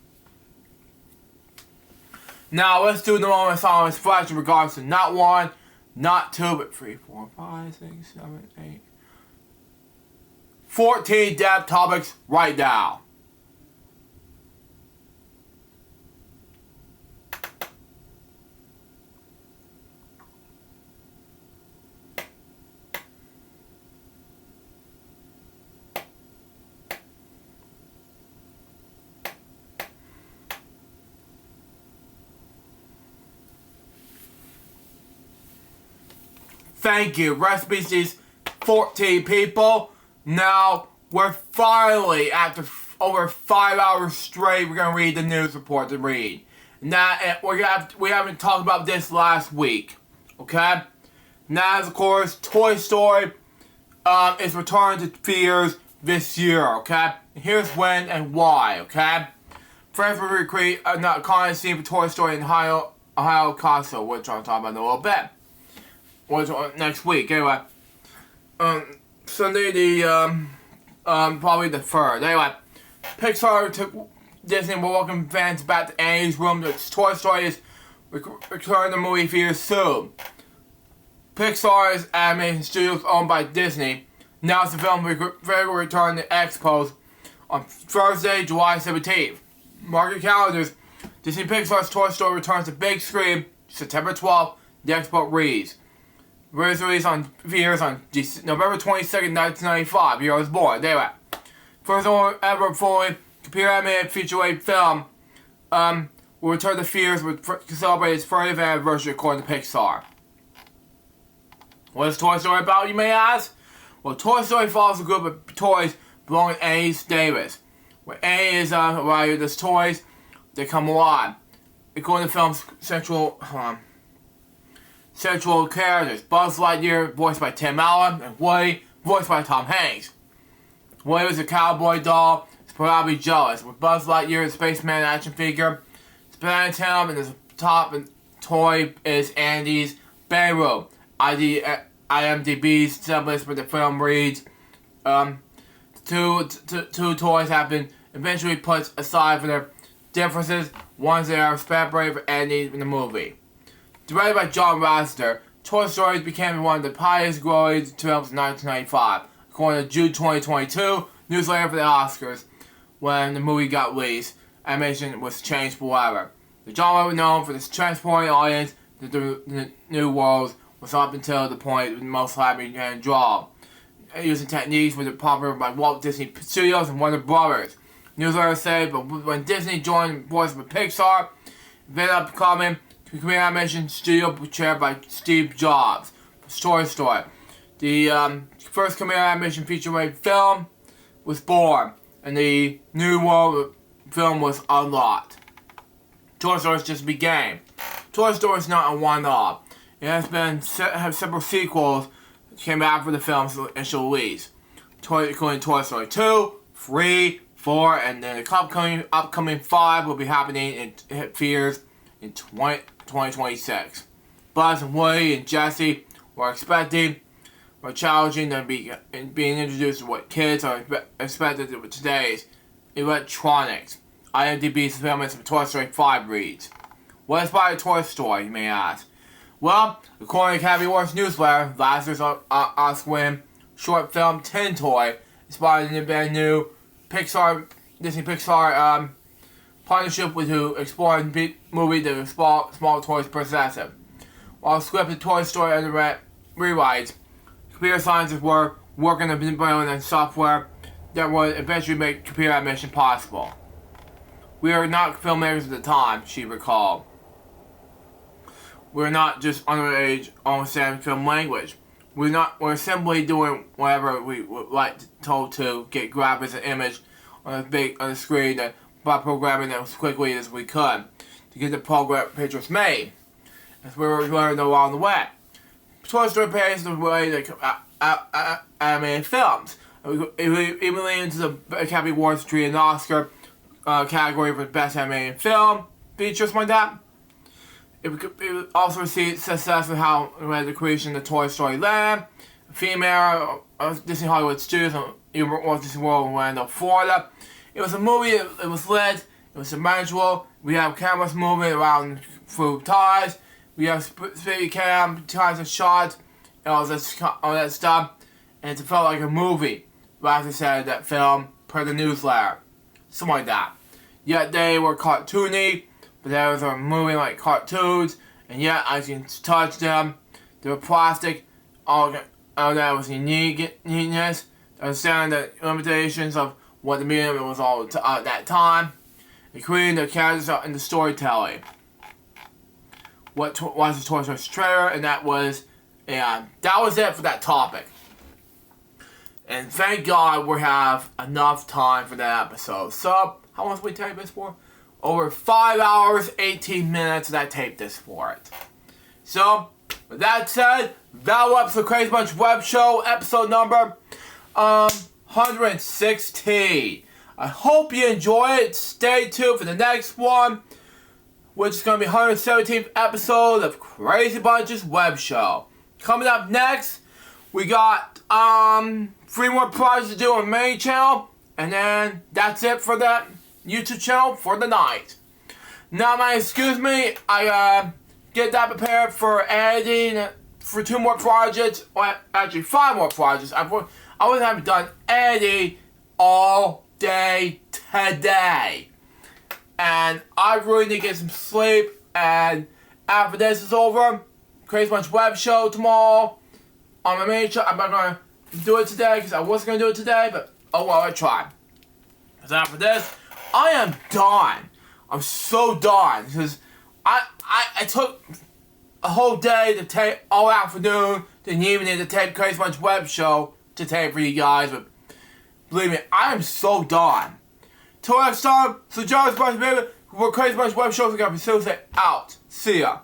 Now, let's do the moment of silence flash in regards to not 1, not 2, but 3, 4, 5, 6, 7, 8, 14 death topics right now. thank you. Rest in peace, these 14 people. Now, we're finally, after over 5 hours straight, we're going to read the news report to read. Now, we haven't talked about this last week, okay? Now, of course, Toy Story is returning to theaters this year, okay? Here's when and why, okay? First, we recreate a iconic scene for Toy Story in Ohio Castle, which I'll talk about in a little bit. Which next week, anyway. Sunday probably the 3rd. Anyway, Pixar took Disney will welcome fans back to Annie's Room. Toy Story is returning to movie theaters soon. Pixar's animation studios owned by Disney announced the film will return to expos on Thursday, July 17th. Mark your calendars. Disney Pixar's Toy Story returns to big screen September 12th. The expo reads. Released on theaters on November 22nd, 1995. Year I was born. Anyway, first ever fully computer animated feature-length film will return to theaters to celebrate its 30th anniversary according to Pixar. What is Toy Story about, you may ask? Well, Toy Story follows a group of toys belonging to Annie Davis. When Annie is arrived with toys, they come alive. According to the film's central characters, Buzz Lightyear, voiced by Tim Allen, and Woody, voiced by Tom Hanks. Woody was a cowboy doll, is probably jealous. With Buzz Lightyear, the spaceman action figure, behind him, and his top toy is Andy's bedroom. IMDb's sublist for the film reads, two toys have been eventually put aside for their differences, ones that are separated for Andy in the movie. Directed by John Lasseter, Toy Story became one of the highest growing films in 1995, according to June 2022 newsletter for the Oscars. When the movie got released, animation was changed forever. The genre was known for its transporting audience to the new worlds was up until the point when most happy and draw, using techniques which were popular by Walt Disney Studios and Warner Brothers. Newsletter said, but when Disney joined forces with Pixar, it ended up becoming the computer animation studio chaired by Steve Jobs for Toy Story. The first computer animation feature-length film was born, and the New World film was unlocked. Toy Story just began. Toy Story is not a one-off. It has several sequels that came after the film's initial release, including Toy Story 2, 3, 4, and then the upcoming 5 will be happening in theaters in 2026. Buzz and Woody and Jessie were challenging than being introduced to what kids are expected with today's electronics. IMDb's film for Toy Story 5 reads, what inspired Toy Story, you may ask? Well, according to Academy Awards newsletter, last year's Oscar-winning short film Tin Toy inspired the brand new Disney Pixar partnership with who explored the movie the small toys possessive. While scripted Toy Story underwent rewrites, computer scientists were working on building software that would eventually make computer animation possible. We are not filmmakers at the time, she recalled. We're not just underage understanding film language. We're simply doing whatever we would like told to get graphics and image on the screen and by programming them as quickly as we could to get the program pictures made. As we were learning along the way. Toy Story paves the way to animated films. Even leading into the Academy Awards tree and Oscar category for Best Animated Film features like that. It also received success in how it led the creation of the Toy Story Land, a female Disney Hollywood Studios in Walt Disney World in Orlando, Florida. It was a movie, it was lit, it was manageable. We have cameras moving around through ties. We have speedy cam, ties and shots, and all that stuff. And it felt like a movie. Like I said, that film, per the newsletter. Something like that. Yet they were cartoony, but they were moving like cartoons, and yet I can touch them. They were plastic. All that was uniqueness. Understanding the limitations of what the medium was all at that time, including the characters and the storytelling. What was the Toy Story trailer, and that was And that was it for that topic. And thank God we have enough time for that episode. So, how long did we tape this for? Over 5 hours, 18 minutes that I taped this for it. So, with that said, that was the Crazy Bunch Web Show, episode number 116. I hope you enjoy it. Stay tuned for the next one, which is going to be 117th episode of Crazy Bunch's Web Show. Coming up next, we got 3 more projects to do on the main channel, and then that's it for that YouTube channel for the night. Now, excuse me, I get that prepared for editing for 2 more projects, or actually 5 more projects. I haven't done editing all day today, and I really need to get some sleep. And after this is over, Crazy Bunch Web Show tomorrow on my main show. I'm not gonna do it today because I wasn't gonna do it today, but oh well, I tried. Because after this, I am done. I'm so done because I took a whole day to tape, all afternoon, then evening to tape Crazy Bunch Web Show to tape for you guys, but believe me, I am so done. Till next time, so John's Bunch, baby, for Crazy Bunch Web Show, we're gonna be seriously out. See ya.